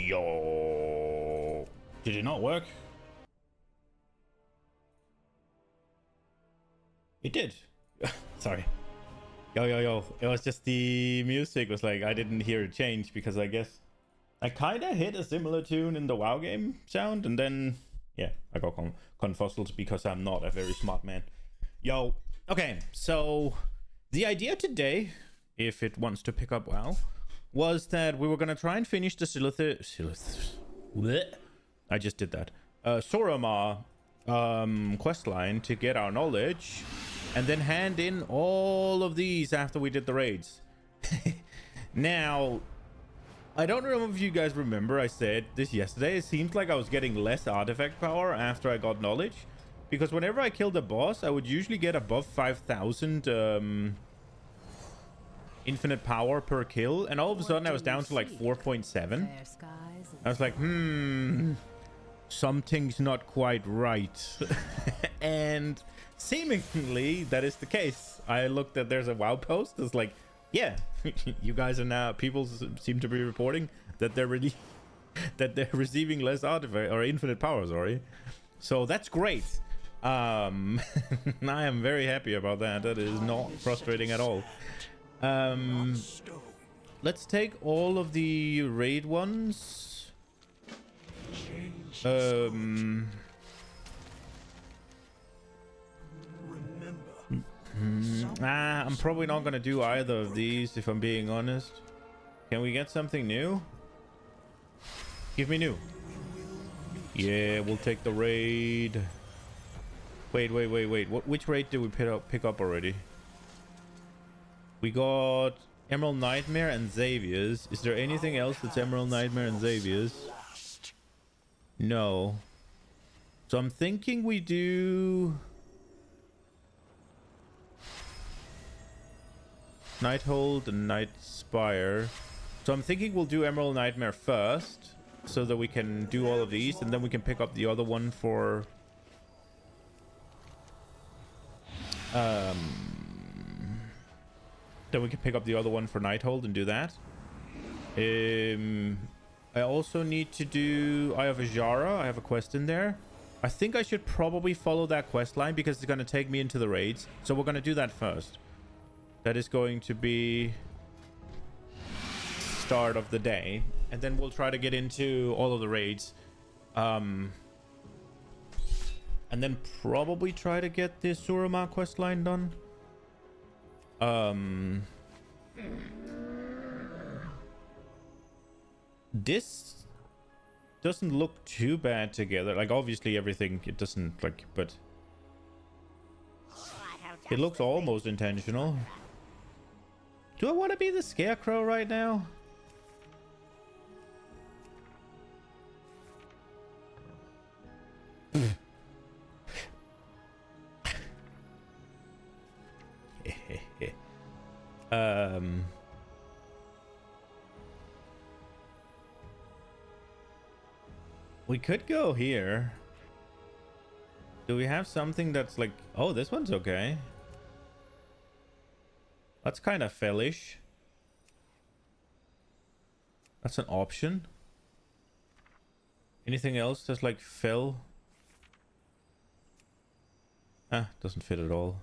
Yo. Did it not work? It did. Sorry. Yo. It was just the music was like, I didn't hear it change because I guess I kind of hit a similar tune in the WoW game sound. And then, yeah, I got confuzzled because I'm not a very smart man. Yo. Okay, so the idea today, if it wants to pick up WoW, was that we were going to try and finish the I just did that. Sorama questline to get our knowledge and then hand in all of these after we did the raids. Now, I don't know if you guys remember I said this yesterday. It seems like I was getting less artifact power after I got knowledge. Because whenever I killed a boss, I would usually get above 5,000 infinite power per kill. And all of a sudden I was down to like 4.7. I was like, something's not quite right. And seemingly that is the case. I looked at, there's a WoW post. It's like, yeah, you guys are now, people seem to be reporting that they're really, that they're receiving less artifact or infinite power, sorry. So that's great. I am very happy about that. That is not frustrating at all. Let's take all of the raid ones. I'm probably not gonna do either of these if I'm being honest. Can we get something new? Give me new. Yeah, we'll take the raid. Wait. Which raid did we pick up already? We got Emerald Nightmare and Xavier's. Is there anything else that's Emerald Nightmare and Xavier's? No. So I'm thinking we do Nighthold and Night Spire. So I'm thinking we'll do Emerald Nightmare first, so that we can do all of these, and then we can pick up the other one for then we can pick up the other one for Nighthold and do that. I also need to do Eye of Ajara. I have a quest in there. I think I should probably follow that quest line because it's going to take me into the raids. So we're going to do that first. That is going to be start of the day, and then we'll try to get into all of the raids, and then probably try to get the Surama quest line done. This doesn't look too bad together. Like, obviously everything, it doesn't, like, but it looks almost intentional. Do I want to be the Scarecrow right now? We could go here. Do we have something that's like, oh, this one's okay. That's kind of fellish. That's an option. Anything else that's like fell? Ah, doesn't fit at all.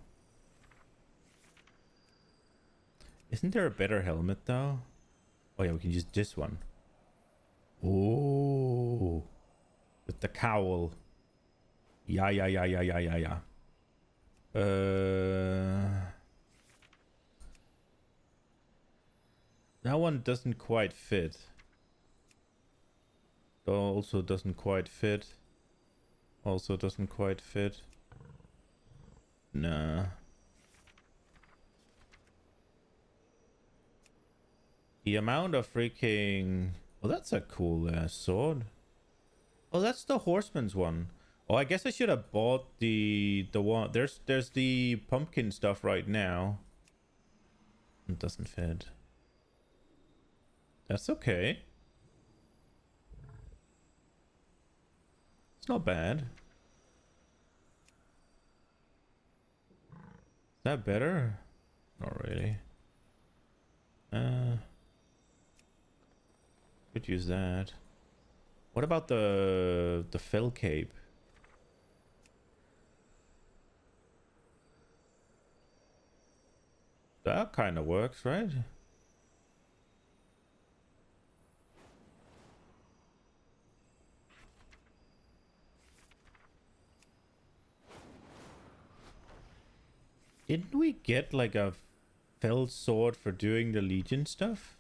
Isn't there a better helmet though? Oh yeah, we can use this one. Oh, with the cowl. Yeah. That one doesn't quite fit. Also doesn't quite fit. Also doesn't quite fit. Nah. The amount of freaking... Oh, that's a cool sword. Oh, that's the horseman's one. Oh, I guess I should have bought the one. There's the pumpkin stuff right now. It doesn't fit. That's okay. It's not bad. Is that better? Not really. Could use that. What about the fell cape? That kind of works, right? Didn't we get like a fell sword for doing the Legion stuff?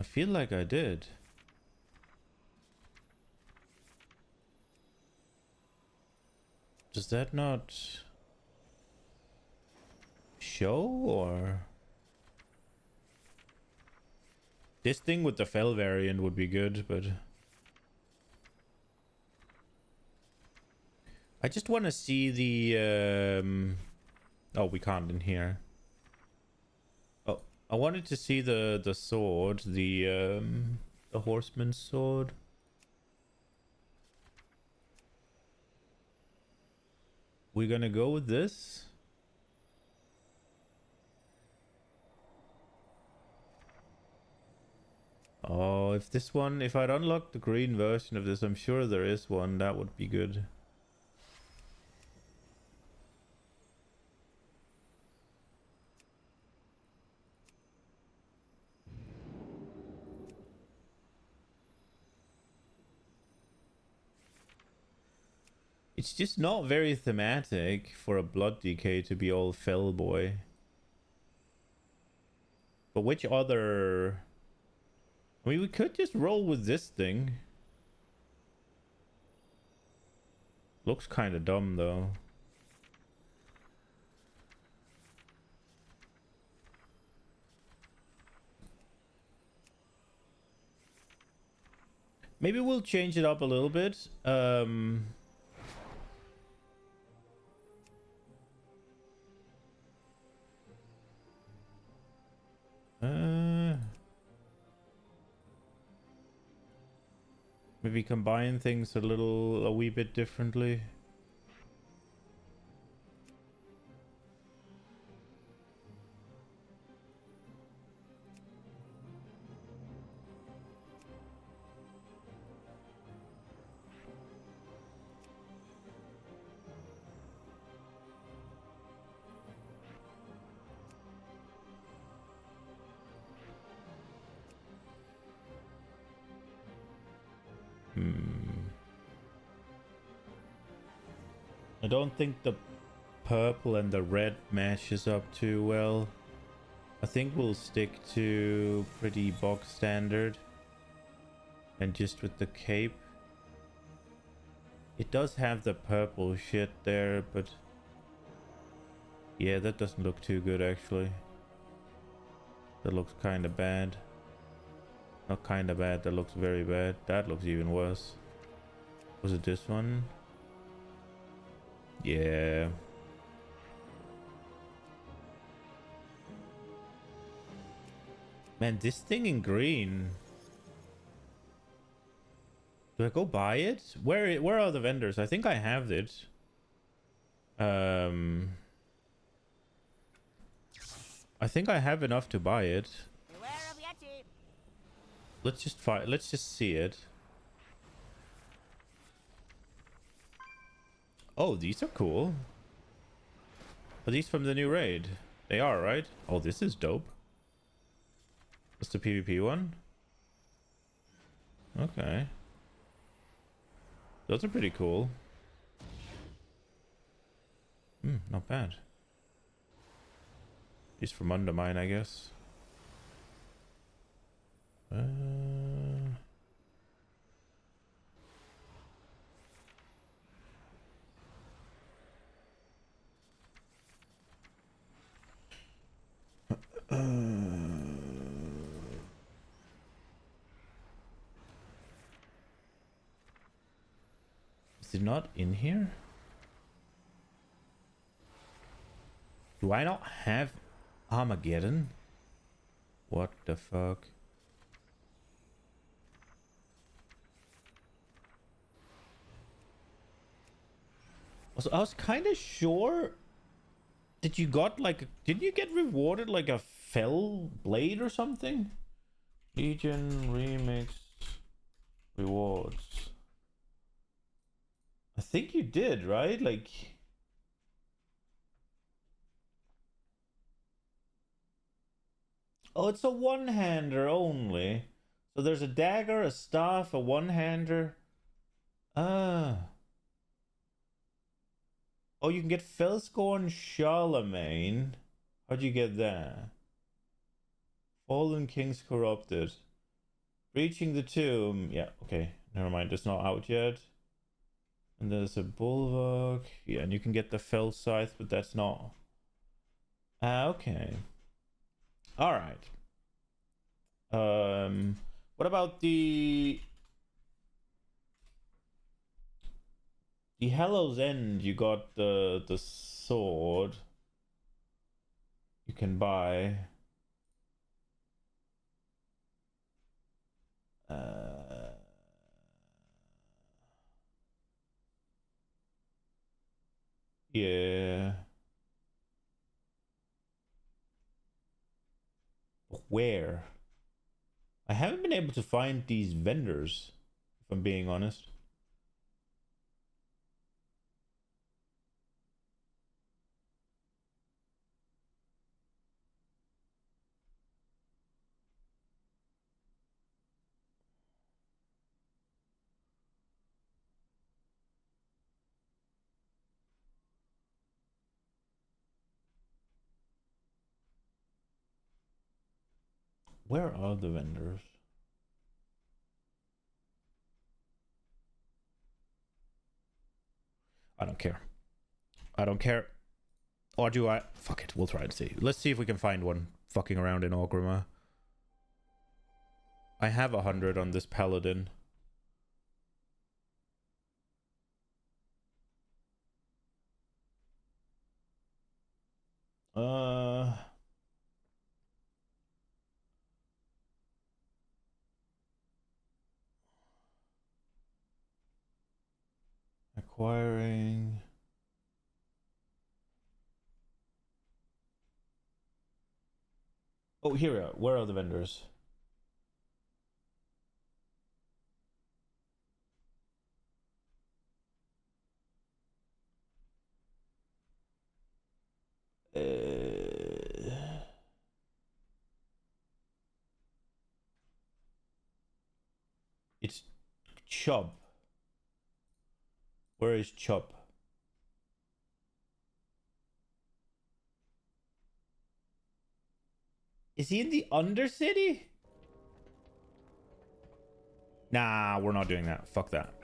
I feel like I did. Does that not show, or this thing with the fell variant would be good, but I just want to see the oh, we can't in here. Oh, I wanted to see the sword, the horseman's sword. We're gonna go with this. Oh, if this one, if I'd unlocked the green version of this, I'm sure there is one, that would be good. It's just not very thematic for a Blood DK to be all fell boy. But which other... I mean, we could just roll with this thing. Looks kind of dumb, though. Maybe we'll change it up a little bit. Maybe combine things a wee bit differently. I don't think the purple and the red matches up too well. I think we'll stick to pretty box standard. And just with the cape. It does have the purple shit there, but... yeah, that doesn't look too good actually. That looks kind of bad. Not kind of bad, that looks very bad. That looks even worse. Was it this one? Yeah. Man, this thing in green. Do I go buy it? Where are the vendors? I think I have it. I think I have enough to buy it. Let's just see it. Oh, these are cool. Are these from the new raid? They are, right? Oh, this is dope. What's the PvP one? Okay. Those are pretty cool. Not bad. He's from Undermine, I guess. Is it not in here? Do I not have Armageddon? What the fuck? Also, I was kind of sure that you got like... didn't you get rewarded like a fell blade or something? Legion remix think you did, right? Like... Oh, it's a one-hander only. So there's a dagger, a staff, a one-hander. Ah. Oh, you can get Felscorn Charlemagne. How'd you get that? Fallen Kings Corrupted. Breaching the Tomb. Yeah, okay. Never mind, it's not out yet. And there's a Bulwark. Yeah, and you can get the Fell Scythe, but that's not... Ah, okay. Alright. What about the Hallow's End? You got the sword you can buy. Yeah. Where? I haven't been able to find these vendors, if I'm being honest. Where are the vendors? I don't care. I don't care. Or do I? Fuck it, we'll try and see. Let's see if we can find one fucking around in Orgrimmar. I have 100 on this paladin. Acquiring. Oh, here we are. Where are the vendors? It's Chub. Where is Chub? Is he in the Undercity? Nah, we're not doing that. Fuck that.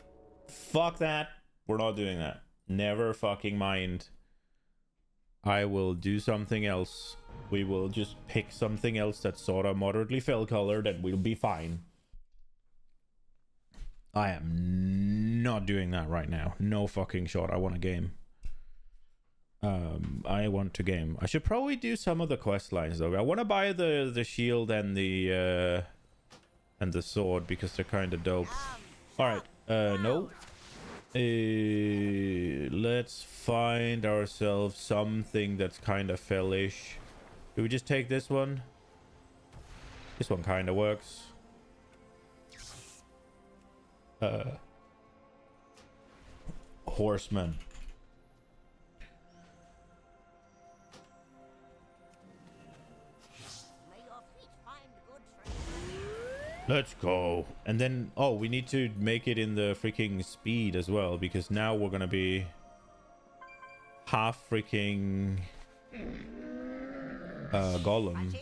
Fuck that. We're not doing that. Never fucking mind. I will do something else. We will just pick something else that's sort of moderately fell colored and we'll be fine. I am not doing that right now. No fucking shot. I want a game. I want to game. I should probably do some of the quest lines though. I want to buy the shield and the sword because they're kind of dope. All right. No. Let's find ourselves something that's kind of fellish. Do we just take this one? This one kind of works. Horseman. Let's go. And then, oh, we need to make it in the freaking speed as well, because now we're gonna be half freaking golem.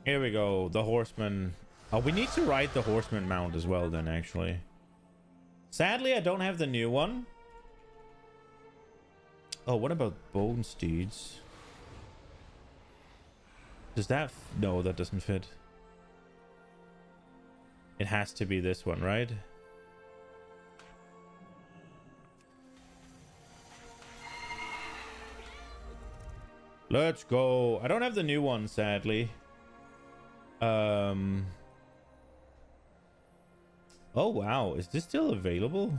Here we go, the horseman. Oh, we need to ride the horseman mount as well then, actually. Sadly, I don't have the new one. Oh, what about bone steeds? Does that... No, that doesn't fit. It has to be this one, right? Let's go. I don't have the new one, sadly. Oh, wow. Is this still available?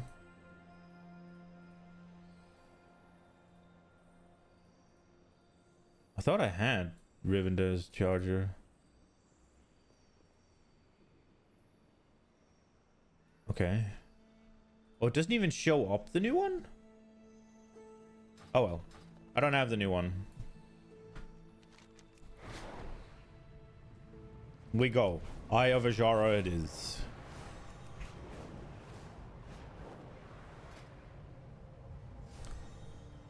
I thought I had Rivender's charger. Okay. Oh, it doesn't even show up the new one? Oh well. I don't have the new one. We go. Eye of Ajara it is.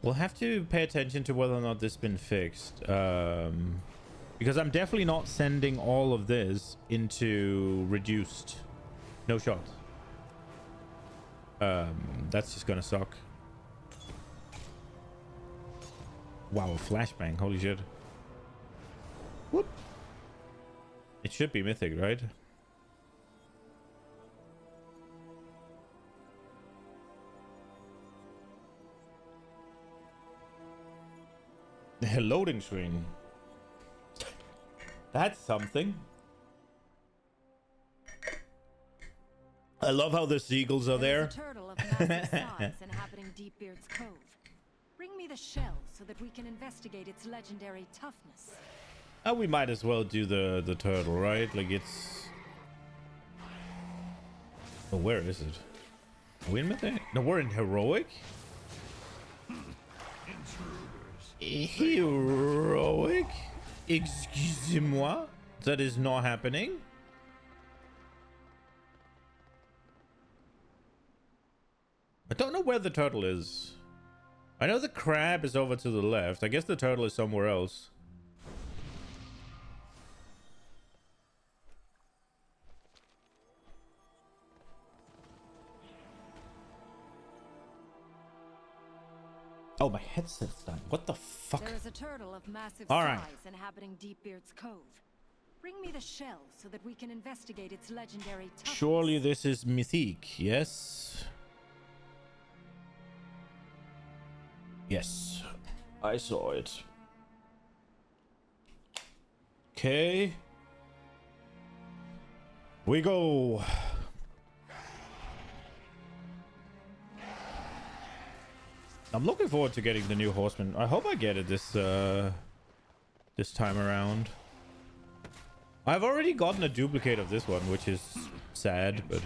We'll have to pay attention to whether or not this has been fixed. Because I'm definitely not sending all of this into reduced. No shot. That's just gonna suck. Wow, a flashbang. Holy shit. Whoop. It should be mythic, right? The loading screen. That's something. I love how the seagulls are there. There's a turtle of massive size inhabiting Deepbeard's Cove. Bring me the shell so that we can investigate its legendary toughness. Oh, we might as well do the turtle, right? Like it's... Oh, where is it? Are we in mythic? No, we're in heroic. Heroic? Excusez-moi? That is not happening. I don't know where the turtle is. I know the crab is over to the left. I guess the turtle is somewhere else. Oh, my headset's done. What the fuck? There is a turtle of massive All size right. inhabiting Deepbeard's Cove. Bring me the shell so that we can investigate its legendary toughness. Surely this is mythique, yes? Yes, I saw it. Okay. We go. I'm looking forward to getting the new horseman. I hope I get it this time around. I've already gotten a duplicate of this one, which is sad, but...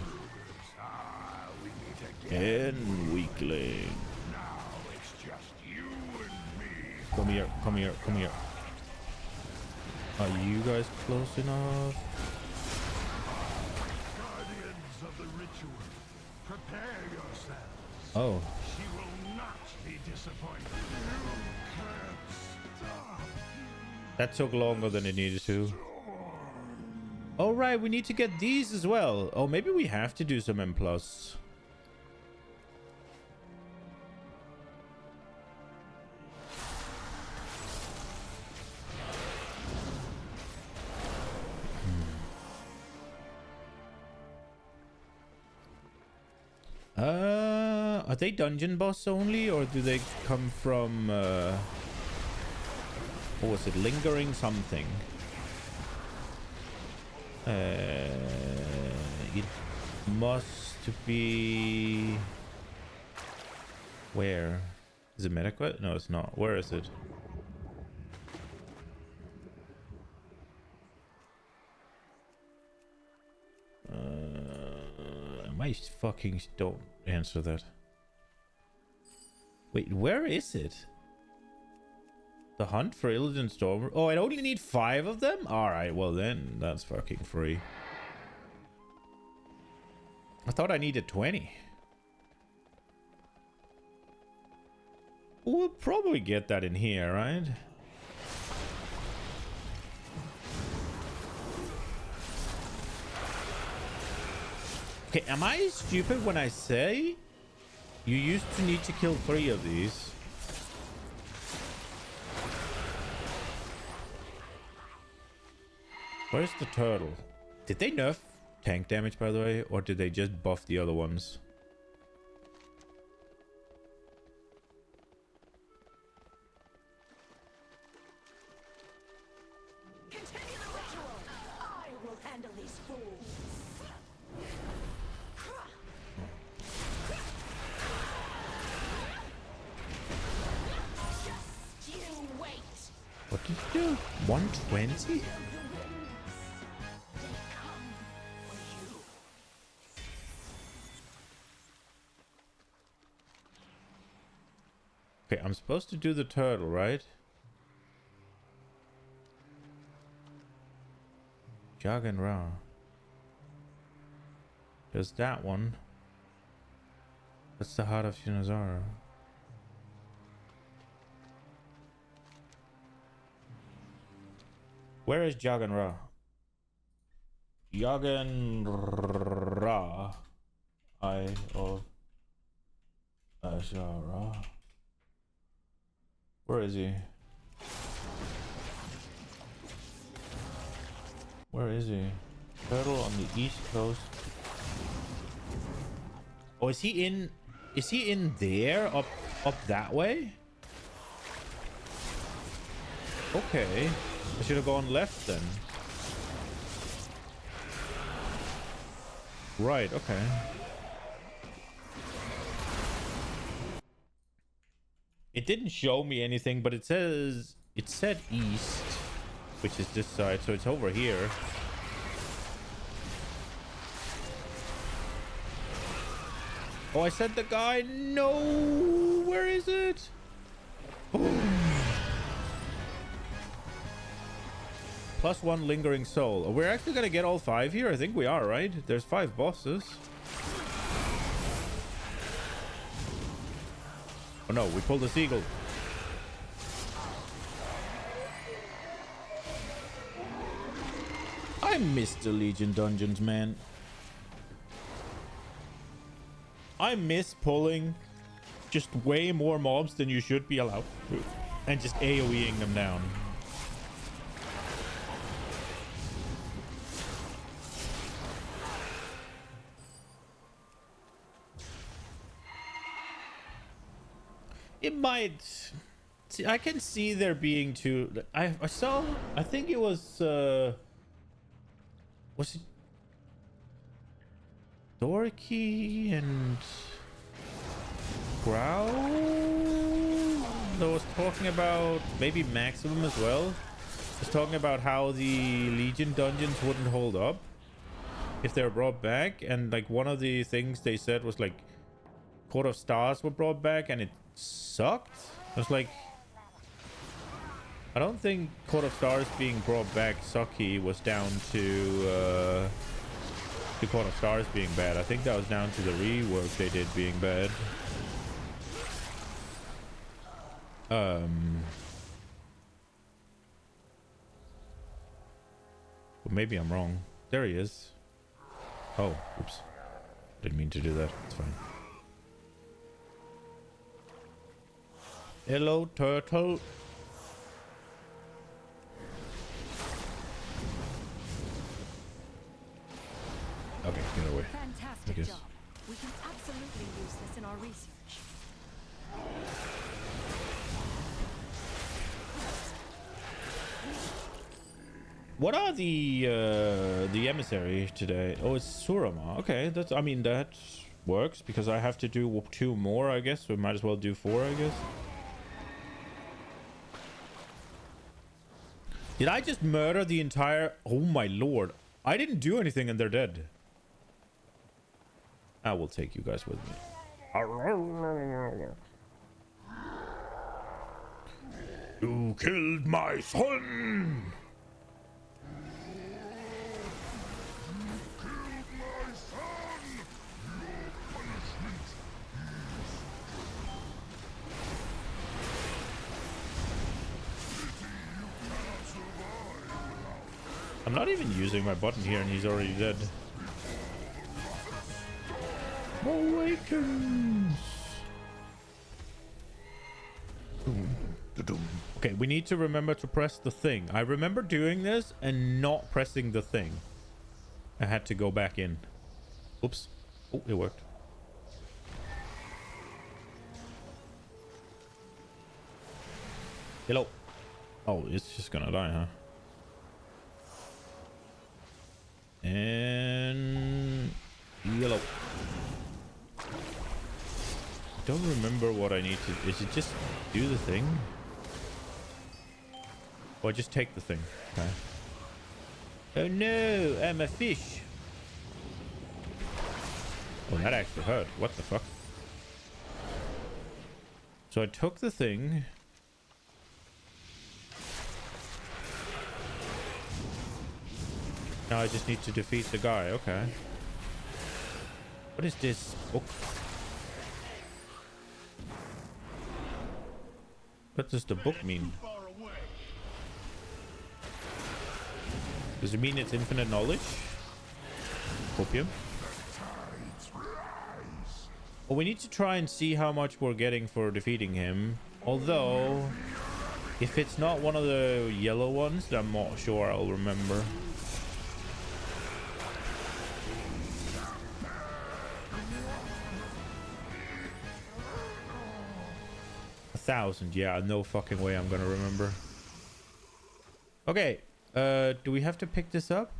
And weakling. Come here, come here, come here. Are you guys close enough? Guardians of the ritual, prepare yourselves. Oh. She will not be disappointed. You can't stop. That took longer than it needed to. Oh, right, we need to get these as well. Oh, maybe we have to do some M+. Are they dungeon boss only, or do they come from, what was it, lingering something? It must be... Where? Is it Metaquest? No, it's not. Where is it? My fucking... Don't answer that. Wait, where is it? The hunt for Illidan Storm. Oh, I only need 5 of them? Alright, well then, that's fucking free. I thought I needed 20. We'll probably get that in here, right? Okay, am I stupid when I say you used to need to kill 3 of these? Where's the turtle? Did they nerf tank damage, by the way, or did they just buff the other ones? Continue the ritual. I will handle these fools. Just you wait. What did you do? 120? Okay, I'm supposed to do the turtle, right? Jog and Ra. There's that one. That's the heart of Shinazara. Where is Jagan Ra? Jagan Ra. Eye of Ashara. Where is he? Where is he? Turtle on the east coast. Oh, is he in? Is he in there? Up that way? Okay. I should have gone left then. Right, okay. It didn't show me anything, but it said east, which is this side, so it's over here. Oh, I said the guy. No, where is it? +1 lingering soul. We're actually gonna get all 5 here. I think we are, right? There's 5 bosses. Oh no, we pulled a seagull. I miss the Legion dungeons, man. I miss pulling just way more mobs than you should be allowed to, and just AoEing them down. It might. See, I can see there being two. I saw. I think it was. Was it Dorky and Growl that was talking about, maybe Maximum as well, was talking about how the Legion dungeons wouldn't hold up if they were brought back, and like one of the things they said was like Court of Stars were brought back and it sucked. I was like, I don't think Court of Stars being brought back sucky was down to Court of Stars being bad. I think that was down to the rework they did being bad. But maybe I'm wrong. There he is. Oh, oops. Didn't mean to do that. It's fine. Hello, turtle. Okay, get away. Fantastic job. We can absolutely use this in our research. What are the emissary today? Oh, it's Surama. Okay, that's. I mean, that works because I have to do 2 more, I guess. We might as well do 4, I guess. Did I just murder the entire... Oh my lord. I didn't do anything and they're dead. I will take you guys with me. You killed my son! I'm not even using my button here and he's already dead. Awakens. Okay, we need to remember to press the thing. I remember doing this and not pressing the thing. I had to go back in. Oops. Oh, it worked. Hello. Oh, it's just gonna die, huh? And yellow. Don't remember what I need to. Is it just do the thing? Or just take the thing? Okay. Oh no, I'm a fish. Oh, that actually hurt. What the fuck? So I took the thing. Now I just need to defeat the guy. Okay. What is this book? What does the book mean? Does it mean it's infinite knowledge? Opium? Well, we need to try and see how much we're getting for defeating him. Although, if it's not one of the yellow ones, then I'm not sure I'll remember. $1,000, yeah, no fucking way I'm gonna remember. Okay, do we have to pick this up?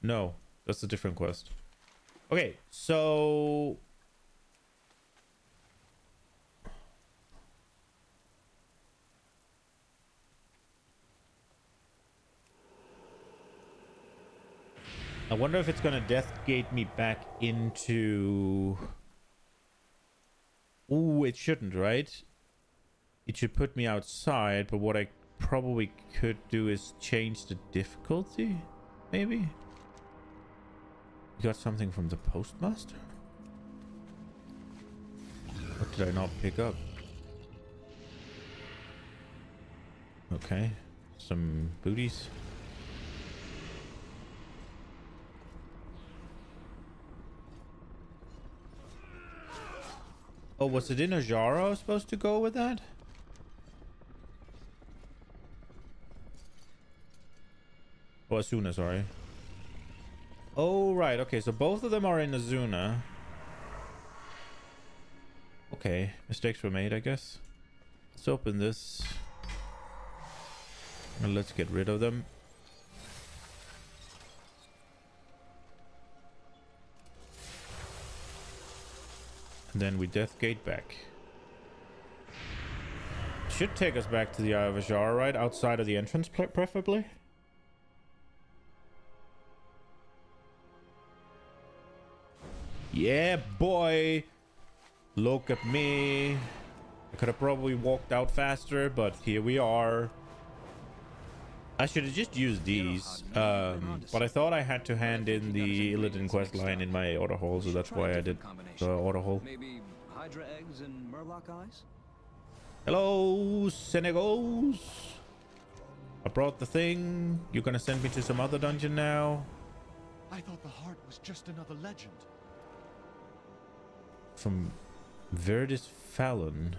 No, that's a different quest. Okay, so I wonder if it's gonna deathgate me back into... Ooh, it shouldn't, right? It should put me outside, but what I probably could do is change the difficulty, maybe? You got something from the postmaster? What did I not pick up? Okay, some booties. Oh, was it in Ajara I was supposed to go with that? Oh, Asuna, sorry. Oh, right. Okay, so both of them are in Azuna. Okay, mistakes were made, I guess. Let's open this. And let's get rid of them. And then we deathgate back. Should take us back to the Eye of Ajara, right? Outside of the entrance, preferably. Yeah, boy. Look at me. I could have probably walked out faster, but here we are. I should have just used these. But I thought I had to hand in the Illidan quest line in my auto haul, so that's why I did the auto haul. Maybe Hydra eggs and Murloc eyes? Hello, Senegals. I brought the thing. You're gonna send me to some other dungeon now? I thought the heart was just another legend. From Verdis Fallon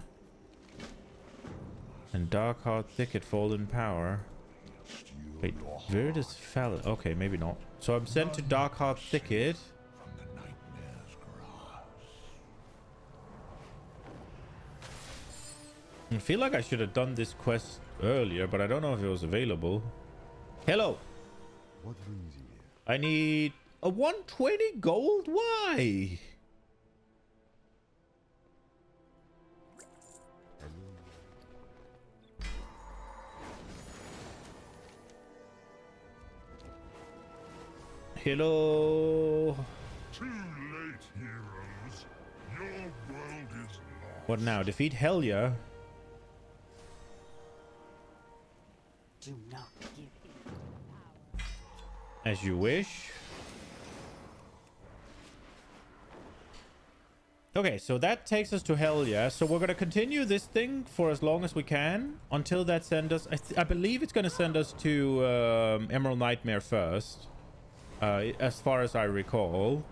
and Darkheart Thicket fall in power. Wait, Verdis Fallon. Okay, maybe not. So I'm sent to Darkheart Thicket. From the nightmare's grasp. I feel like I should have done this quest earlier, but I don't know if it was available. Hello. What brings you here? I need a 120 gold. Why? Hello. Too late, heroes. Your world is lost. What now? Defeat Helya. Do not give in. As you wish. Okay, so that takes us to Helya. So we're going to continue this thing for as long as we can until that sends us... I believe it's going to send us to Emerald Nightmare first. As far as I recall.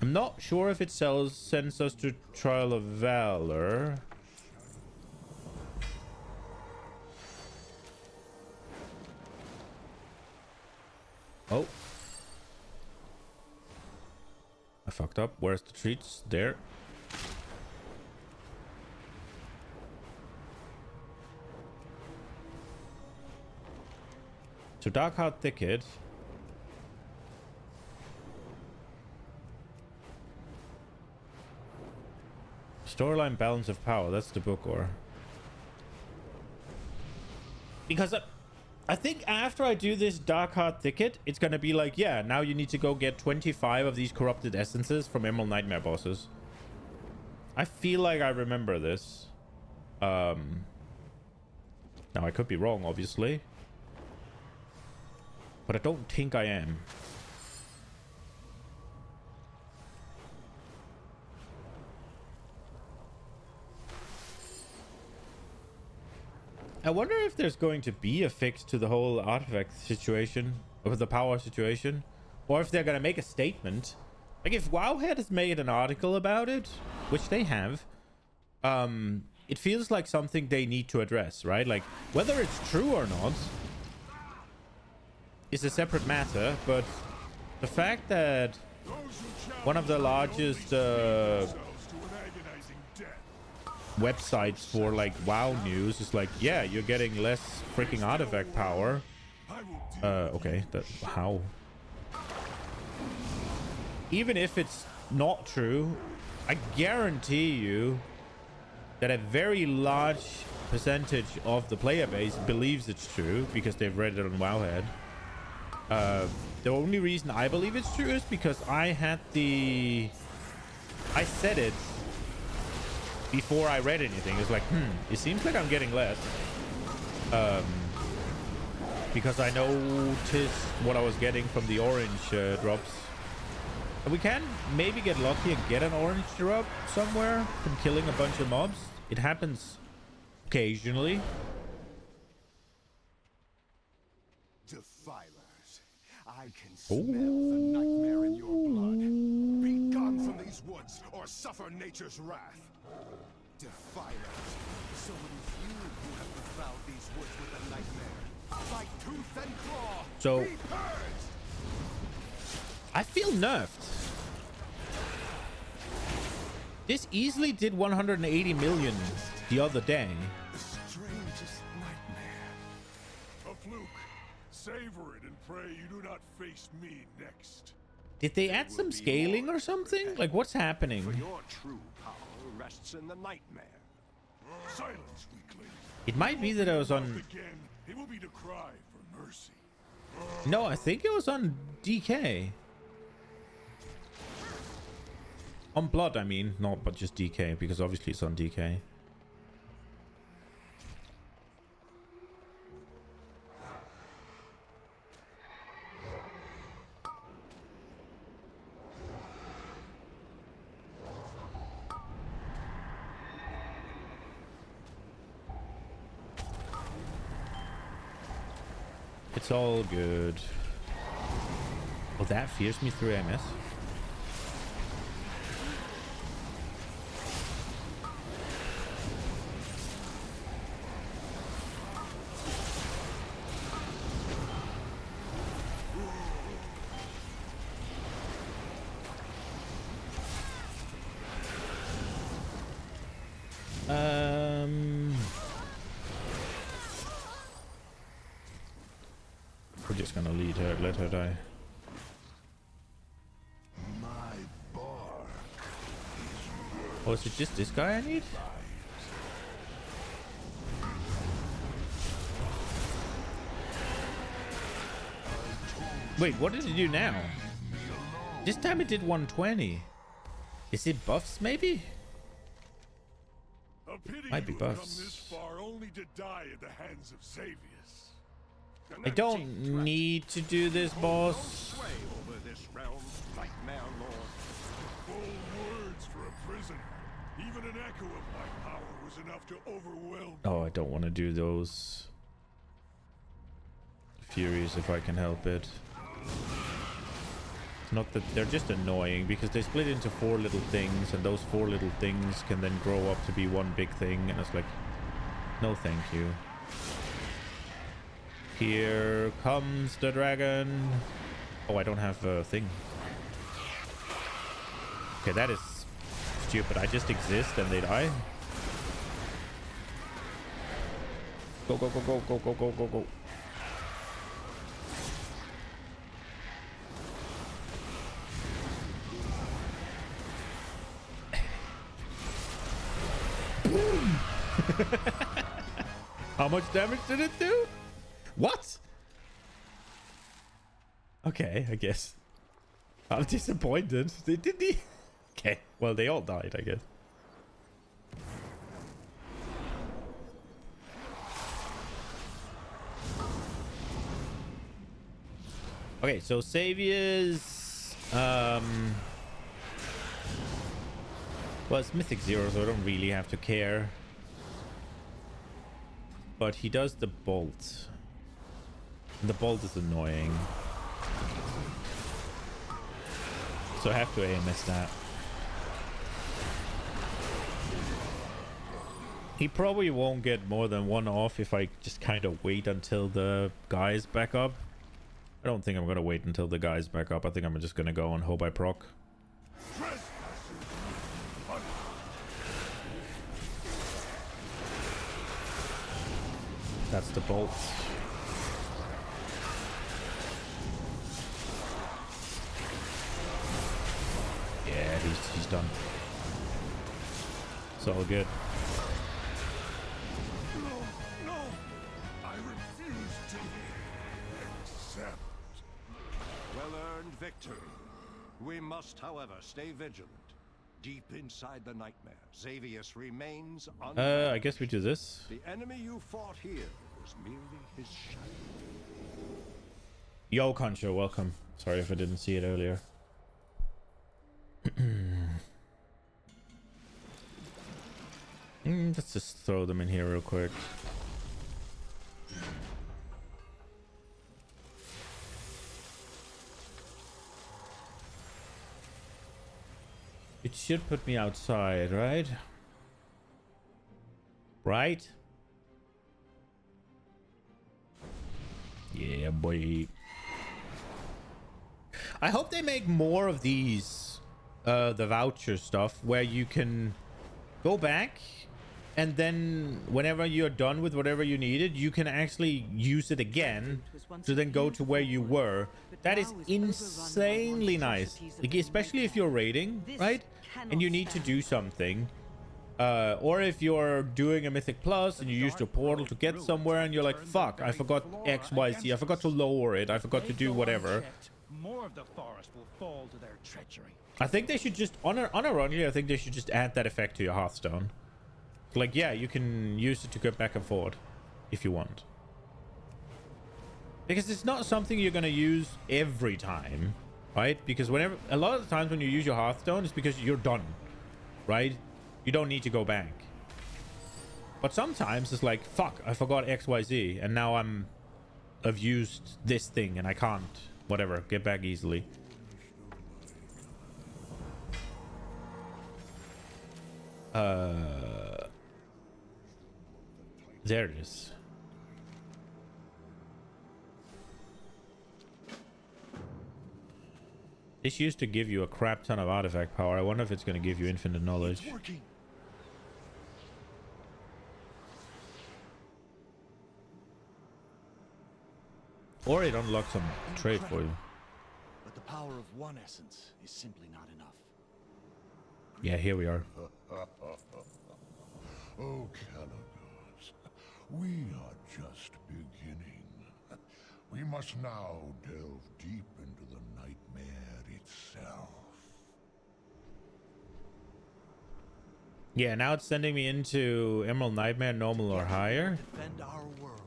I'm not sure if it sends us to Trial of Valor. Oh. I fucked up. Where's the treats? There. So Darkheart Thicket. Storyline Balance of Power. That's the book, or... Because I think after I do this Darkheart Thicket, it's gonna be like, yeah, now you need to go get 25 of these corrupted essences from Emerald Nightmare bosses. I feel like I remember this. Now I could be wrong, obviously, but I don't think I am. I wonder if there's going to be a fix to the whole artifact situation, or the power situation, or if they're gonna make a statement. Like if Wowhead has made an article about it, which they have, it feels like something they need to address, right? Like whether it's true or not is a separate matter, but the fact that one of the largest websites for like WoW news is like, yeah, you're getting less freaking artifact power. Okay, that how? Even if it's not true, I guarantee you that a very large percentage of the player base believes it's true because they've read it on Wowhead. The only reason I believe it's true is because I said it before I read anything. It's like, it seems like I'm getting less. Because I noticed what I was getting from the orange drops. And we can maybe get lucky and get an orange drop somewhere from killing a bunch of mobs. It happens occasionally. Defilers, I can smell the nightmare in your blood. Be gone from these woods or suffer nature's wrath. Defilers, so it is you who have befouled these woods with a nightmare. By tooth and claw, So be purged! I feel nerfed. This easily did 180 million the other day. The strangest nightmare. A fluke. Savor it and pray you do not face me next. Did they add some scaling or something? Like what's happening? For your true power rests in the nightmare. Silence, weakling. It might be that I was on... Again, it will be to cry for mercy. No, I think it was on DK. On Blood, I mean. Not but just DK, because obviously it's on DK. It's all good. Well, that fears me through MS. We're just gonna lead her, let her die. My bark. Oh, is it just this guy I need? Wait, what did it do now? This time it did 120. Is it buffs, maybe? A pity Might be you have buffs. come this far only to die at the hands of Xavius. I don't need to do this, boss. Sway over this realm's nightmare lord. Bold words for a prisoner. Even an echo of my power was enough to overwhelm. Oh, I don't want to do those Furies if I can help it. It's not that they're just annoying because they split into 4 little things, and those 4 little things can then grow up to be one big thing, and it's like, no thank you. Here comes the dragon. Oh, I don't have a thing. Okay, that is stupid. I just exist and they die. Go, go, go, go, go, go, go, go, go. Boom! How much damage did it do? What? Okay, I guess. I'm disappointed. They did the... Okay, well, they all died, I guess. Okay, so Savior's well, it's Mythic 0, so I don't really have to care. But he does the bolt. And the bolt is annoying. So I have to AMS that. He probably won't get more than one off if I just kind of wait until the guy's back up. I don't think I'm going to wait until the guy's back up. I think I'm just going to go and hope I proc. That's the bolt. Yeah, he's done. It's all good. No, I refuse to accept. Well-earned victory. We must, however, stay vigilant. Deep inside the nightmare, Xavius remains I guess we do this. The enemy you fought here was merely his shadow. Yo, Concho, welcome. Sorry if I didn't see it earlier. Let's just throw them in here real quick. It should put me outside, right? Right? Yeah, boy. I hope they make more of these, the voucher stuff, where you can go back and then whenever you're done with whatever you needed, you can actually use it again to then go to where you were. That is insanely nice, like, especially if you're raiding, right? And you need to do something. Or if you're doing a Mythic Plus and you use the portal to get somewhere and you're like, fuck, I forgot X, Y, Z, I forgot to lower it, I forgot to do whatever. More of the forest will fall to their treachery. I think they should just, unironically, I think they should just add that effect to your Hearthstone. Like, yeah, you can use it to go back and forth if you want. Because it's not something you're going to use every time, right? Because whenever, a lot of the times when you use your Hearthstone, it's because you're done, right? You don't need to go back. But sometimes it's like, fuck, I forgot XYZ, and now I've used this thing and I can't, whatever, get back easily. There it is. This used to give you a crap ton of artifact power. I wonder if it's going to give you infinite knowledge. It's working. Or it unlocks some trade for you. But the power of one essence is simply not enough. Yeah, here we are. Oh, Calagos, we are just beginning. We must now delve deep into the nightmare itself. Yeah, now it's sending me into Emerald Nightmare, normal or higher. Defend our world.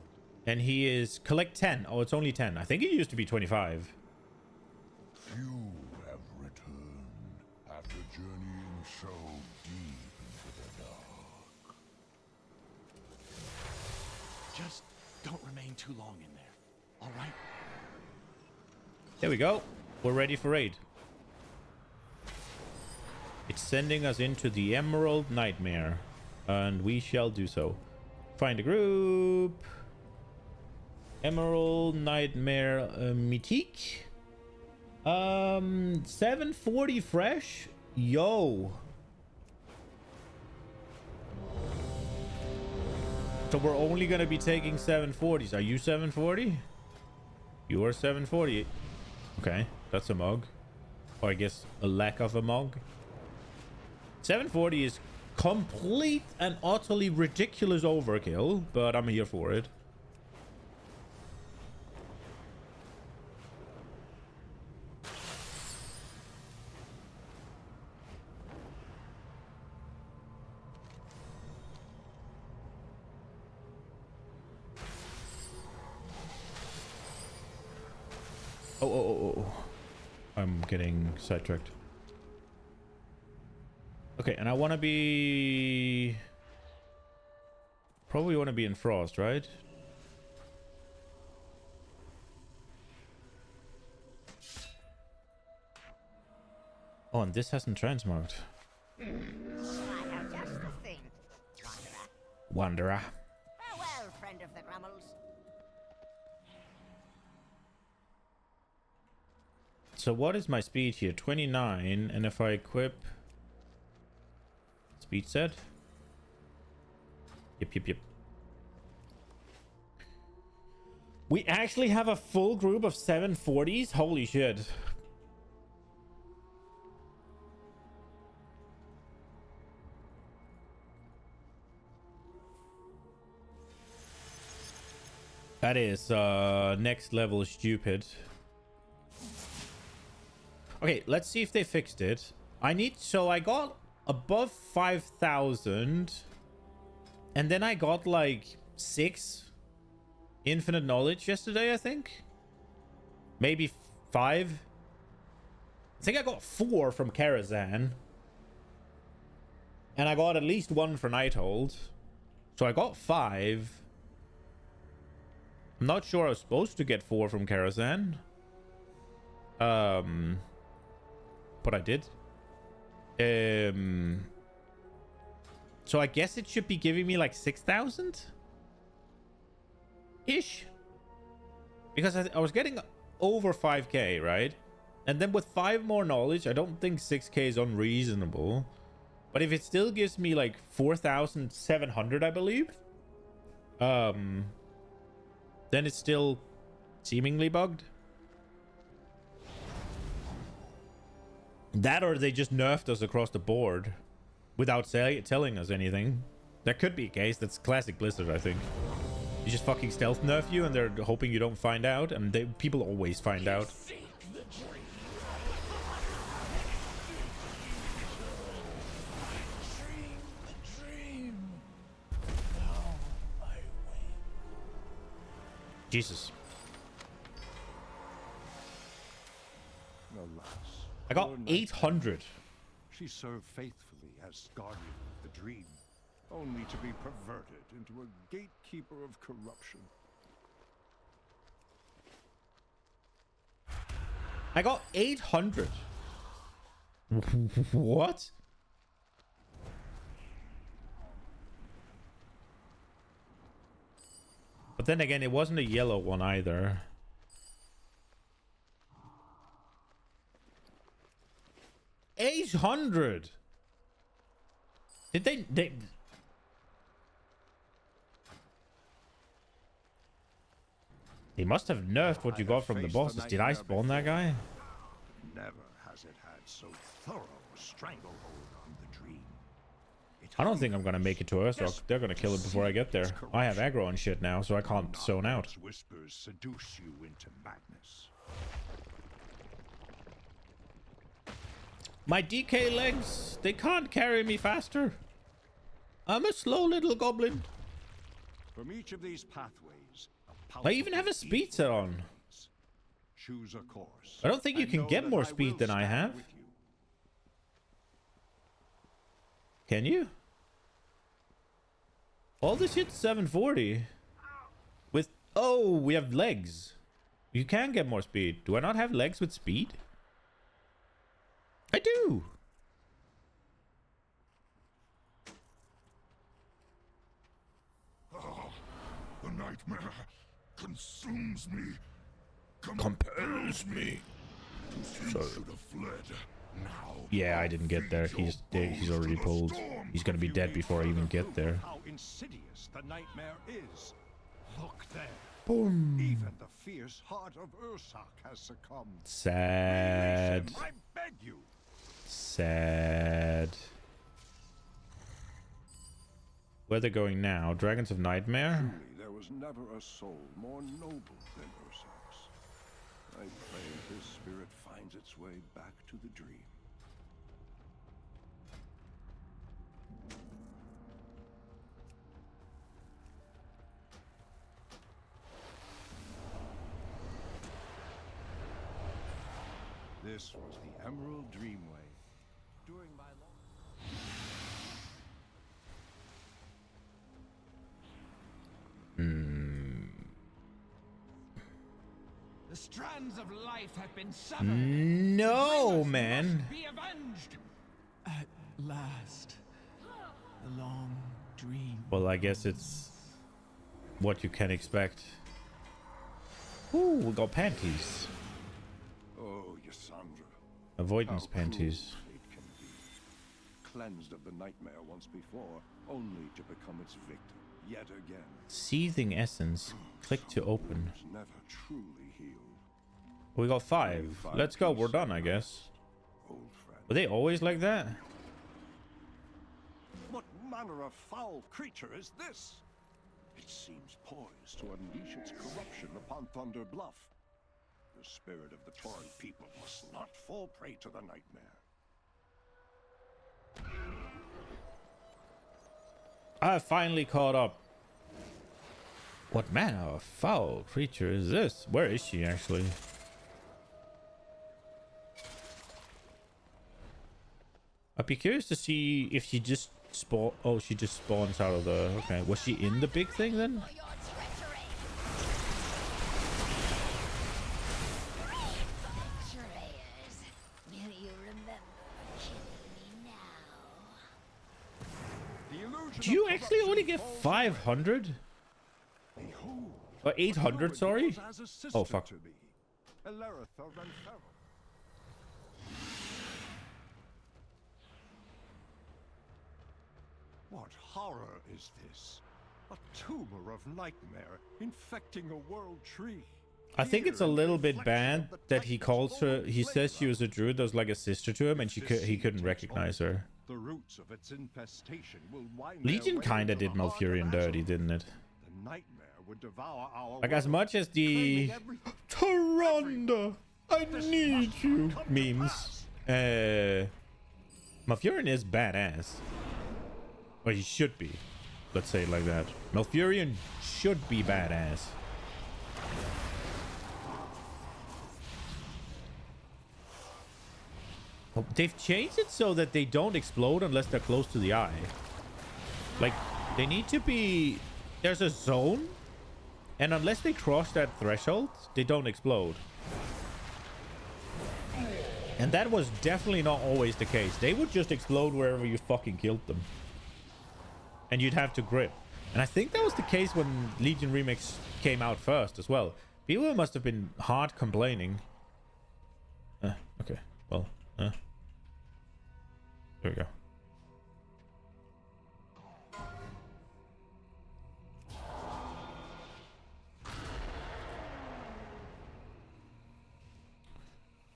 And he is collect 10. Oh, it's only 10. I think it used to be 25. Few have returned after journeying so deep into the dark. Just don't remain too long in there. All right? There we go. We're ready for raid. It's sending us into the Emerald Nightmare. And we shall do so. Find a group. Emerald Nightmare Mythique. 740 fresh. Yo. So we're only gonna be taking 740s. Are you 740? You are 740. Okay, that's a mug. Or I guess a lack of a mug. 740 is complete and utterly ridiculous overkill, but I'm here for it. Oh. I'm getting sidetracked. Okay, and I want to be... Probably want to be in Frost, right? Oh, and this hasn't transmarked. I have just the thing, Wanderer. Wanderer. Farewell, friend of the Grummels. So what is my speed here? 29, and if I equip... Speed set? Yep. We actually have a full group of 740s? Holy shit. That is next level stupid. Okay, let's see if they fixed it. So I got above 5,000. And then I got like 6 infinite knowledge yesterday, I think. Maybe 5. I think I got 4 from Karazhan. And I got at least 1 for Nighthold. So I got 5. I'm not sure I was supposed to get 4 from Karazhan. But I did. So I guess it should be giving me like 6,000 ish, because I was getting over 5k, right? And then with 5 more knowledge, I don't think 6k is unreasonable. But if it still gives me like 4,700, I believe, then it's still seemingly bugged. That, or they just nerfed us across the board without telling us anything. That could be a case. That's classic Blizzard, I think. You just fucking stealth nerf you, and they're hoping you don't find out, and people always find out. Jesus. Alas, I got poor Nightmare. 800. She served faithfully as guardian of the dream, only to be perverted into a gatekeeper of corruption. I got 800. What? But then again, it wasn't a yellow one either. $800. Did they must have nerfed what you got from the bosses. Did I spawn that guy? Never has it had so thorough a stranglehold on the dream. I don't think I'm gonna make it to Earthrock. They're gonna kill it before I get there. I have aggro and shit now, so I can't zone out. Whispers seduce you into madness. My DK legs, they can't carry me faster. I'm a slow little goblin. From each of these pathways, I even have a speed set on. choose a course. I don't think you and can know get that more I speed will than I stand have. with you. Can you? All this shit's 740. With... Oh, we have legs. You can get more speed. Do I not have legs with speed? I do. The nightmare consumes me. Compels me. You should have fled. Now, Yeah, I didn't get there. He's already pulled. He's gonna be dead before I even get there. How insidious the nightmare is. Look there. Boom. Even the fierce heart of Ursak has succumbed. Sad. Release him, I beg you. Sad. Where they're going now? Dragons of Nightmare? Truly, there was never a soul more noble than Ursak's. I pray his spirit finds its way back to the dream. This was the Emerald Dreamway. During my The strands of life have been severed. No, man. Be avenged. At last. The long dream. Well, I guess it's what you can expect. Ooh, we got panties. Oh, Yasandra. Avoidance How panties. cruel it can be. Cleansed of the nightmare once before, only to become its victim yet again. Seething essence. Click to open. Wounds never truly healed. We got 5. Let's go. We're done, I guess. Old friend. Were they always like that? What manner of foul creature is this? It seems poised to unleash its corruption upon Thunder Bluff. The spirit of the Torrent people must not fall prey to the nightmare. I finally caught up. What manner of foul creature is this? Where is she actually? I'd be curious to see if she just spawn. Oh, she just spawns out of the. Okay, was she in the big thing then? For your treachery. Betrayers, will you remember killing me now? The illusion Do you of actually only get corruption 500? Behold, Or 800? Sorry. was as a sister Oh fuck. to me, Elertha Renferro. What horror is this? A tumor of nightmare infecting a world tree. I think it's a Here, little bit reflection bad of the that he Titan's calls her. own He says she flavor. was a druid that was like a sister to him, and he couldn't recognize her. The roots of its infestation will wind Legion their way kinda into did the heart of Malfurion dirty, Azeroth. didn't it? The nightmare would devour our Like as world, much as the claiming every- Taronda, I This need must you not come to memes. pass. Malfurion is badass. Or he should be. Let's say it like that. Malfurion should be badass. Oh, they've changed it so that they don't explode unless they're close to the eye. Like, they need to be... There's a zone, and unless they cross that threshold, they don't explode. And that was definitely not always the case. They would just explode wherever you fucking killed them. And you'd have to grip. And I think that was the case when Legion Remix came out first as well. People must have been hard complaining. Okay, well, there we go.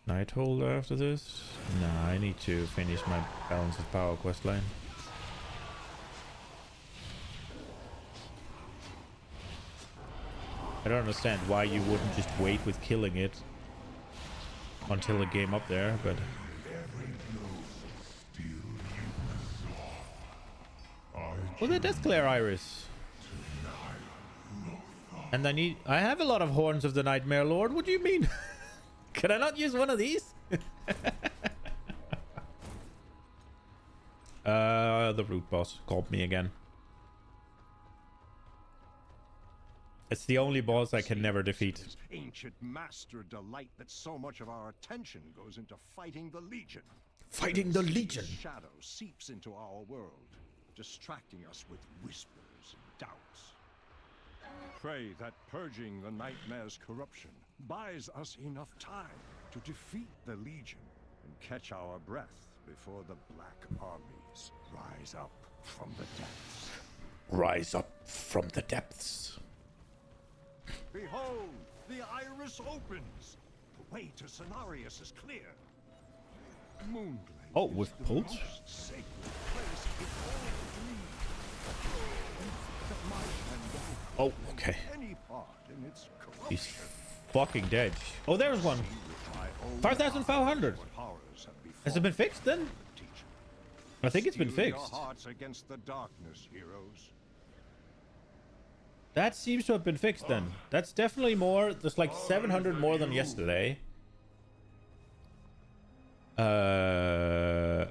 Nightholder after this? Nah, I need to finish my Balance of Power questline. I don't understand why you wouldn't just wait with killing it until the game up there, but... Oh, that does clear Iris. And I have a lot of Horns of the Nightmare Lord. What do you mean? Can I not use one of these? The root boss called me again. It's the only boss I can never defeat. This ancient master delight that so much of our attention goes into fighting the Legion. Fighting the Legion. Shadow seeps into our world, distracting us with whispers and doubts. Pray that purging the nightmare's corruption buys us enough time to defeat the Legion and catch our breath before the black armies rise up from the depths. Rise up from the depths. Behold, the iris opens. The way to Cenarius is clear. Moonglade Oh, is with the pulse? most sacred place in all of that my hand Oh, okay. any part in its corruption. He's fucking dead. Oh, there's one. 5,500. Has it been fixed then? I think it's been Steel your fixed. hearts against the darkness, heroes. That seems to have been fixed then. That's definitely more. There's like 700 more than yesterday. Okay.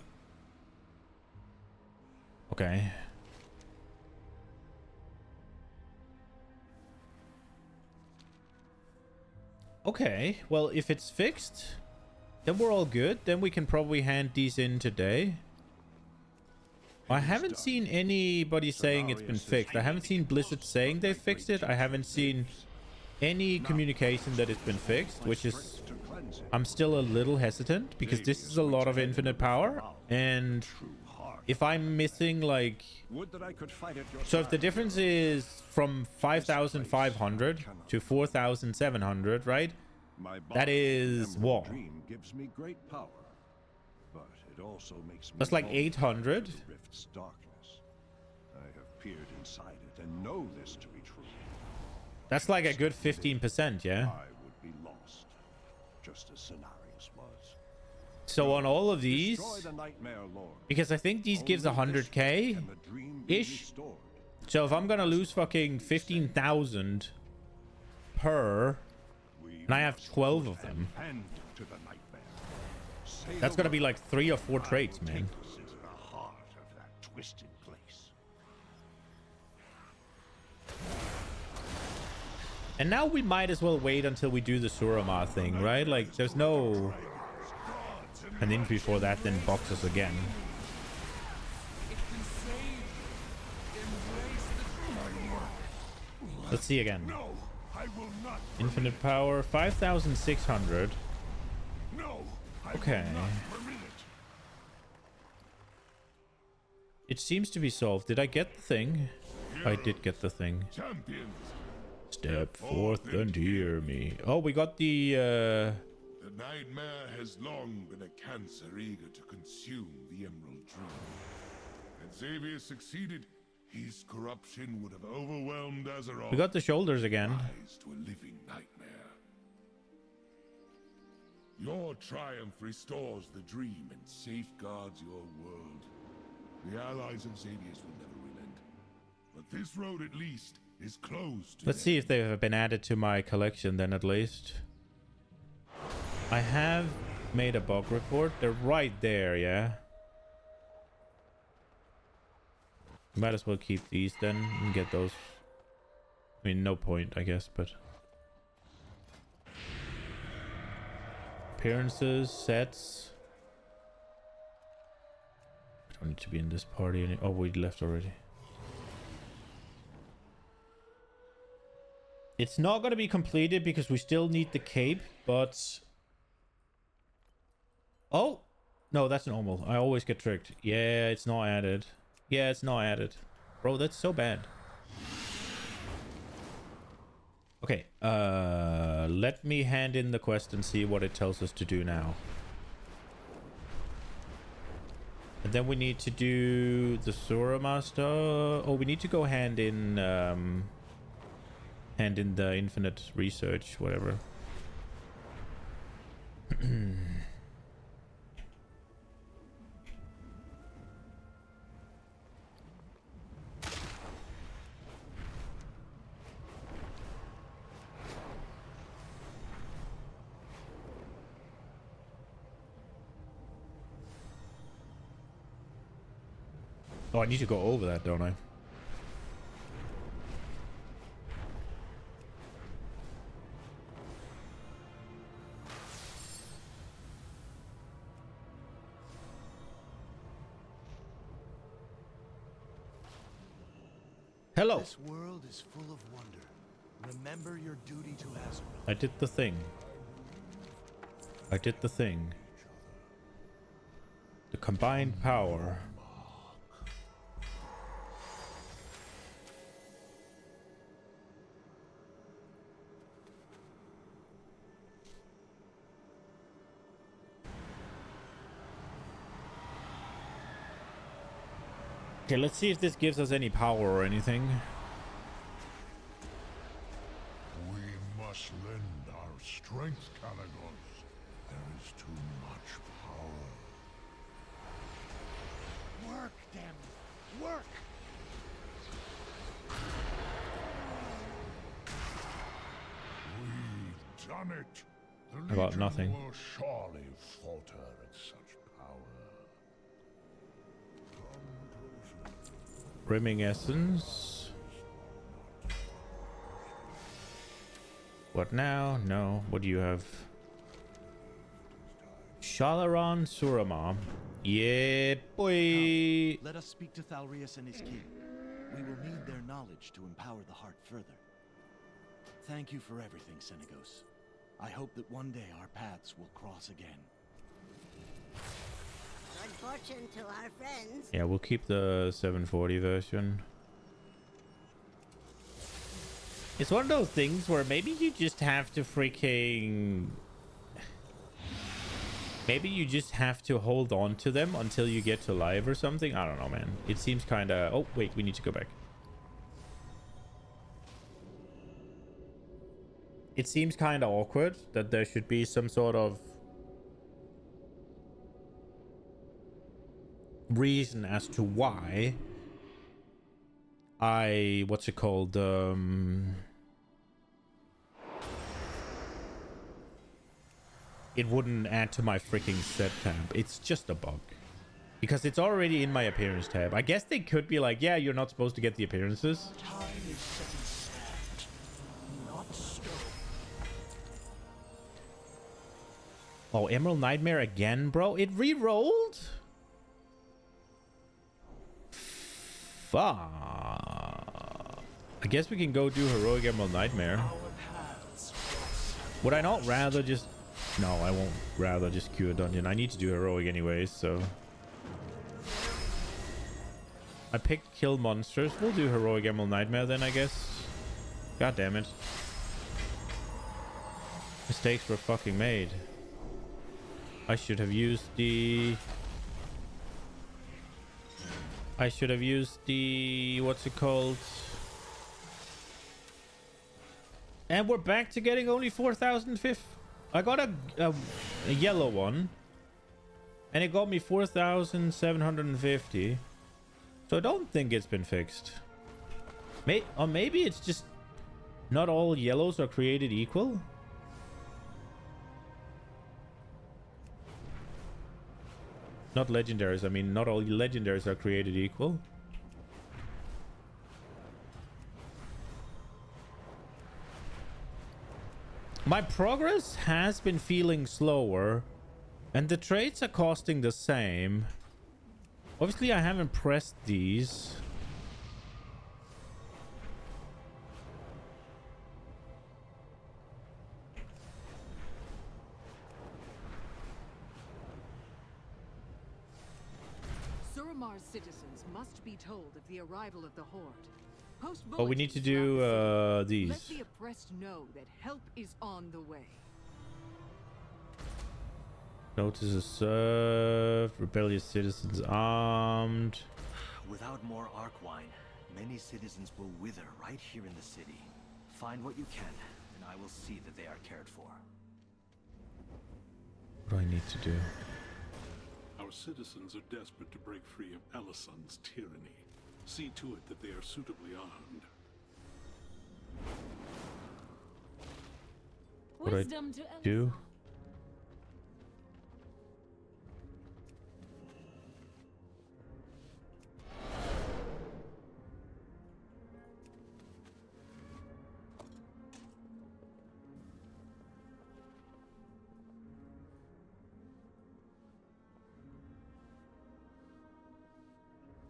Okay, well, if it's fixed, then we're all good. Then we can probably hand these in today. I haven't seen anybody saying it's been fixed. I haven't seen Blizzard saying they fixed it. I haven't seen any communication that it's been fixed, which is... I'm still a little hesitant because this is a lot of infinite power. And if I'm missing, like... So if the difference is from 5,500 to 4,700, right? That is what? That's like 800. That's like a good 15%, yeah? So on all of these, because I think these gives 100k ish. So if I'm gonna lose fucking 15,000 per, and I have 12 of them, that's gonna be like 3 or 4 traits, man. And now we might as well wait until we do the Surama thing, right? Like, there's no... And then before that, then box us again. Let's see again. Infinite power, 5,600. Okay. It seems to be solved. Did I get the thing? I did get the thing. Step forth and hear me. Oh, we got the... The nightmare has long been a cancer eager to consume the Emerald Dream. Had Xavier succeeded, his corruption would have overwhelmed Azeroth. We got the shoulders again. To a living nightmare. Your triumph restores the dream and safeguards your world. The allies of Xavier's will never relent. But this road, at least, is closed. Let's see if they've been added to my collection then, at least. I have made a bug report. They're right there, yeah. Might as well keep these then and get those. I mean, no point, I guess, but... Appearances, sets... I don't need to be in this party any... Oh, we left already. It's not going to be completed because we still need the cape, but... Oh! No, that's normal. I always get tricked. Yeah, it's not added. Yeah, it's not added. Bro, that's so bad. Okay, let me hand in the quest and see what it tells us to do now. And then we need to do the Sura Master. Oh, we need to go hand in the infinite research, whatever. Oh, I need to go over that, don't I? Hello. This world is full of wonder. Remember your duty to Azeroth. I did the thing. I did the thing. The combined power. Okay, let's see if this gives us any power or anything. We must lend our strength, Kalagos. There is too much power. Work, damn it! Work! We've done it. about nothing. Will surely falter at such power. Brimming Essence. What now? No. What do you have? Shalaran Surama. Yeah, boy. Let us speak to Thalrius and his king. We will need their knowledge to empower the heart further. Thank you for everything, Senegos. I hope that one day our paths will cross again. Good fortune to our friends. Yeah, we'll keep the 740 version. It's one of those things where maybe you just have to freaking... Maybe you just have to hold on to them until you get to live or something. I don't know, man. It seems kind of... Oh, wait, we need to go back. It seems kind of awkward that there should be some sort of reason as to why I... What's it called? It wouldn't add to my freaking set tab. It's just a bug. Because it's already in my appearance tab. I guess they could be like, yeah, you're not supposed to get the appearances. Time is set in sand, not stone. Oh, Emerald Nightmare again, bro? It re-rolled? Fuck. I guess we can go do Heroic Emerald Nightmare. Would I not rather just... No, I won't rather just queue a dungeon. I need to do Heroic anyways, so... I picked Kill Monsters. We'll do Heroic Emerald Nightmare then, I guess. God damn it. Mistakes were fucking made. I should have used the... What's it called? And we're back to getting only 4,005. I got a yellow one. And it got me 4,750. So I don't think it's been fixed. Or maybe it's just not all yellows are created equal. Not legendaries. I mean, not all legendaries are created equal. My progress has been feeling slower, and the traits are costing the same. Obviously, I haven't pressed these. Suramar's citizens must be told of the arrival of the Horde. Post Oh, we need to bulletins throughout do the city. these. Let the oppressed know that help is on the way. Notices served. Rebellious citizens armed. Without more arc wine, many citizens will wither right here in the city. Find what you can, and I will see that they are cared for. What do I need to do? Our citizens are desperate to break free of Alison's tyranny. See to it that they are suitably armed. What do I do?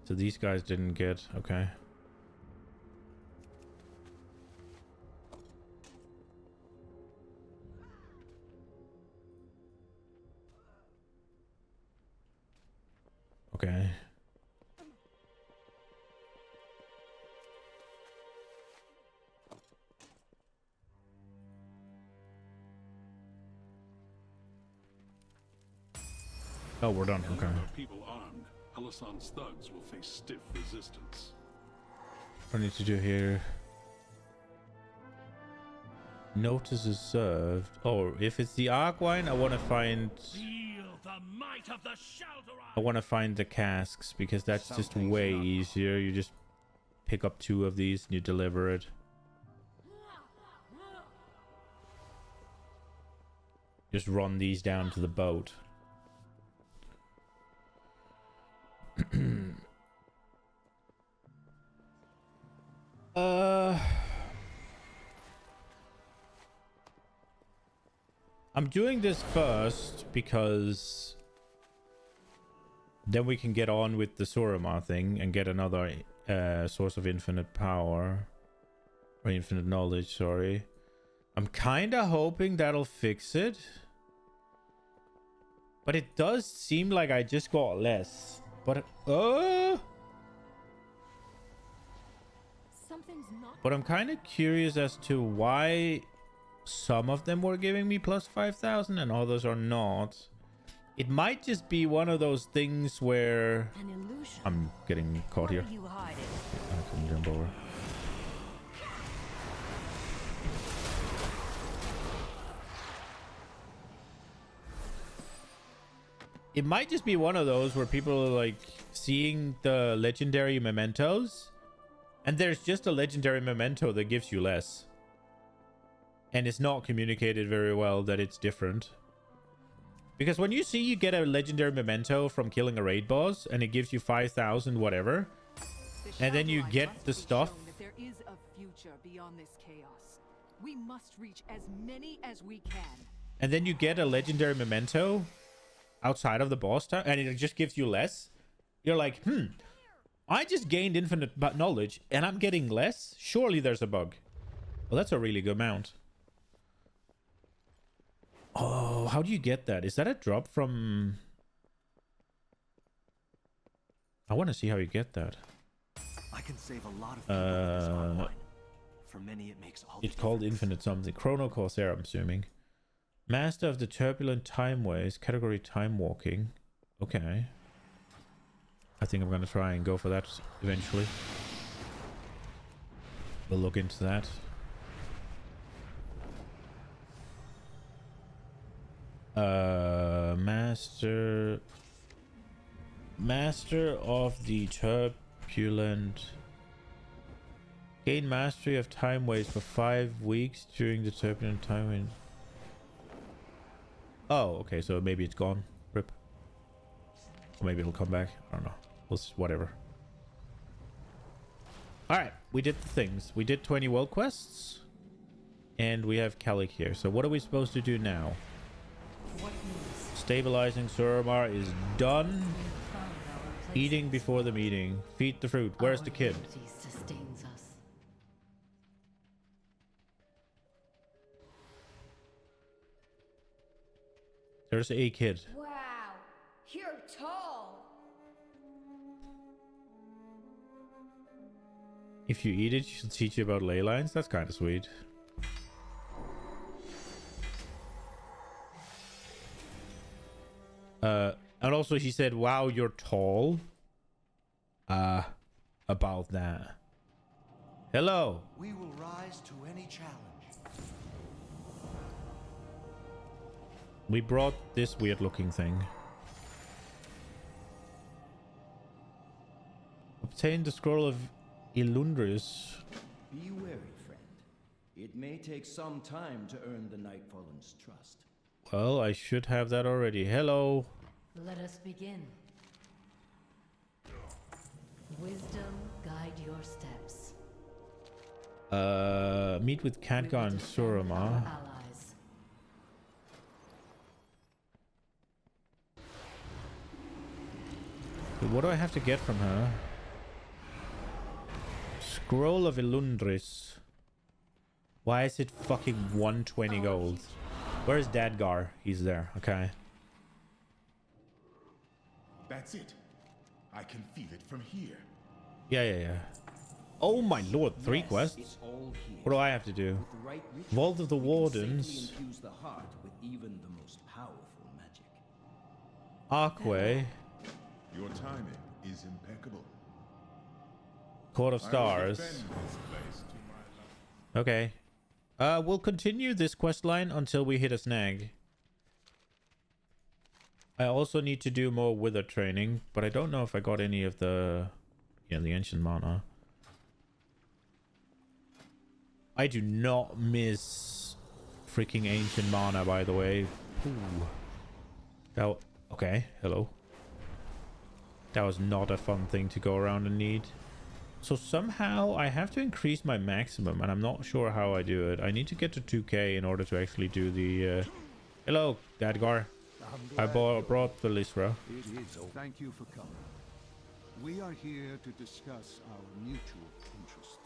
So these guys didn't get, okay. Okay. Oh, we're done, okay. People armed, Alison's thugs will face stiff resistance. What do I need to do here? Notice is served. Oh, if it's the Arkwine, I want to find... I want to find the casks, because that's just way easier. You just pick up 2 of these and you deliver it. just run these down to the boat. I'm doing this first because then we can get on with the Suramar thing and get another source of infinite power. Or infinite knowledge, sorry. I'm kind of hoping that'll fix it. But it does seem like I just got less. But Something's not. But I'm kind of curious as to why some of them were giving me plus 5,000 and others are not. It might just be one of those things where An illusion. I'm getting caught here. What are you hiding? I couldn't jump over. It might just be one of those where people are like seeing the legendary mementos and there's just a legendary memento that gives you less. And it's not communicated very well that it's different. Because when you see you get a legendary memento from killing a raid boss and it gives you 5,000 whatever, and then you get the stuff. That there is a future beyond this chaos. We must reach as many as we can. And then you get a legendary memento outside of the boss time and it just gives you less. You're like, I just gained infinite knowledge and I'm getting less. Surely there's a bug. Well, that's a really good mount. Oh, how do you get that? Is that a drop from... I want to see how you get that. I can save a lot of people with this hard wine. For many, it makes all It's the called difference. Infinite something. Chrono Corsair, I'm assuming. Master of the Turbulent Time Ways. Category Time Walking. Okay. I think I'm going to try and go for that eventually. We'll look into that. Master of the Turbulent. Gain mastery of time waves for 5 weeks during the turbulent time wind. Oh, okay, so maybe it's gone. Rip. Or maybe it'll come back. I don't know. Whatever. Alright, we did the things. We did 20 world quests. And we have Calic here. So what are we supposed to do now? Stabilizing Suramar is done. Eating before the meeting. Feed the fruit. Where's the kid? There's a kid. Wow, you're tall. If you eat it, she'll teach you about ley lines. That's kind of sweet. And also she said, wow, you're tall. About that. Hello. We will rise to any challenge. We brought this weird looking thing. Obtain the scroll of Ilundris. Be wary, friend. It may take some time to earn the Nightfallen's trust. Well, I should have that already. Hello. Let us begin. Wisdom guide your steps. Meet with Khadgar and Suramar. Allies. So what do I have to get from her? Scroll of Ilundris. Why is it fucking 120 gold? Where's Dadgar? He's there. Okay. That's it. I can feel it from here. Yeah. Oh my lord, 3 quests? It's all here. What do I have to do? With the right ritual, Vault of the we can Wardens. safely infuse the heart with even the most powerful magic. Arkway. Your timing is impeccable. Court of I will Stars. defend this place to my love. Okay. We'll continue this quest line until we hit a snag. I also need to do more wither training, but I don't know if I got any of the... Yeah, the ancient mana. I do not miss freaking ancient mana, by the way. Ooh. That, okay, hello. That was not a fun thing to go around and need. So somehow I have to increase my maximum, and I'm not sure how I do it. I need to get to 2k in order to actually do the... Hello, Dadgar. I brought the Lysra. Thank you for coming. We are here to discuss our mutual interests.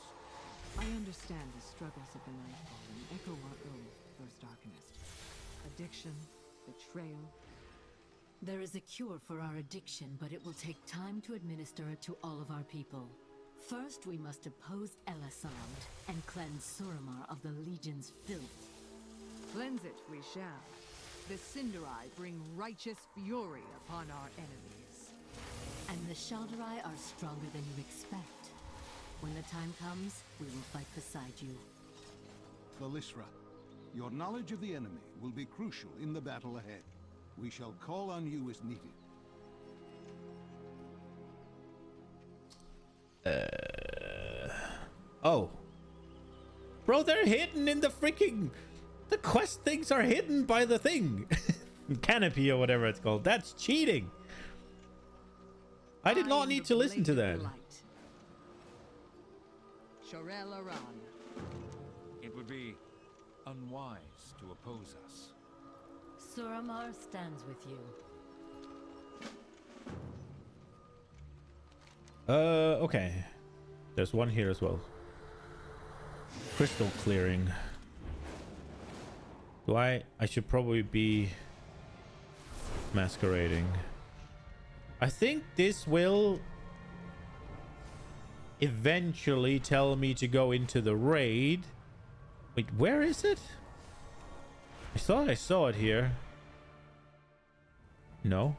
I understand the struggles of the Nightfall and echo our own, First Arcanist. Addiction, betrayal. There is a cure for our addiction, but it will take time to administer it to all of our people. First, we must oppose Elisand and cleanse Suramar of the Legion's filth. Cleanse it we shall. The Cinderai bring righteous fury upon our enemies. And the Shaldarai are stronger than you expect. When the time comes, we will fight beside you. Lysra, your knowledge of the enemy will be crucial in the battle ahead. We shall call on you as needed. Oh. Bro, they're hidden in the freaking... The quest things are hidden by the thing. Canopy or whatever it's called. That's cheating. I did not need to listen to that. Shorel Aran. It would be unwise to oppose us. Suramar stands with you. Okay. There's one here as well. Crystal clearing. Do I should probably be masquerading. I think this will eventually tell me to go into the raid. Wait, where is it? I thought I saw it here. No.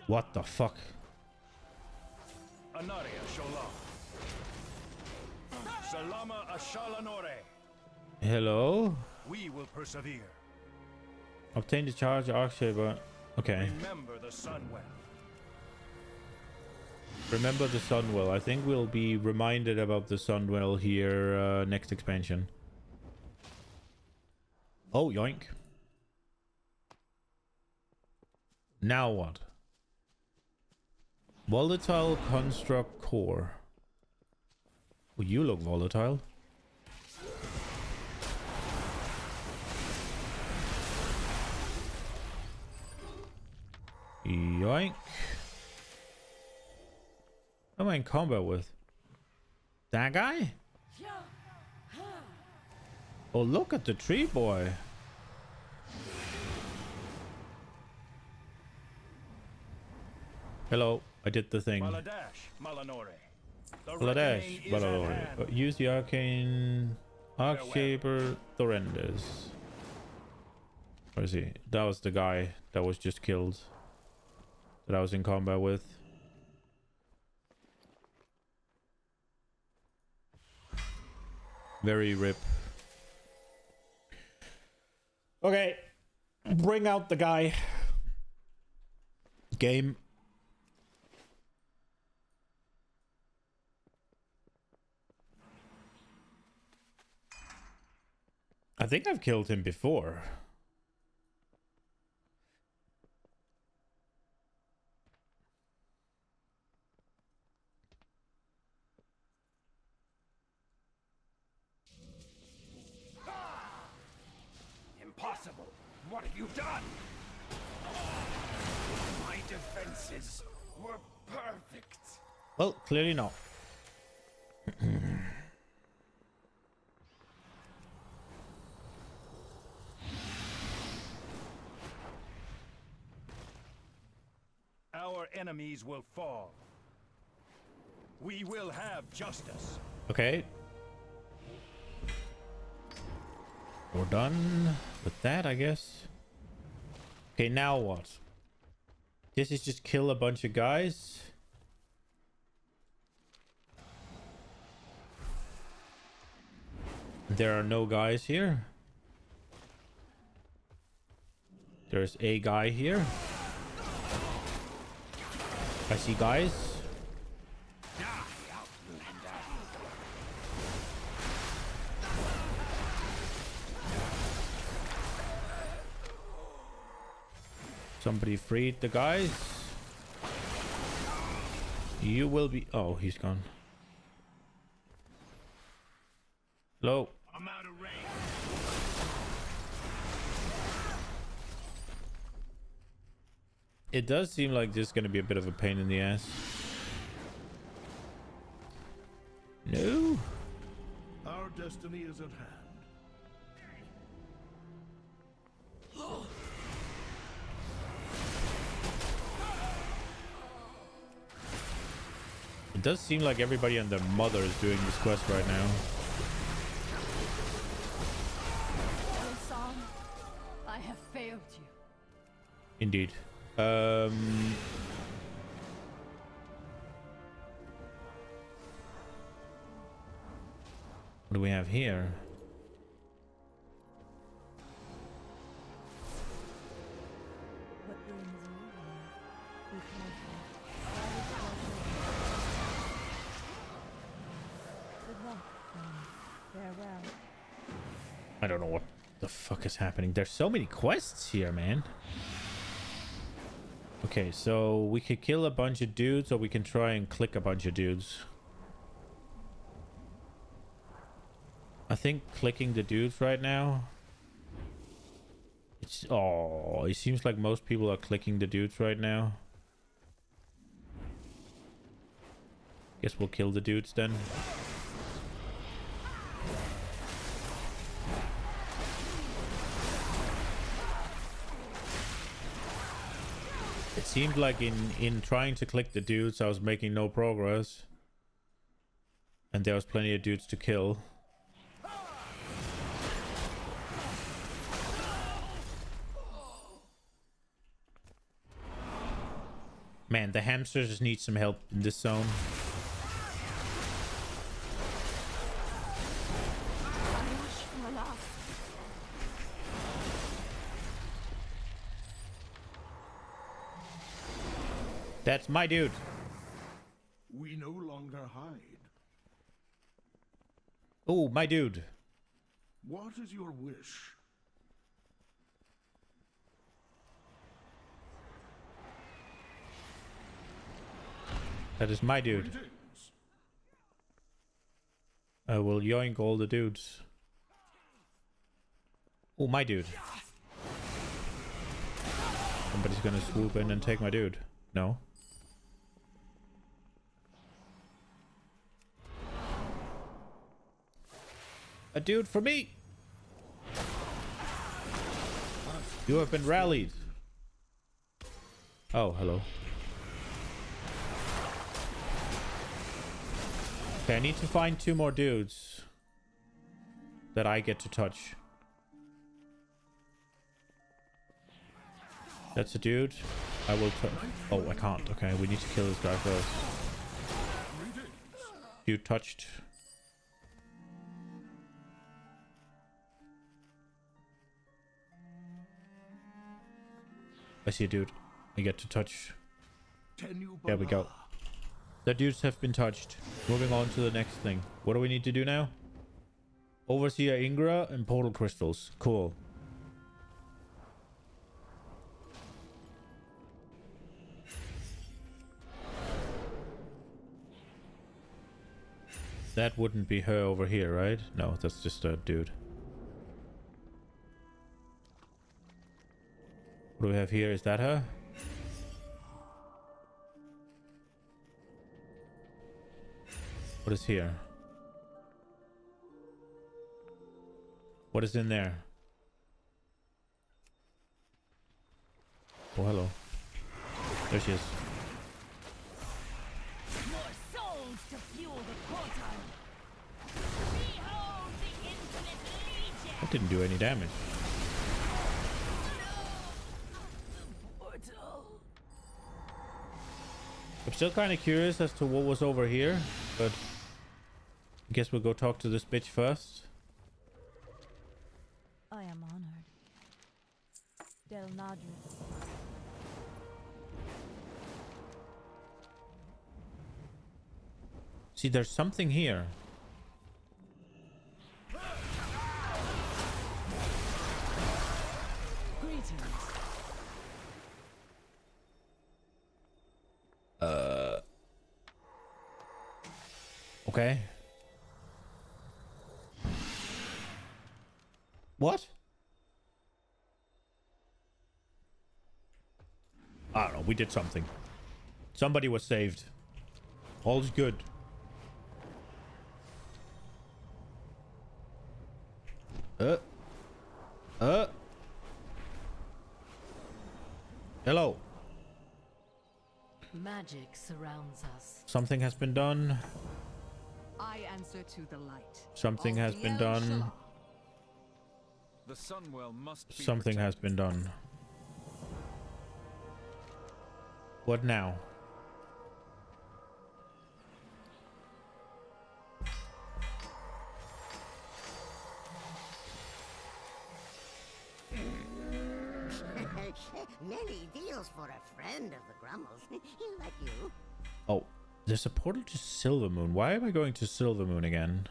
What the fuck? Anaria Shola. Salama Ashalanore. Hello? We will persevere. Obtain the charge Arcshaper. Okay. Remember the Sunwell. Remember the Sunwell. I think we'll be reminded about the Sunwell here next expansion. Oh, yoink. Now what? Volatile construct core. Oh, you look volatile. Yoink. Who am I in combat with? That guy? Oh, look at the tree boy. Hello, I did the thing. Maladash Malanore. Maladash Malanore. Use the arcane Arcshaper Thorendis. Where is he? That was the guy that was just killed. That I was in combat with. Very rip. Okay. Bring out the guy. Game. I think I've killed him before. Impossible! What have you done? My defenses were perfect. Well, clearly not. Our enemies will fall. We will have justice. Okay. We're done with that, I guess. Okay, now what? This is just kill a bunch of guys. There are no guys here. There's a guy here. I see guys. Somebody freed the guys. You will be... Oh, he's gone. Hello. I'm out of range. It does seem like this is going to be a bit of a pain in the ass. No. Our destiny is at hand. It does seem like everybody and their mother is doing this quest right now. Song, I have failed you. Indeed. What do we have here? I don't know what the fuck is happening. There's so many quests here, man. Okay, so we could kill a bunch of dudes, or we can try and click a bunch of dudes. I think clicking the dudes right now. It's... Oh, it seems like most people are clicking the dudes right now. Guess we'll kill the dudes then. It seemed like in trying to click the dudes, I was making no progress. And there was plenty of dudes to kill. Man, the hamsters just need some help in this zone. That's my dude. We no longer hide. Oh, my dude. What is your wish? That is my dude. I will yoink all the dudes. Oh, my dude. Somebody's gonna swoop in and take my dude. No. A dude for me. You have been rallied. Oh, hello. Okay, I need to find 2 more dudes that I get to touch. That's a dude. I will touch. Oh, I can't. Okay, we need to kill this guy first. You touched. I see a dude. I get to touch. There we go. The dudes have been touched. Moving on to the next thing. What do we need to do now? Overseer Ingra and portal crystals. Cool. That wouldn't be her over here, right? No, that's just a dude. What do we have here? Is that her? What is here? What is in there? Oh, hello. There she is. More souls to fuel the portal. Behold the infinite legion. That didn't do any damage. I'm still kind of curious as to what was over here, but I guess we'll go talk to this bitch first. I am honored. Del Nadris. See, there's something here. Greetings. Okay. What? I don't know. We did something. Somebody was saved. All's good. Hello. Magic surrounds us. Something has been done. I answer to the light. Something has been done. The Sunwell must be Something has been done. What now? Many deals for a friend of the Grummles. Like you. Oh, there's a portal to Silvermoon. Why am I going to Silvermoon again?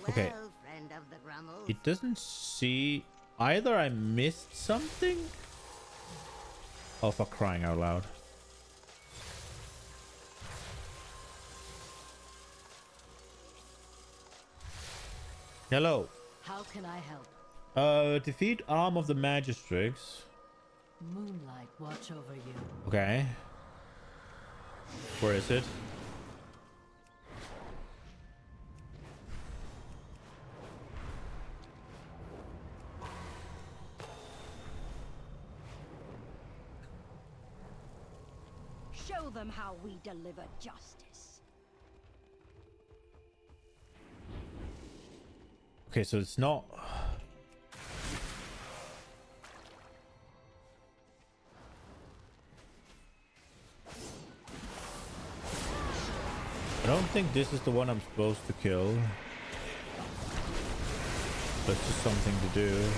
Okay. Friend of the Grummles. It doesn't see... Either I missed something? Oh, for crying out loud. Hello. How can I help? Defeat Arm of the Magistrates. Moonlight watch over you. Okay. Where is it? Show them how we deliver justice. Okay, so it's not... I don't think this is the one I'm supposed to kill. But it's just something to do.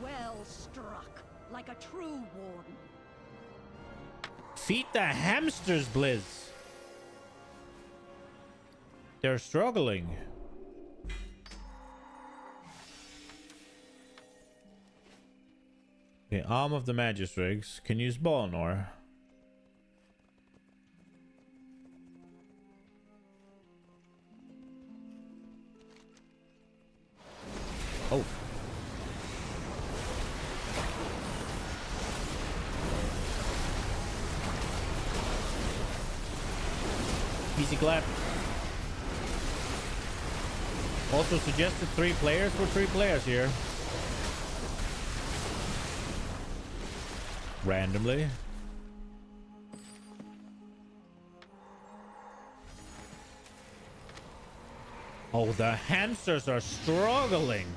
Well struck, like a true warden. Feed the hamsters, Blizz. They're struggling. Okay, Arm of the Magistrates. Can use Balnor. Oh. Easy clap. Also suggested 3 players for 3 players here. Randomly. Oh, the hamsters are struggling.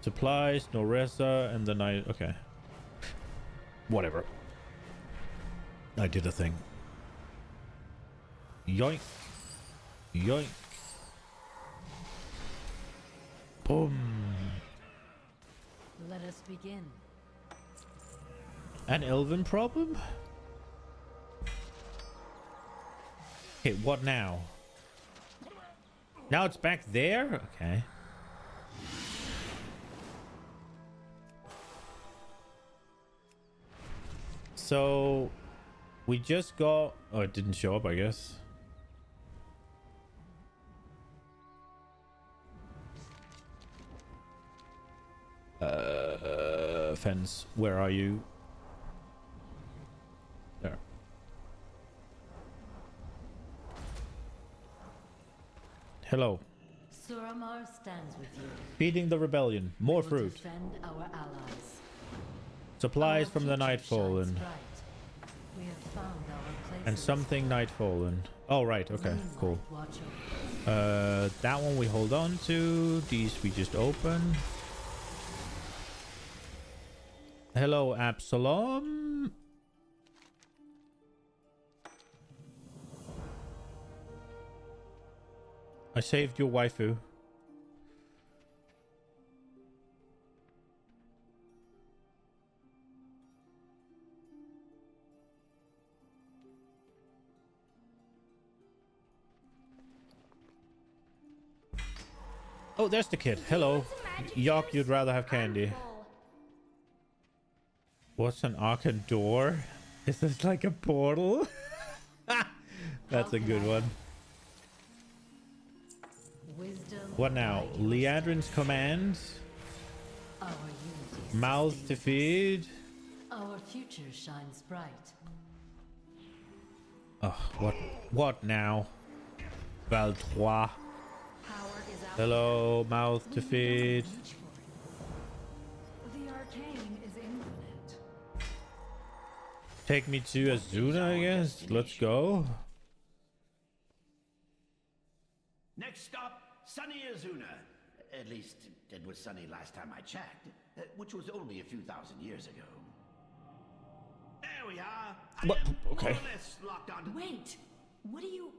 Supplies, Noresa, and the night. Okay. Whatever. I did a thing. Yoink. Yoink. Boom. Let us begin. An elven problem? Okay, what now? Now it's back there? Okay. So we just got... Oh, it didn't show up, I guess. Fence, where are you? There. Hello. Suramar stands with you. Feeding the rebellion. More We will fruit. defend our allies. Supplies Our from the future Nightfallen. shines bright. We have found our places. And something Nightfallen. Oh, right. Okay, Moonlight cool. watch over us. That one we hold on to. These we just open. Hello, Absalom. I saved your waifu. Oh, there's the kid. Hello. Yuck, you'd rather have candy. What's an arcane door? Is this like a portal? That's a good one. What now? Leandrin's commands? Mouths to feed? Our future shines bright. Oh, what now? Val-Trois. Hello, mouth to feed. The arcane is infinite. Take me to Azuna, I guess. Let's go. Next stop, sunny Azuna. At least it was sunny last time I checked, which was only a few thousand years ago. There we are. What? Okay. Wait, what do you...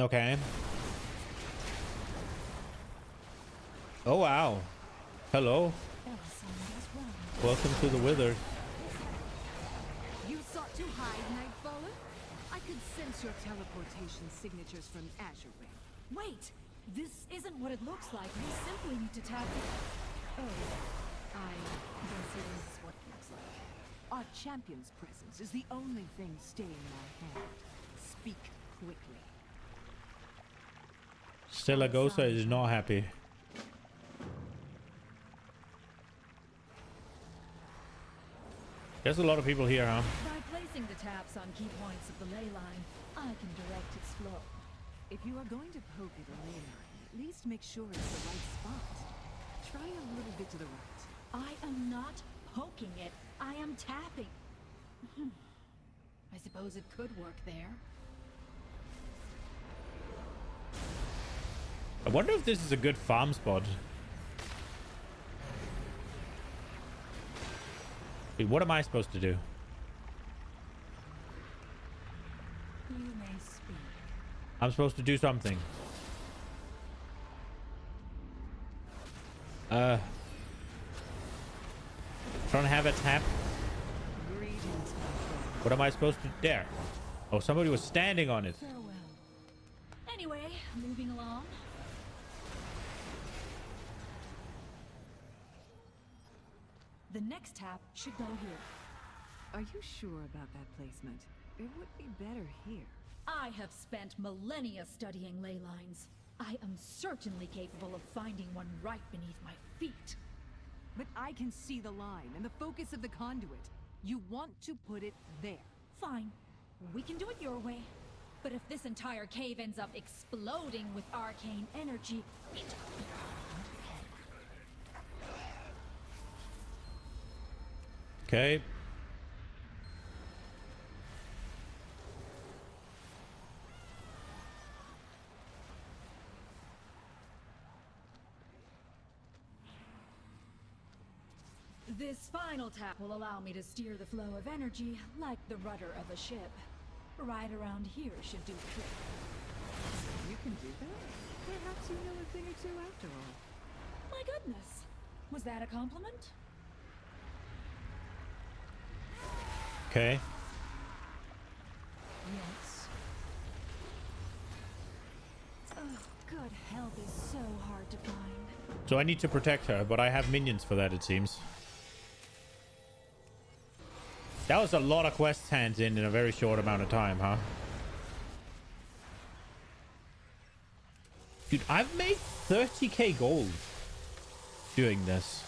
Okay. Oh, wow. Hello. Welcome to the Wither. You sought to hide, Nightfaller? I could sense your teleportation signatures from Azure Ring. Wait! This isn't what it looks like. We simply need to tap it. Oh, I guess it is what it looks like. Our champion's presence is the only thing staying my hand. Speak quickly. Stelagosa is not happy. There's a lot of people here, huh? By placing the taps on key points of the ley line, I can direct its flow. If you are going to poke at a ley line, at least make sure it's the right spot. Try a little bit to the right. I am not poking it. I am tapping. I suppose it could work there. I wonder if this is a good farm spot. Wait, what am I supposed to do? You may speak. I'm supposed to do something. Trying to have a tap. What am I supposed to... There. Oh, somebody was standing on it. Farewell. Anyway, moving along. The next tap should go here. Are you sure about that placement? It would be better here. I have spent millennia studying ley lines. I am certainly capable of finding one right beneath my feet. But I can see the line and the focus of the conduit. You want to put it there. Fine. We can do it your way. But if this entire cave ends up exploding with arcane energy, it... Okay. This final tap will allow me to steer the flow of energy like the rudder of a ship. Right around here should do the trick. You can do that? Perhaps you know a thing or two after all. My goodness. Was that a compliment? Okay. Yes. Oh, good help is so hard to find. So I need to protect her, but I have minions for that, it seems. That was a lot of quests hands in a very short amount of time, huh? Dude, I've made 30k gold doing this.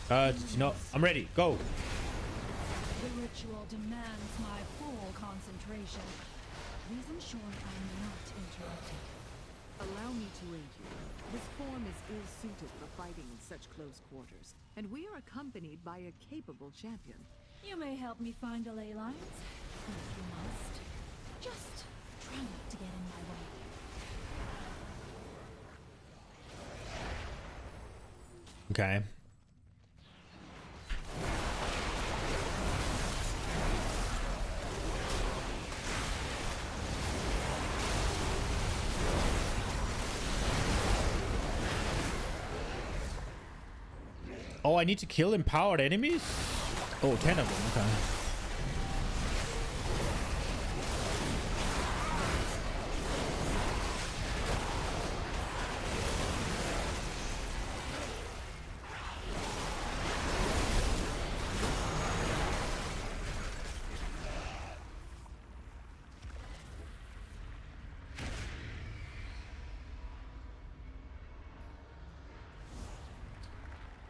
Did you know? I'm ready. Go. The ritual demands my full concentration. Please ensure I'm not interrupted. Allow me to aid you. This form is ill-suited for fighting in such close quarters, and we are accompanied by a capable champion. You may help me find a ley lines, if you must. Just try not to get in my way. Okay. Oh, I need to kill empowered enemies? Oh, 10 of them, okay.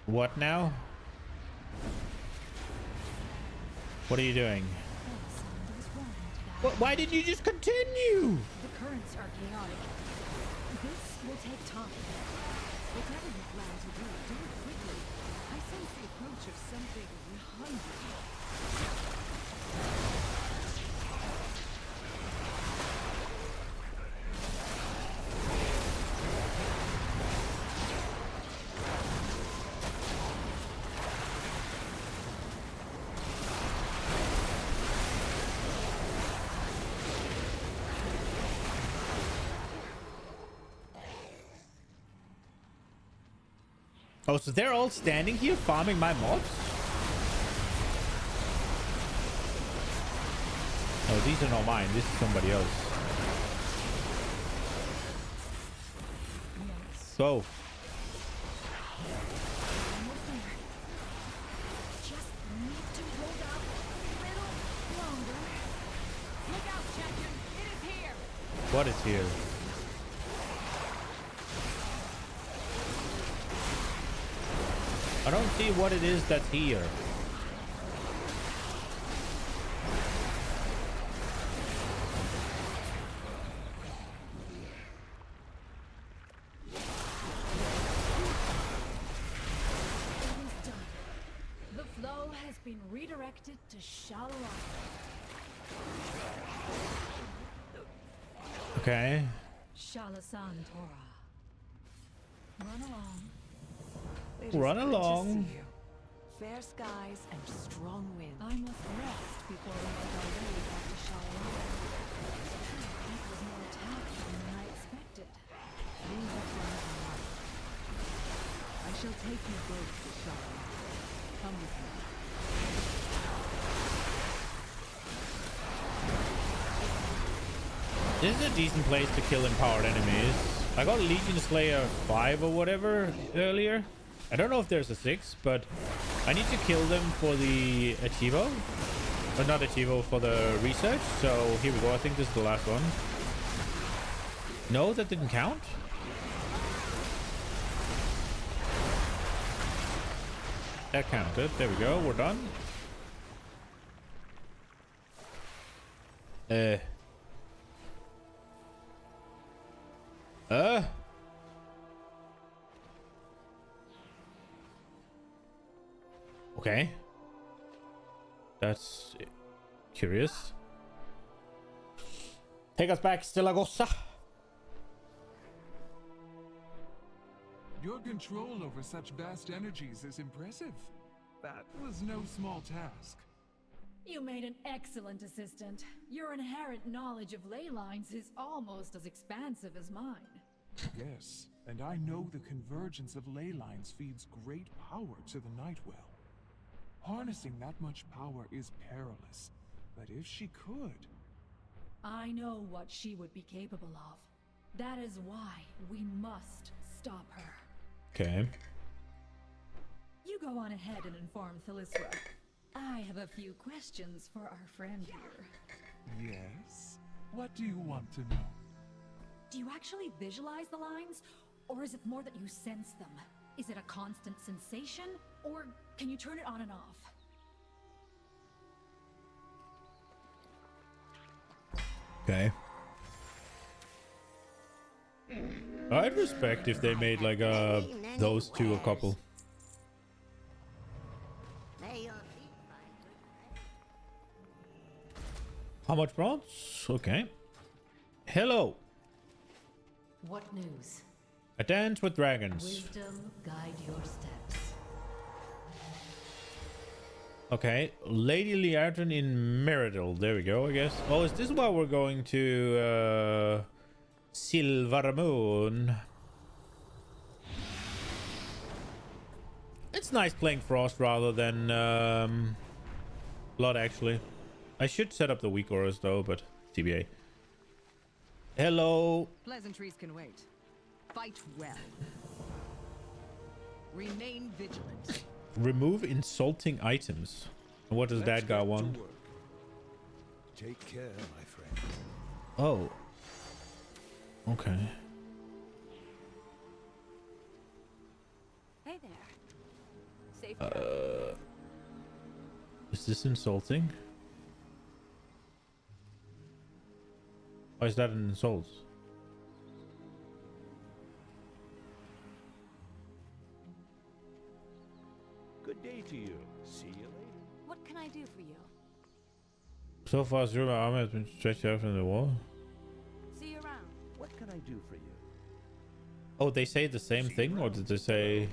What now? What are you doing? Why did you just continue? The currents are chaotic. This will take time. Whatever you plan to do, do it quickly. I sense the approach of something hungry. Oh, so they're all standing here farming my mobs? Oh, these are not mine. This is somebody else. Go. Just need to hold out a little longer. Look out, champion! It is here! What is here? I don't see what it is that's here. The flow has been redirected to shallow Okay. Shalasan Tora. Run along. It Run is good along. to see you. Fair skies and strong winds. I must rest before we make our way back to Shalom. That was more taxing than I expected. We have run along. I shall take you both to Shalom. Come with me. This is a decent place to kill empowered enemies. I got Legion Slayer 5 or whatever earlier. I don't know if there's a 6, but I need to kill them for the Achievo. But not Achievo, for the research. So here we go. I think this is the last one. No, that didn't count. That counted. There we go. We're done. Okay. That's curious. Take us back, Stillagossa. Your control over such vast energies is impressive. That was no small task. You made an excellent assistant. Your inherent knowledge of ley lines is almost as expansive as mine. Yes, and I know the convergence of ley lines feeds great power to the Nightwell. Harnessing that much power is perilous, but if she could... I know what she would be capable of. That is why we must stop her. Okay. You go on ahead and inform Thalysra. I have a few questions for our friend here. Yes? What do you want to know? Do you actually visualize the lines? Or is it more that you sense them? Is it a constant sensation? Or can you turn it on and off? Okay. I'd respect if they made like those two a couple. How much bronze? Okay. Hello. What news? A dance with dragons. Wisdom guide your steps. Okay. Lady Liardrin in Meridel. There we go, I guess. Oh, is this why we're going to Silvermoon? It's nice playing Frost rather than Blood, actually. I should set up the weak auras though, but TBA. Hello. Pleasantries can wait. Fight well. Remain vigilant. Remove insulting items. What does that guy want? Take care, my friend. Oh. Okay. Hey there. Safe Is this insulting? Why is that an insult? Good day to you. See you later. What can I do for you? So far, zero armor has been stretched out from the wall. See you around. What can I do for you? Oh, they say the same thing, or did they say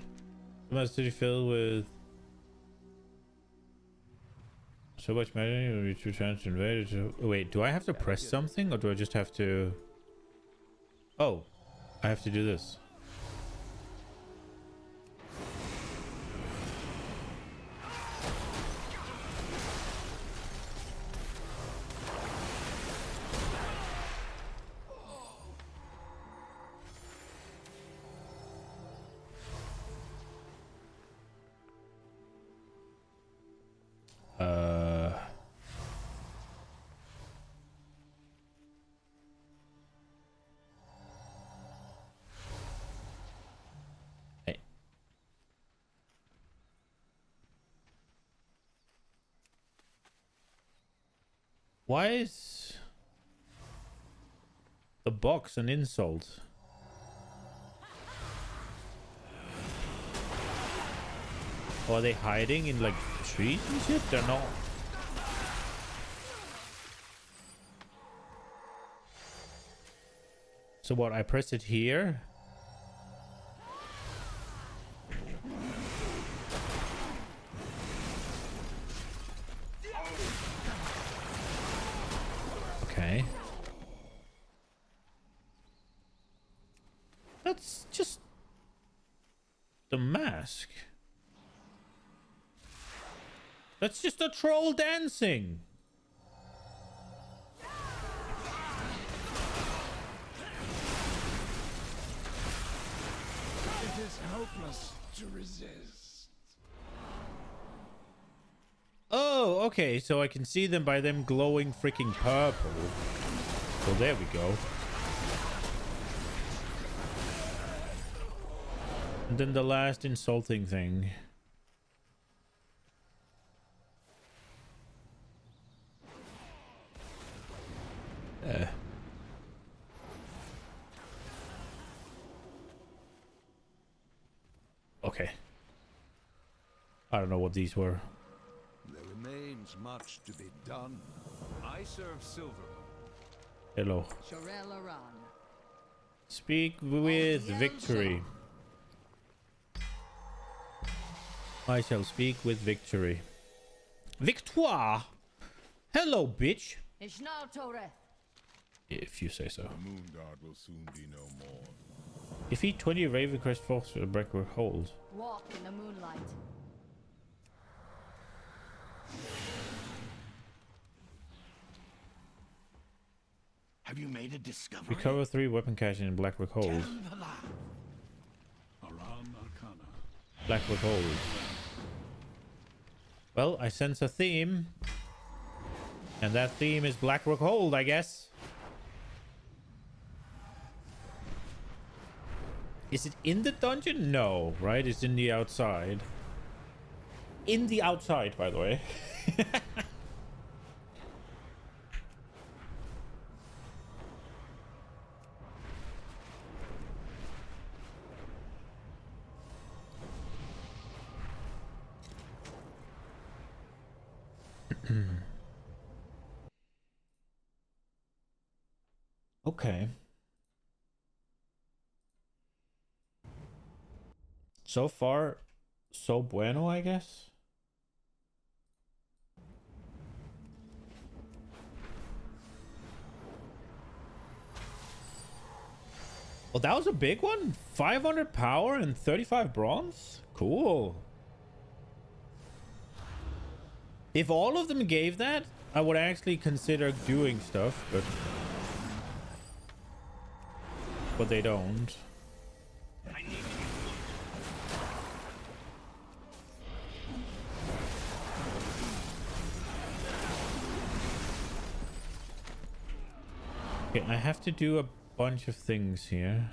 the city filled with so much money? We two chance to invade it. Wait, do I have to press something, or do I just have to? Oh, I have to do this. Why is the box an insult? Or are they hiding in like trees and shit? They're not. So what? I press it here. Okay. That's just the mask. That's just a troll dancing. It is hopeless to resist. Oh, okay. So I can see them by them glowing freaking purple. Well, there we go. And then the last insulting thing. Okay. I don't know what these were. There remains much to be done. I serve Silver. Hello. Shorel Aran. Speak with victory. I shall speak with victory. Victoire! Hello, bitch! Ishnal Toreth. If you say so. The moon guard will soon be no more. Defeat 20 Ravencrest forces with a breakaway hold. Walk in the moonlight. Have you made a discovery? Recover 3 weapon caches in Blackrock Hold. Aran Arcana. Blackrock Hold. Well, I sense a theme. And that theme is Blackrock Hold, I guess. Is it in the dungeon? No, right? It's in the outside. In the outside, by the way. Okay. So far, so bueno, I guess. Well, that was a big one. 500 power and 35 bronze. Cool. If all of them gave that, I would actually consider doing stuff, but they don't. Okay, I have to do a bunch of things here.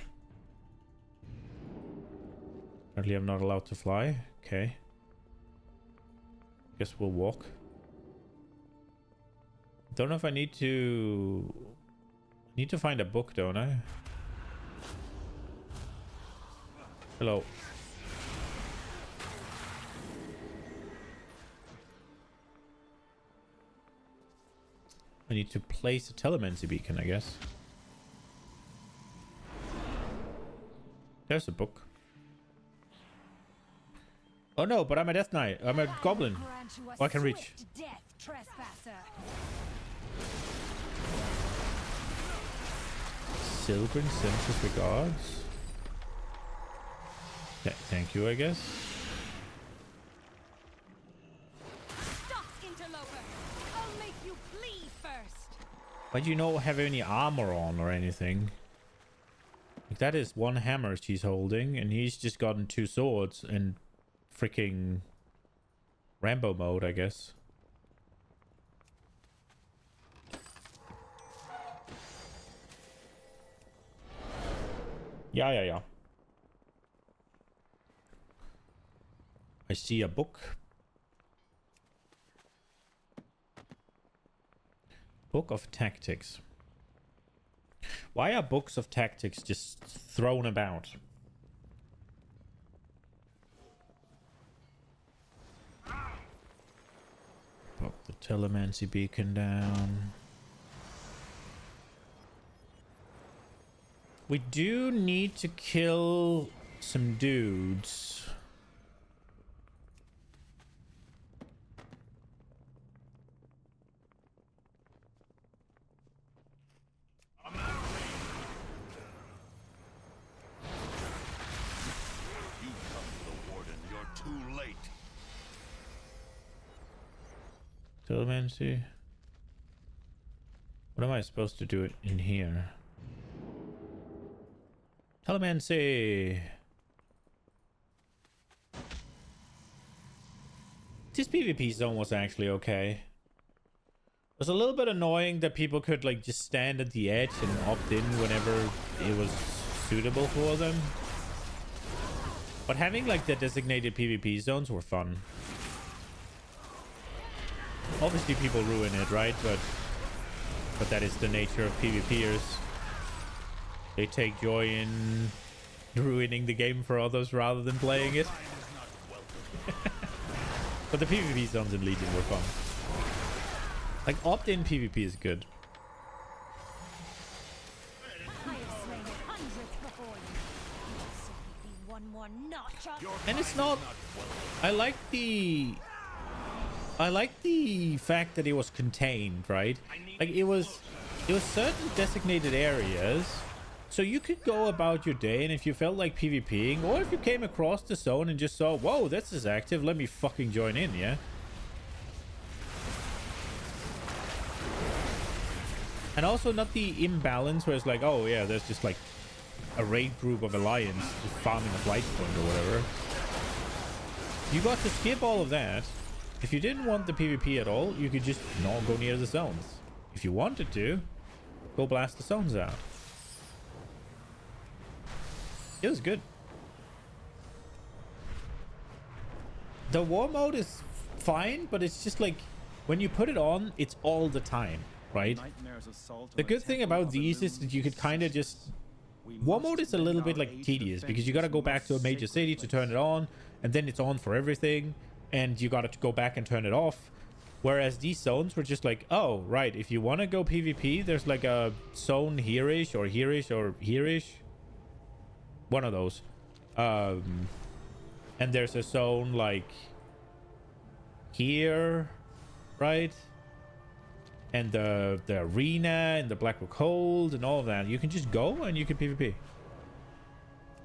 Apparently I'm not allowed to fly. Okay. Guess we'll walk. Don't know if I need to... Need to find a book, don't I? Hello. I need to place a telemancy beacon, I guess. There's a book. Oh no, but I'm a Death Knight. I'm a goblin. Oh, I can reach. Silgrin sends his regards. Yeah, thank you, I guess. Stop, interloper! I'll make you bleed first. Why do you not have any armor on or anything? Like, that is one hammer she's holding, and he's just gotten 2 swords and freaking Rambo mode, I guess. Yeah. I see a book. Book of Tactics. Why are books of tactics just thrown about? Pop the telemancy beacon down. We do need to kill some dudes. Telemancy. What am I supposed to do it in here? Telemancy. This PvP zone was actually okay. It was a little bit annoying that people could like just stand at the edge and opt in whenever it was suitable for them. But having like the designated PvP zones were fun. Obviously people ruin it, right? But that is the nature of PvPers. They take joy in ruining the game for others rather than playing it. But the PvP zones in Legion were fun. Like, opt-in PvP is good. And it's not... I like the fact that it was contained, right? Like, it was certain designated areas, so you could go about your day, and if you felt like PvPing, or if you came across the zone and just saw, whoa, this is active, let me fucking join in, yeah? And also not the imbalance where it's like, oh yeah, there's just like a raid group of Alliance just farming a flight point or whatever. You got to skip all of that. If you didn't want the PvP at all, you could just not go near the zones. If you wanted to, go blast the zones out. It was good. The war mode is fine, but it's just like, when you put it on, it's all the time, right? The good thing about these is that you could kind of just... War mode is a little bit like tedious, because you gotta go back to a major city to turn it on, and then it's on for everything, and you gotta go back and turn it off. Whereas these zones were just like, oh, right, if you want to go PvP, there's like a zone here-ish or here-ish or here-ish. One of those. And there's a zone like here, right? And the arena and the Blackrock Hold and all of that. You can just go and you can PvP.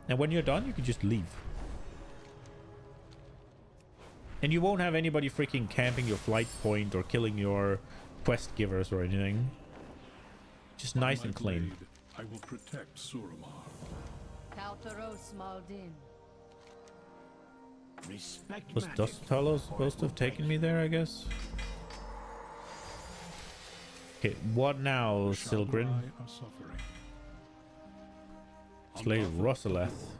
And when you're done, you can just leave. And you won't have anybody freaking camping your flight point or killing your quest givers or anything. Just nice and clean. Blade, I will protect Suramar. Kauteros Maldin. Respect Was magic, Dust Hollow supposed to have taken me there, I guess? Okay, what now, Silgrin? Slay Rosseleth.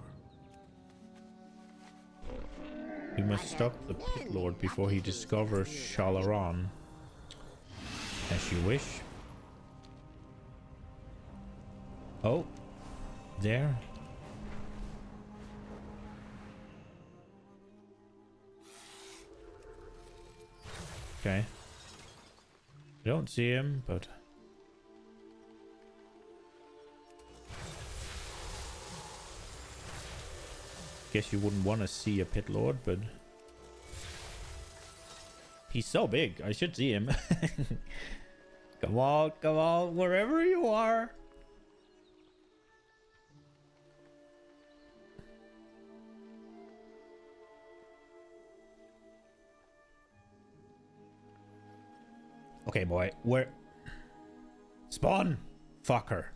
We must stop the Pit Lord before he discovers Shalaran. As you wish. Oh. There. Okay. I don't see him, but... Guess you wouldn't want to see a Pit Lord, but... He's so big, I should see him. Come on, wherever you are. Okay, boy, where... Spawn! Fucker.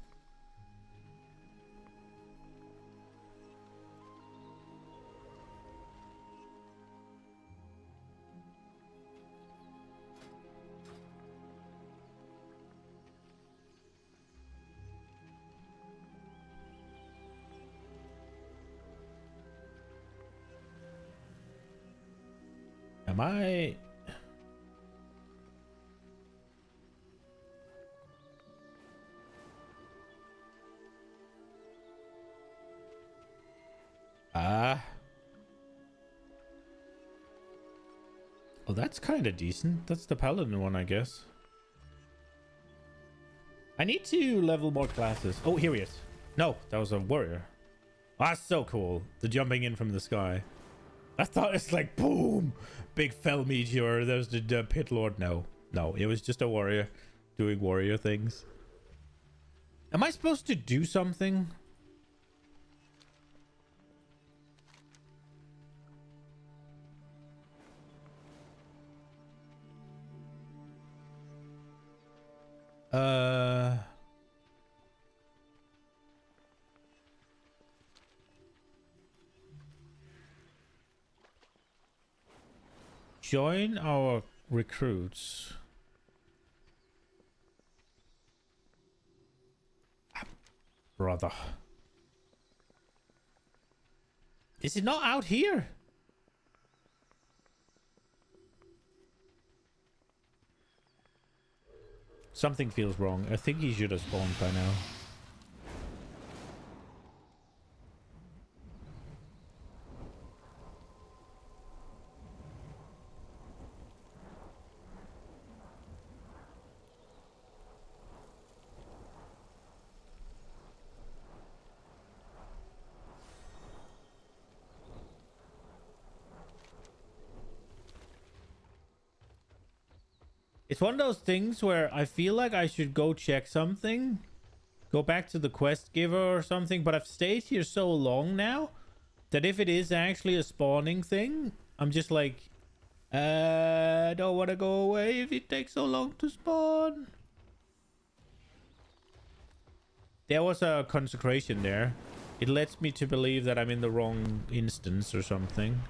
Am I... Oh, that's kind of decent. That's the paladin one, I guess. I need to level more classes. Oh, here he is. No, that was a warrior. Oh, that's so cool. The jumping in from the sky. I thought it's like, boom! Big fell meteor. There's the Pit Lord. No, it was just a warrior doing warrior things. Am I supposed to do something? Join our recruits. Brother. Is it not out here? Something feels wrong. I think he should have spawned by now. It's one of those things where I feel like I should go check something. Go back to the quest giver or something. But I've stayed here so long now that if it is actually a spawning thing, I'm just like, I don't want to go away if it takes so long to spawn. There was a consecration there. It lets me to believe that I'm in the wrong instance or something.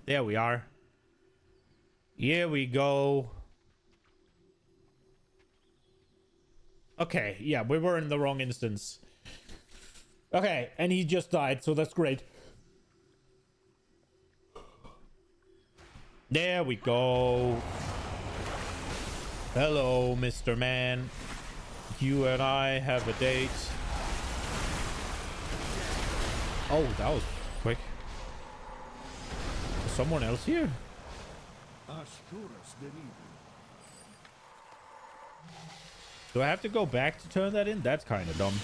There we are. Here we go. Okay, yeah, we were in the wrong instance. Okay, and he just died, so that's great. There we go. Hello, Mr. Man. You and I have a date. Oh, that was quick. Is someone else here? Do I have to go back to turn that in? That's kind of dumb.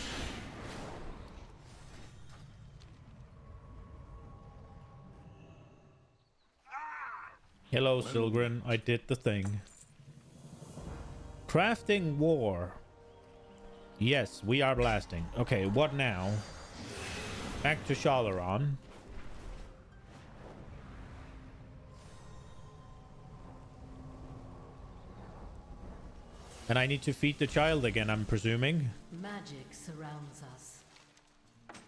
Hello, Silgren. I did the thing. Crafting war. Yes, we are blasting. Okay, what now? Back to Shalaran. And I need to feed the child again, I'm presuming. Magic surrounds us.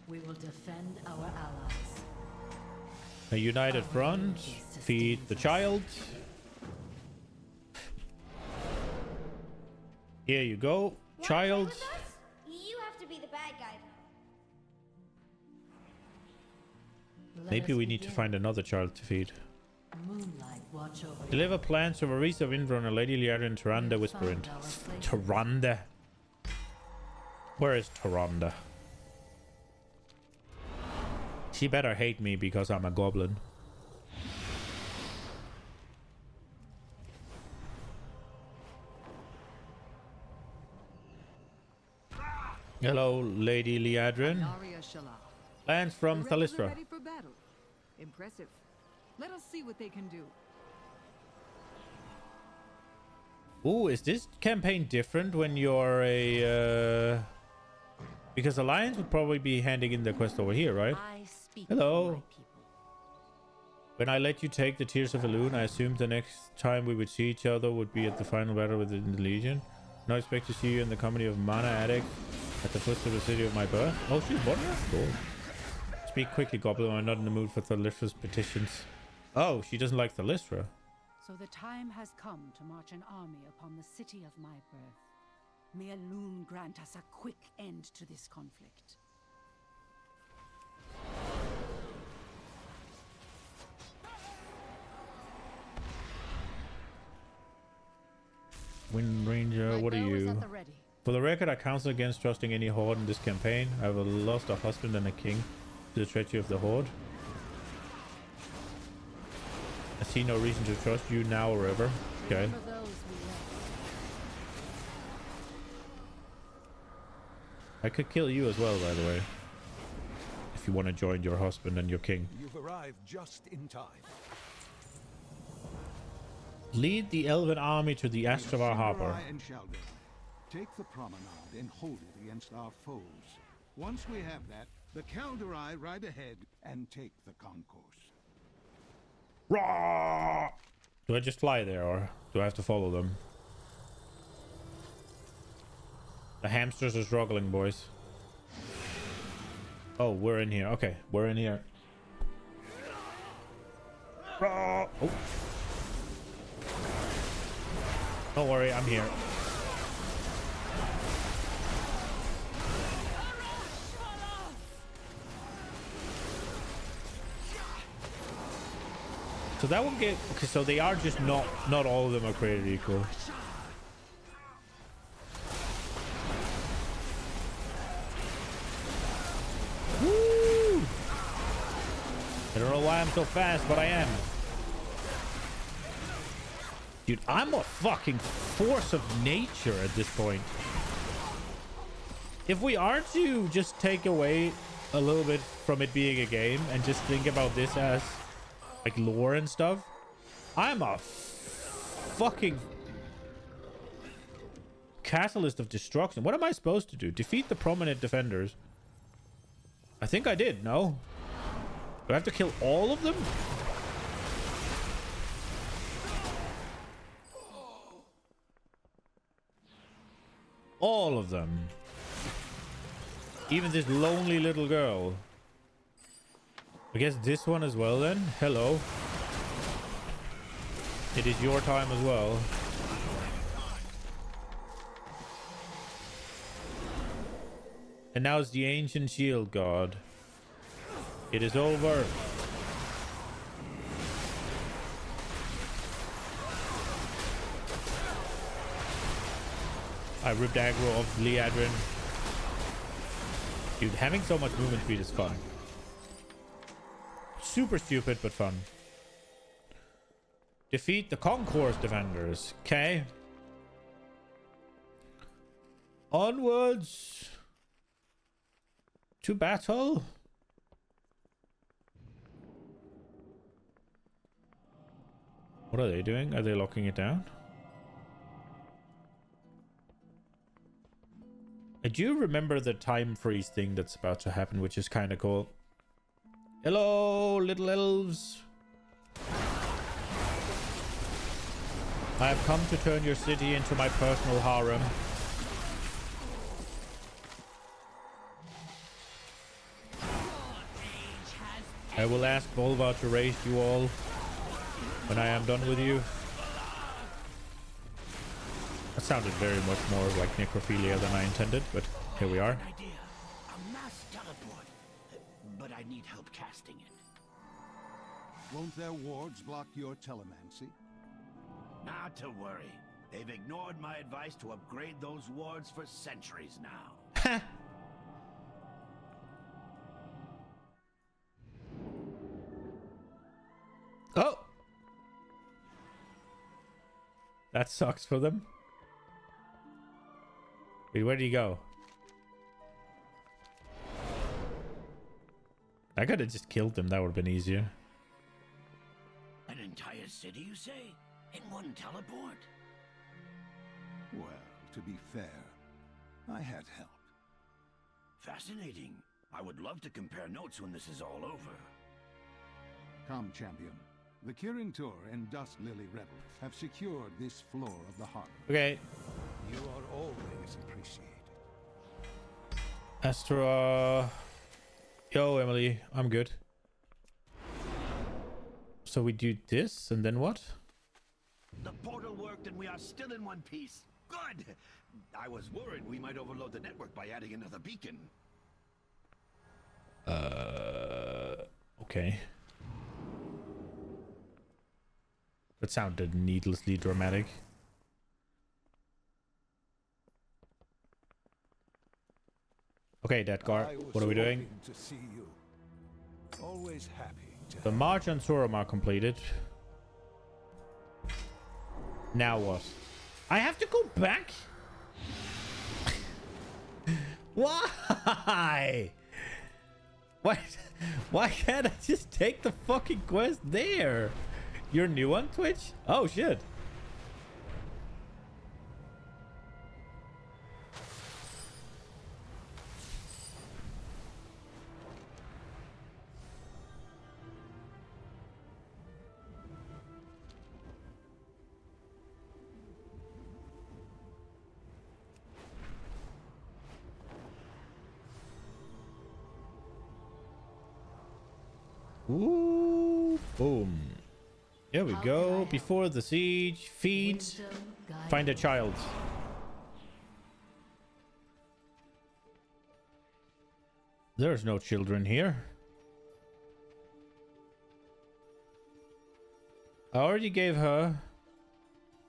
We will defend our allies. A united front. Feed the child. Here you go, child. You have to be the bad guy. Maybe we need to find another child to feed. Moonlight, watch over you. Deliver plans of Arisa of Indra and Lady Liara and Tyrande whispering. Tyrande? Where is Tyrande? She better hate me because I'm a goblin. Hello, Lady Liadrin. Plans from Thalistra. Ready for battle. Impressive. Let us see what they can do. Ooh, is this campaign different when you're a... Because Alliance would probably be handing in the quest over here, right? Hello. When I let you take the Tears of Elune, I assumed the next time we would see each other would be at the final battle within the Legion. Now I expect to see you in the company of mana addicts at the foot of the city of my birth. Oh, she's born here? Cool. Speak quickly, Goblin. I'm not in the mood for Thalistra's petitions. Oh, she doesn't like Thalistra. So the time has come to march an army upon the city of my birth. May Elune grant us a quick end to this conflict. Wind Ranger, what are you? For the record, I counsel against trusting any horde in this campaign. I have lost a husband and a king to the treachery of the horde. I see no reason to trust you now or ever. Okay. I could kill you as well, by the way. If you want to join your husband and your king. You've arrived just in time. Lead the elven army to the Astravar Harbor. Take the promenade and hold it against our foes. Once we have that, the Calderai ride ahead and take the concourse. Rah! Do I just fly there, or do I have to follow them? The hamsters are struggling, boys. Oh, we're in here. Okay, we're in here. Rah! Oh. Don't worry, I'm here. So that will get... Okay, so they are just not all of them are created equal. Woo! I don't know why I'm so fast, but I am. Dude, I'm a fucking force of nature at this point. If we are to just take away a little bit from it being a game and just think about this as like lore and stuff, I'm a fucking catalyst of destruction. What am I supposed to do? Defeat the prominent defenders. I think I did. No? Do I have to kill all of them? All of them. Even this lonely little girl. I guess this one as well then. Hello. It is your time as well. And now it's the ancient shield god. It is over. I ripped aggro off Leadrin. Dude, having so much movement speed is fun. Super stupid, but fun. Defeat the Concourse defenders. Okay. Onwards to battle. What are they doing? Are they locking it down? I do remember the time freeze thing that's about to happen, which is kind of cool. Hello, little elves. I have come to turn your city into my personal harem. I will ask Volva to raise you all when I am done with you. That sounded very much more like necrophilia than I intended, but here we are. An idea. A mass teleport. But I need help casting it. Won't their wards block your telemancy? Not to worry. They've ignored my advice to upgrade those wards for centuries now. Oh! That sucks for them. Wait, where did he go? I could have just killed them. That would have been easier. An entire city, you say? In one teleport? Well, to be fair, I had help. Fascinating. I would love to compare notes when this is all over. Come, champion. The Kirin Tour and Dust Lily Rebels have secured this floor of the harbor. Okay. You are always appreciated. Astra. Yo, Emily. I'm good. So we do this, and then what? The portal worked and we are still in one piece. Good! I was worried we might overload the network by adding another beacon. Okay. That sounded needlessly dramatic. Okay, Deadgar, what are we doing? To see you. Always happy to The march on Suramar completed. Now what? I have to go back? Why? Why can't I just take the fucking quest there? You're new on Twitch? Oh shit. Ooh, boom. Here we go. Before the siege, feed, find a child. There's no children here. I already gave her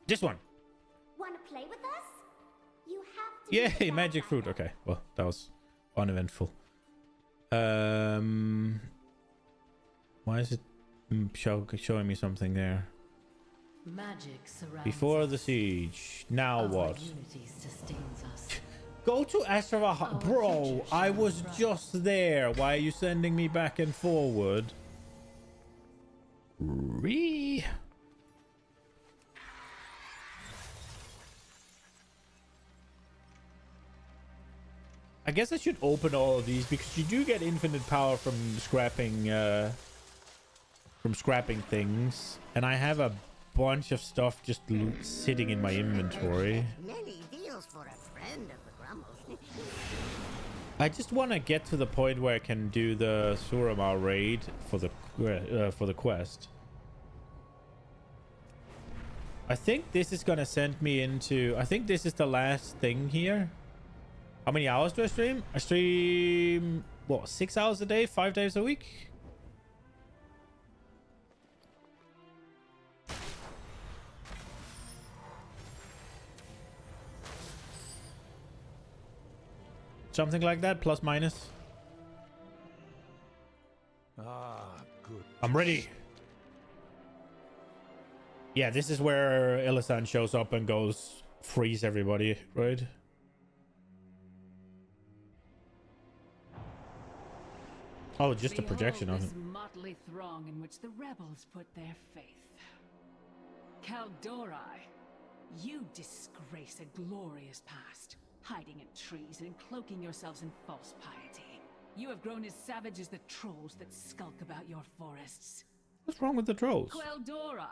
this one. Want to play with us? You have to. Yay, magic fruit. Okay, well, that was uneventful. Why is it showing me something there? Magic surrounds Before the us. siege. Now what? Unity sustains us. Go to Astra. Bro, I was just there. Why are you sending me back and forward? I guess I should open all of these because you do get infinite power from scrapping things, and I have a bunch of stuff just sitting in my inventory. Many deals for a friend of the Grummles. I just want to get to the point where I can do the Suramar raid for the quest. I think this is gonna send me into. I think this is the last thing here. How many hours do I stream? I stream what, 6 hours a day, 5 days a week. something like that, plus minus. Ah, good. I'm ready. Yeah, this is where Elisan shows up and goes freeze everybody, right? Oh, just a projection of it. This motley throng in which the rebels put their faith. Kaldori, you disgrace a glorious past, hiding in trees and cloaking yourselves in false piety. You have grown as savage as the trolls that skulk about your forests. What's wrong with the trolls? Kaldori,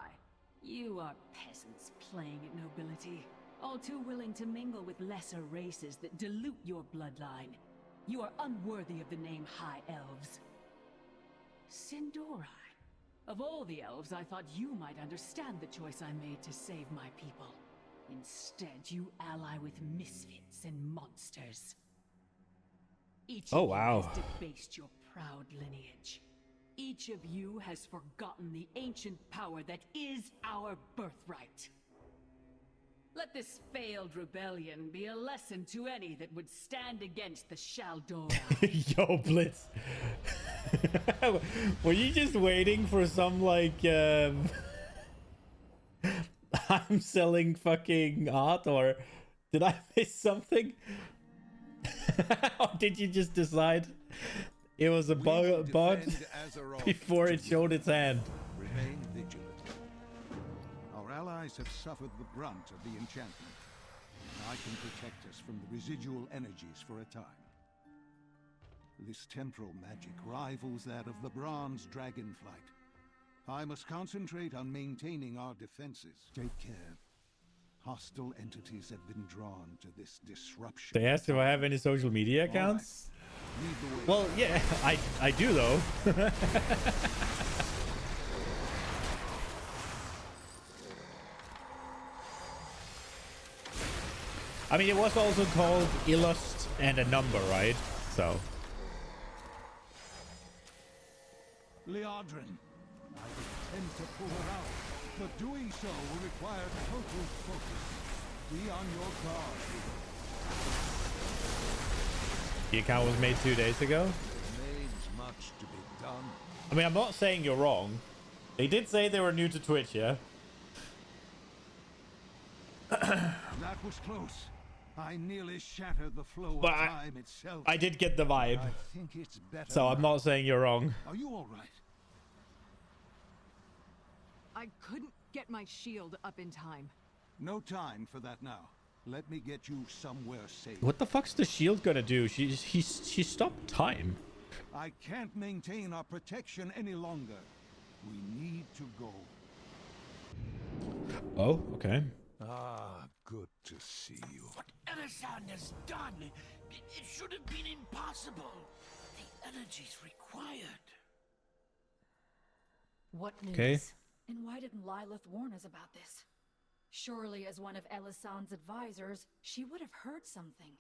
you are peasants playing at nobility, all too willing to mingle with lesser races that dilute your bloodline. You are unworthy of the name High Elves. Sindorai, of all the elves, I thought you might understand the choice I made to save my people. Instead, you ally with misfits and monsters. Each of you has debased your proud lineage. Each of you has forgotten the ancient power that is our birthright. Let this failed rebellion be a lesson to any that would stand against the Shaldora. Yo, Blitz. Were you just waiting for some, like, I'm selling fucking art, or did I miss something? Or did you just decide it was a bot before it showed its hand? Remain vigilant. Our allies have suffered the brunt of the enchantment. I can protect us from the residual energies for a time. This temporal magic rivals that of the bronze dragonflight. I must concentrate on maintaining our defenses. Take care. Hostile entities have been drawn to this disruption. They asked if I have any social media accounts. Well, yeah, I do though. I mean, it was also called Illust and a number, right? So. Liadrin, I intend to pull her out, but doing so will require total focus. Be on your guard. The account was made 2 days ago. Remains much to be done. I mean, I'm not saying you're wrong. They did say they were new to Twitch, yeah? That was close. I nearly shattered the flow of time itself. I did get the vibe. I think it's better So I'm now. not saying you're wrong. Are you all right? I couldn't get my shield up in time. No time for that now. Let me get you somewhere safe. What the fuck's the shield gonna do? She stopped time. I can't maintain our protection any longer. We need to go. Oh, okay. Ah, good to see you. What Elisan has done, it should have been impossible. The energies required. What news? Okay. And why didn't Lilith warn us about this? Surely, as one of Elisan's advisors, she would have heard something.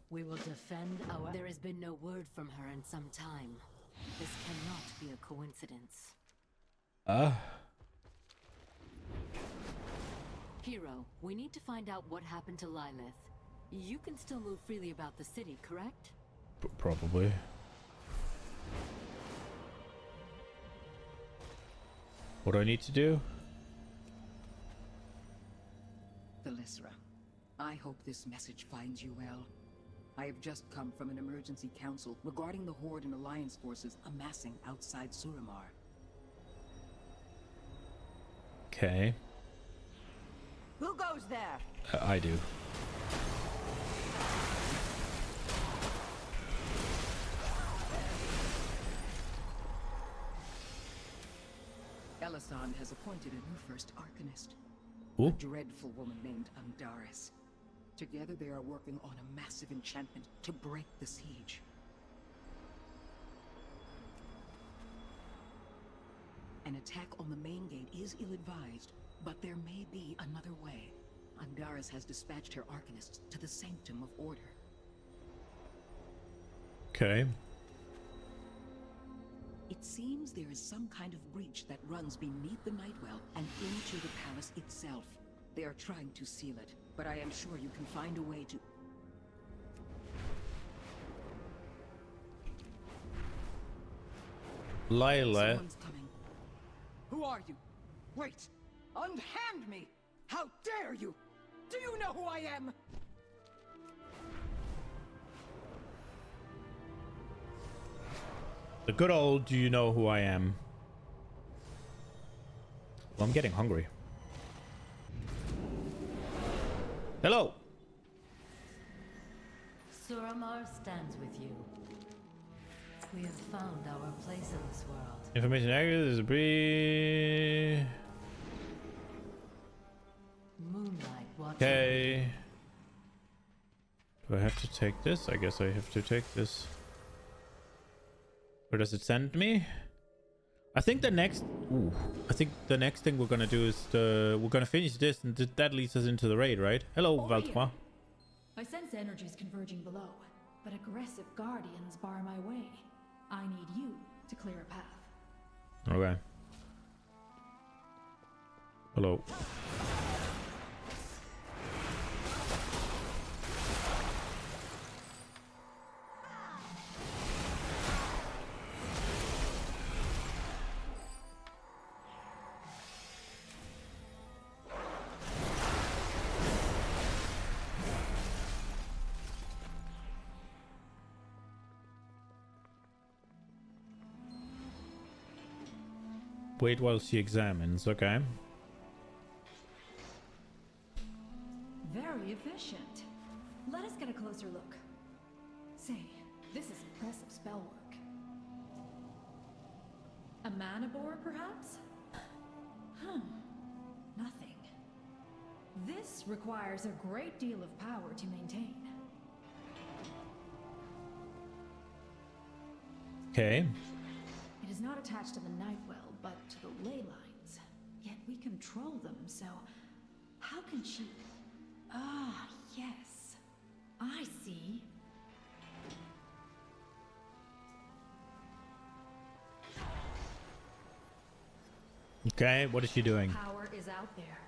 We will defend our... There has been no word from her in some time. This cannot be a coincidence. Hero, we need to find out what happened to Lilith. You can still move freely about the city, correct? Probably. What do I need to do? Thalysra, I hope this message finds you well. I have just come from an emergency council regarding the Horde and Alliance forces amassing outside Suramar. Okay. Who goes there? I do. Elisan has appointed a new first Arcanist. Ooh. A dreadful woman named Andaris. Together they are working on a massive enchantment to break the siege. An attack on the main gate is ill-advised, but there may be another way. Andaris has dispatched her Arcanists to the Sanctum of Order. Okay. It seems there is some kind of breach that runs beneath the Nightwell and into the palace itself. They are trying to seal it, but I am sure you can find a way to... Lila. Someone's coming. Who are you? Wait! Unhand me! How dare you! Do you know who I am? The good old do you know who I am? Well, I'm getting hungry. Hello! Suramar stands with you. We have found our place in this world. Information accurate is a brief. Moonlight watching. Okay. Do I have to take this? I guess I have to take this. Where does it send me? I think the next... Ooh. I think the next thing we're gonna do is we're gonna finish this, and that leads us into the raid, right? Hello, Valtma. I sense energies converging below, but aggressive guardians bar my way. I need you to clear a path. Okay. Hello. Wait while she examines, okay. Very efficient. Let us get a closer look. Say, this is impressive spell work. A mana bore, perhaps? Nothing. This requires a great deal of power to maintain. Okay. It is not attached to the Nightwell, but to the ley lines. Yet we control them, so how can she... Ah, yes. I see. Okay, what is she doing? Power is out there.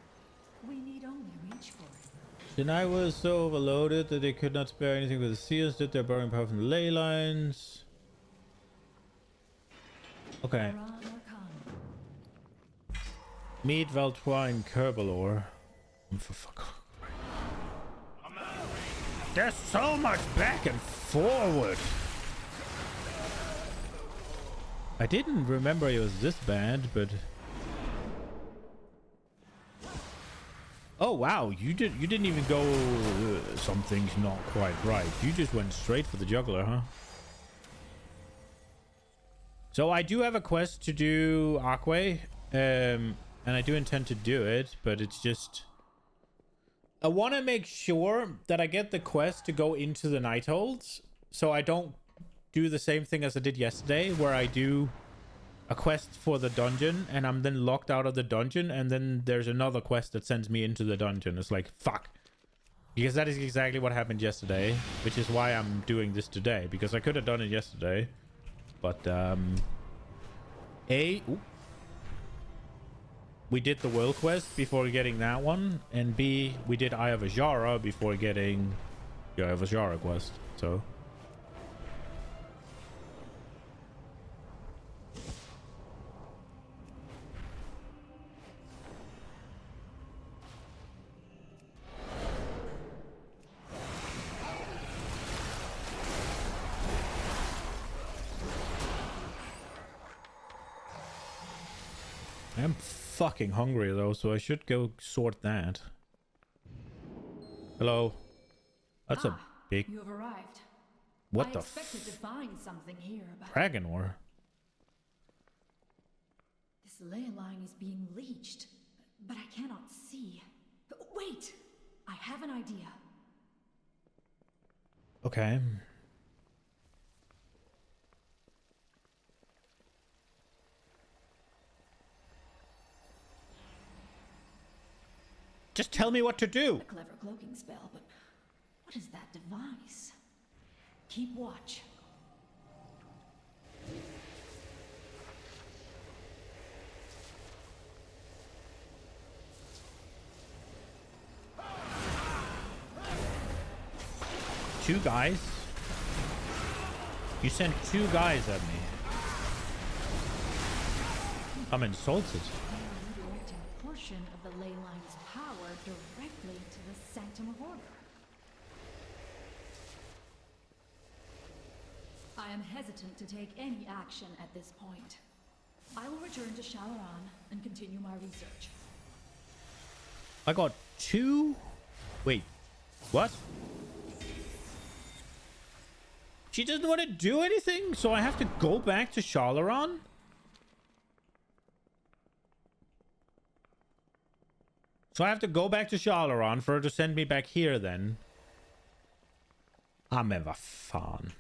We need only reach for it. The night was so overloaded that they could not spare anything for the seals. Did they're borrowing power from the ley lines? Okay. Meet Valtois and Kerbalor. For fuck. There's so much back and forward. I didn't remember it was this bad, but oh wow, you didn't even go something's not quite right. You just went straight for the juggler, huh? So I do have a quest to do Aquay, and I do intend to do it, but it's just I want to make sure that I get the quest to go into the Nightholds, so I don't do the same thing as I did yesterday, where I do a quest for the dungeon and I'm then locked out of the dungeon, and then there's another quest that sends me into the dungeon. It's like, fuck. Because that is exactly what happened yesterday, which is why I'm doing this today, because I could have done it yesterday. But, we did the world quest before getting that one, and B, we did Eye of Azshara before getting the Eye of Azshara quest, so... I'm fucking hungry though, so I should go sort that. Hello. That's a big... You have arrived. What I the expected to find something here, but Dragon War? this ley line is being leached, but I cannot see. Wait! I have an idea. Okay. Just tell me what to do. A clever cloaking spell, but what is that device? Keep watch. 2 guys? You sent 2 guys at me. I'm insulted. Redirecting a portion of the ley line's power directly to the Sanctum of Order. I am hesitant to take any action at this point. I will return to Shalaran and continue my research. I got 2. Wait, what? She doesn't want to do anything, so I have to go back to Shalaran? So I have to go back to Shalaran for her to send me back here then. Ah, men vad fan.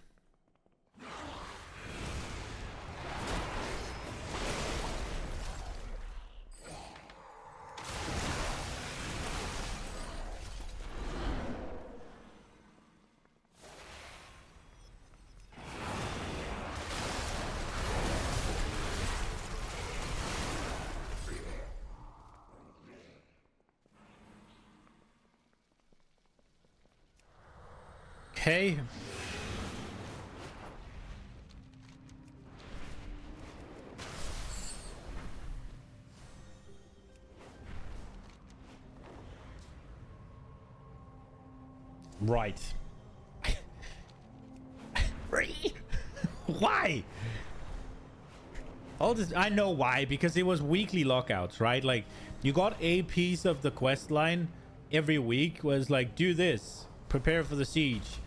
Okay. Right. Why? All this, I know why, because it was weekly lockouts, right? Like, you got a piece of the quest line every week, was like, do this, prepare for the siege,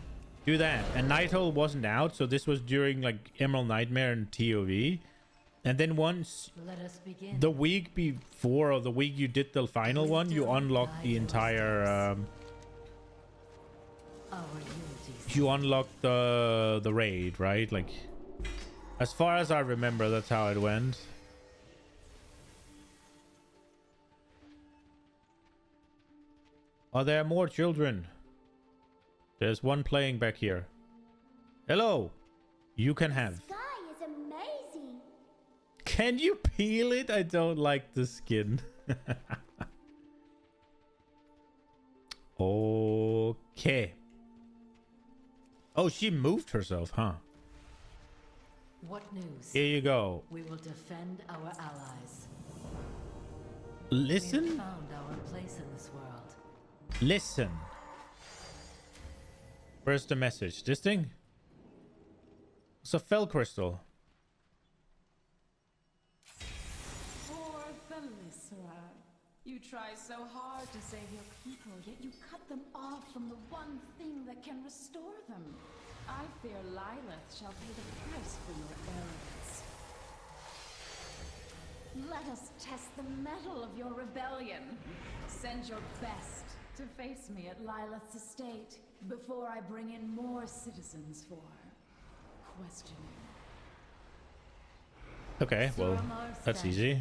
do that. And Nighthole wasn't out, so this was during like Emerald Nightmare and TOV. And then once the week before, or the week you did the final one, you unlocked the entire you unlocked the raid, right? Like, as far as I remember, that's how it went. Are there more children? There's one playing back here. Hello. You can have. Sky is amazing. Can you peel it? I don't like the skin. Okay. Oh, she moved herself, huh? What news? Here you go. We will defend our allies. Listen. We have found our place in this world. Listen. Where's the message? This thing? It's a fell crystal. Poor Thalyssra. You try so hard to save your people, yet you cut them off from the one thing that can restore them. I fear Lilith shall pay the price for your arrogance. Let us test the mettle of your rebellion. Send your best to face me at Lilith's estate before I bring in more citizens for questioning. Okay, well, that's easy.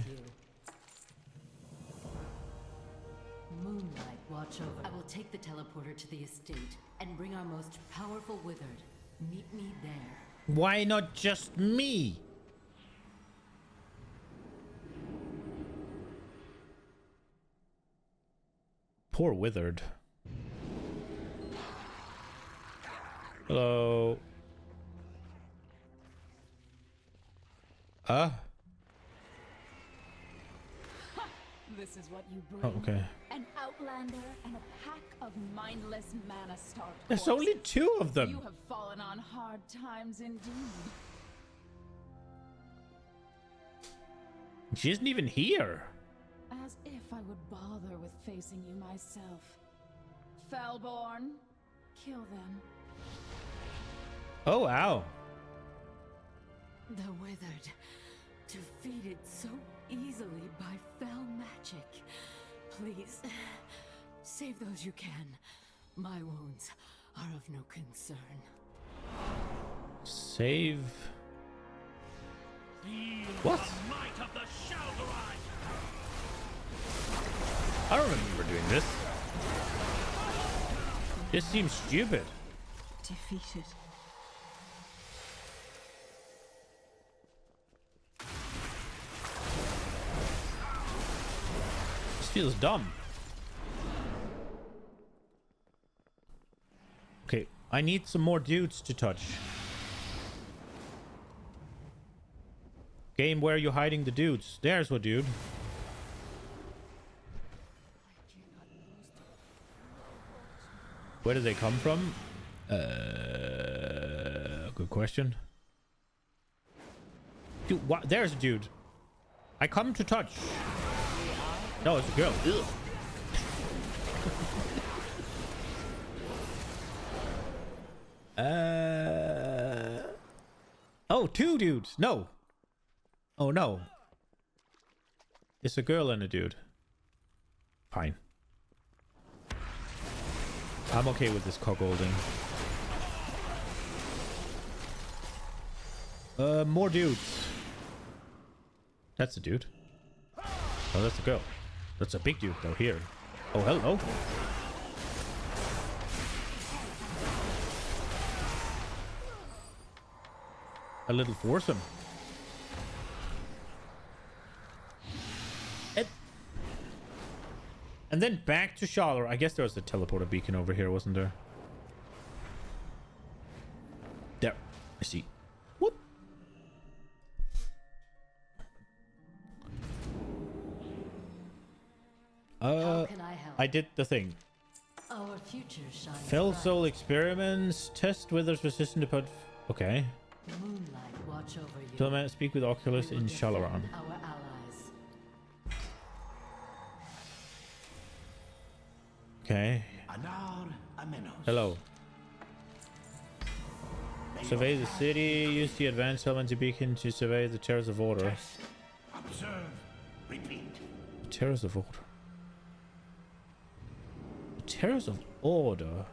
Moonlight, watch over. I will take the teleporter to the estate and bring our most powerful withered. Meet me there. Why not just me? Poor withered. Hello. This is what you bring. Oh, okay. An outlander and a pack of mindless mana-starved There's corpses. only 2 of them. You have fallen on hard times indeed. She isn't even here. As if I would bother with facing you myself. Fellborn, kill them. Oh, ow. The withered, defeated so easily by fell magic. Please, save those you can. My wounds are of no concern. Save. What? I don't remember doing this. This seems stupid. Defeated. This feels dumb. Okay, I need some more dudes to touch. Game, where are you hiding the dudes? There's what, dude. Where do they come from? Good question. Dude, what? There's a dude. I come to touch. No, it's a girl. Ugh. Oh, two dudes. No. Oh, no. It's a girl and a dude. Fine. I'm okay with this cuckolding. More dudes. That's a dude. Oh, that's a girl. That's a big dude, though, here. Oh, hello. A little foursome. And then back to Shalor. I guess there was a teleporter beacon over here, wasn't there? There. I see. Whoop. How can I help? I did the thing. Our future shines Fell bright. soul experiments. Test withers resistant to put. Okay. Moonlight watch over you. Gentlemen, speak with Oculus in Shalaran. Our allies. Okay. Hello. Survey the city. Use the advanced elemental beacon to survey the terrors of order. Observe. Repeat. Terrors of order. Terrors of order.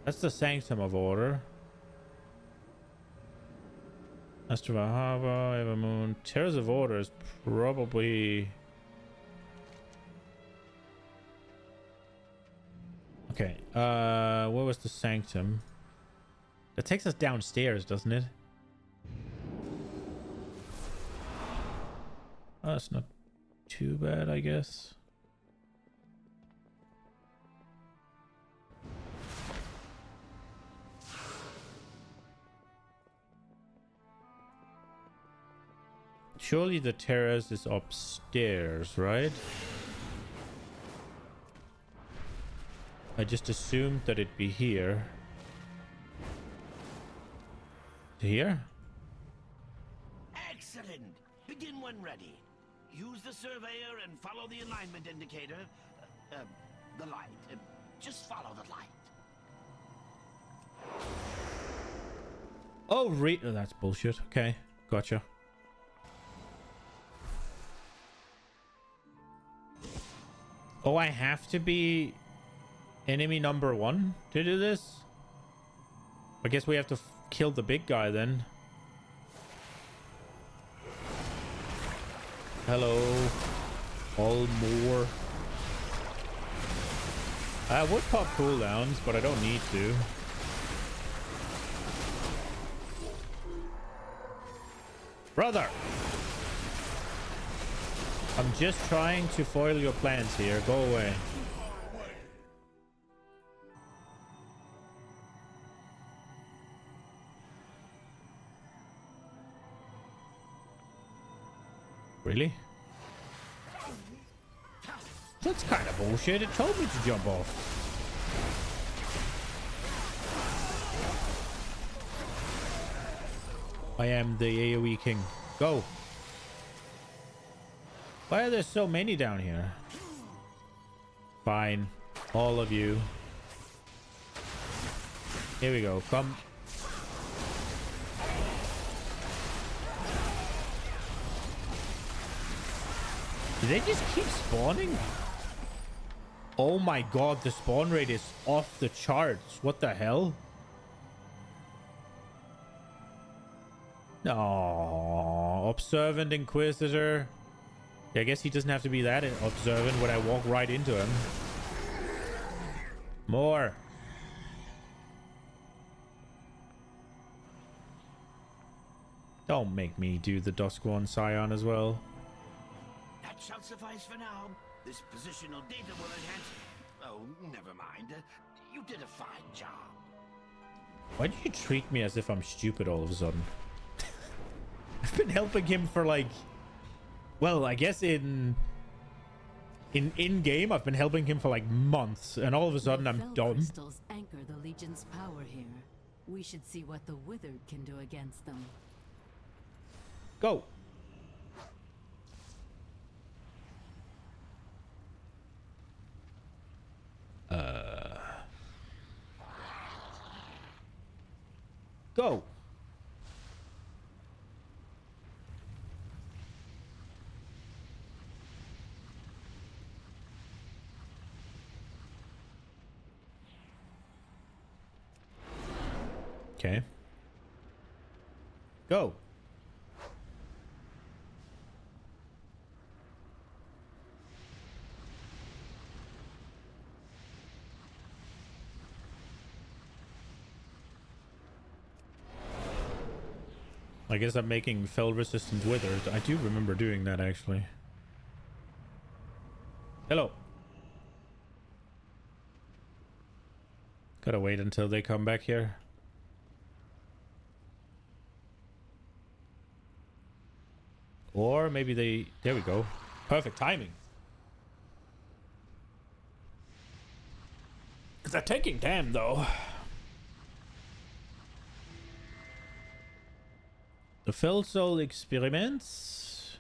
That's the sanctum of order. Astrava Harbor, Evermoon. Terrors of order is probably. Okay. Where was the sanctum? That takes us downstairs, doesn't it? Oh, that's not too bad, I guess. Surely the terrace is upstairs, right? I just assumed that it'd be here. Here? Excellent. Begin when ready. Use the surveyor and follow the alignment indicator. The light. Just follow the light. Oh, oh, that's bullshit. Okay, gotcha. Oh, I have to be enemy number 1 to do this? I guess we have to kill the big guy then. Hello. All more. I would pop cooldowns, but I don't need to. Brother! I'm just trying to foil your plans here. Go away. Really? That's kind of bullshit. It told me to jump off. I am the AoE king. Go. Why are there so many down here? Fine. All of you. Here we go. Come. Do they just keep spawning? Oh my god, the spawn rate is off the charts. What the hell? No, observant inquisitor. Yeah, I guess he doesn't have to be that observant when I walk right into him. More. Don't make me do the Duskwan Scion as well. That shall suffice for now. This positional data will enhance. Oh, never mind. You did a fine job. Why do you treat me as if I'm stupid all of a sudden? I've been helping him for like... Well, I guess in game, I've been helping him for like months, and all of a sudden I'm done. Crystals anchor the Legion's power here. We should see what the Withered can do against them. Go. Go. Okay. Go. I guess I'm making fell resistant withered. I do remember doing that actually. Hello. Gotta wait until they come back here. Or maybe they... There we go. Perfect timing. Because they're taking time, though. The Fell Soul experiments.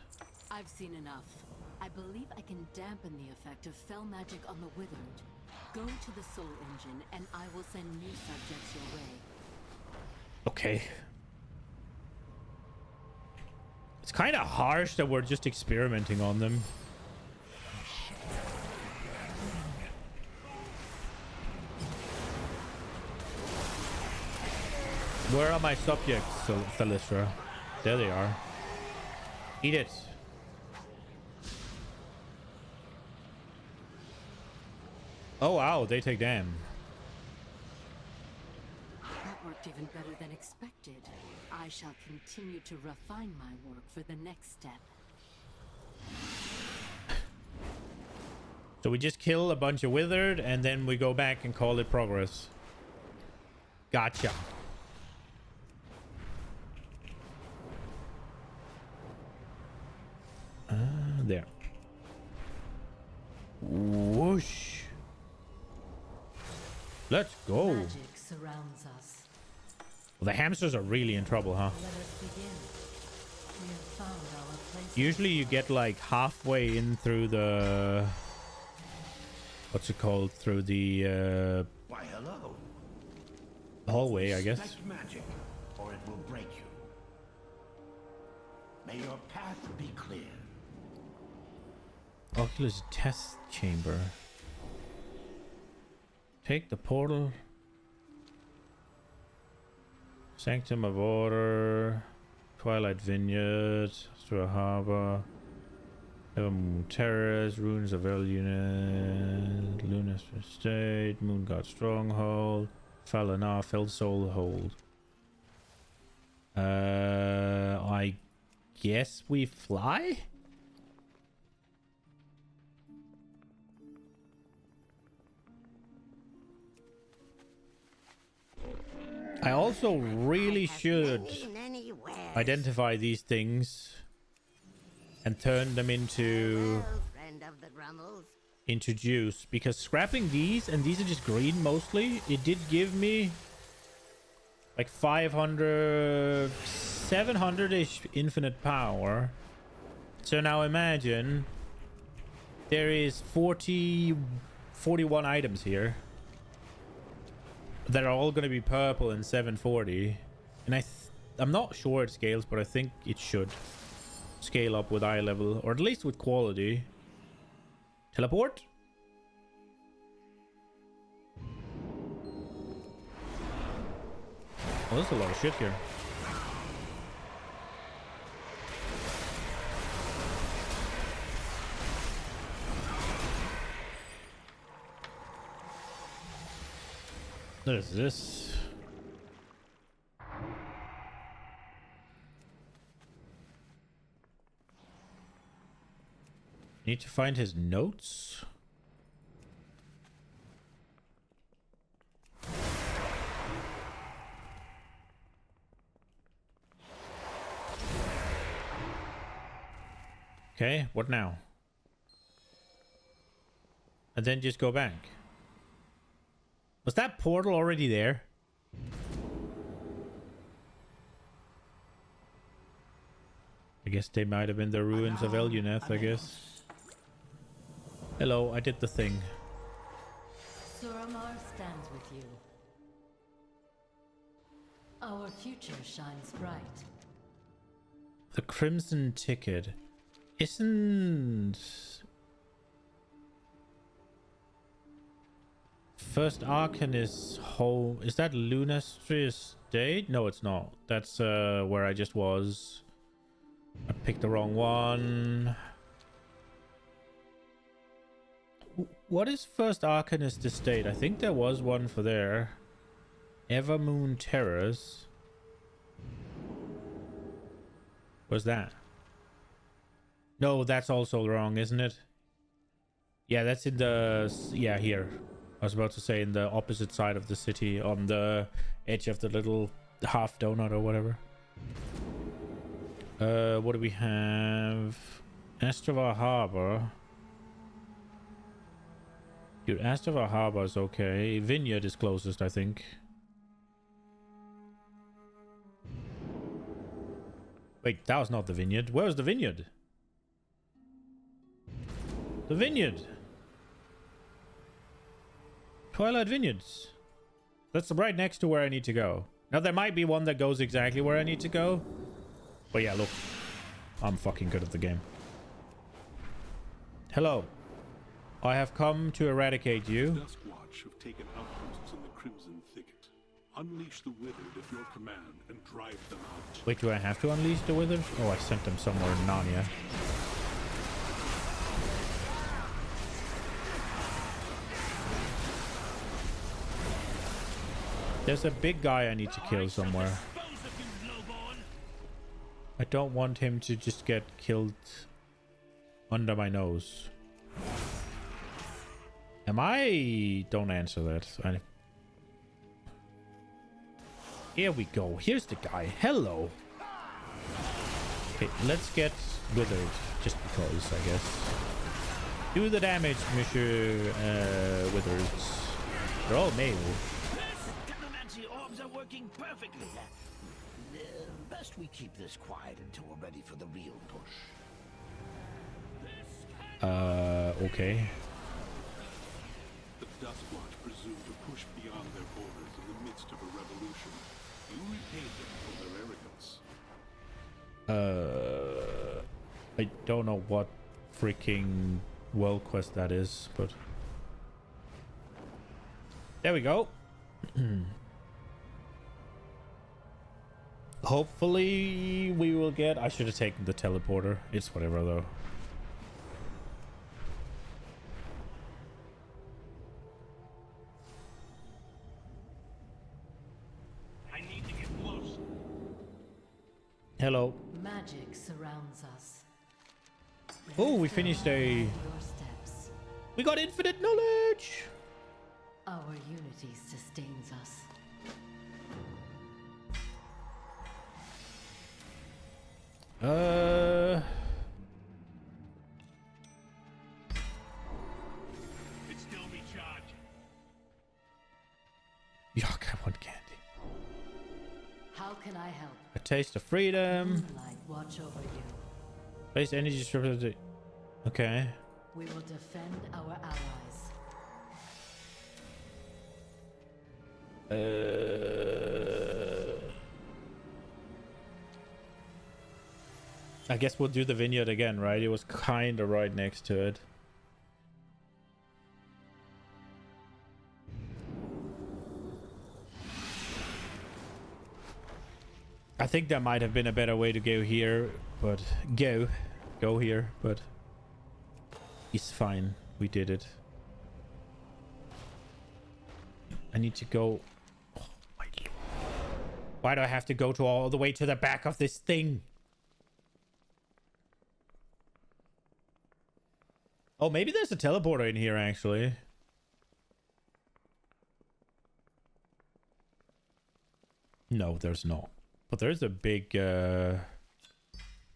I've seen enough. I believe I can dampen the effect of fell magic on the Withered. Go to the Soul Engine, and I will send new subjects your way. Okay. It's kind of harsh that we're just experimenting on them. Where are my subjects, Thalystra? There they are. Eat it. Oh wow, they take damn. That worked even better than expected. I shall continue to refine my work for the next step. So we just kill a bunch of withered and then we go back and call it progress. Gotcha. There. Whoosh. Let's go. Magic surrounds us. Well, the hamsters are really in trouble, huh? Let us begin. We have found our place. Usually you get like halfway in through the... What's it called? Through the Why, hello. hallway, I guess. Expect magic, or it will break you. May your path be clear. Oculus test chamber. Take the portal. Sanctum of Order. Twilight Vineyard. Through a harbor. Evermoon Terrace. Ruins of El Unit. Lunar State. Moon God Stronghold. Falanar. Fell Soul Hold. I guess we fly? I also really should identify these things and turn them into juice, because scrapping these, and these are just green mostly, it did give me like 500, 700-ish infinite power. So now imagine there is 41 items here that are all going to be purple and 740, and I'm not sure it scales, but I think it should scale up with eye level, or at least with quality. Teleport. Oh, there's a lot of shit here. What is this? Need to find his notes. Okay, what now? And then just go back. Was that portal already there? I guess they might have been the ruins of Eluneth, I guess. Hello, I did the thing. Suramar stands with you. Our future shines bright. The Crimson Ticket. Isn't... First Arcanist home... Is that Lunastri Estate? No, it's not. That's where I just was. I picked the wrong one. What is First Arcanist Estate? I think there was one for there. Evermoon Terrace. What's that? No, that's also wrong, isn't it? Yeah, that's in the... Yeah, here. I was about to say in the opposite side of the city, on the edge of the little half donut or whatever. What do we have? Astravar Harbor. Dude, Astravar Harbor is okay. Vineyard is closest, I think. Wait, that was not the vineyard. Where's the vineyard? The vineyard. Twilight Vineyards. That's right next to where I need to go. Now, there might be one that goes exactly where I need to go. But yeah, look. I'm fucking good at the game. Hello. I have come to eradicate you. Duskwatch have taken outposts in the Crimson Thicket. Unleash the Withered at your command and drive them out. Wait, do I have to unleash the Withered? Oh, I sent them somewhere in Narnia. There's a big guy I need to kill somewhere. I don't want him to just get killed under my nose. Am I... Don't answer that. Here we go. Here's the guy. Hello. Okay, let's get Withered. Just because, I guess. Do the damage, Monsieur Withers. They're all male. Technomancy orbs are working perfectly. Best we keep this quiet until we're ready for the real push. Okay. The Duskwatch presume to push beyond their borders in the midst of a revolution. You repaid them for their arrogance. I don't know what freaking world quest that is, but... There we go. Hopefully we will get... I should have taken the teleporter. It's whatever, though. I need to get close. Hello. Magic surrounds us. Oh, we finished a... Your steps. We got infinite knowledge! Our unity sustains us. It's still me charge. Yuck, I want candy. How can I help? A taste of freedom. Moonlight watch over you. Place energy distributed. Okay. We will defend our allies. I guess we'll do the vineyard again, right? It was kind of right next to it. I think there might have been a better way to go here, but go here, but it's fine. We did it. I need to go. Oh my lord. Why do I have to go to all the way to the back of this thing? Oh, maybe there's a teleporter in here, actually. No, there's not. But there's a big,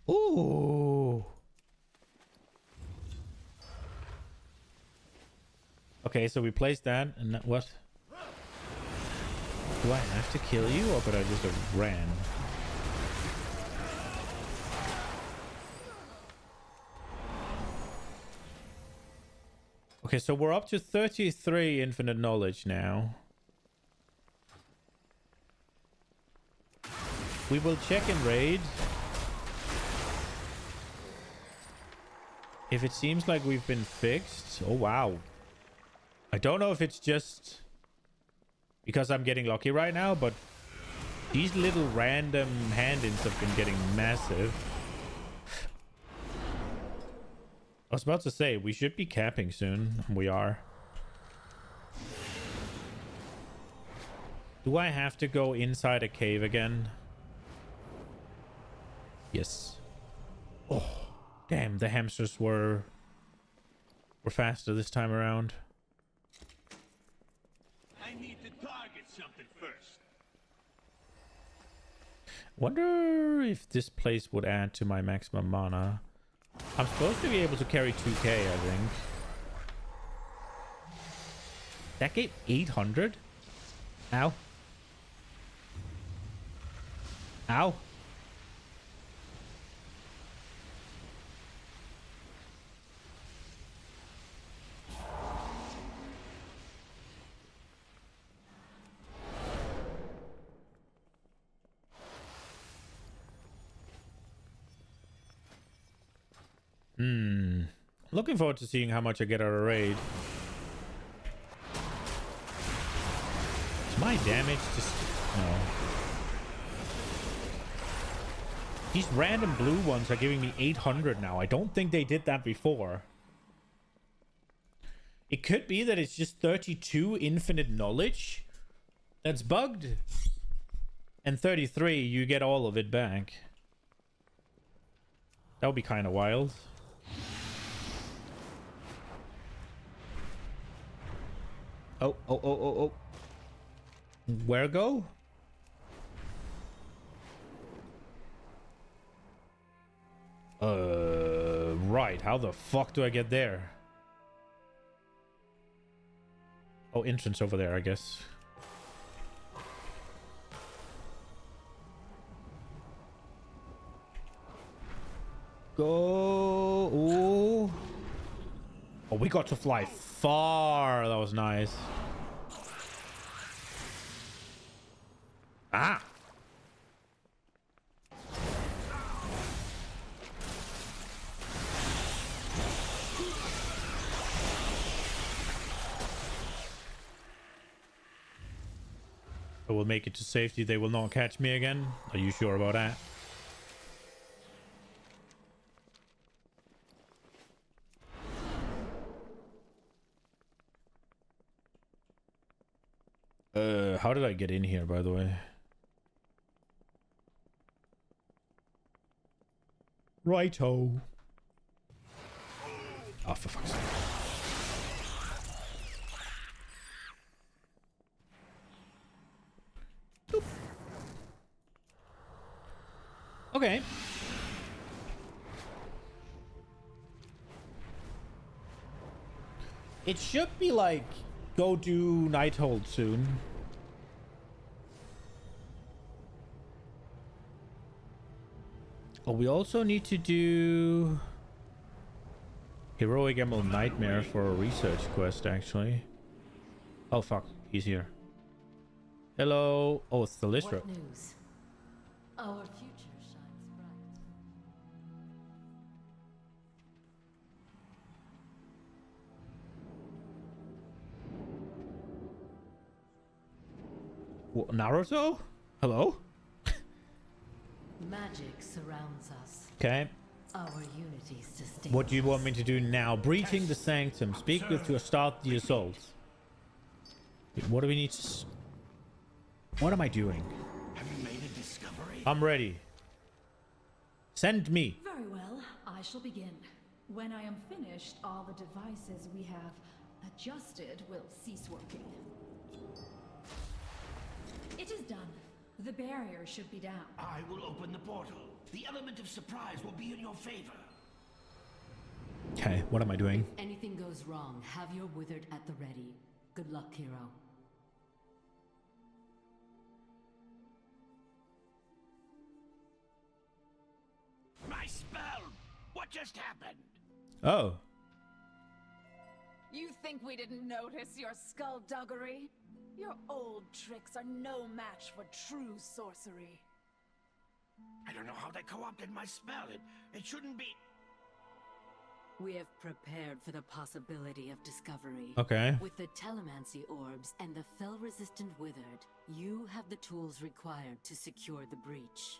Ooh! Okay, so we placed that, and that, what? Do I have to kill you, or could I just have ran? Okay, so we're up to 33 infinite knowledge now. We will check in raid. If it seems like we've been fixed. Oh, wow. I don't know if it's just because I'm getting lucky right now, but these little random hand-ins have been getting massive. I was about to say, we should be capping soon. We are. Do I have to go inside a cave again? Yes. Oh, damn, the hamsters were faster this time around. I need to target something first. Wonder if this place would add to my maximum mana. I'm supposed to be able to carry 2k, I think. That gave 800? Ow. Ow. Looking forward to seeing how much I get out of raid. Is my damage just... No. These random blue ones are giving me 800 now. I don't think they did that before. It could be that it's just 32 infinite knowledge that's bugged. And 33, you get all of it back. That would be kind of wild. Oh. Where go? Right. How the fuck do I get there? Oh, entrance over there, I guess. Go. Ooh. Oh, we got to fly far. That was nice. Ah. I will make it to safety. They will not catch me again. Are you sure about that? How did I get in here, by the way? Righto. Oh, for fuck's sake. Boop. Okay. It should be like, go do Nighthold soon. Oh, we also need to do Heroic Emerald Nightmare for a research quest, actually. Oh, fuck. He's here. Hello. Oh, it's the Lystra. What news? Our future shines bright. What, Naruto? Hello? Magic surrounds us. Okay. Our unity sustains. What do you want me to do now? Breaching the Sanctum. Speak with to start the assault. Wait, what do we need to... What am I doing? Have you made a discovery? I'm ready. Send me. Very well, I shall begin. When I am finished, all the devices we have adjusted will cease working. It is done. The barrier should be down. I will open the portal. The element of surprise will be in your favor. Okay, what am I doing? If anything goes wrong, have your withered at the ready. Good luck, hero. My spell! What just happened? Oh. You think we didn't notice your skullduggery? Your old tricks are no match for true sorcery. I don't know how they co-opted my spell. It shouldn't be... We have prepared for the possibility of discovery. Okay. With the telemancy orbs and the fel-resistant withered, you have the tools required to secure the breach.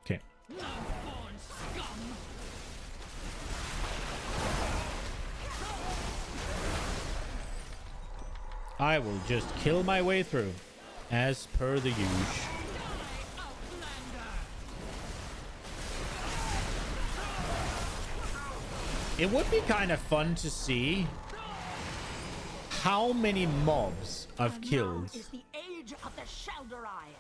Okay. Low-born scum! I will just kill my way through, as per the usual. It would be kind of fun to see how many mobs I've killed. Is the age of the Shelderai.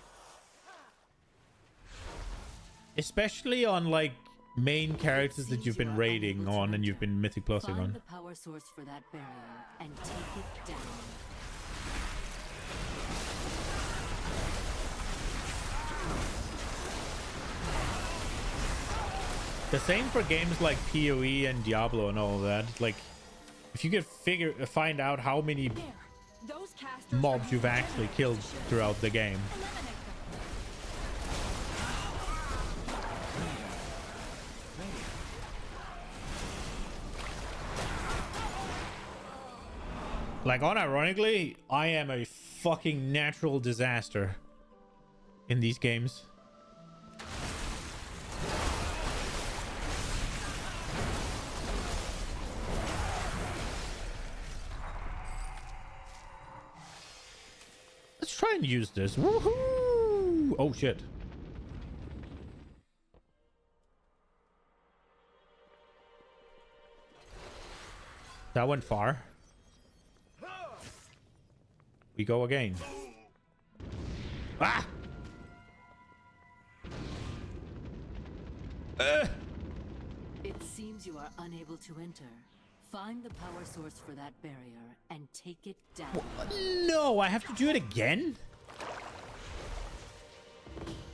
Especially on like main characters that you've been raiding on and you've been mythic plusing on. Find the power source for that barrier and take it down. The same for games like PoE and Diablo and all of that. Like, if you could find out how many mobs you've actually killed throughout the game. Like, unironically, I am a fucking natural disaster in these games. Let's try and use this. Woohoo! Oh shit. That went far. We go again. Ah! It seems you are unable to enter. Find the power source for that barrier and take it down. No, I have to do it again?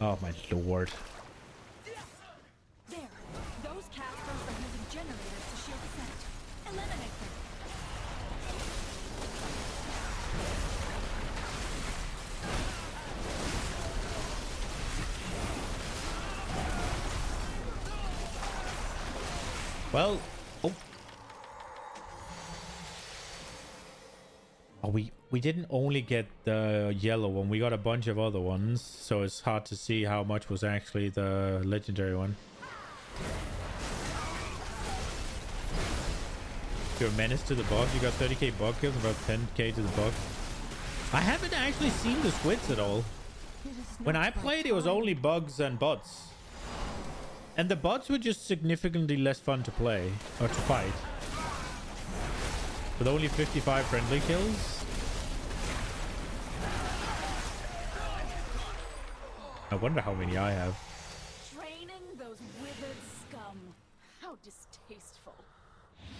Oh my lord. There. Those casters are using generators to shield the set. Eliminate them. Well, oh, we didn't only get the yellow one. We got a bunch of other ones, so it's hard to see how much was actually the legendary one. You're a menace to the bug. You got 30k bug kills, about 10k to the bug. I haven't actually seen the squids at all. When I played, it was only bugs and bots. And the bots were just significantly less fun to play, or to fight. With only 55 friendly kills. I wonder how many I have. Training those withered scum. How distasteful.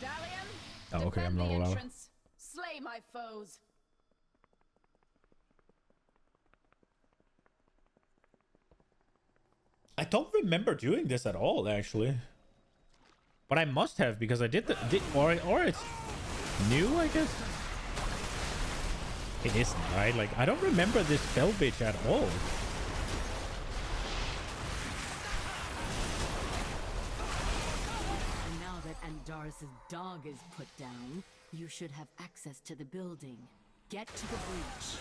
Dalian, Oh, okay, I'm defend not the allowed. entrance. Slay my foes. I don't remember doing this at all, actually. But I must have, because I did or it's new, I guess. It isn't, right? Like, I don't remember this fell bitch at all. Now that Andaris' dog is put down, you should have access to the building. Get to the breach.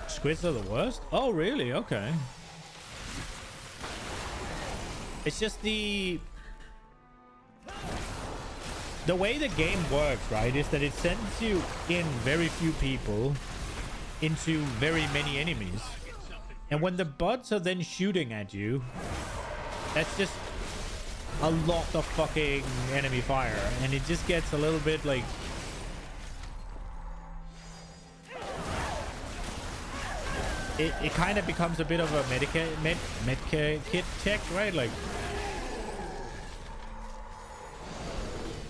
Squids are the worst? Oh, really? Okay. It's just the way the game works, right, is that it sends you in very few people into very many enemies. And when the bots are then shooting at you, that's just a lot of fucking enemy fire. And it just gets a little bit like... it kind of becomes a bit of a medkit check, right? Like,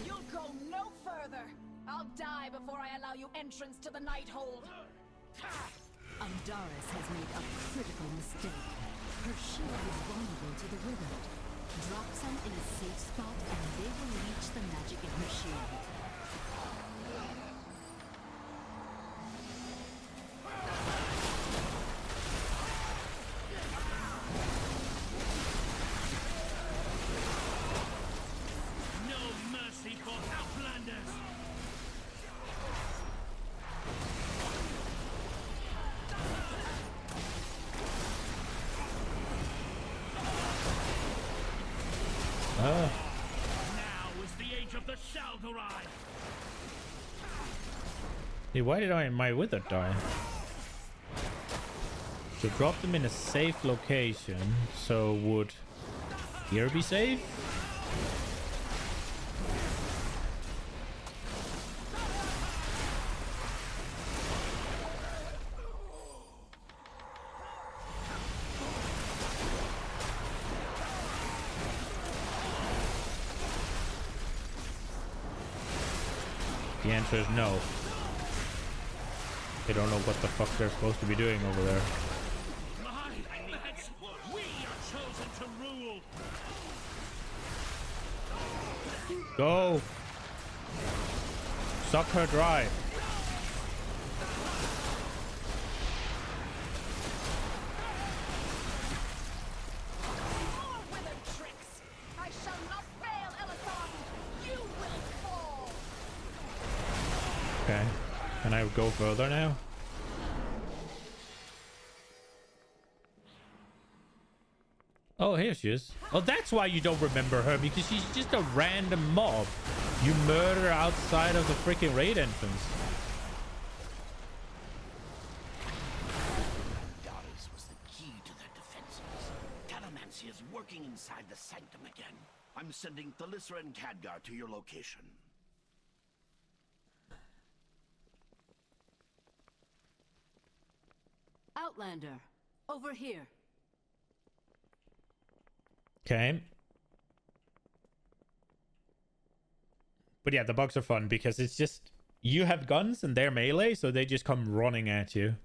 You'll go no further. I'll die before I allow you entrance to the Nighthold. Andaris has made a critical mistake. Her shield is vulnerable to the Withered. Drop some in a safe spot and they will leech the magic in her shield. No mercy for Outlanders! ah. Now is the age of the Shal'Dorei! Hey, why did my Wither die? So drop them in a safe location. So would here be safe? The answer is no. They don't know what the fuck they're supposed to be doing over there. My lads, we are chosen to rule! Go! Suck her dry. More withered tricks! I shall not fail, Elathon! You will fall! Okay. Can I go further now? Oh, here she is. Oh, that's why you don't remember her, because she's just a random mob you murder outside of the freaking raid entrance. Andaris was the key to their defenses. Calamancy is working inside the sanctum again. I'm sending Thalyssra and Khadgar to your location. Outlander, over here. Okay. But yeah, the bugs are fun because it's just you have guns and they're melee, so they just come running at you.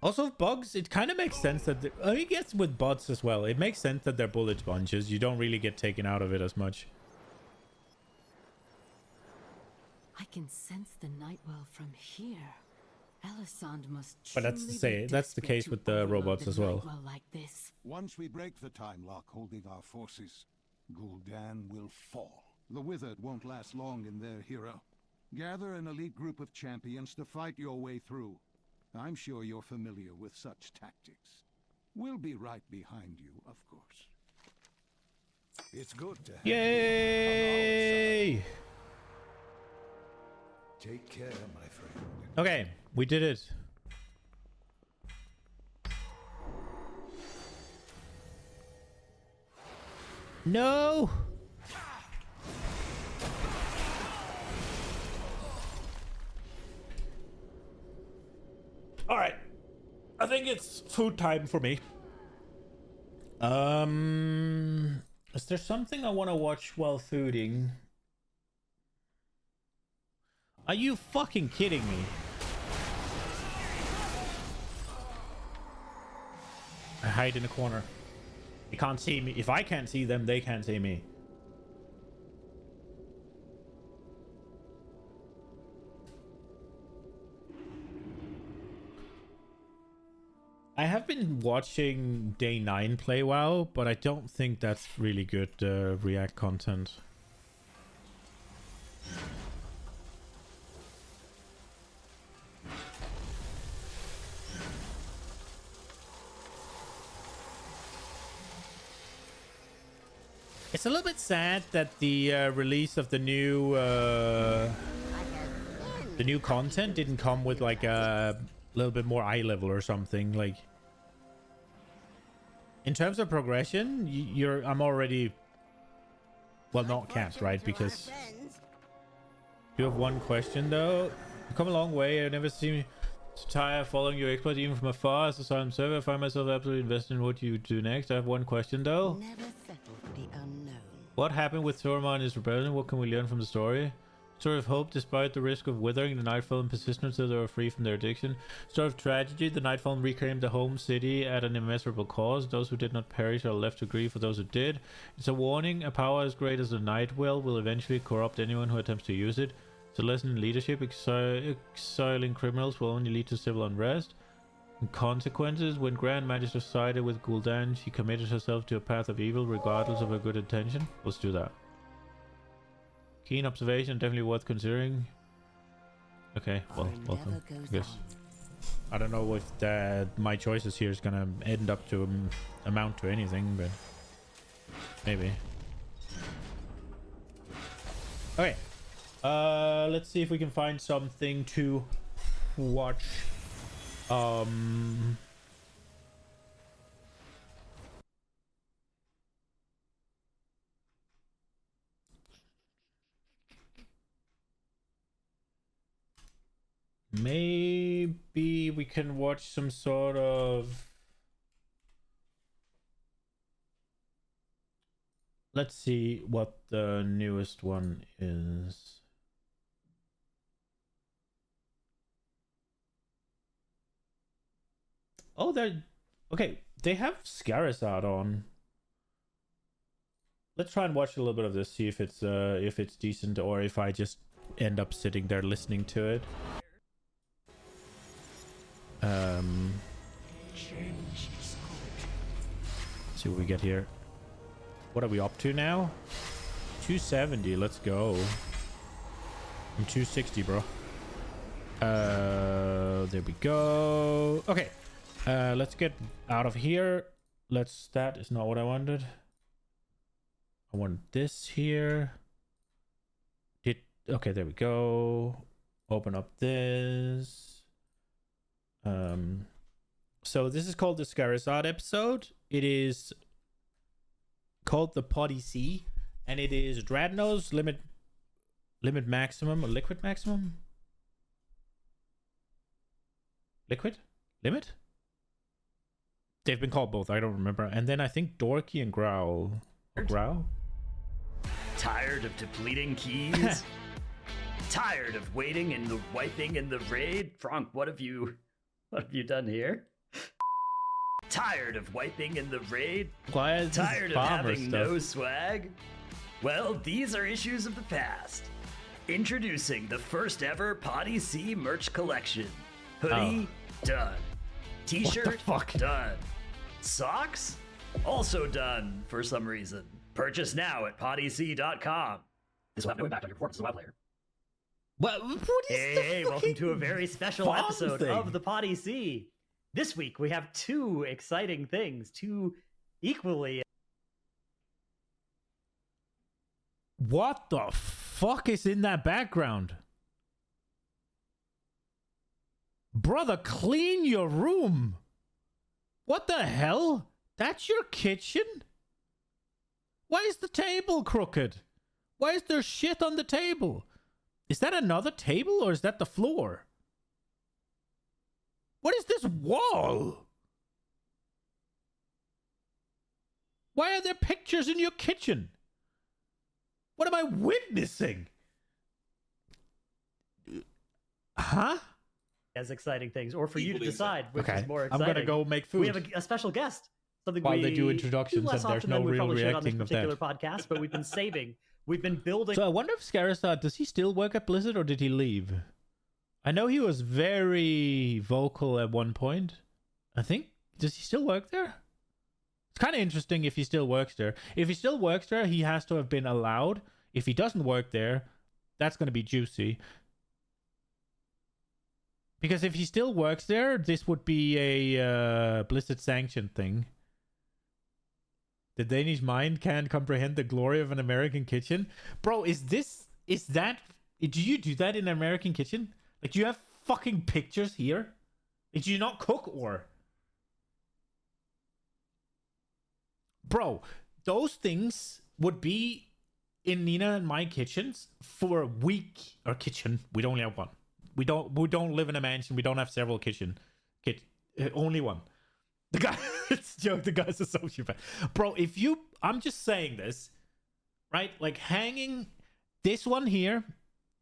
Also, bugs, it kind of makes sense that I guess with bots as well, it makes sense that they're bullet sponges. You don't really get taken out of it as much. I can sense the Nightwell from here. Elisand must But that's truly to say, be that's the desperate case to with the overload robots the as well. Nightwell like this. Once we break the time lock holding our forces, Gul'dan will fall. The Withered won't last long in their hero. Gather an elite group of champions to fight your way through. I'm sure you're familiar with such tactics. We'll be right behind you, of course. It's good to have Yay! you. Take care, my friend. Okay, we did it. No! All right. I think it's food time for me. Is there something I want to watch while fooding? Are you fucking kidding me? I hide in a corner. They can't see me. If I can't see them, they can't see me. I have been watching Day 9 play WoW, but I don't think that's really good React content. It's a little bit sad that the release of the new content didn't come with like a little bit more eye level or something. Like in terms of progression, I'm already not capped, right? Because you have one question though. You come a long way. I've never seen Tired following your exploits even from afar as a silent observer. I find myself absolutely invested in what you do next. I have one question though. Never settle for the unknown. What happened with Soromar and his rebellion? What can we learn from the story? Story of hope, despite the risk of withering, the Nightfallen persisted until they were free from their addiction. Story of tragedy, the Nightfallen reclaimed the home city at an immeasurable cost. Those who did not perish are left to grieve for those who did. It's a warning, a power as great as the Nightwell will eventually corrupt anyone who attempts to use it. It's a lesson in leadership, exiling criminals will only lead to civil unrest. And consequences, when Grand Magister sided with Gul'dan, she committed herself to a path of evil regardless of her good intention. Let's do that. Keen observation, definitely worth considering. Okay, well, welcome. I guess. I don't know if my choices here is gonna end up to amount to anything, but maybe. Okay, let's see if we can find something to watch. Maybe we can watch some sort of... Let's see what the newest one is. Oh, they're... Okay, they have Scarizard on. Let's try and watch a little bit of this, see if it's decent or if I just end up sitting there listening to it. See what we get here. What are we up to now? 270. Let's go. I'm 260, bro. There we go. Okay. Let's get out of here. That is not what I wanted. I want this here. Okay, there we go. Open up this. So this is called the Scarizard episode. It is called the Potty C, and it is Dreadnought's limit maximum or liquid maximum. Liquid? Limit? They've been called both, I don't remember. And then I think Dorky and Growl. Or Growl? Tired of depleting keys? Tired of waiting and the wiping in the raid? Frank, what have you done here? Tired of wiping in the raid? Why is tired of having no swag? Well, these are issues of the past. Introducing the first ever Potty C merch collection. Hoodie, done. T-shirt, done. Socks? Also done for some reason. Purchase now at pottyc.com. This will have no impact on your performance as a WoW player. What is Hey, welcome to a very special episode of the Potty C. This week we have two exciting things, two equally... What the fuck is in that background? Brother, clean your room. What the hell? That's your kitchen? Why is the table crooked? Why is there shit on the table? Is that another table or is that the floor? What is this wall? Why are there pictures in your kitchen? What am I witnessing? Huh? As exciting things, or for you to decide which is more exciting. I'm gonna go make food. We have a special guest. Something while they do introductions less and there's often no than we real probably should on this reacting of that. particular podcast, but we've been saving. We've been building. So I wonder if Scarizard, does he still work at Blizzard or did he leave? I know he was very vocal at one point. I think, does he still work there? It's kind of interesting if he still works there. If he still works there, he has to have been allowed. If he doesn't work there, that's going to be juicy. Because if he still works there, this would be a Blizzard sanctioned thing. The Danish mind can't comprehend the glory of an American kitchen. Bro, do you do that in an American kitchen? Like, do you have fucking pictures here? Like, do you not cook or? Bro, those things would be in Nina and my kitchens for a week. Or kitchen, we only have one. We don't live in a mansion. We don't have several kitchen. Only one. The guy, it's a joke. The guy's a sociopath, bro. I'm just saying this, right? Like hanging this one here,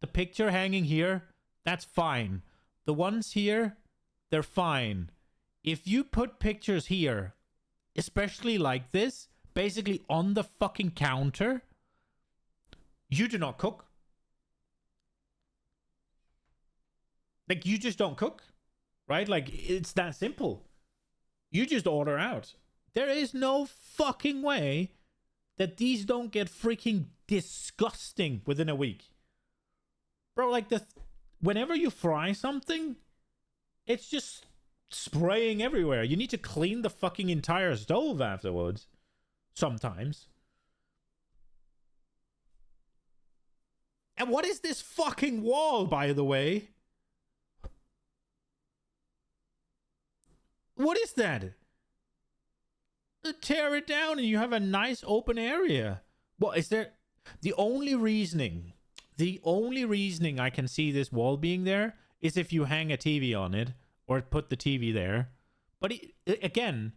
the picture hanging here, that's fine. The ones here, they're fine. If you put pictures here, especially like this, basically on the fucking counter, you do not cook. Like, you just don't cook, right? Like, it's that simple. You just order out. There is no fucking way that these don't get freaking disgusting within a week. Bro, like, whenever you fry something, it's just spraying everywhere. You need to clean the fucking entire stove afterwards. Sometimes. And what is this fucking wall, by the way? What is that? Tear it down and you have a nice open area. What is there? The only reasoning I can see this wall being there is if you hang a TV on it or put the TV there. But again,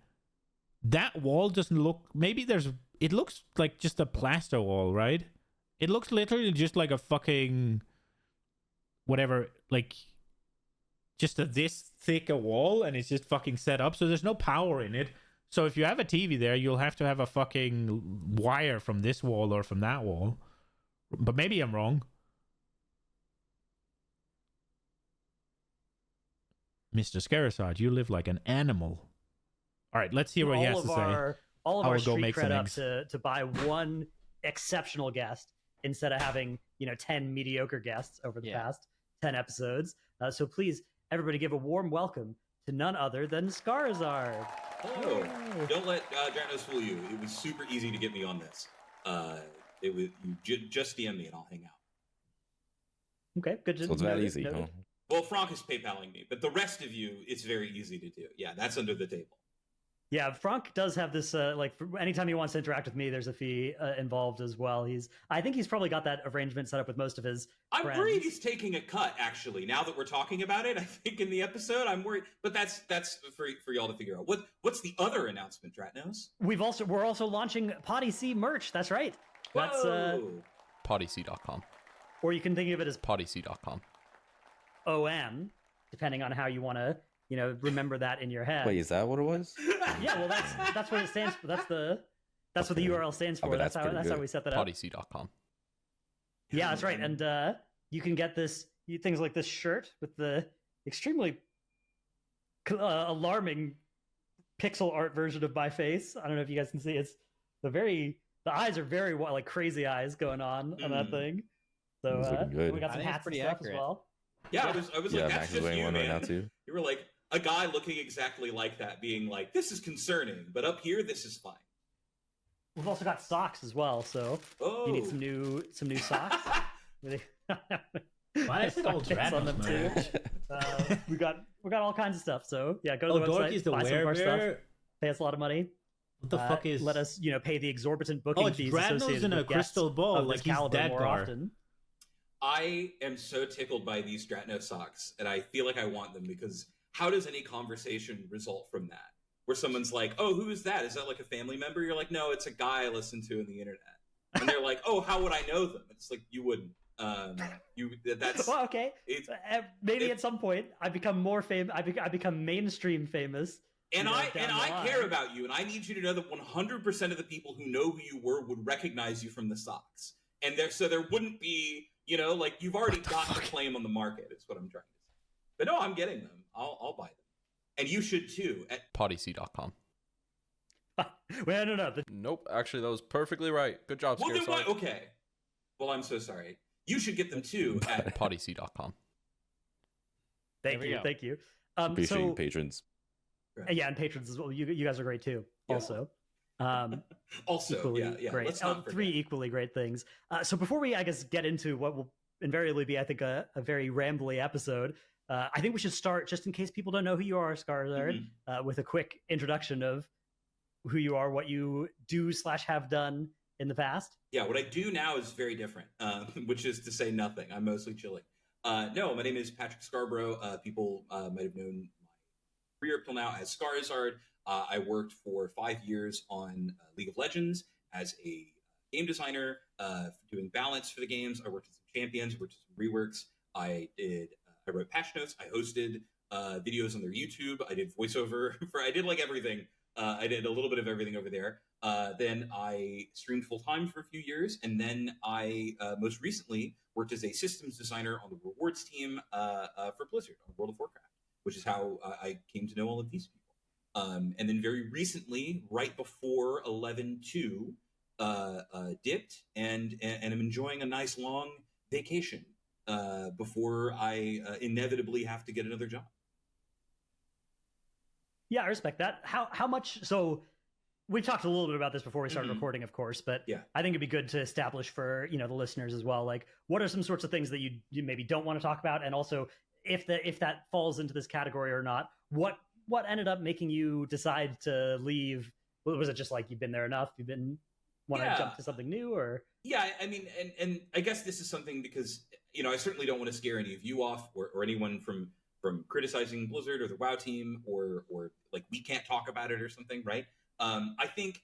that wall doesn't look. Maybe it looks like just a plaster wall, right? It looks literally just like a fucking whatever, like just this thick a wall, and it's just fucking set up, so there's no power in it. So if you have a TV there, you'll have to have a fucking wire from this wall or from that wall. But maybe I'm wrong. Mr. Scarisard, you live like an animal. All right, let's hear what he has to say. All of our street cred up to buy one exceptional guest instead of having 10 mediocre guests over the past 10 episodes. So please, everybody, give a warm welcome to none other than Scarizard. Hello. Don't let Dranos fool you. It was super easy to get me on this. Just DM me and I'll hang out. Okay, good. So it's that easy, huh? Well, Frank is PayPaling me, but the rest of you, it's very easy to do. Yeah, that's under the table. Yeah, Frank does have this, anytime he wants to interact with me, there's a fee involved as well. I think he's probably got that arrangement set up with most of his friends. I'm worried he's taking a cut, actually. Now that we're talking about it, I think in the episode, I'm worried. But that's for y'all to figure out. What's the other announcement, Dratnos? We're also launching Potty C merch. That's right. That's pottyc.com. Or you can think of it as pottyc.com. OM, depending on how you want to, remember that in your head. Wait, is that what it was? Yeah, well, that's what it stands for. That's what the URL stands for. That's how we set that up. Pottyc.com. Yeah, that's right. And you can get things like this shirt with the extremely alarming pixel art version of my face. I don't know if you guys can see. It's the eyes are very like crazy eyes going on that thing. So we got some hats and stuff accurate as well. Yeah, I was like, that's just you, man. Right now too. You were like a guy looking exactly like that, being like, this is concerning, but up here, this is fine. We've also got socks as well, so you need some new socks. Why is it all on them too? we got all kinds of stuff. So yeah, go to the website, buy some of our stuff, pay us a lot of money. What the fuck is? Let us pay the exorbitant booking fees associated in a with crystal ball, like he's that more often. I am so tickled by these Dratnos socks, and I feel like I want them because how does any conversation result from that? Where someone's like, "Oh, who is that? Is that like a family member?" You're like, "No, it's a guy I listen to on the internet." And they're like, "Oh, how would I know them?" It's like you wouldn't. That's well, okay. Maybe at some point I become more famous. I become mainstream famous. And I care about you, and I need you to know that 100% of the people who know who you were would recognize you from the socks, and there wouldn't be. Like you've already got the claim on the market. Is what I'm trying to say. But no, I'm getting them. I'll buy them, and you should too. At pottyc.com. Well, no. Nope. Actually, that was perfectly right. Good job, Well, then what? Okay. Well, I'm so sorry. You should get them too at pottyc.com. Thank you. Appreciate patrons. Yeah, and patrons as well. You guys are great too. Yeah. Also, equally great. Let's not three equally great things. So before we, I guess, get into what will invariably be, I think, a very rambly episode, I think we should start, just in case people don't know who you are, Scarizard, with a quick introduction of who you are, what you do / have done in the past. Yeah, what I do now is very different, which is to say nothing. I'm mostly chilling. No, my name is Patrick Scarborough. People might have known my career up till now as Scarizard. I worked for 5 years on League of Legends as a game designer, doing balance for the games. I worked with some champions, worked with some reworks. I wrote patch notes. I hosted videos on their YouTube. I did voiceover I did like everything. I did a little bit of everything over there. Then I streamed full time for a few years, and then I most recently worked as a systems designer on the rewards team for Blizzard on World of Warcraft, which is how I came to know all of these people. And then very recently, right before 11.2, dipped and I'm enjoying a nice long vacation before I inevitably have to get another job. Yeah, I respect that. How much? So we talked a little bit about this before we started recording, of course, but yeah. I think it'd be good to establish for the listeners as well. Like, what are some sorts of things that you maybe don't want to talk about, and also if that falls into this category or not, what ended up making you decide to leave? Was it just like you've been there enough? You've been want to jump to something new, or? Yeah, I mean, and I guess this is something because I certainly don't want to scare any of you off or anyone from criticizing Blizzard or the WoW team or like we can't talk about it or something, right? I think,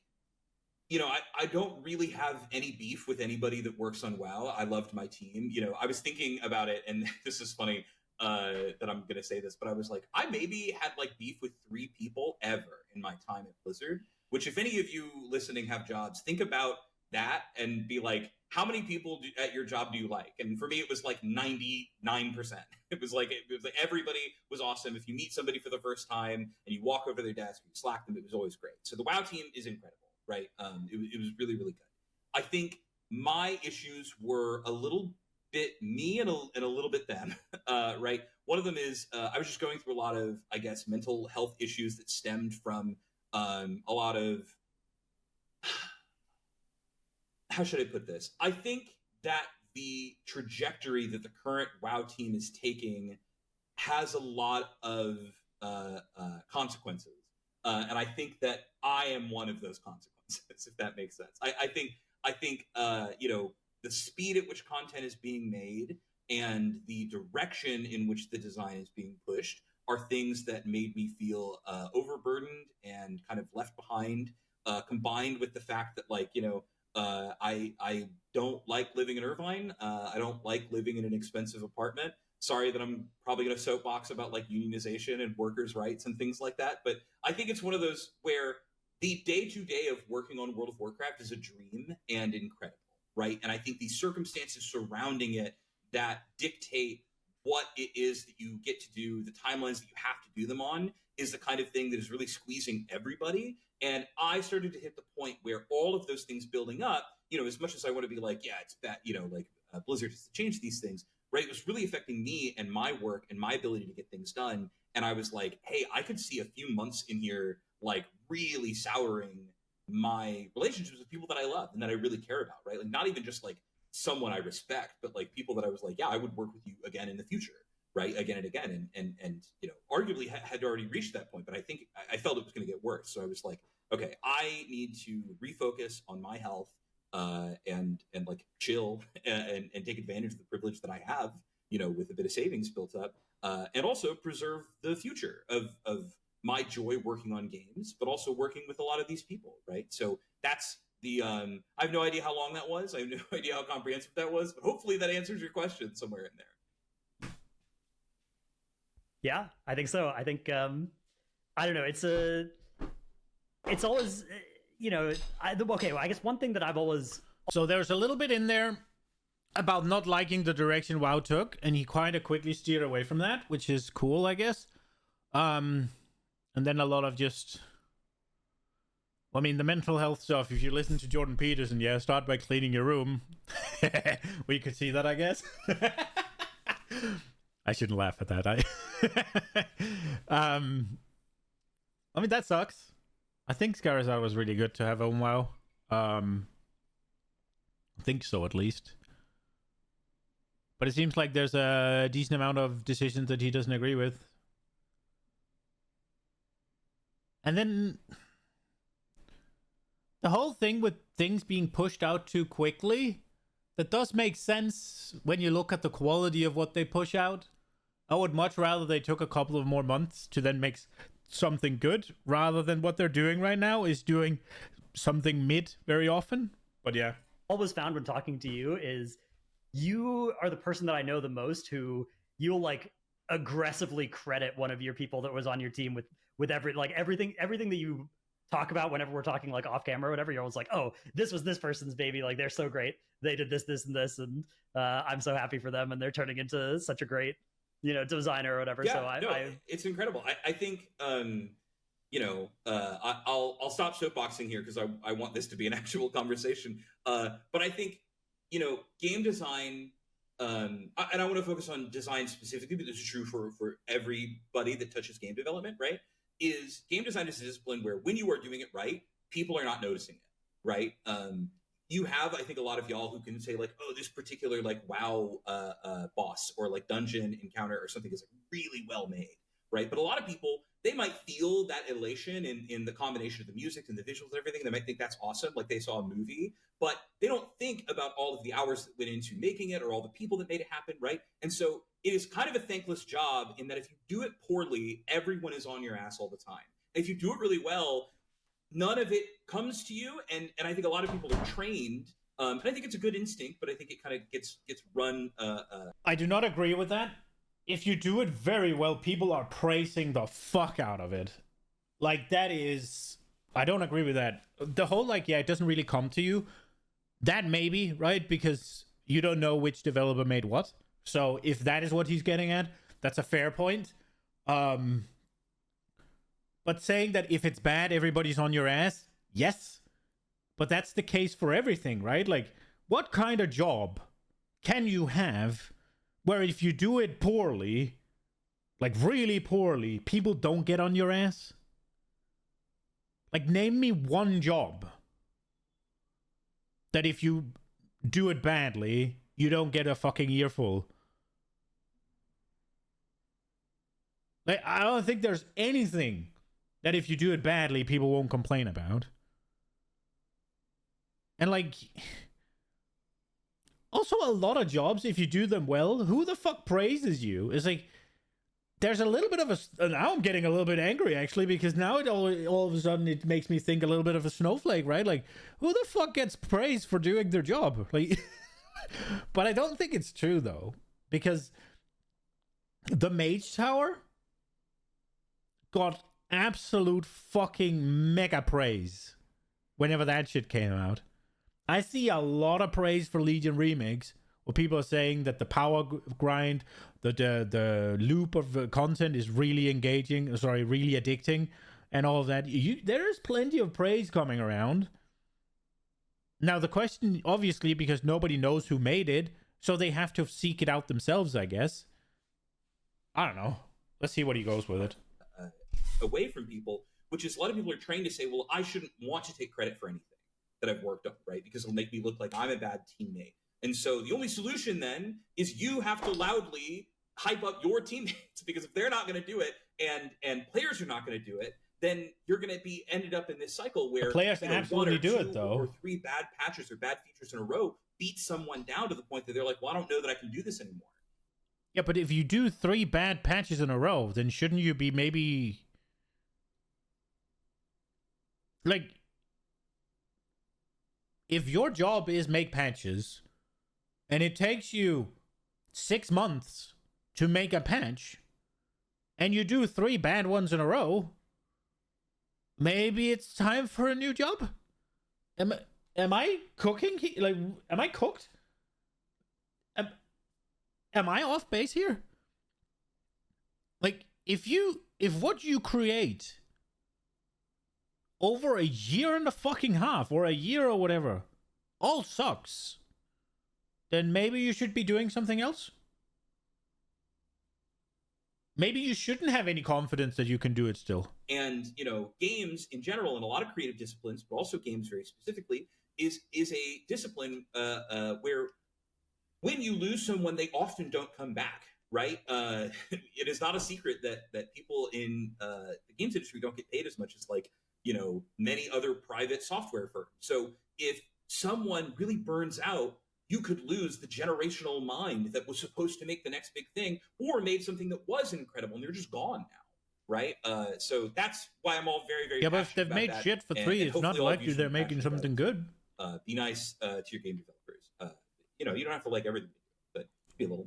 I don't really have any beef with anybody that works on WoW. I loved my team. I was thinking about it, and this is funny that I'm going to say this, but I was like, I maybe had like beef with 3 people ever in my time at Blizzard, which if any of you listening have jobs, think about that and be like, how many people at your job do you like? And for me, it was like 99%. It was like everybody was awesome. If you meet somebody for the first time and you walk over to their desk, you slack them, it was always great. So the WoW team is incredible, right? It was really, really good. I think my issues were a little bit me and a little bit them, right? One of them is I was just going through a lot of, I guess, mental health issues that stemmed from a lot of, how should I put this? I think that the trajectory that the current WoW team is taking has a lot of consequences. And I think that I am one of those consequences, if that makes sense. I think the speed at which content is being made and the direction in which the design is being pushed are things that made me feel overburdened and kind of left behind, combined with the fact that, I don't like living in Irvine. I don't like living in an expensive apartment. Sorry that I'm probably going to soapbox about unionization and workers' rights and things like that. But I think it's one of those where the day-to-day of working on World of Warcraft is a dream and incredible, right? And I think the circumstances surrounding it that dictate what it is that you get to do, the timelines that you have to do them on, is the kind of thing that is really squeezing everybody. And I started to hit the point where all of those things building up, as much as I want to be like, yeah, it's bad, Blizzard has to change these things, right? It was really affecting me and my work and my ability to get things done. And I was like, hey, I could see a few months in here, really souring my relationships with people that I love and that I really care about, right? Not even just someone I respect, but people that I was like, yeah, I would work with you again in the future, right? Again and again. And arguably had already reached that point, but I think I felt it was going to get worse. So I was like, okay, I need to refocus on my health and chill and take advantage of the privilege that I have, with a bit of savings built up, and also preserve the future of my joy working on games, but also working with a lot of these people, right? So that's the, I have no idea how long that was. I have no idea how comprehensive that was, but hopefully that answers your question somewhere in there. Yeah, I think so. I think, I don't know. It's always, okay, well, I guess one thing that I've always... So there's a little bit in there about not liking the direction WoW took, and he kind of quickly steered away from that, which is cool, I guess. And then a lot of just... I mean, the mental health stuff, if you listen to Jordan Peterson, start by cleaning your room. We could see that, I guess. I shouldn't laugh at that. I mean, that sucks. I think Scarizard was really good to have on WoW. I think so, at least. But it seems like there's a decent amount of decisions that he doesn't agree with. And then the whole thing with things being pushed out too quickly, that does make sense when you look at the quality of what they push out. I would much rather they took a couple of more months to then make something good, rather than what they're doing right now is doing something mid very often. But yeah. Always found when talking to you is you are the person that I know the most who you'll like aggressively credit one of your people that was on your team with everything that you talk about whenever we're talking like off camera or whatever. You're always like, oh, this was this person's baby. Like, they're so great. They did this, this, and this. And I'm so happy for them. And they're turning into such a great, designer or whatever. Yeah, So it's incredible. I think, I'll stop soapboxing here because I want this to be an actual conversation. But I think, game design, and I want to focus on design specifically, but this is true for everybody that touches game development, right? Is game design is a discipline where when you are doing it right, people are not noticing it, right? You have, I think, a lot of y'all who can say like, oh, this particular like WoW boss or like dungeon encounter or something is like, really well made, right? But a lot of people, they might feel that elation in the combination of the music and the visuals and everything. They might think that's awesome, like they saw a movie, but they don't think about all of the hours that went into making it or all the people that made it happen, right? And so it is kind of a thankless job in that if you do it poorly, everyone is on your ass all the time. If you do it really well, none of it comes to you, and I think a lot of people are trained, and I think it's a good instinct, but I think it kind of gets run. I do not agree with that. If you do it very well, people are praising the fuck out of it. Like, that is... I don't agree with that. The whole, like, yeah, it doesn't really come to you. That maybe, right? Because you don't know which developer made what. So if that is what he's getting at, that's a fair point. But saying that if it's bad, everybody's on your ass, yes. But that's the case for everything, right? Like, what kind of job can you have where if you do it poorly, like really poorly, people don't get on your ass? Like, name me one job that if you do it badly, you don't get a fucking earful. Like, I don't think there's anything that if you do it badly, people won't complain about. And like, also a lot of jobs, if you do them well, who the fuck praises you? It's like, there's a little bit of a... Now I'm getting a little bit angry, actually, because now it all of a sudden it makes me think a little bit of a snowflake, right? Like, who the fuck gets praised for doing their job? Like, but I don't think it's true, though, because the Mage Tower got absolute fucking mega praise whenever that shit came out. I see a lot of praise for Legion Remix, where people are saying that the power grind, the loop of content is really engaging, really addicting, and all of that. There is plenty of praise coming around. Now, the question, obviously, because nobody knows who made it, so they have to seek it out themselves, I guess. I don't know. Let's see what he goes with it. Away from people, which is a lot of people are trained to say, well, I shouldn't want to take credit for anything that I've worked on, right? Because it'll make me look like I'm a bad teammate. And so the only solution then is you have to loudly hype up your teammates, because if they're not going to do it and players are not going to do it, then you're going to be ended up in this cycle where the players absolutely do it, though. Or 3 bad patches or bad features in a row beat someone down to the point that they're like, well, I don't know that I can do this anymore. Yeah, but if you do 3 bad patches in a row, then shouldn't you be maybe... Like, if your job is make patches, and it takes you 6 months to make a patch, and you do 3 bad ones in a row, maybe it's time for a new job? Am I cooking? Like, am I cooked? Am I off base here? Like, if what you create over a year and a fucking half, or a year or whatever, all sucks, then maybe you should be doing something else. Maybe you shouldn't have any confidence that you can do it still. And, games in general, and a lot of creative disciplines, but also games very specifically, is a discipline where when you lose someone, they often don't come back, right? It is not a secret that people in the games industry don't get paid as much as, like, many other private software firms. So if someone really burns out, you could lose the generational mind that was supposed to make the next big thing, or made something that was incredible, and they're just gone now, right? So that's why I'm all very, very Yeah, but if they've made that. shit for 3, it's not likely they're making something good. Be nice to your game developers. You don't have to like everything, but be a little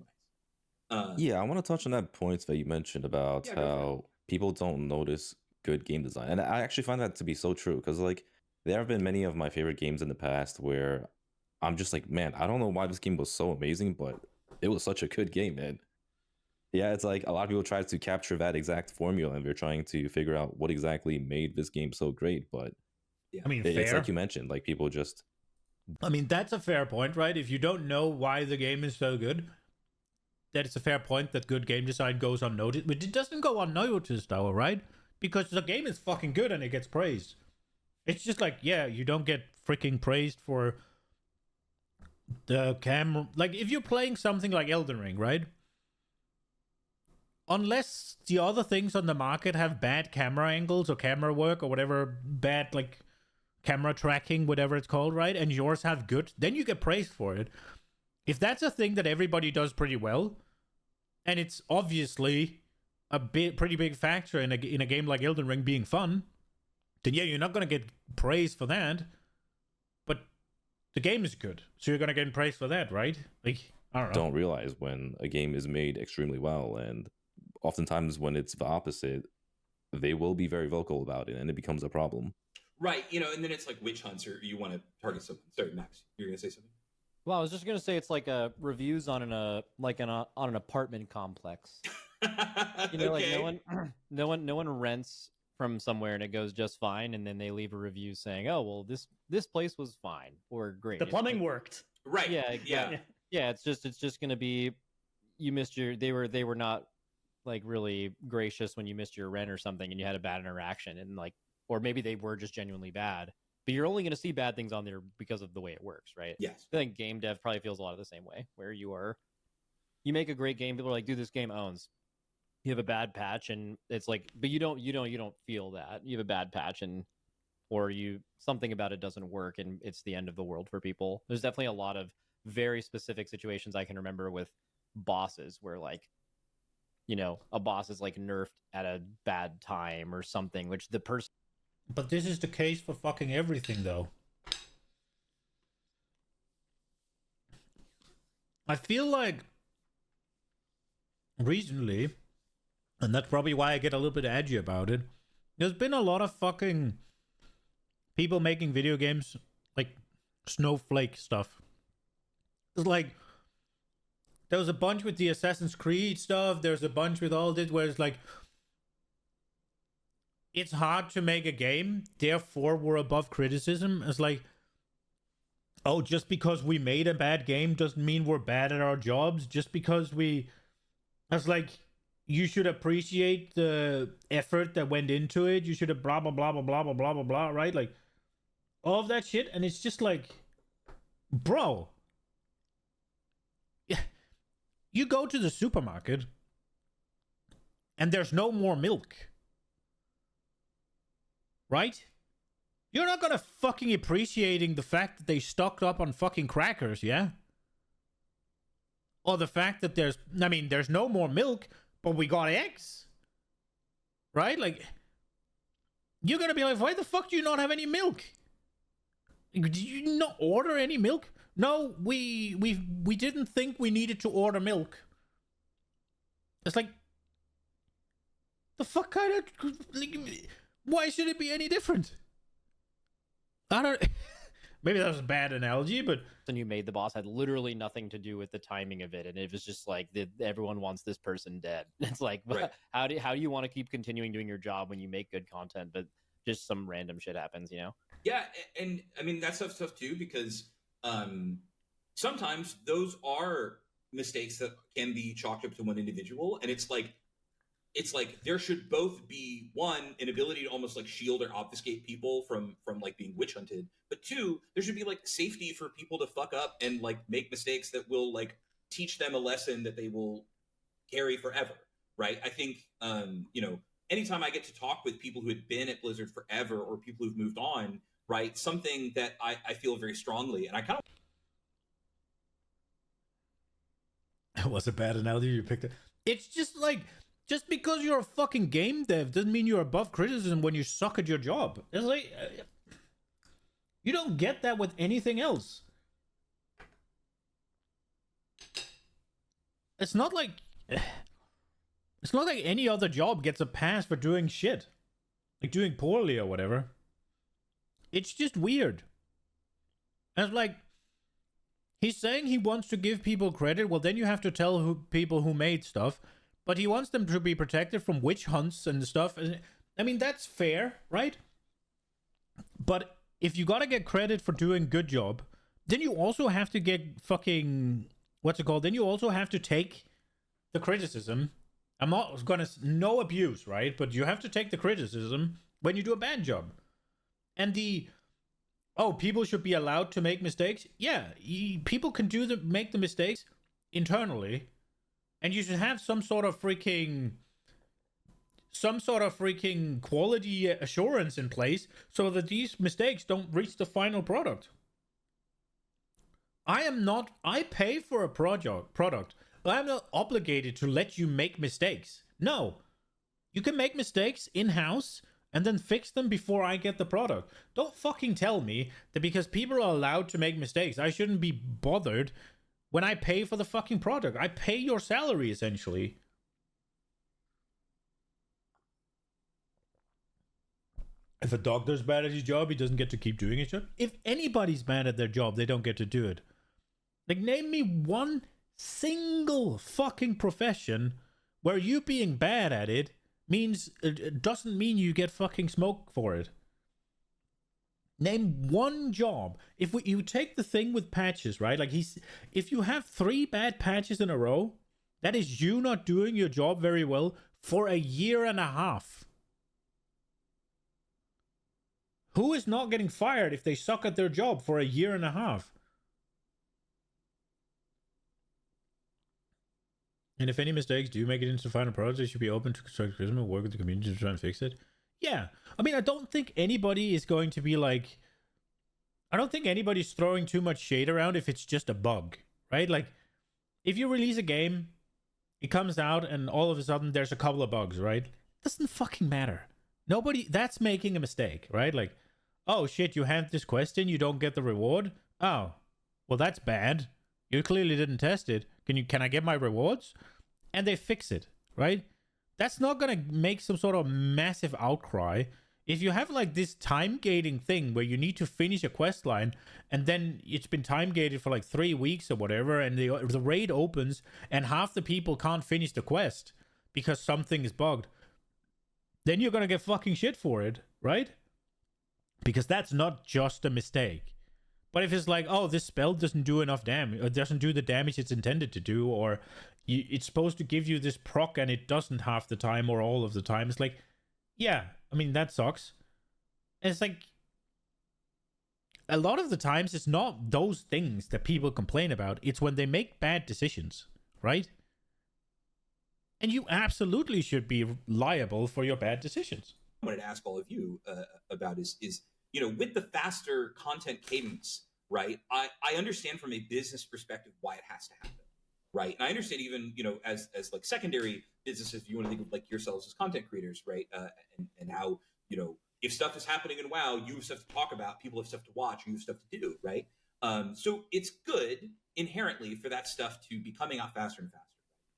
nice. Yeah, I want to touch on that point that you mentioned about how people don't notice good game design, and I actually find that to be so true, because like there have been many of my favorite games in the past where I'm just like, man, I don't know why this game was so amazing, but it was such a good game, man. Yeah, it's like a lot of people try to capture that exact formula, and they're trying to figure out what exactly made this game so great. But I mean, it's like you mentioned, like people just. I mean, that's a fair point, right? If you don't know why the game is so good, that it's a fair point that good game design goes unnoticed. But it doesn't go unnoticed, though, right? Because the game is fucking good and it gets praised. It's just like, yeah, you don't get freaking praised for the camera. Like, if you're playing something like Elden Ring, right? Unless the other things on the market have bad camera angles or camera work or whatever, bad, like, camera tracking, whatever it's called, right? And yours have good, then you get praised for it. If that's a thing that everybody does pretty well, and it's obviously a pretty big factor in a game like Elden Ring being fun, then yeah, you're not going to get praise for that. But the game is good, so you're going to get praise for that, right? Like, I don't know. Don't realize when a game is made extremely well, and oftentimes when it's the opposite, they will be very vocal about it, and it becomes a problem. Right, and then it's like witch hunts, or you want to target someone. Sorry, Max, you're going to say something? Well, I was just gonna say it's like reviews on an apartment complex. Okay. Like no one rents from somewhere and it goes just fine, and then they leave a review saying, "Oh, well, this place was fine or great. The plumbing worked." Right. Yeah. It's just gonna be you missed your. They were not like really gracious when you missed your rent or something, and you had a bad interaction, and like, or maybe they were just genuinely bad. But you're only going to see bad things on there because of the way it works, right? Yes. I think game dev probably feels a lot of the same way, where you make a great game, people are like, dude, this game owns. You have a bad patch, and it's like, but you don't feel that. You have a bad patch, or something about it doesn't work, and it's the end of the world for people. There's definitely a lot of very specific situations I can remember with bosses where like, a boss is like nerfed at a bad time or something, which the person. But this is the case for fucking everything, though. I feel like recently, and that's probably why I get a little bit edgy about it, there's been a lot of fucking people making video games like snowflake stuff. It's like, there was a bunch with the Assassin's Creed stuff, there's a bunch with all this where it's like, it's hard to make a game, therefore we're above criticism. It's like, oh, just because we made a bad game doesn't mean we're bad at our jobs. Just because it's like, you should appreciate the effort that went into it. You should have blah, blah, blah, blah, blah, blah, blah, blah, blah, right? Like, all of that shit. And it's just like, bro. Yeah. You go to the supermarket and there's no more milk. Right? You're not gonna fucking appreciating the fact that they stocked up on fucking crackers, yeah? Or the fact that there's no more milk, but we got eggs. Right? Like, you're gonna be like, why the fuck do you not have any milk? Did you not order any milk? No, we didn't think we needed to order milk. It's like, the fuck kind of... Like, why should it be any different? I don't... Maybe that was a bad analogy, but... And you made the boss had literally nothing to do with the timing of it, and it was just like, everyone wants this person dead. It's like, right. how do you want to keep continuing doing your job when you make good content, but just some random shit happens, Yeah, and I mean, that stuff's tough too, because sometimes those are mistakes that can be chalked up to one individual, and it's like there should both be, one, an ability to almost like shield or obfuscate people from like being witch hunted, but two, there should be like safety for people to fuck up and like make mistakes that will like teach them a lesson that they will carry forever, right? I think anytime I get to talk with people who had been at Blizzard forever or people who've moved on, right, something that I feel very strongly, and I kind of It was a bad analogy you picked it. It's just like, just because you're a fucking game dev doesn't mean you're above criticism when you suck at your job. It's like, you don't get that with anything else. It's not like any other job gets a pass for doing shit, like doing poorly or whatever. It's just weird. And it's like, he's saying he wants to give people credit. Well, then you have to tell people who made stuff. But he wants them to be protected from witch hunts and stuff. I mean, that's fair, right? But if you gotta get credit for doing good job, then you also have to get fucking... What's it called? Then you also have to take the criticism. I'm not gonna... No abuse, right? But you have to take the criticism when you do a bad job. And oh, people should be allowed to make mistakes? Yeah, people can make the mistakes internally. And you should have some sort of freaking quality assurance in place so that these mistakes don't reach the final product. I pay for a product. I'm not obligated to let you make mistakes. No. You can make mistakes in-house and then fix them before I get the product. Don't fucking tell me that because people are allowed to make mistakes, I shouldn't be bothered when I pay for the fucking product. I pay your salary, essentially. If a doctor's bad at his job, he doesn't get to keep doing his job. If anybody's bad at their job, they don't get to do it. Like, name me one single fucking profession where you being bad at it doesn't mean you get fucking smoke for it. Name one job. If you take the thing with patches, right? Like, if you have 3 bad patches in a row, that is you not doing your job very well for a year and a half. Who is not getting fired if they suck at their job for a year and a half? And if any mistakes do make it into the final product, they should be open to constructive criticism and work with the community to try and fix it. Yeah. I mean, I don't think anybody is going to be like... I don't think anybody's throwing too much shade around if it's just a bug, right? Like, if you release a game, it comes out and all of a sudden there's a couple of bugs, right? Doesn't fucking matter. That's making a mistake, right? Like, oh shit, you had this quest in, you don't get the reward? Oh, well that's bad. You clearly didn't test it. Can I get my rewards? And they fix it, right? That's not gonna make some sort of massive outcry. If you have like this time gating thing where you need to finish a quest line and then it's been time gated for like 3 weeks or whatever, and the raid opens and half the people can't finish the quest because something is bugged, then you're gonna get fucking shit for it, right? Because that's not just a mistake. But if it's like, oh, this spell doesn't do enough damage, or doesn't do the damage it's intended to do, or it's supposed to give you this proc and it doesn't half the time or all of the time, it's like, yeah, I mean, that sucks. And it's like, a lot of the times it's not those things that people complain about, it's when they make bad decisions, right? And you absolutely should be liable for your bad decisions. I wanted to ask all of you about is with the faster content cadence, right? I understand from a business perspective why it has to happen, right? And I understand even, as like secondary businesses, if you want to think of like yourselves as content creators, right? And how, if stuff is happening in WoW, you have stuff to talk about, people have stuff to watch, you have stuff to do, right? So it's good inherently for that stuff to be coming out faster and faster.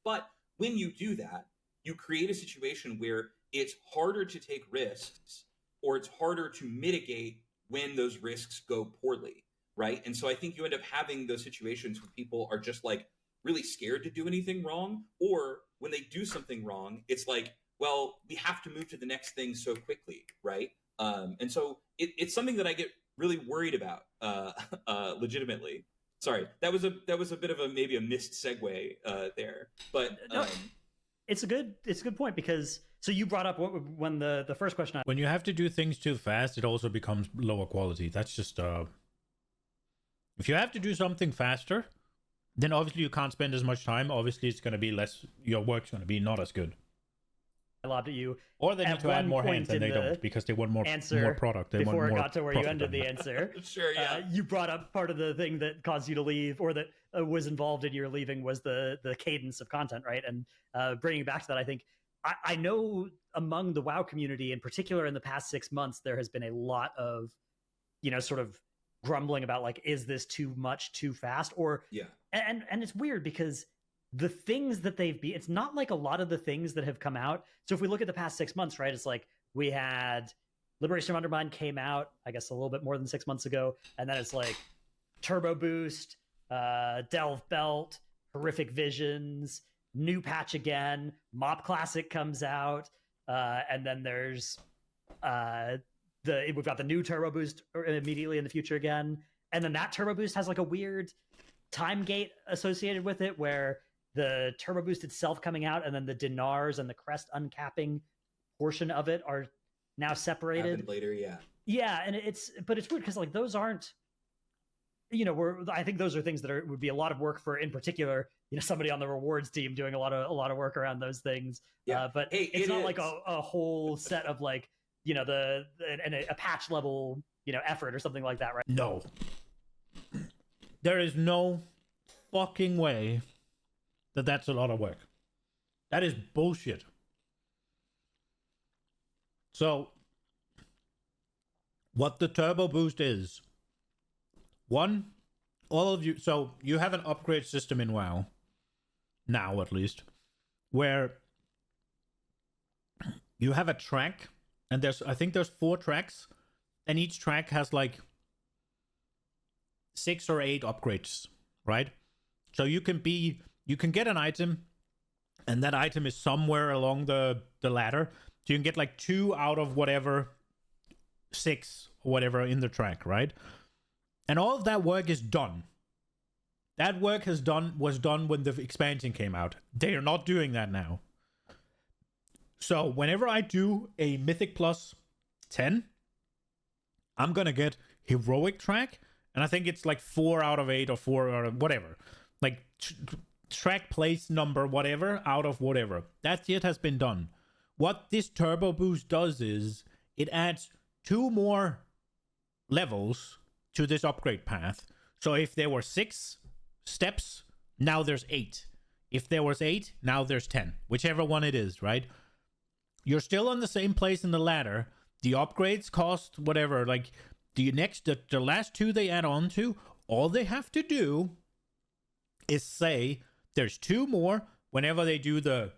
But when you do that, you create a situation where it's harder to take risks, or it's harder to mitigate when those risks go poorly, right? And so I think you end up having those situations where people are just like really scared to do anything wrong, or when they do something wrong, it's like, well, we have to move to the next thing so quickly, right? And so it's something that I get really worried about, legitimately. Sorry, that was a bit of maybe a missed segue there, but no, it's a good point, because so you brought up when the first question. When you have to do things too fast, it also becomes lower quality. That's just if you have to do something faster, then obviously you can't spend as much time. Obviously, it's going to be less. Your work's going to be not as good. lobbed at you. Or they need at to add one more point hands, and in they the don't because they want more answer product. They before want it more got to where you profit ended on the that. answer. Sure, yeah. You brought up part of the thing that caused you to leave, or that was involved in your leaving, was the cadence of content, right? And bringing it back to that, I think I know among the WoW community, in particular, in the past 6 months, there has been a lot of, sort of grumbling about like, is this too much, too fast? Or yeah, and it's weird because the things that it's not like a lot of the things that have come out. So if we look at the past 6 months, right, it's like we had Liberation of Undermine came out, I guess, a little bit more than 6 months ago, and then it's like Turbo Boost, Delve Belt, Horrific Visions, new patch again, Mop Classic comes out, and then there's we've got the new Turbo Boost immediately in the future again, and then that Turbo Boost has like a weird time gate associated with it where the Turbo Boost itself coming out and then the dinars and the crest uncapping portion of it are now separated. Happened later, yeah. Yeah, and it's weird because like those aren't, I think those are things that would be a lot of work for, in particular, somebody on the rewards team doing a lot of work around those things. Yeah. But it's not like a whole set of like, a patch level, effort or something like that, right? No. There is no fucking way that that's a lot of work. That is bullshit. So, what the Turbo Boost is, one, all of you, so you have an upgrade system in WoW, now at least, where you have a track, and I think there's 4 tracks, and each track has like 6 or 8 upgrades, right? So you can get an item, and that item is somewhere along the ladder. So you can get like 2 out of whatever 6 or whatever in the track, right? And all of that work is done. That work was done when the expansion came out. They are not doing that now. So whenever I do a Mythic Plus 10, I'm gonna get Heroic track, and I think it's like 4 out of 8 or 4 or whatever. Like track place number whatever out of whatever. That shit has been done. What this Turbo Boost does is it adds 2 more levels to this upgrade path. So if there were 6 steps, now there's 8. If there was 8, now there's 10. Whichever one it is, right? You're still on the same place in the ladder. The upgrades cost whatever. Like the last 2 they add on to, all they have to do is say there's 2 more. Whenever they do the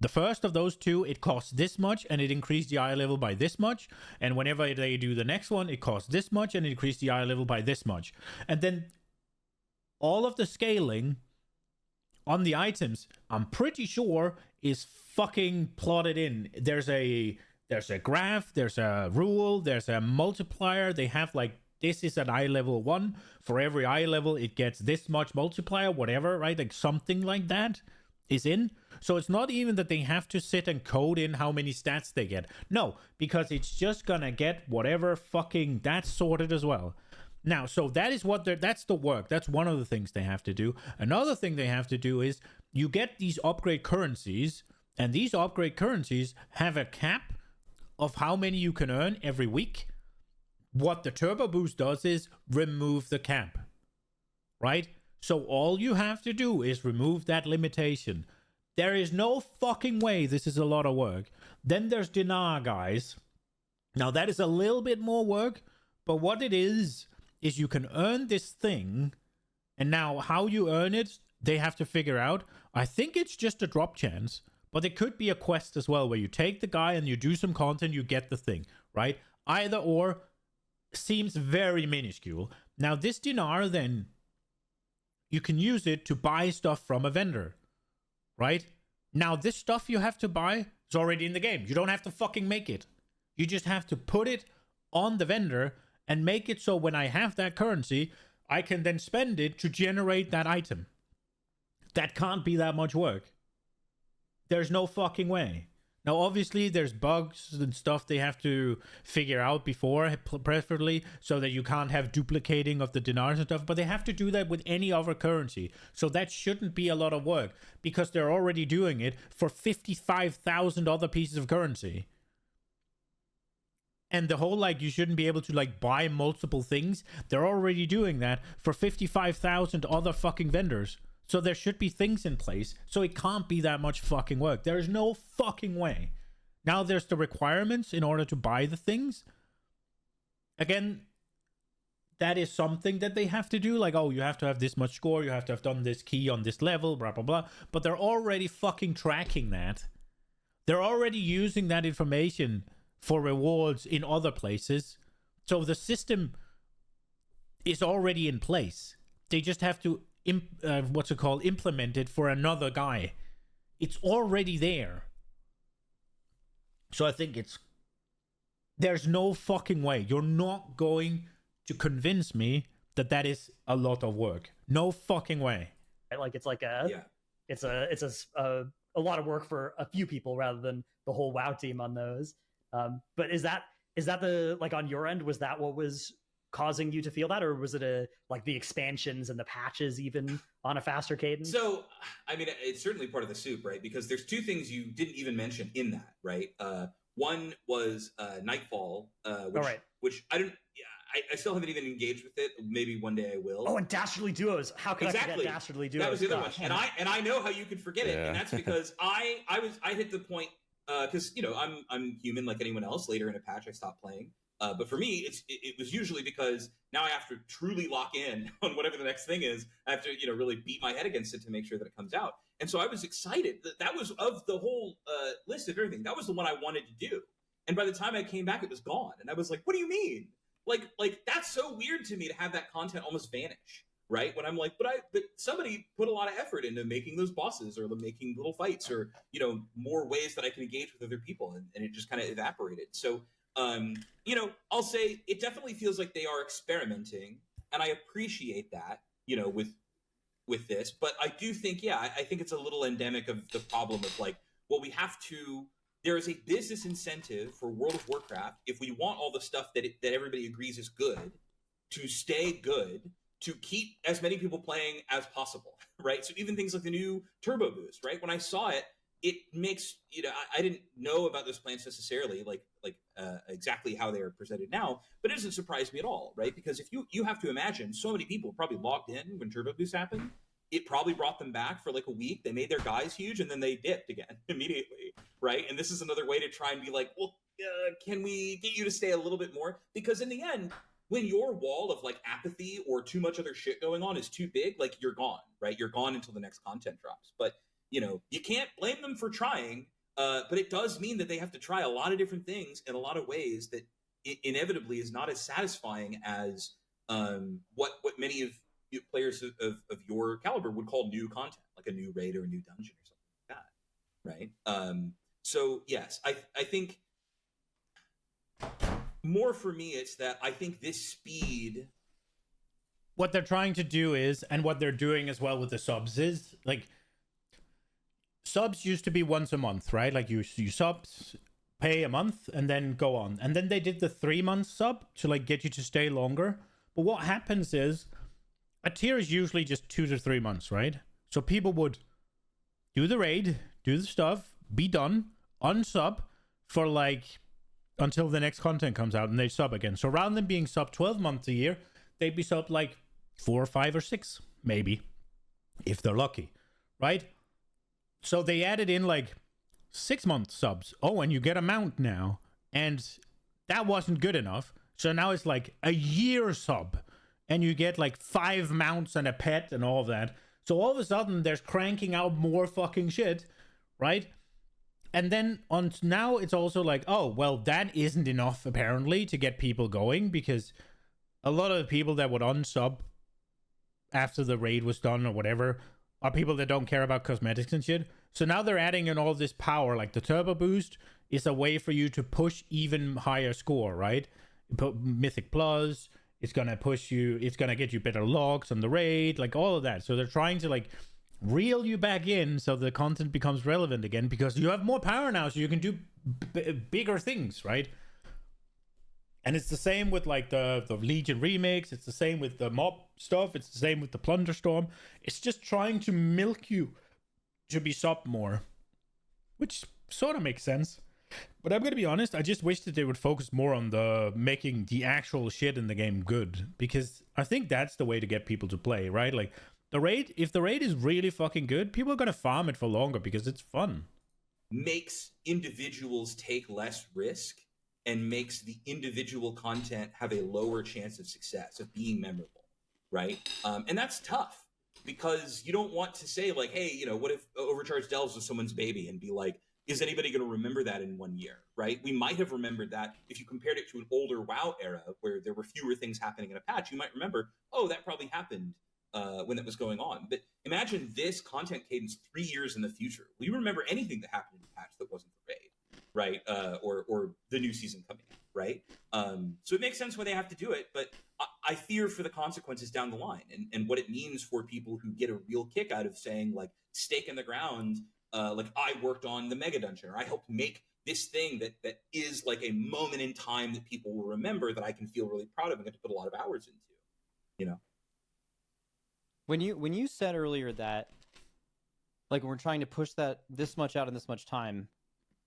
first of those 2, it costs this much and it increased the eye level by this much. And whenever they do the next one, it costs this much and it increased the eye level by this much. And then all of the scaling on the items, I'm pretty sure, is fucking plotted in. There's a graph, there's a rule, there's a multiplier. They have like, this is an eye level 1. For every eye level, it gets this much multiplier, whatever, right? Like something like that is in. So it's not even that they have to sit and code in how many stats they get. No, because it's just gonna get whatever fucking, that's sorted as well. Now, so that is that's the work. That's one of the things they have to do. Another thing they have to do is you get these upgrade currencies, and these upgrade currencies have a cap of how many you can earn every week. What the Turbo Boost does is remove the cap, right? So all you have to do is remove that limitation. There is no fucking way this is a lot of work. Then there's Dinar, guys. Now that is a little bit more work, but what it is you can earn this thing, and now how you earn it, they have to figure out. I think it's just a drop chance, but it could be a quest as well, where you take the guy and you do some content, you get the thing, right? Either or seems very minuscule. Now this dinar, then, you can use it to buy stuff from a vendor, right? Now this stuff you have to buy is already in the game. You don't have to fucking make it. You just have to put it on the vendor and make it so when I have that currency, I can then spend it to generate that item. That can't be that much work. There's no fucking way. Now, obviously, there's bugs and stuff they have to figure out before, preferably, so that you can't have duplicating of the dinars and stuff, but they have to do that with any other currency. So that shouldn't be a lot of work, because they're already doing it for 55,000 other pieces of currency. And the whole, like, you shouldn't be able to, like, buy multiple things. They're already doing that for 55,000 other fucking vendors. So there should be things in place. So it can't be that much fucking work. There is no fucking way. Now there's the requirements in order to buy the things. Again, that is something that they have to do. Like, oh, you have to have this much score. You have to have done this key on this level, blah, blah, blah. But they're already fucking tracking that. They're already using that information for rewards in other places. So the system is already in place. They just have to implement it for another guy. It's already there. So I think there's no fucking way. You're not going to convince me that that is a lot of work. No fucking way. Like it's like it's a lot of work for a few people rather than the whole WoW team on those. But is that the, like, on your end, was that what was causing you to feel that, or was it like the expansions and the patches even on a faster cadence? So, I mean, it's certainly part of the soup, right? Because there's two things you didn't even mention in that, right? One was Nightfall, which I still haven't even engaged with it. Maybe one day I will. Oh, and Dastardly Duos. How could I forget Dastardly Duos? That was the other one, and I know how you could forget it, and that's because I hit the point, because I'm human like anyone else. Later in a patch, I stopped playing. But for me, it was usually because now I have to truly lock in on whatever the next thing is. I have to, really beat my head against it to make sure that it comes out. And so I was excited. That was, of the whole list of everything, that was the one I wanted to do. And by the time I came back, it was gone. And I was like, what do you mean? Like that's so weird to me to have that content almost vanish, right? When I'm like, but somebody put a lot of effort into making those bosses, or making little fights, or, more ways that I can engage with other people. And it just kind of evaporated. So, I'll say it definitely feels like they are experimenting, and I appreciate that, with this. But I do think, I think it's a little endemic of the problem of, like, well, there is a business incentive for World of Warcraft, if we want all the stuff that everybody agrees is good, to stay good, to keep as many people playing as possible, right? So even things like the new Turbo Boost, right? When I saw it, it makes, I didn't know about those plans necessarily, like exactly how they are presented now, but it doesn't surprise me at all, right? Because if you have to imagine, so many people probably logged in when Turbo Boost happened. It probably brought them back for like a week. They made their guys huge, and then they dipped again immediately, right? And this is another way to try and be like, well, can we get you to stay a little bit more? Because in the end, when your wall of, like, apathy or too much other shit going on is too big, like, you're gone, right? You're gone until the next content drops. But you can't blame them for trying, but it does mean that they have to try a lot of different things in a lot of ways that inevitably is not as satisfying as what many of players of your caliber would call new content, like a new raid or a new dungeon or something like that, right? So yes, I think more for me, it's that I think this speed. What they're trying to do is, and what they're doing as well with the subs is, like, subs used to be once a month, right? Like you subs, pay a month, and then go on. And then they did the 3-month sub to, like, get you to stay longer. But what happens is, a tier is usually just 2 to 3 months, right? So people would do the raid, do the stuff, be done, unsub for, like, until the next content comes out, and they sub again. So rather than being sub 12 months a year, they'd be sub like 4 or 5 or 6, maybe, if they're lucky, right? So they added in like 6-month subs. Oh, and you get a mount now. And that wasn't good enough. So now it's like a year sub. And you get like 5 mounts and a pet and all of that. So all of a sudden, there's cranking out more fucking shit, right? And then now it's also like, oh, well, that isn't enough apparently to get people going, because a lot of the people that would unsub after the raid was done or whatever are people that don't care about cosmetics and shit. So now they're adding in all this power, like the Turbo Boost is a way for you to push even higher score, right? Put Mythic Plus, it's gonna push you, it's gonna get you better logs on the raid, like all of that. So they're trying to, like, reel you back in so the content becomes relevant again, because you have more power now, so you can do bigger things, right? And it's the same with like the Legion remakes. It's the same with the mob stuff. It's the same with the Plunderstorm. It's just trying to milk you to be sub more, which sort of makes sense. But I'm gonna be honest, I just wish that they would focus more on the making the actual shit in the game good, because I think that's the way to get people to play, right? Like the raid, if the raid is really fucking good, people are gonna farm it for longer because it's fun. Makes individuals take less risk and makes the individual content have a lower chance of success, of being memorable, right? And that's tough, because you don't want to say like, hey, you know, what if Overcharged Delves was someone's baby, and be like, is anybody going to remember that in 1 year, right? We might have remembered that if you compared it to an older WoW era where there were fewer things happening in a patch. You might remember, oh, that probably happened when that was going on. But imagine this content cadence 3 years in the future. Will you remember anything that happened in the patch that wasn't the raid, right? Or the new season coming out, right? So it makes sense why they have to do it, but I fear for the consequences down the line, and what it means for people who get a real kick out of saying, like, stake in the ground, like I worked on the mega dungeon, or I helped make this thing that is like a moment in time that people will remember, that I can feel really proud of and get to put a lot of hours into, you know? When you said earlier that, like, we're trying to push that this much out in this much time,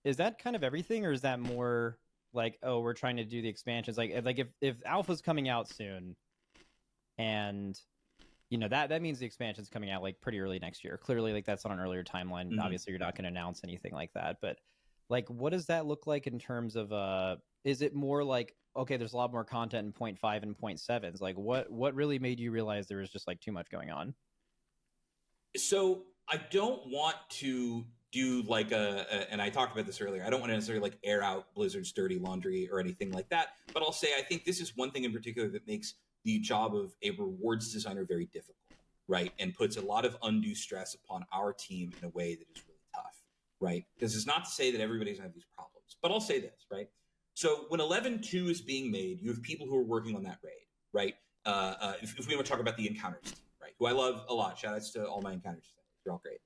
is that kind of everything, or is that more like, oh, we're trying to do the expansions? Like if Alpha's coming out soon, and you know, that means the expansion's coming out like pretty early next year. Clearly, like, that's on an earlier timeline. Mm-hmm. Obviously, you're not going to announce anything like that. But like, what does that look like in terms of is it more like, okay, there's a lot more content in 0.5 and 0.7s? Like, what really made you realize there was just like too much going on? So I don't want to do like and I talked about this earlier, I don't want to necessarily like air out Blizzard's dirty laundry or anything like that. But I'll say, I think this is one thing in particular that makes the job of a rewards designer very difficult, right? And puts a lot of undue stress upon our team in a way that is really tough, right? This is not to say that everybody's gonna have these problems, but I'll say this, right? So when 11.2 is being made, you have people who are working on that raid, right? If we want to talk about the Encounters team, right? Who I love a lot. Shout outs to all my Encounters designers. They're all great.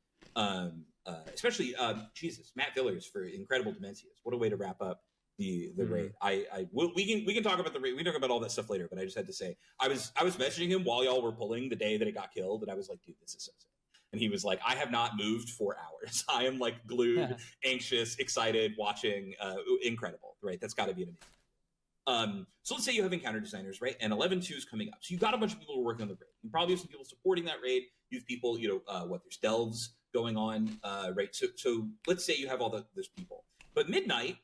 Especially, Jesus, Matt Villers for Incredible Dimensias. What a way to wrap up the raid. We can talk about the raid. We can talk about all that stuff later, but I just had to say, I was messaging him while y'all were pulling the day that it got killed, and I was like, dude, this is so sick. And he was like, I have not moved for hours. I am like glued, anxious, excited, watching. Incredible, right? That's got to be an amazing. So let's say you have encounter designers, right? And 11.2 is coming up. So you've got a bunch of people who are working on the raid. You probably have some people supporting that raid. You have people, there's delves going on, right? So let's say you have all those people. But Midnight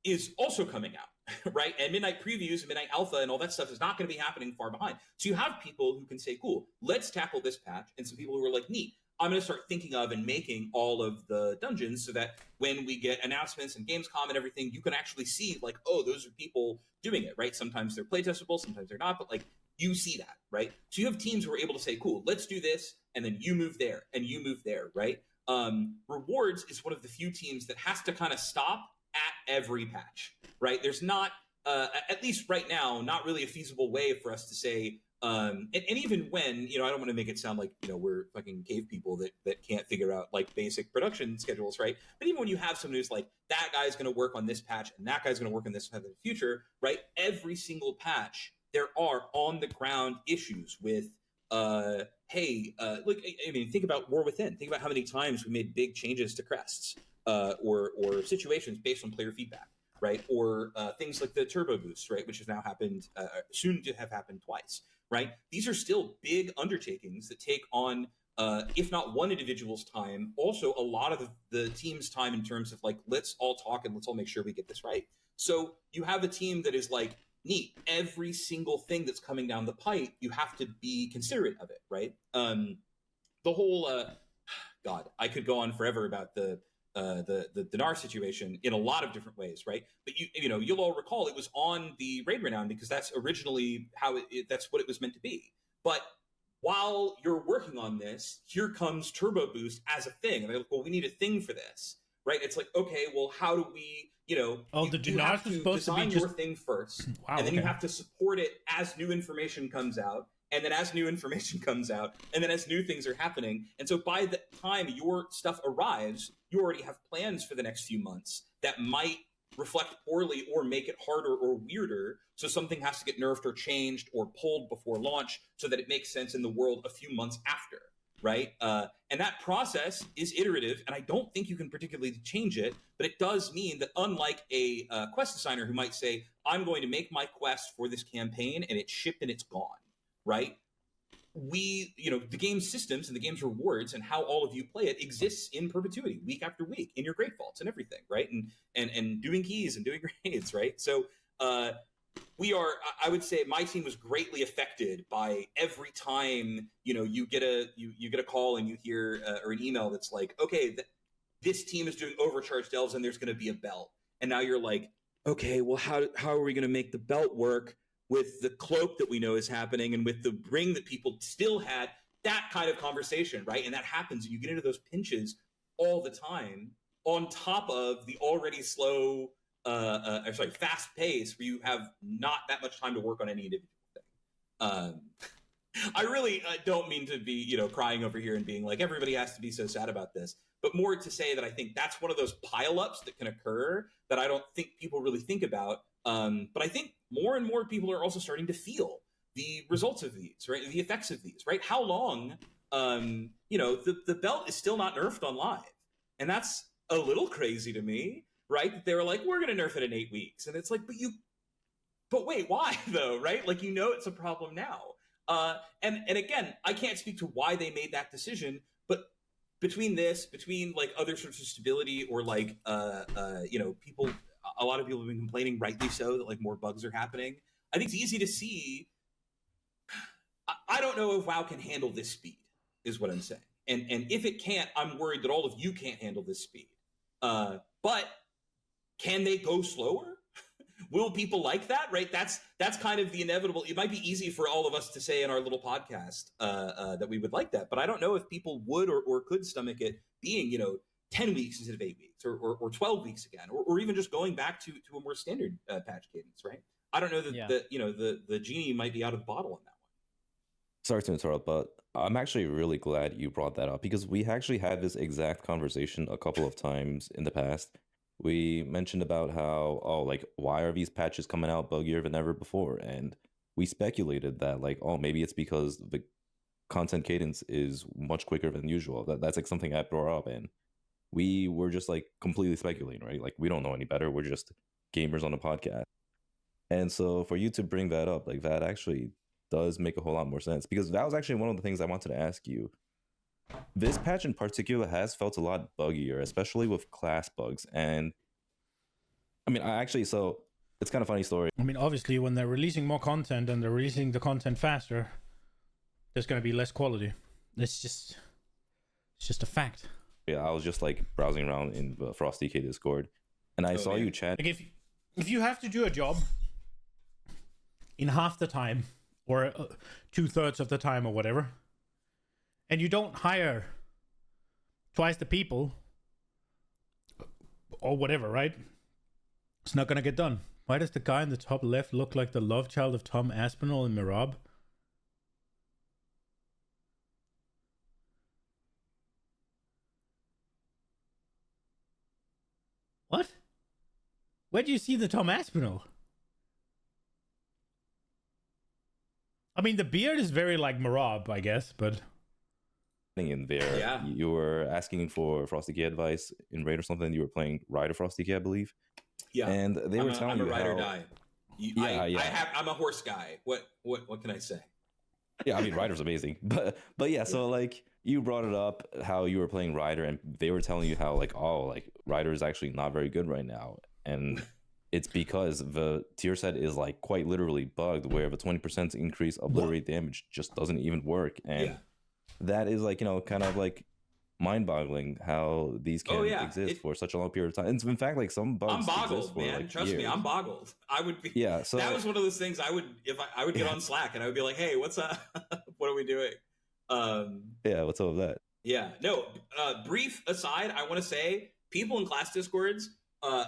is also coming out, right? And Midnight previews and Midnight Alpha and all that stuff is not going to be happening far behind. So you have people who can say, cool, let's tackle this patch. And some people who are like, neat, I'm going to start thinking of and making all of the dungeons so that when we get announcements and Gamescom and everything, you can actually see like, oh, those are people doing it, right? Sometimes they're playtestable, sometimes they're not, but like you see that, right? So you have teams who are able to say, cool, let's do this. And then you move there and you move there, right? Rewards is one of the few teams that has to kind of stop at every patch, right? There's not, at least right now, not really a feasible way for us to say, and even when, I don't want to make it sound like, we're fucking cave people that can't figure out like basic production schedules, right? But even when you have someone who's like, that guy's going to work on this patch and that guy's going to work on this patch in the future, right? Every single patch, there are on the ground issues with, look, I mean, think about War Within. Think about how many times we made big changes to crests, or situations based on player feedback, right? Or things like the turbo boost, right? Which has now happened, soon to have happened twice, right? These are still big undertakings that take on, if not one individual's time, also a lot of the team's time in terms of like, let's all talk and let's all make sure we get this right. So you have a team that is like, neat, every single thing that's coming down the pipe, you have to be considerate of it, right? The whole, God, I could go on forever about the Dinar situation in a lot of different ways, right? But you'll all recall it was on the Raid Renown because that's originally how that's what it was meant to be. But while you're working on this, here comes Turbo Boost as a thing, and they're like, well, we need a thing for this, right? It's like, okay, well, how do we? The Dinars was supposed to be design just your thing first, wow, and then okay. you have to support it as new information comes out. and then as new information comes out, and then as new things are happening. And so by the time your stuff arrives, you already have plans for the next few months that might reflect poorly or make it harder or weirder. So something has to get nerfed or changed or pulled before launch so that it makes sense in the world a few months after, right? And that process is iterative, and I don't think you can particularly change it, but it does mean that unlike a quest designer who might say, I'm going to make my quest for this campaign and it's shipped and it's gone, right? The game's systems and the game's rewards and how all of you play it exists in perpetuity, week after week, in your grade vaults and everything, right? And doing keys and doing grades, right? So I would say my team was greatly affected by every time, you get a call and you hear or an email that's like, okay, this team is doing overcharged elves and there's going to be a belt. And now you're like, okay, well, how are we going to make the belt work with the cloak that we know is happening and with the ring that people still had? That kind of conversation, right? And that happens, and you get into those pinches all the time on top of the already slow, fast pace where you have not that much time to work on any individual thing. I really don't mean to be, crying over here and being like, everybody has to be so sad about this, but more to say that I think that's one of those pileups that can occur that I don't think people really think about. But I think more and more people are also starting to feel the results of these, right? The effects of these, right? How long, the belt is still not nerfed on live. And that's a little crazy to me, right? They were like, we're going to nerf it in 8 weeks. And it's like, but wait, why though, right? Like, it's a problem now. And again, I can't speak to why they made that decision, but between like other sorts of stability or like, people, a lot of people have been complaining, rightly so, that like more bugs are happening. I think it's easy to see. I don't know if WoW can handle this speed, is what I'm saying. And if it can't, I'm worried that all of you can't handle this speed. But can they go slower? Will people like that, right? That's kind of the inevitable. It might be easy for all of us to say in our little podcast that we would like that, but I don't know if people would or could stomach it being, 10 weeks instead of 8 weeks or 12 weeks again, or even just going back to a more standard patch cadence, right? I don't know that the genie might be out of the bottle on that one. Sorry to interrupt, but I'm actually really glad you brought that up because we actually had this exact conversation a couple of times in the past. We mentioned about how, why are these patches coming out buggier than ever before? And we speculated that, maybe it's because the content cadence is much quicker than usual. That's like something I brought up, and we were just completely speculating, right? Like, we don't know any better. We're just gamers on a podcast. And so for you to bring that up, that actually does make a whole lot more sense, because that was actually one of the things I wanted to ask you. This patch in particular has felt a lot buggier, especially with class bugs. And I mean, so it's kind of a funny story. I mean, obviously, when they're releasing more content and they're releasing the content faster, there's going to be less quality. It's just a fact. Yeah, I was just browsing around in the Frosty K Discord, and I saw you chat. If you have to do a job in half the time or 2/3 of the time or whatever, and you don't hire twice the people or whatever, right? It's not going to get done. Why does the guy in the top left look like the love child of Tom Aspinall and Mirab? What? Where do you see the Tom Aspinall? I mean, the beard is very like Marab, I guess, but... In there, you were asking for Frosty K advice in Raid or something. You were playing Rider Frosty K, I believe. Yeah, and they were telling you I'm a ride how... or die. I'm a horse guy. What can I say? Yeah, I mean, Rider's amazing, but yeah. So you brought it up how you were playing Rider, and they were telling you how Rider is actually not very good right now, and it's because the tier set is quite literally bugged, where the 20% increase obliterate damage just doesn't even work, and that is kind of mind-boggling how these can exist for such a long period of time. And in fact, some bugs I'm boggled, exist for man. Trust years. me, I'm boggled. I would be. Yeah, so that was one of those things I would get on Slack and I would be like, "Hey, what's up? What are we doing?" Yeah, what's up with that? Yeah, no. Brief aside, I want to say people in class discords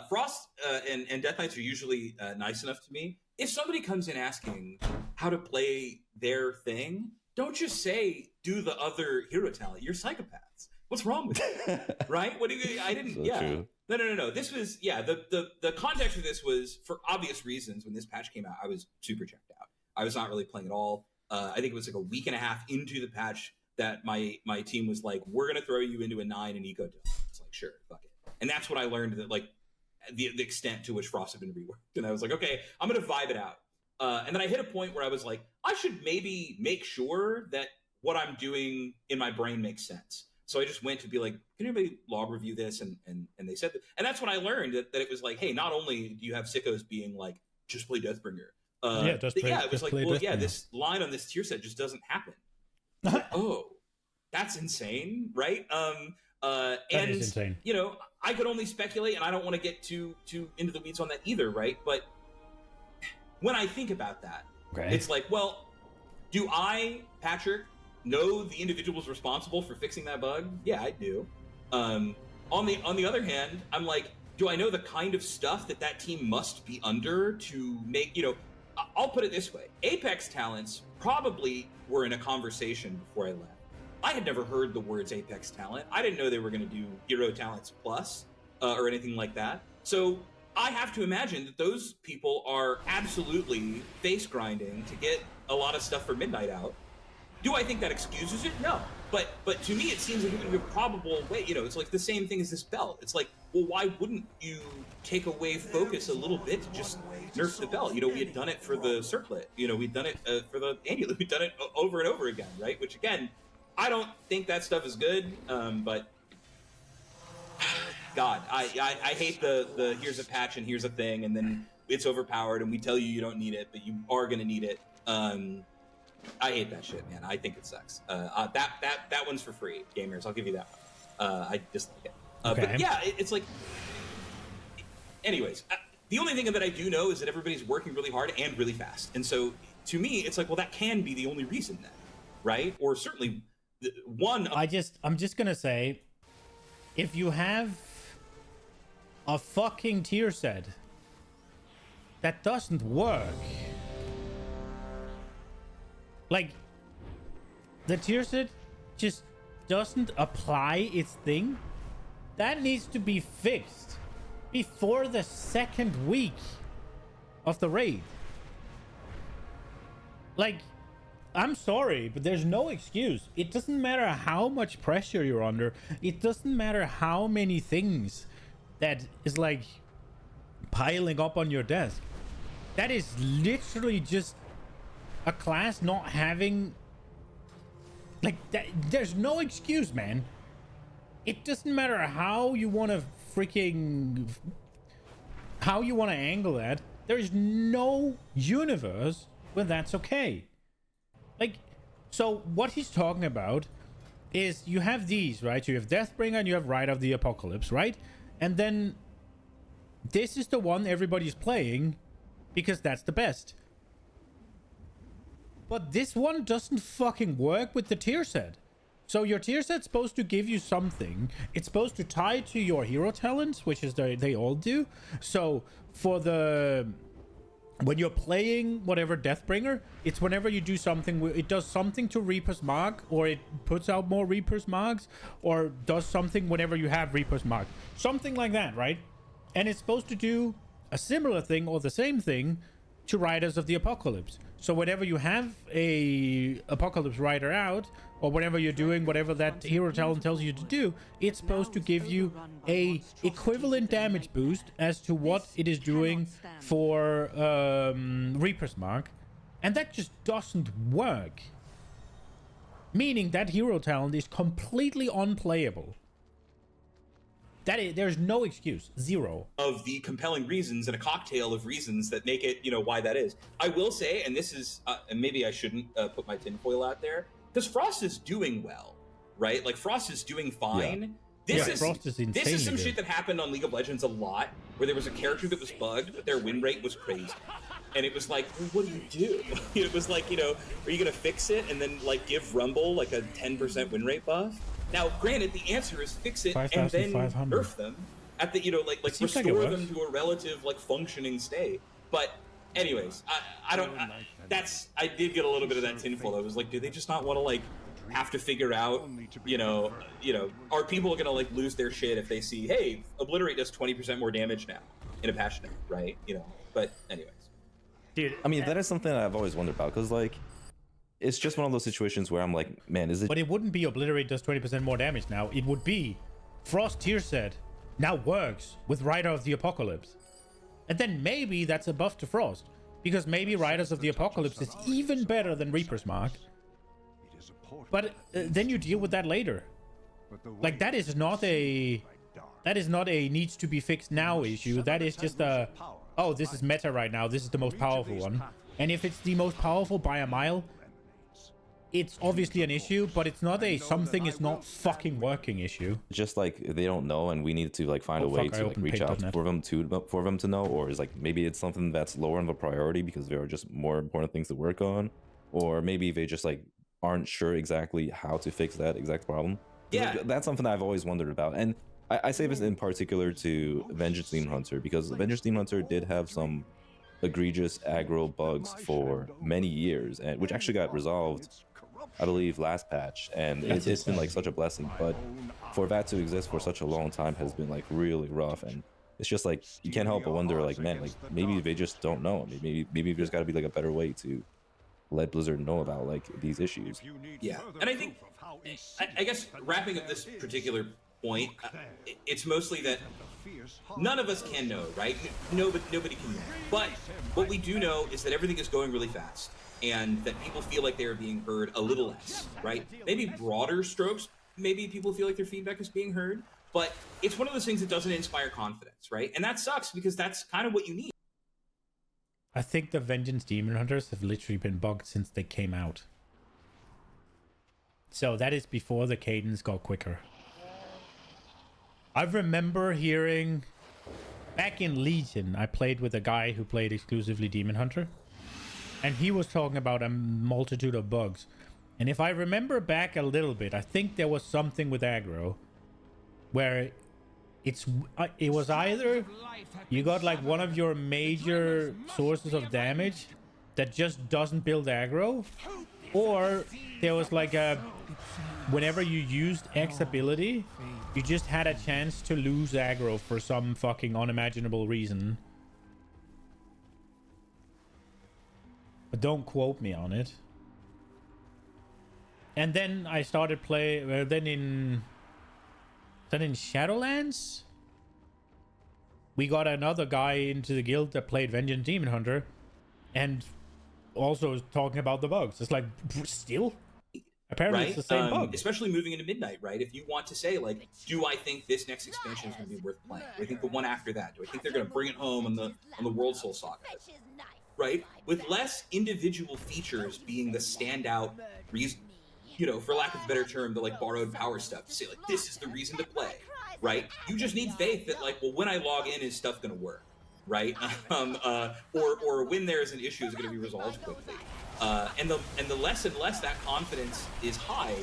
Frost and Death Knights are usually nice enough to me. If somebody comes in asking how to play their thing, don't just say, do the other hero talent. You're psychopaths. What's wrong with you? Right? What do you, I didn't, So yeah. true. No. This was, yeah, the context of this was, for obvious reasons, when this patch came out, I was super checked out. I was not really playing at all. I think it was like a week and a half into the patch that my team was like, we're going to throw you into a 9 in eco dome. It's like, sure, fuck it. And that's when I learned that, like, the extent to which Frost had been reworked. And I was like, okay, I'm going to vibe it out. And then I hit a point where I was like, I should maybe make sure that what I'm doing in my brain makes sense. So I just went to be like, can anybody log review this? And they said that. And that's when I learned that it was like, hey, not only do you have sickos being like, just play Deathbringer. It was like, well, yeah, this line on this tier set just doesn't happen. Like, oh, that's insane, right? That is insane. You know, I could only speculate, and I don't want to get too into the weeds on that either, right? But when I think about that, it's like, well, do I, Patrick, know the individuals responsible for fixing that bug? Yeah, I do. On the other hand, I'm like, do I know the kind of stuff that team must be under to make, you know, I'll put it this way. Apex talents probably were in a conversation before I left. I had never heard the words Apex talent. I didn't know they were going to do Hero Talents Plus or anything like that. So I have to imagine that those people are absolutely face grinding to get a lot of stuff for Midnight out. Do I think that excuses it? No. But to me, it seems like it would be a probable way. You know, it's like the same thing as this belt. It's like, well, why wouldn't you take away focus a little bit to just nerf the belt? You know, we had done it for the circlet. You know, we'd done it for the amulet. We'd done it over and over again, right? Which, again, I don't think that stuff is good, but God, I hate the here's a patch and here's a thing, and then it's overpowered, and we tell you don't need it, but you are going to need it. I hate that shit, man. I think it sucks. That one's for free, gamers. I'll give you that one. I dislike it. But yeah, it's like... Anyways, the only thing that I do know is that everybody's working really hard and really fast. And so, to me, it's like, well, that can be the only reason then, right? Or certainly one... I'm just gonna say, if you have a fucking tier set that doesn't work, like, the tier set just doesn't apply its thing, that needs to be fixed before the second week of the raid. Like, I'm sorry, but there's no excuse. It doesn't matter how much pressure you're under. It doesn't matter how many things that is like piling up on your desk. That is literally just a class not having, like, that. There's no excuse, man. It doesn't matter how you want to angle that. There is no universe where that's okay. Like, so what he's talking about is you have these, right? You have Deathbringer and you have Rite of the Apocalypse, right? And then this is the one everybody's playing because that's the best. But this one doesn't fucking work with the tier set. So your tier set's supposed to give you something. It's supposed to tie to your hero talents, which is they all do. So for the... when you're playing whatever Deathbringer, it's whenever you do something, it does something to Reaper's Mark, or it puts out more Reaper's Marks, or does something whenever you have Reaper's Mark. Something like that, right? And it's supposed to do a similar thing or the same thing to Riders of the Apocalypse. So whenever you have a Apocalypse Rider out, or whenever you're doing whatever that hero talent tells you to do, it's supposed to give you a equivalent damage boost as to what it is doing for Reaper's Mark. And that just doesn't work. Meaning that hero talent is completely unplayable. There's no excuse. Zero. Of the compelling reasons and a cocktail of reasons that make it, you know, why that is. I will say, and this is, and maybe I shouldn't put my tinfoil out there, because Frost is doing well, right? Like, Frost is doing fine. Yeah. This is some shit that happened on League of Legends a lot, where there was a character that was bugged, but their win rate was crazy. And it was like, well, what do you do? It was like, you know, are you going to fix it and then, like, give Rumble, like, a 10% win rate buff? Now, granted, the answer is fix it and then nerf them. at the like seems like restore it them works. to a relative like functioning state. But anyways, I did get a little bit of that tinfoil. I was like, do they just not want to like have to figure out, are people gonna like lose their shit if they see, hey, Obliterate does 20% more damage now in a patch note, right? But anyways, dude, I mean, that is something that I've always wondered about, because like, it's just one of those situations where I'm like, man, is it? But it wouldn't be Obliterate does 20% more damage now. It would be Frost Tear Set now works with Rider of the Apocalypse. And then maybe that's a buff to Frost. Because maybe Riders of the Apocalypse is even better than Reaper's Mark. But then you deal with that later. Like, that is not a needs to be fixed now issue. That is just a, oh, this is meta right now. This is the most powerful one. And if it's the most powerful by a mile, it's obviously an issue, but it's not a something is not fucking working issue. Just like they don't know, and we need to like find a way to like reach out for them to know, or is like maybe it's something that's lower of a priority because there are just more important things to work on, or maybe they just like aren't sure exactly how to fix that exact problem. Yeah, like, that's something I've always wondered about, and I say this in particular to Vengeance Demon Hunter, because Vengeance Demon Hunter did have some egregious aggro bugs for many years, and which actually got resolved, I believe, last patch, and it's been like such a blessing. But for that to exist for such a long time has been like really rough, and it's just like you can't help but wonder, like, man, like maybe they just don't know. Maybe there's got to be like a better way to let Blizzard know about like these issues. Yeah, and I think I guess wrapping up this particular point, it's mostly that none of us can know, right? Nobody can know. But what we do know is that everything is going really fast, and that people feel like they are being heard a little less, right? Maybe broader strokes, maybe people feel like their feedback is being heard, but it's one of those things that doesn't inspire confidence, right? And that sucks, because that's kind of what you need. I think the Vengeance Demon Hunters have literally been bugged since they came out. So that is before the cadence got quicker. I remember hearing, back in Legion, I played with a guy who played exclusively Demon Hunter, and he was talking about a multitude of bugs. And if I remember back a little bit, I think there was something with aggro where it was either you got like one of your major sources of damage that just doesn't build aggro, or there was like a, whenever you used X ability, you just had a chance to lose aggro for some fucking unimaginable reason. But don't quote me on it. And then I started then in Shadowlands, we got another guy into the guild that played Vengeance Demon Hunter, and also was talking about the bugs. It's like, still? Apparently Right? it's the same bug. Especially moving into Midnight, right? If you want to say, like, do I think this next expansion is going to be worth playing? Do I think the one after that? Do I think they're going to bring it home on the World Soul Saga? Right? With less individual features being the standout reason, for lack of a better term, the like borrowed power stuff, to say like, this is the reason to play, right? You just need faith that like, well, when I log in, is stuff going to work, right? Or when there is an issue, is going to be resolved quickly. And the less and less that confidence is high,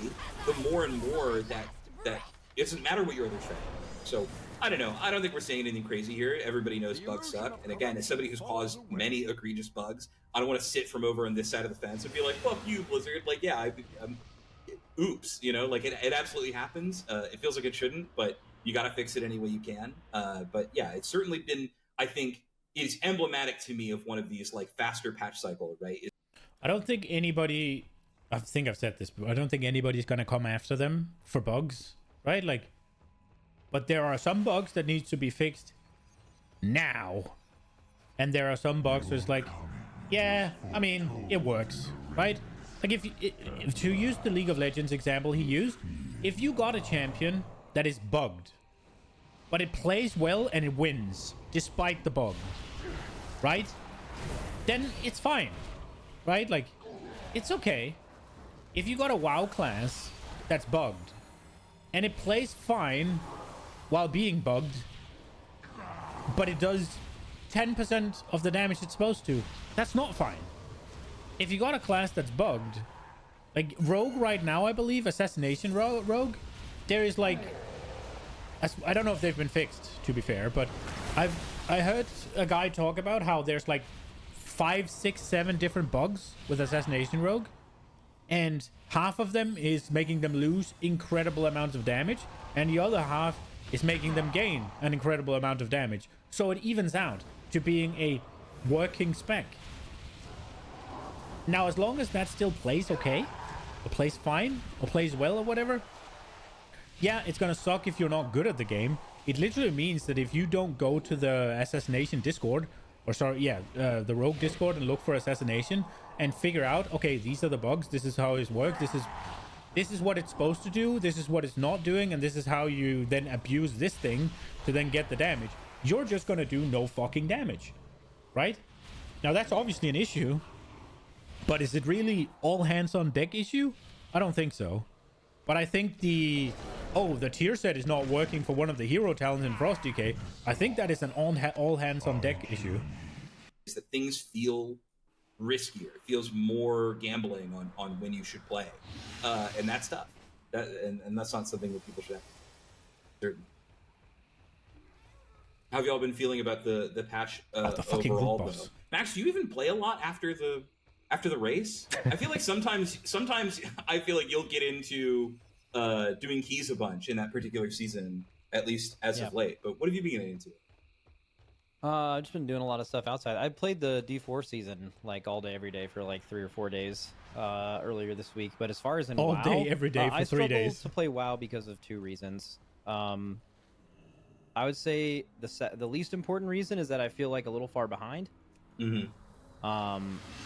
the more and more that it doesn't matter what your other strategy is. So I don't know. I don't think we're saying anything crazy here. Everybody knows bugs suck. And again, as somebody who's caused many egregious bugs, I don't want to sit from over on this side of the fence and be like, fuck you, Blizzard. Like, yeah, oops, like it absolutely happens. It feels like it shouldn't, but you got to fix it any way you can. But yeah, it's certainly been, I think, it's emblematic to me of one of these like faster patch cycle, right? I don't think anybody, I think I've said this, but I don't think anybody's going to come after them for bugs, right? Like, but there are some bugs that need to be fixed now. And there are some bugs where it's like, yeah, I mean, it works, right? Like if to use the League of Legends example he used, if you got a champion that is bugged, but it plays well and it wins despite the bug, right? Then it's fine, right? Like, it's okay. If you got a WoW class that's bugged and it plays fine while being bugged, but it does 10% of the damage it's supposed to, that's not fine. If you got a class that's bugged, like Rogue right now, I believe, Assassination Rogue, there is like I don't know if they've been fixed, to be fair, but I heard a guy talk about how there's like 5, 6, 7 different bugs with Assassination Rogue, and half of them is making them lose incredible amounts of damage, and the other half is making them gain an incredible amount of damage. So it evens out to being a working spec. Now, as long as that still plays okay, or plays fine, or plays well, or whatever, yeah, it's gonna suck if you're not good at the game. It literally means that if you don't go to the Assassination Discord, or sorry, yeah, the Rogue Discord, and look for Assassination, and figure out, okay, these are the bugs, this is how it works, this is what it's supposed to do, this is what it's not doing, and this is how you then abuse this thing to then get the damage, you're just gonna do no fucking damage, right? Now, that's obviously an issue, but is it really all hands on deck issue? I don't think so. But I think the tier set is not working for one of the hero talents in Frost DK. I think that is an all hands on deck issue. Is that things feel riskier. It feels more gambling on when you should play. And that's tough. And that's not something that people should have. Certainly. How have y'all been feeling about the patch overall, though? Max, do you even play a lot after the race? I feel like sometimes I feel like you'll get into doing keys a bunch in that particular season, at least as of late. But what have you been getting into? I've just been doing a lot of stuff outside. I played the D4 season like all day, every day for like 3 or 4 days earlier this week. But as far as in all WoW, day, every day for 3 days. I struggle to play WoW because of 2 reasons. I would say the least important reason is that I feel like a little far behind. Mm-hmm.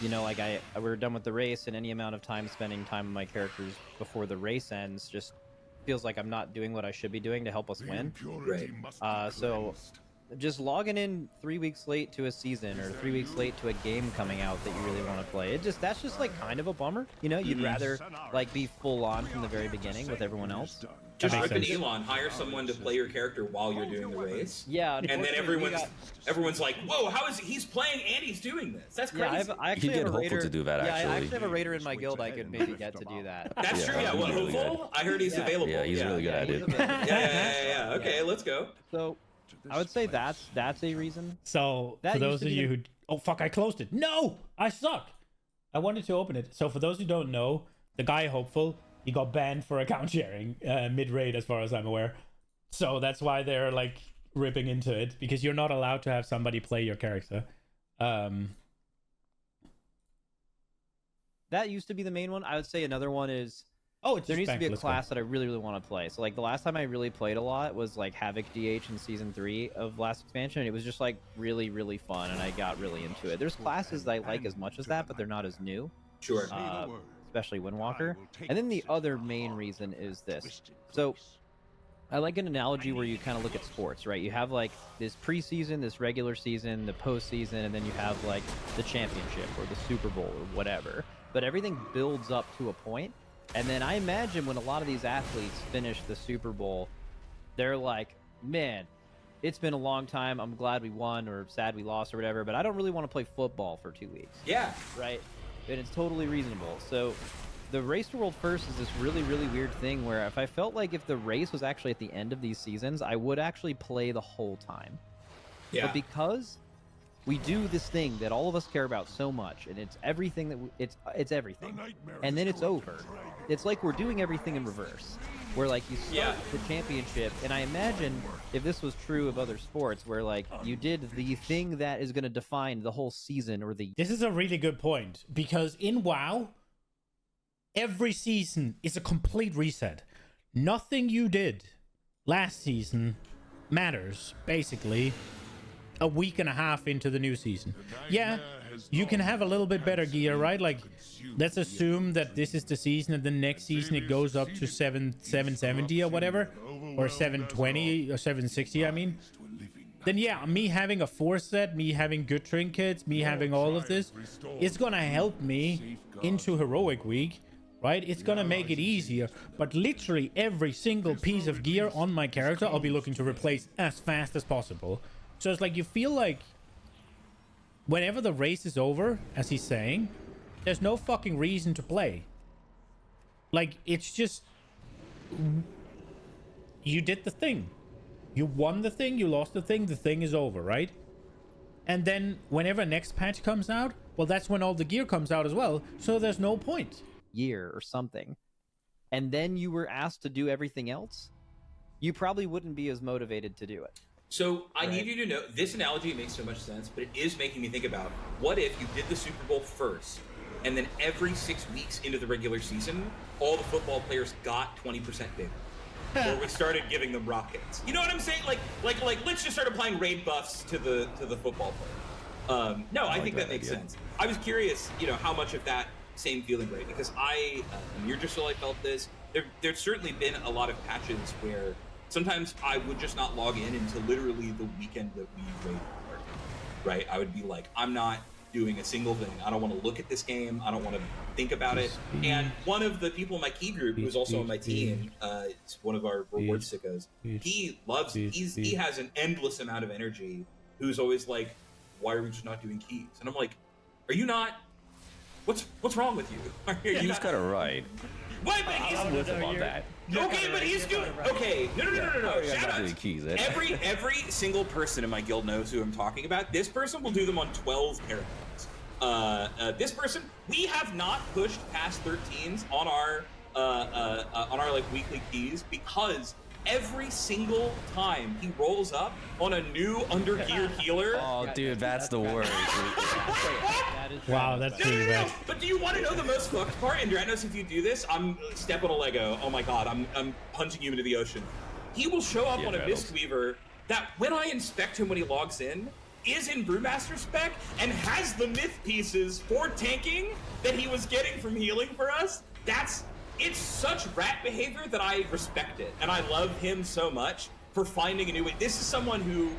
You know, like we're done with the race, and any amount of time spending time with my characters before the race ends just feels like I'm not doing what I should be doing to help us win. Right. So just logging in 3 weeks late to a season or 3 weeks late to a game coming out that you really want to play, that's just like kind of a bummer. You know, you'd rather like be full on from the very beginning with everyone else. Just rip an Elon, hire someone to play your character while you're doing the race. Yeah, and then everyone's like, "Whoa, how is he's playing and he's doing this? That's crazy." Yeah, I actually have a raider to do that. Yeah, I actually have a raider in my guild. I could maybe get to do that. That's true. Yeah, what, Hopeful? I heard he's available. Yeah, he's really good at it. Yeah. Okay, let's go. So, I would say that's a reason. So for those of you who I closed it. No, I suck. I wanted to open it. So for those who don't know, the guy Hopeful, he got banned for account sharing mid-raid, as far as I'm aware. So that's why they're like ripping into it, because you're not allowed to have somebody play your character. That used to be the main one. I would say another one is there needs to be a class that I really, really want to play. So like the last time I really played a lot was like Havoc DH in season 3 of last expansion. It was just like really, really fun, and I got really into it. There's classes that I like as much as that, but they're not as new. Sure. Especially Windwalker. And then the other main reason is this. So I like an analogy where you kind of look at sports, right? You have like this preseason, this regular season, the postseason, and then you have like the championship or the Super Bowl or whatever. But everything builds up to a point. And then I imagine when a lot of these athletes finish the Super Bowl, they're like, man, it's been a long time. I'm glad we won or sad we lost or whatever, but I don't really want to play football for 2 weeks. Yeah. Right? And it's totally reasonable. So the Race to World First is this really, really weird thing where if I felt like if the race was actually at the end of these seasons, I would actually play the whole time. Yeah. But because we do this thing that all of us care about so much, and it's everything that it's everything, and then it's over. It's like we're doing everything in reverse. Where like you start the championship, and I imagine if this was true of other sports, where like you did the thing that is going to define the whole season or the. This is a really good point, because in WoW, every season is a complete reset. Nothing you did last season matters, basically, a week and a half into the new season. Yeah, you can have a little bit better gear, right? Like, let's assume that this is the season, and the next season it goes up to 770 or whatever, or 720 or 760, I mean. Then yeah, me having a 4-set, me having good trinkets, me having all of this, it's gonna help me into Heroic Week, right? It's gonna make it easier. But literally every single piece of gear on my character I'll be looking to replace as fast as possible. So it's like you feel like whenever the race is over, as he's saying, there's no fucking reason to play. Like, it's just, you did the thing. You won the thing, you lost the thing is over, right? And then whenever next patch comes out, well, that's when all the gear comes out as well. So there's no point. Year or something. And then you were asked to do everything else, you probably wouldn't be as motivated to do it. So I need you to know, this analogy makes so much sense, but it is making me think about, what if you did the Super Bowl first, and then every 6 weeks into the regular season, all the football players got 20% bigger? Or we started giving them rockets. You know what I'm saying? Like let's just start applying raid buffs to the football player. No, I think that makes sense. I was curious, how much of that same feeling, right? Because you're just so I felt this. There's certainly been a lot of patches where sometimes I would just not log in until literally the weekend that we raided, right? I would be like, I'm not doing a single thing. I don't want to look at this game. I don't want to think about it. And one of the people in my key group, who is also on my team, it's one of our reward sickos. He loves. He has an endless amount of energy. Who's always like, "Why are we just not doing keys?" And I'm like, "Are you not? What's wrong with you? You just got it right." What? But he's I'm with him on that. Okay, but he's doing okay. No. Shout out. Keys, Every single person in my guild knows who I'm talking about. This person will do them on 12 paradigms. This person, we have not pushed past 13s on our like weekly keys because every single time he rolls up on a new under-geared healer. Oh, dude, that's the worst. Wow, that's pretty bad. But do you want to know the most fucked part? And Dranos, if you do this, I'm step on a Lego. Oh my god, I'm punching you into the ocean. He will show up on a Mistweaver that when I inspect him when he logs in, is in Brewmaster spec and has the myth pieces for tanking that he was getting from healing for us. It's such rat behavior that I respect it, and I love him so much for finding a new way. This is someone who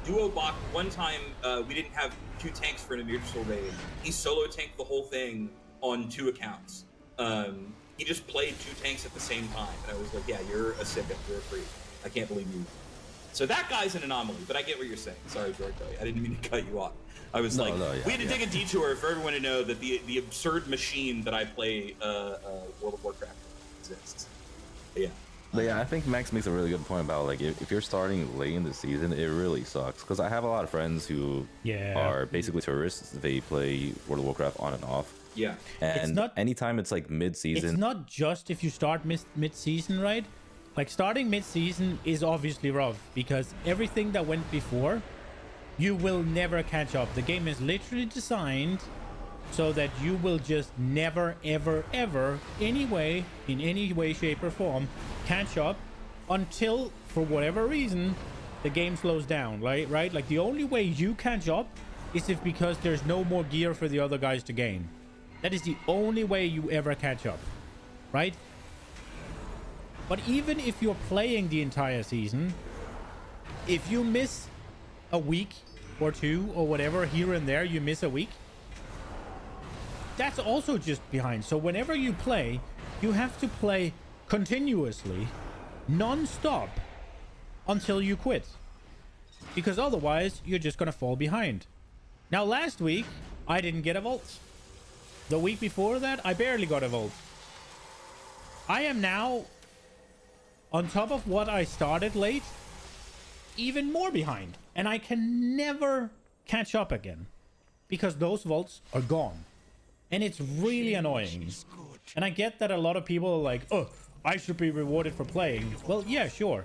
duo blocked one time. We didn't have 2 tanks for an Emirtisol raid. He solo tanked the whole thing on 2 accounts. He just played 2 tanks at the same time, and I was like, "Yeah, you're a sicko. You're a freak. I can't believe you." So that guy's an anomaly, but I get what you're saying. Sorry, George. I didn't mean to cut you off. I was we had to take a detour for everyone to know that the absurd machine that I play World of Warcraft exists. But yeah, I think Max makes a really good point about like if you're starting late in the season, it really sucks. Because I have a lot of friends who are basically tourists. They play World of Warcraft on and off. Yeah, and anytime it's like mid-season, it's not just if you start mid-season, right? Like starting mid-season is obviously rough because everything that went before, you will never catch up. The game is literally designed so that you will just never, ever, ever, in any way, shape, or form, catch up until, for whatever reason, the game slows down, right? Like the only way you catch up is if because there's no more gear for the other guys to gain. That is the only way you ever catch up, right? But even if you're playing the entire season, if you miss a week or 2 or whatever here and there, you miss a week, that's also just behind. So whenever you play, you have to play continuously, non-stop, until you quit. Because otherwise, you're just gonna fall behind. Now, last week, I didn't get a vault. The week before that, I barely got a vault. I am now, on top of what I started late, even more behind. And I can never catch up again. Because those vaults are gone. And it's really annoying. And I get that a lot of people are like, "Oh, I should be rewarded for playing." Well, yeah, sure.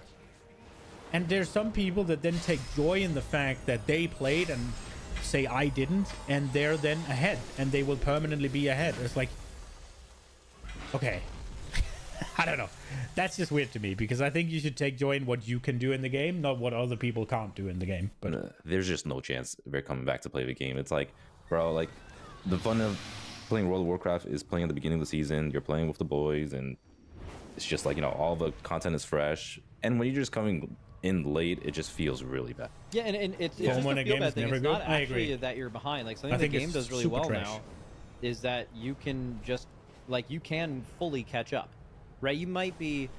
And there's some people that then take joy in the fact that they played and say I didn't, and they're then ahead, and they will permanently be ahead. It's like, okay. I don't know. That's just weird to me, because I think you should take joy in what you can do in the game, not what other people can't do in the game. But there's just no chance they're coming back to play the game. It's like, bro, like the fun of playing World of Warcraft is playing at the beginning of the season. You're playing with the boys, and it's just like, all the content is fresh. And when you're just coming in late, it just feels really bad. Yeah, and it's just a feel bad thing. It's not actually that you're behind. Like something the game does really well now is that you can just you can fully catch up, right? You might be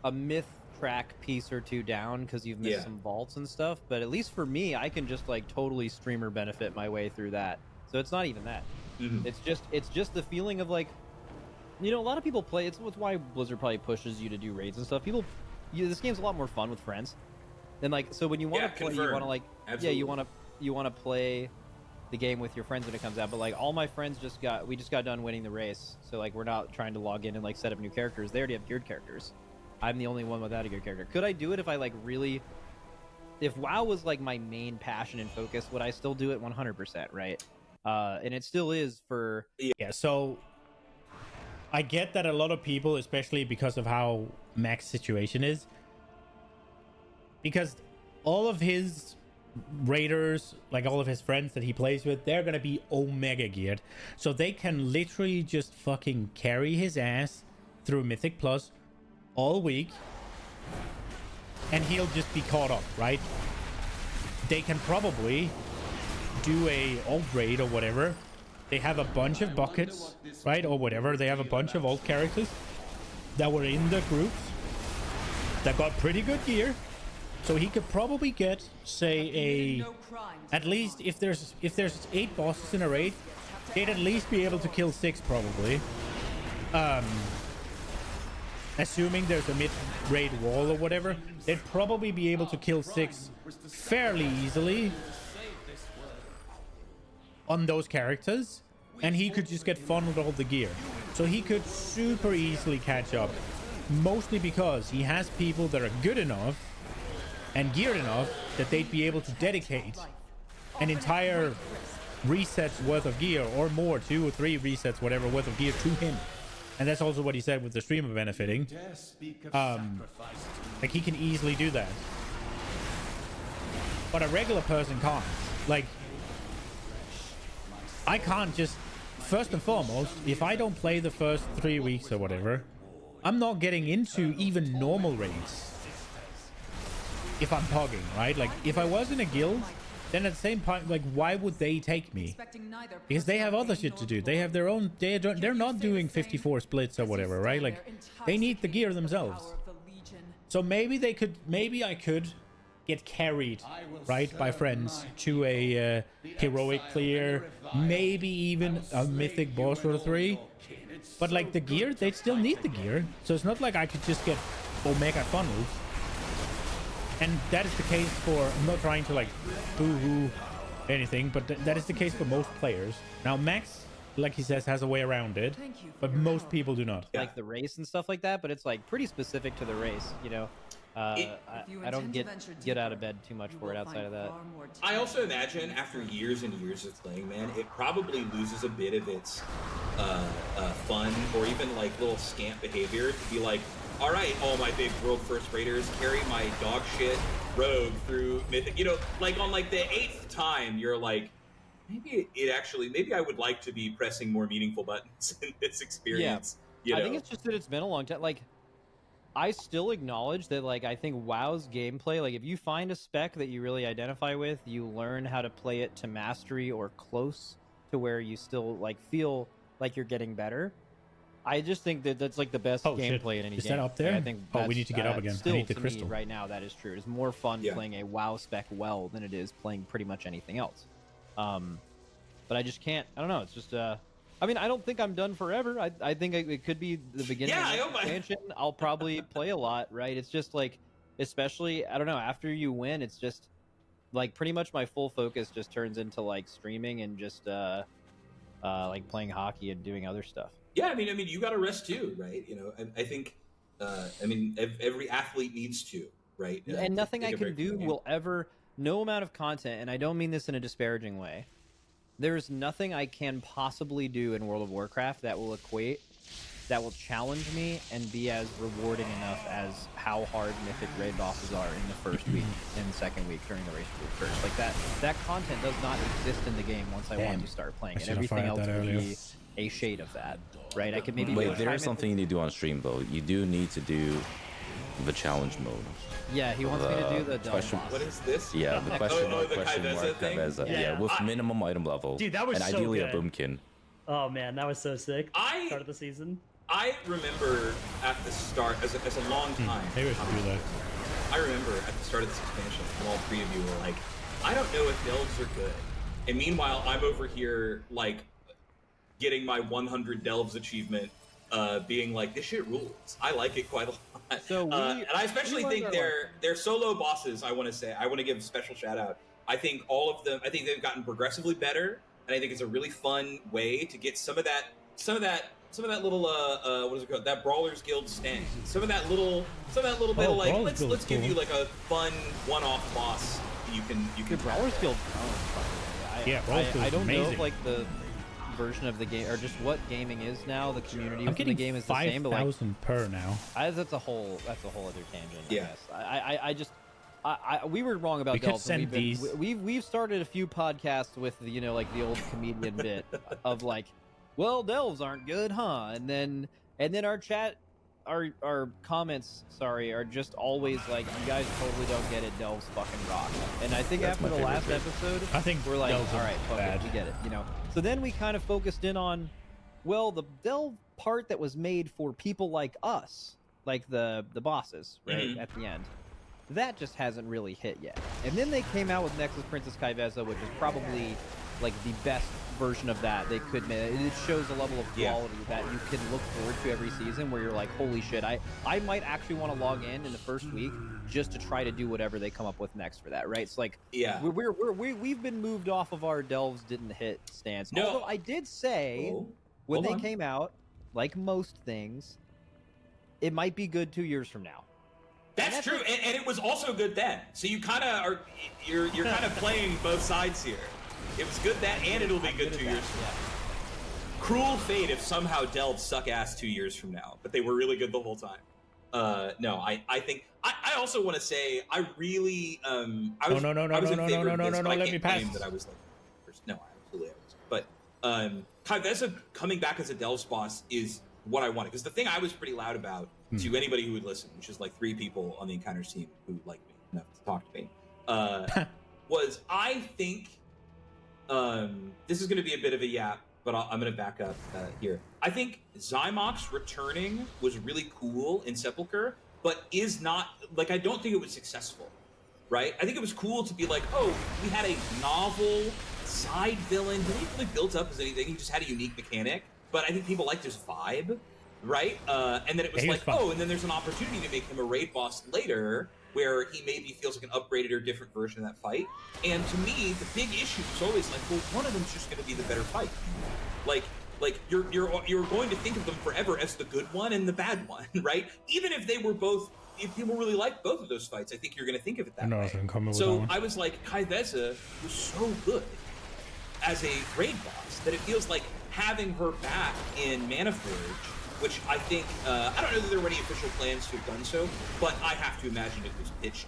a myth track piece or 2 down because you've missed some vaults and stuff, but at least for me, I can just totally streamer benefit my way through that. So it's not even that. Mm-hmm. It's just the feeling of a lot of people play. It's why Blizzard probably pushes you to do raids and stuff. This game's a lot more fun with friends. then like so when you want to play, you want to like Absolutely. you want to play the game with your friends when it comes out. But like all my friends just got done winning the race, so like we're not trying to log in and like set up new characters. They already have geared characters. I'm the only one without a geared character. Could I do it if I like really? If WoW was like my main passion and focus, would I still do it 100%? Right? And it still is for Yeah, so I get that a lot of people, especially because of how Mac's situation is, because all of his raiders, like all of his friends that he plays with, they're gonna be Omega geared, so they can literally just fucking carry his ass through Mythic Plus all week, and he'll just be caught up, right? They can probably do a alt raid or whatever. They have a bunch of buckets, right, or whatever. They have a bunch of alt characters that were in the groups that got pretty good gear, so he could probably get, say, at least if there's 8 bosses in a raid, they'd at least be able to kill 6 probably. Assuming there's a mid-raid wall or whatever, they'd probably be able to kill 6 fairly easily on those characters, and he could just get funneled all the gear. So he could super easily catch up, mostly because he has people that are good enough and geared enough that they'd be able to dedicate an entire reset's worth of gear, or more, 2 or 3 resets, whatever, worth of gear to him. And that's also what he said with the streamer benefiting. Like, he can easily do that. But a regular person can't. Like, I can't just... First and foremost, if I don't play the first 3 weeks or whatever, I'm not getting into even normal raids. If I'm pogging, right? Like, if I was in a guild, then at the same point, like, why would they take me? Because they have other shit to do. They have their own... They're not doing 54 splits or whatever, right? Like, they need the gear themselves. So maybe they could... Maybe I could get carried, right, by friends to a heroic clear, maybe even a mythic boss or 3. But, like, the gear, they'd still need the gear. So it's not like I could just get Omega funneled. And that is the case for... I'm not trying to, like, boo-hoo anything, but that is the case for most players. Now, Max, like he says, has a way around it, but most people do not. Like the race and stuff like that, but it's, like, pretty specific to the race, you know? I don't get out of bed too much for it outside of that. I also imagine after years and years of playing, man, it probably loses a bit of its fun or even like little scamp behavior to be like, all right, all my big world first raiders, carry my dog shit rogue through mythic. You know, like on like the 8th time, you're like, maybe I would like to be pressing more meaningful buttons in this experience. Yeah, I think it's just that it's been a long time. Like, I still acknowledge that, like, I think WoW's gameplay, like, if you find a spec that you really identify with, you learn how to play it to mastery or close to where you still, like, feel like you're getting better. I just think that that's, like, the best gameplay in any game. Is that up there? Like, I think we need to get up again. Still, I need the to crystal. me, right now, that is true. It's more fun playing a WoW spec well than it is playing pretty much anything else. But I just can't. I don't know. It's just... I mean, I don't think I'm done forever. I think it could be the beginning of the expansion. I'll probably play a lot, right? It's just like, especially, I don't know, after you win, it's just like pretty much my full focus just turns into like streaming and just like playing hockey and doing other stuff. Yeah, I mean, you got to rest too, right? You know, I think, I mean, every athlete needs to, right? And nothing I can do will ever, no amount of content, and I don't mean this in a disparaging way, there's nothing I can possibly do in World of Warcraft that will challenge me and be as rewarding enough as how hard Mythic raid bosses are in the first week and second week during the race week first. Like that content does not exist in the game once I want to start playing it. Everything else will be a shade of that, right? I could maybe wait. There is something you need to do on stream though. You do need to do the challenge mode. Yeah, he wants me to do the question. boss. What is this? Yeah, the question mark, the question Kai'Veza mark, thing? Kai'Veza. Yeah, with minimum item level. Dude, that was and so ideally good. a boomkin. Oh man, that was so sick. Start of the season. I remember at the start, as a long time. Maybe I should do that. I remember at the start of this expansion, all 3 of you were like, I don't know if delves are good. And meanwhile, I'm over here, like, getting my 100 delves achievement, being like, this shit rules. I like it quite a lot. So and I especially think their solo bosses. I want to say I want to give a special shout out. I think all of them. I think they've gotten progressively better, and I think it's a really fun way to get some of that little what is it called? That Brawlers Guild stand. Some of that little bit of like let's give you like a fun one-off boss that you can. Brawlers Guild. I don't know amazing. if like the version of the game or just what gaming is now. The community I'm within getting the game is the same, but like 5,000 per now. that's a whole other tangent. Yeah. I guess. We were wrong about We could delves. send these. We've started a few podcasts with like the old comedian bit of like, well, delves aren't good, huh? And then our chat, our comments, are just always like, you guys totally don't get it. Delves fucking rock. And I think after the last episode, I think we're like, all delves are right, fuck bad. it, we get it. So then we kind of focused in on, well, the delve part that was made for people like us, like the bosses, right, at the end. That just hasn't really hit yet. And then they came out with Nexus Princess Kaiveza, which is probably like the best version of that they could make. It shows a level of quality that you can look forward to every season where you're like, holy shit, I might actually want to log in the first week just to try to do whatever they come up with next for that, right? It's like, we've been moved off of our delves didn't hit stance. No. Although I did say when they came out, like most things, it might be good 2 years from now. That's true, and it was also good then. So you kind of are you're kind of playing both sides here. It was good then, and it'll be good 2 years from now. Cruel fate if somehow delves suck ass 2 years from now, but they were really good the whole time. No, I think I also want to say I really I was in favor of this, but I can't claim that I was like no, absolutely I was. But Kaiveza coming back as a delves boss is what I wanted, because the thing I was pretty loud about to anybody who would listen, which is like 3 people on the Encounters team who like me enough to talk to me, was I think this is going to be a bit of a yap, but I'm going to back up here. I think Zymox returning was really cool in Sepulchre, but is not like, I don't think it was successful, right? I think it was cool to be like, oh, we had a novel side villain who didn't really built up as anything. He just had a unique mechanic. But I think people liked his vibe, right? And then it was like, oh, and then there's an opportunity to make him a raid boss later, where he maybe feels like an upgraded or different version of that fight. And to me, the big issue is always like, well, one of them's just going to be the better fight. Like you're going to think of them forever as the good one and the bad one, right? Even if they were both, if people really like both of those fights, I think you're going to think of it that way. So I was like, Kaiveza was so good as a raid boss that it feels like having her back in Mana Forge, which I think, I don't know that there were any official plans to have done so, but I have to imagine it was pitched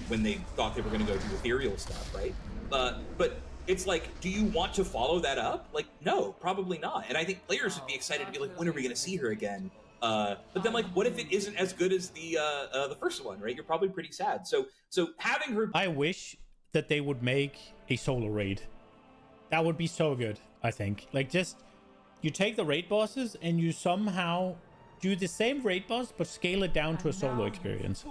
when they thought they were going to go do ethereal stuff, right? But it's like, do you want to follow that up? Like, no, probably not. And I think players would be excited to be like, when are we going to see her again? But then, like, what if it isn't as good as the first one, right? You're probably pretty sad. So having her... I wish that they would make a solo raid. That would be so good, I think. Like, just... You take the raid bosses and you somehow do the same raid boss, but scale it down to a solo experience.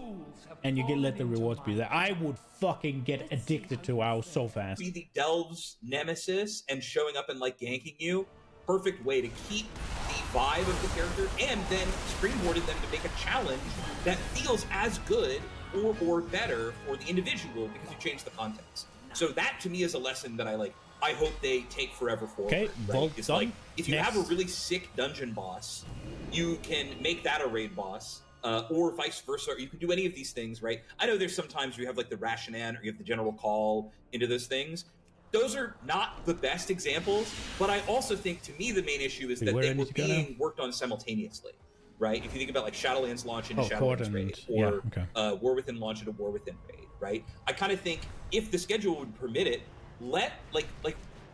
And you let the rewards be there. I would fucking get addicted to WoW so fast. Be the Delves nemesis and showing up and like ganking you. Perfect way to keep the vibe of the character and then springboarded them to make a challenge that feels as good or better for the individual because you change the context. So that to me is a lesson that I hope they take forever forward. Okay, right? It's like, if you have a really sick dungeon boss, you can make that a raid boss, or vice versa. Or you can do any of these things, right? I know there's sometimes you have like the Rashinan or you have the general call into those things. Those are not the best examples, but I also think, to me, the main issue is that they were being worked on simultaneously, right? If you think about like Shadowlands launch into Shadowlands raid, or War Within launch into War Within raid, right? I kind of think if the schedule would permit it, let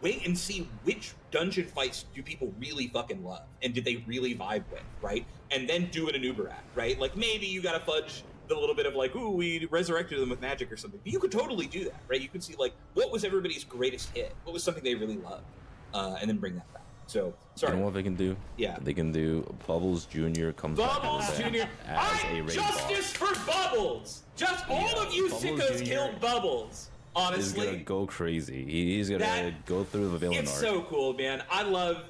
wait and see which dungeon fights do people really fucking love and did they really vibe with, right? And then do an Anubarak, right? Like maybe you gotta fudge the little bit of like, ooh, we resurrected them with magic or something. But you could totally do that, right? You could see like what was everybody's greatest hit, what was something they really loved, and then bring that back. So sorry. You know what they can do? Yeah. They can do Bubbles Jr. comes Bubbles back Jr. as a raid Justice for Bubbles! Just all of you Bubbles sickos Jr. killed Bubbles. honestly, is gonna go crazy. He's gonna go through the villain it's arc. so cool, man. I love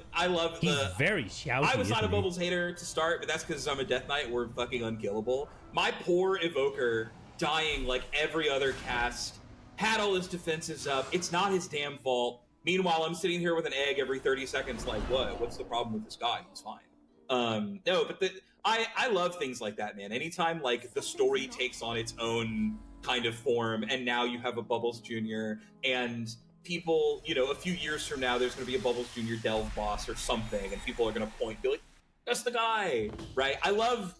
He's very shouty. I was not a isn't he? Bubbles hater to start, but that's because I'm a Death Knight. We're fucking unkillable. My poor Evoker dying like every other cast, had all his defenses up. It's not his damn fault. Meanwhile, I'm sitting here with an egg every 30 seconds like, what? What's the problem with this guy? He's fine. No, but I love things like that, man. Anytime like the story takes on its own kind of form, and now you have a Bubbles Jr. and people, you know, a few years from now, there's going to be a Bubbles Jr. Delve boss or something, and people are going to point, be like, that's the guy, right? I love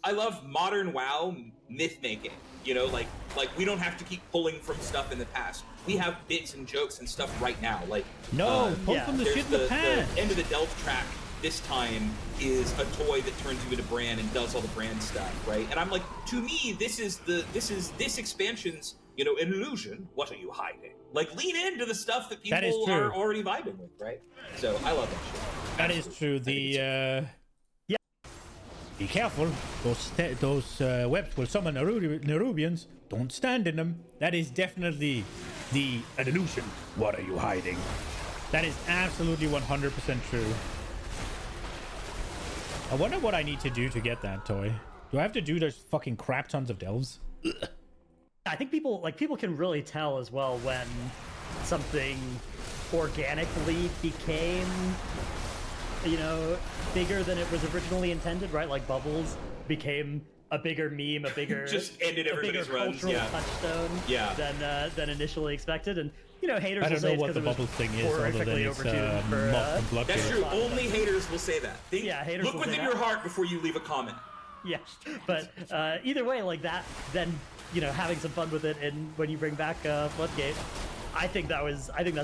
modern WoW myth making. You know, like we don't have to keep pulling from stuff in the past. We have bits and jokes and stuff right now. Like pull from the shit in the past. The end of the Delve track this time is a toy that turns you into Bran and does all the Bran stuff, right? And I'm like, to me, this is this expansion's, you know, an illusion. What are you hiding? Like, lean into the stuff that people are already vibing with, right? So I love that shit. That is true. Be careful. Those webs will summon Nerubians. Don't stand in them. That is definitely an illusion. What are you hiding? That is absolutely 100% true. I wonder what I need to do to get that toy. Do I have to do those fucking crap tons of delves? I think people can really tell as well when something organically became, you know, bigger than it was originally intended, right? Like Bubbles became a bigger meme, a bigger just ended everybody's runs, cultural touchstone than initially expected. And you know, haters I don't will say know what it's the 'cause it Bubbles was thing is, other than horrifically it's overtuned for, mocked and blocked. That's true. Only haters will say that. Haters look will say within that. your heart before you leave a comment. Yeah, but either way, like that, then, you know, having some fun with it, and when you bring back Floodgate, I think that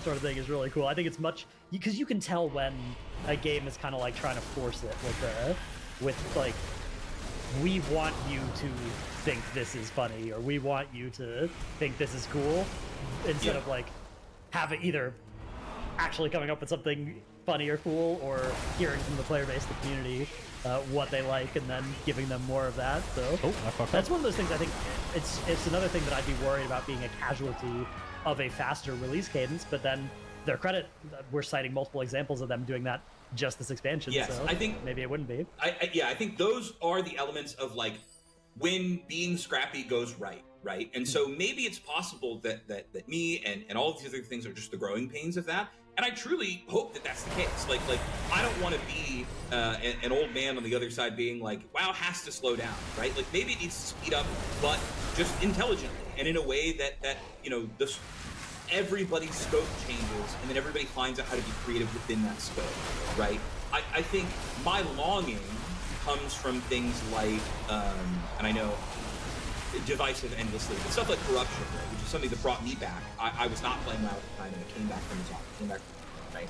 sort of thing is really cool. I think it's much, because you can tell when a game is kind of like trying to force it with like, we want you to think this is funny, or we want you to think this is cool, instead of like having either actually coming up with something funny or cool, or hearing from the player base, the community, what they like, and then giving them more of that. So that's one of those things. I think it's another thing that I'd be worried about being a casualty of a faster release cadence. But then, their credit, we're citing multiple examples of them doing that just this expansion. Yes, so I think maybe it wouldn't be. I think those are the elements of like when being scrappy goes right. And so maybe it's possible that me and all of these other things are just the growing pains of that. And I truly hope that that's the case. Like I don't want to be an old man on the other side being like, WoW has to slow down, right? Like maybe it needs to speed up, but just intelligently and in a way that you know, everybody's scope changes, and then everybody finds out how to be creative within that scope, right? I think my longing comes from things like, and I know, divisive endlessly, but stuff like corruption, right, which is something that brought me back. I was not playing WoW at the time, and I came back from the top, right?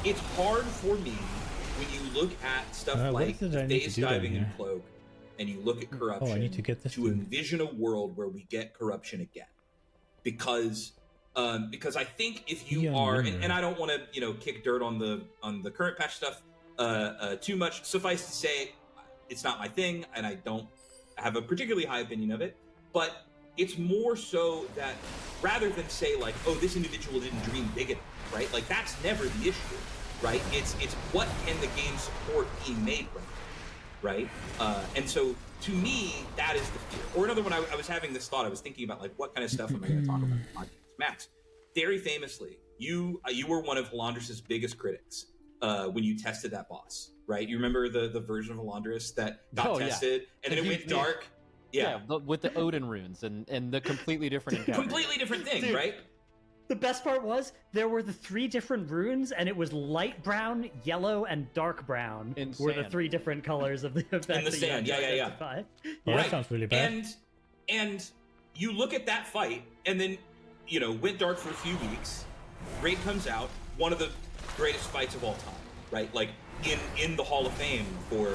It's hard for me when you look at stuff like phase diving and cloak, and you look at corruption, I need to get this to envision a world where we get corruption again, because I think if you are, and I don't want to, you know, kick dirt on the current patch stuff too much. Suffice to say, it's not my thing, and I don't have a particularly high opinion of it. But it's more so that rather than say like, oh, this individual didn't dream big enough, right? Like that's never the issue, right? It's what can the game support being made right? And so to me, that is the fear. Or another one, I was having this thought. I was thinking about like, what kind of stuff am I going to talk about in the podcast? Max, very famously, you were one of Halandris's biggest critics when you tested that boss, right? You remember the version of Halandris that got tested, and then it went dark. Yeah, with the Odin runes and the completely different encounter. Completely different thing, Dude, right? The best part was there were the 3 different runes, and it was light brown, yellow, and dark brown were the 3 different colors of the effect. In the sand, yeah. Oh, that sounds really bad. And you look at that fight, and then, you know, went dark for a few weeks. Raid comes out, one of the greatest fights of all time, right? Like in the Hall of Fame for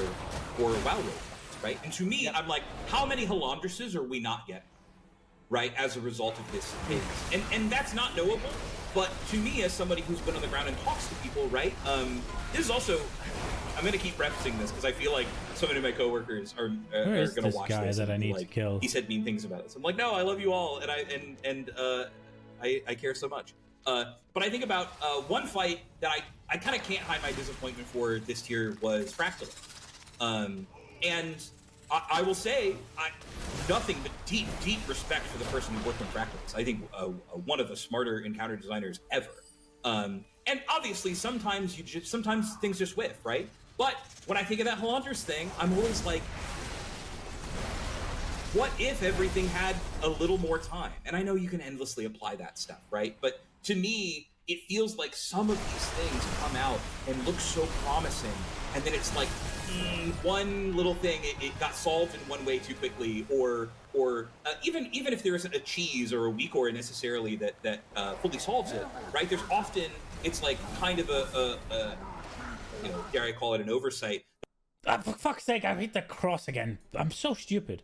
WoW Raid fights, right? And to me, I'm like, how many Halandrises are we not getting, right? As a result of this case, and that's not knowable. But to me, as somebody who's been on the ground and talks to people, right? This is also, I'm going to keep referencing this because I feel like so many of my coworkers are going to watch guy this. That I need like, to kill. He said mean things about us. I'm like, no, I love you all, and I I care so much. But I think about one fight that I kind of can't hide my disappointment for this tier was Fractalus. And I will say, nothing but deep, deep respect for the person who worked on Fractalus. I think one of the smarter encounter designers ever. And obviously, sometimes things just whiff, right? But when I think of that Halanders thing, I'm always like, what if everything had a little more time? And I know you can endlessly apply that stuff, right? But to me, it feels like some of these things come out and look so promising, and then it's like, one little thing, it got solved in one way too quickly, or even if there isn't a cheese or a weak ore necessarily that fully solves it, right? There's often, it's like kind of a dare I call it an oversight. For fuck's sake, I hit the cross again. I'm so stupid.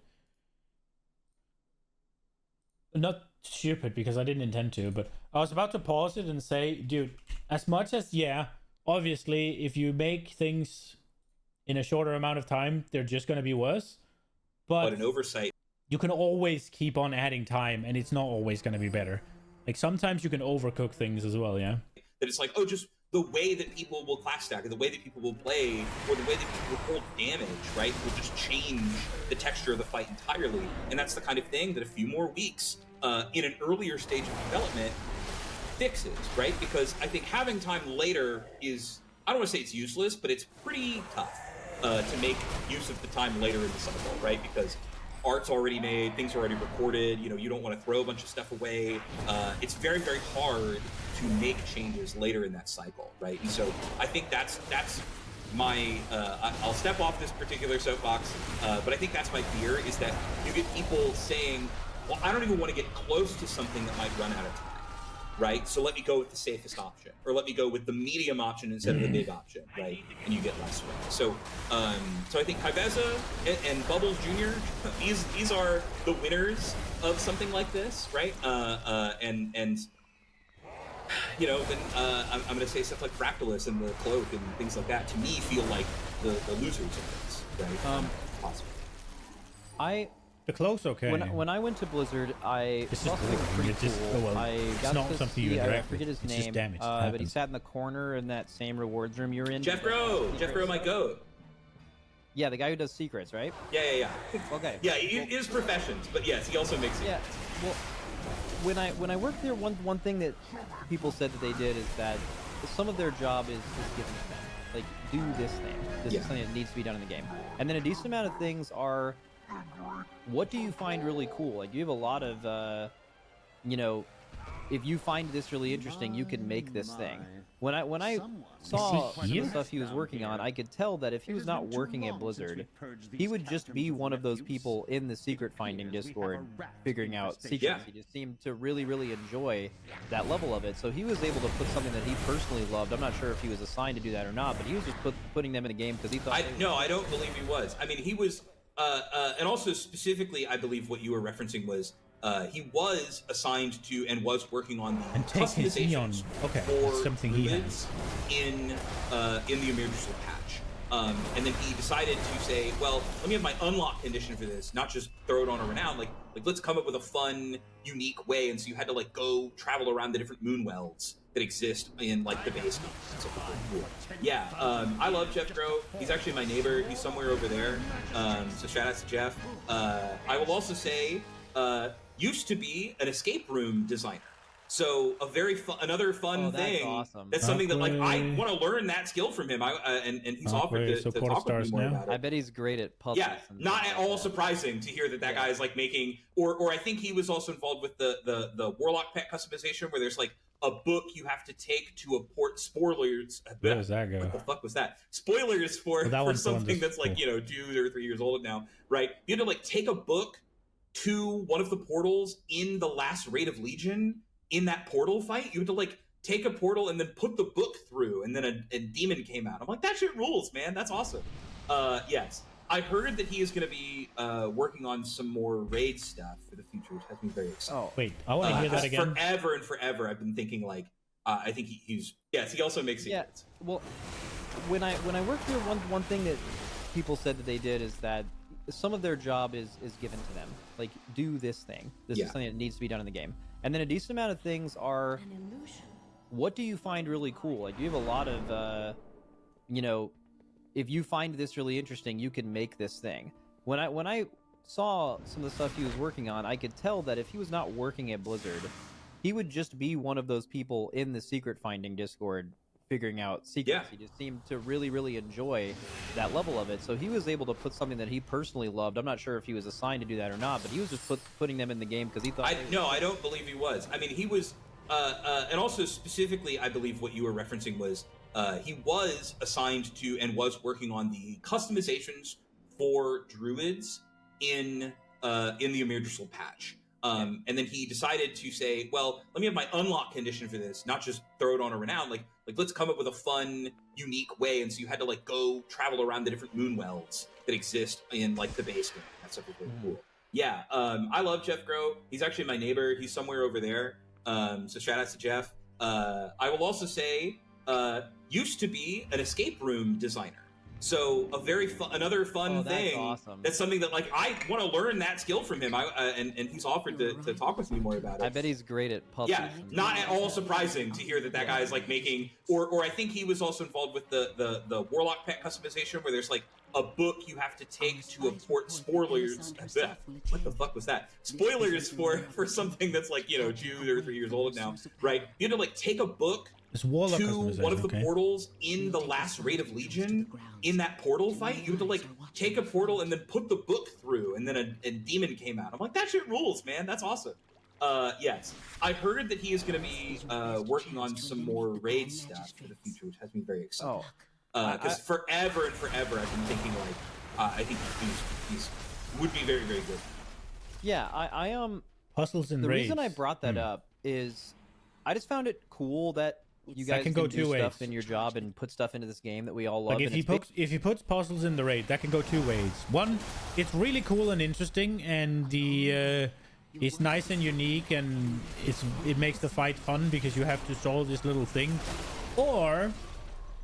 Not stupid because I didn't intend to, but I was about to pause it and say, dude, as much as, yeah, obviously, if you make things in a shorter amount of time, they're just going to be worse. But an oversight. You can always keep on adding time, and it's not always going to be better. Like, sometimes you can overcook things as well, yeah? That it's like, oh, just the way that people will class stack, or the way that people will play, or the way that people will hold damage, right, will just change the texture of the fight entirely. And that's the kind of thing that a few more weeks in an earlier stage of development fixes, right? Because I think having time later is, I don't want to say it's useless, but it's pretty tough to make use of the time later in the cycle, right? Because art's already made, things are already recorded, you don't want to throw a bunch of stuff away. It's very, very hard to make changes later in that cycle, right? And so I think that's my, I'll step off this particular soapbox, but I think that's my fear, is that you get people saying, well, I don't even want to get close to something that might run out of time, right? So let me go with the safest option, or let me go with the medium option instead of the big option, right? And you get less swing. So I think Kaiveza and Bubbles Jr., these are the winners of something like this, right? And then I'm going to say stuff like Fractalus and the Cloak and things like that, to me, feel like the losers of this, right? Possibly. The Cloak's okay. When I went to Blizzard, I saw something pretty cool. I got not to something you see, interact I forget his with. It's just name, damage. but he sat in the corner in that same rewards room you're in. Jeff Groh, my goat. Yeah, the guy who does secrets, right? Yeah. Okay. Yeah, his professions, but yes, he also makes secrets. Yeah. Well, when I worked there, one thing that people said that they did is that some of their job is given to them. Like, do this thing. This is something that needs to be done in the game. And then a decent amount of things are, what do you find really cool? Like, you have a lot of, if you find this really interesting, you can make this thing. When I saw the stuff he was working on, I could tell that if he was not working at Blizzard, he would just be one of those people in the secret finding Discord figuring out secrets. Yeah. He just seemed to really, really enjoy that level of it. So he was able to put something that he personally loved. I'm not sure if he was assigned to do that or not, but he was just putting them in a game because he thought. No, I don't believe he was. I mean, he was, and also specifically, I believe what you were referencing was. He was assigned to and was working on the customizations for something he has in the emergency patch. And then he decided to say, well, let me have my unlock condition for this, not just throw it on a renown. Like let's come up with a fun, unique way. And so you had to go travel around the different moon welds that exist in the base. So cool. Yeah, I love Jeff Groh. He's actually my neighbor. He's somewhere over there. So shout out to Jeff. I will also say. Used to be an escape room designer, so another fun thing. Awesome. That's something that I want to learn that skill from him. And he's offered to talk with me more about it. I bet he's great at puzzles. Yeah, not at all surprising to hear that guy is making, or I think he was also involved with the Warlock pet customization, where there's a book you have to take to a port. Spoilers. Where does that go? What the fuck was that? Spoilers for something that's cool. 2 or 3 years old now, right? You had to take a book to one of the portals in the last Raid of Legion. In that portal fight, you had to take a portal and then put the book through, and then a demon came out. I'm like, that shit rules, man. That's awesome. Yes, I heard that he is going to be working on some more raid stuff for the future, which has me very excited. Oh wait, I want to hear that again. Forever and forever, I've been thinking I think he's yes. He also makes secrets. Yeah. Well, when I worked here, one thing that people said that they did is that some of their job is given to them. Do this thing. This is something that needs to be done in the game. And then a decent amount of things are, what do you find really cool? Like, you have a lot of, you know, if you find this really interesting, you can make this thing. When I saw some of the stuff he was working on, I could tell that if he was not working at Blizzard, he would just be one of those people in the secret finding Discord figuring out secrets. He just seemed to really, really enjoy that level of it. So he was able to put something that he personally loved. I'm not sure if he was assigned to do that or not, but he was just putting them in the game because he thought... No, I don't believe he was. I mean, he was... and also specifically, I believe what you were referencing was he was assigned to and was working on the customizations for druids in the Emergency patch. And then he decided to say, well, let me have my unlock condition for this, not just throw it on a renown. Like let's come up with a fun, unique way. And so you had to like go travel around the different moonwells that exist in like the base game. That stuff was really cool. Yeah, I love Jeff Groh. He's actually my neighbor. He's somewhere over there. So shout out to Jeff. I will also say, used to be an escape room designer. So a very another fun thing. Awesome. That's something that like I want to learn that skill from him. And he's offered to talk with me more about it. I bet he's great at puzzles. Yeah, not at all surprising to hear that guy is like making, or I think he was also involved with the Warlock pet customization, where there's like a book you have to take to a port. Spoilers. What the fuck was that? Spoilers for something that's like 2 or 3 years old now, right? You had to like take a book to one of the portals in the last Raid of Legion. In that portal fight, you had to like take a portal and then put the book through, and then a demon came out. I'm like, that shit rules, man. That's awesome. Yes, I heard that he is going to be working on some more raid stuff for the future, which has me very excited. Because forever and forever, I've been thinking like, I think he's would be very, very good. Yeah, I puzzles and the raids. reason I brought that up is I just found it cool that you guys can go do two stuff ways. in your job and put stuff into this game that we all love. Like if he puts puzzles in the raid, that can go two ways. One, it's really cool and interesting, and it's nice and unique, and it makes the fight fun because you have to solve this little thing. Or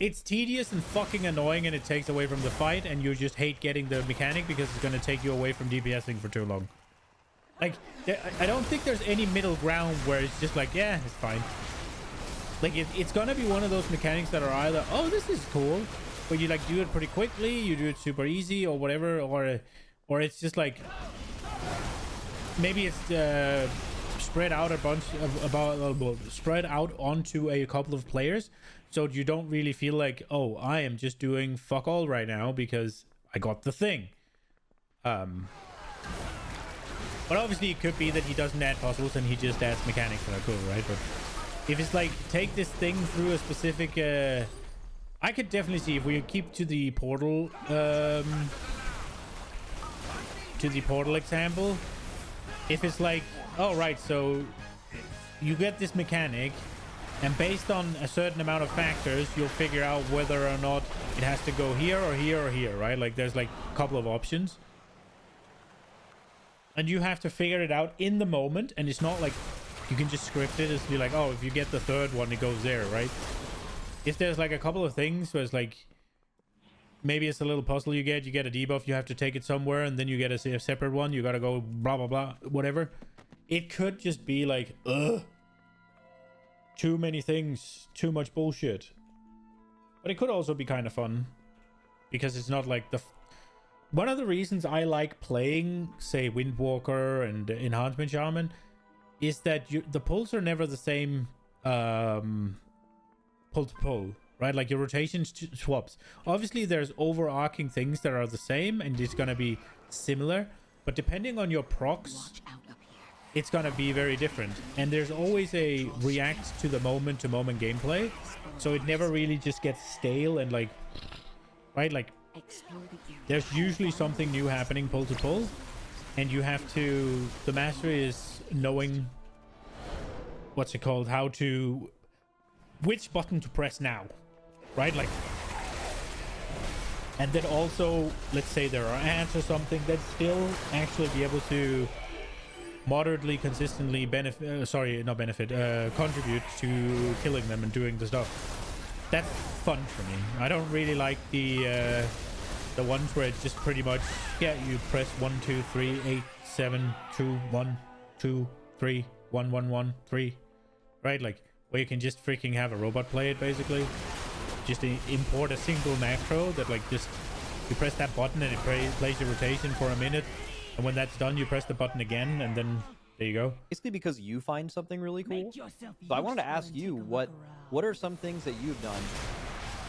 it's tedious and fucking annoying, and it takes away from the fight, and you just hate getting the mechanic because it's going to take you away from DPSing for too long. Like, I don't think there's any middle ground where it's just like, yeah, it's fine. Like, it's gonna be one of those mechanics that are either, oh, this is cool, but you like do it pretty quickly, you do it super easy or whatever, or it's just like maybe it's spread out spread out onto a couple of players, so you don't really feel like, oh, I am just doing fuck all right now because I got the thing. But obviously it could be that he doesn't add puzzles and he just adds mechanics that are cool, right? But if it's like, take this thing through a specific... I could definitely see if we keep to the portal... example. If it's like, oh, right, so you get this mechanic, and based on a certain amount of factors, you'll figure out whether or not it has to go here or here or here, right? Like, there's like a couple of options. And you have to figure it out in the moment, and it's not like... You can just script it as be like, oh, if you get the third one, it goes there, right? If there's like a couple of things where it's like, maybe it's a little puzzle you get a debuff, you have to take it somewhere, and then you get a separate one, you gotta go blah, blah, blah, whatever. It could just be like, ugh. Too many things, too much bullshit. But it could also be kind of fun. Because it's not like the... One of the reasons I like playing, say, Windwalker and Enhancement Shaman is that the pulls are never the same pull to pull, right? Like your rotation swaps. Obviously, there's overarching things that are the same and it's going to be similar, but depending on your procs, it's going to be very different. And there's always a react to the moment-to-moment gameplay, so it never really just gets stale and like, right? Like, there's usually something new happening pull to pull, and you have to... The mastery is knowing what's it called, how to, which button to press now, right? Like, and then also, let's say there are ants or something, that still actually be able to moderately consistently contribute to killing them and doing the stuff. That's fun for me. I don't really like the ones where it's just pretty much, yeah, you press 1 2 3 8 7 2 1 2 3 1113, right? Like where you can just freaking have a robot play it basically. Just import a single macro that like just you press that button and it plays your rotation for a minute, and when that's done, you press the button again, and then there you go. Basically, because you find something really cool. So I wanted to ask you what are some things that you've done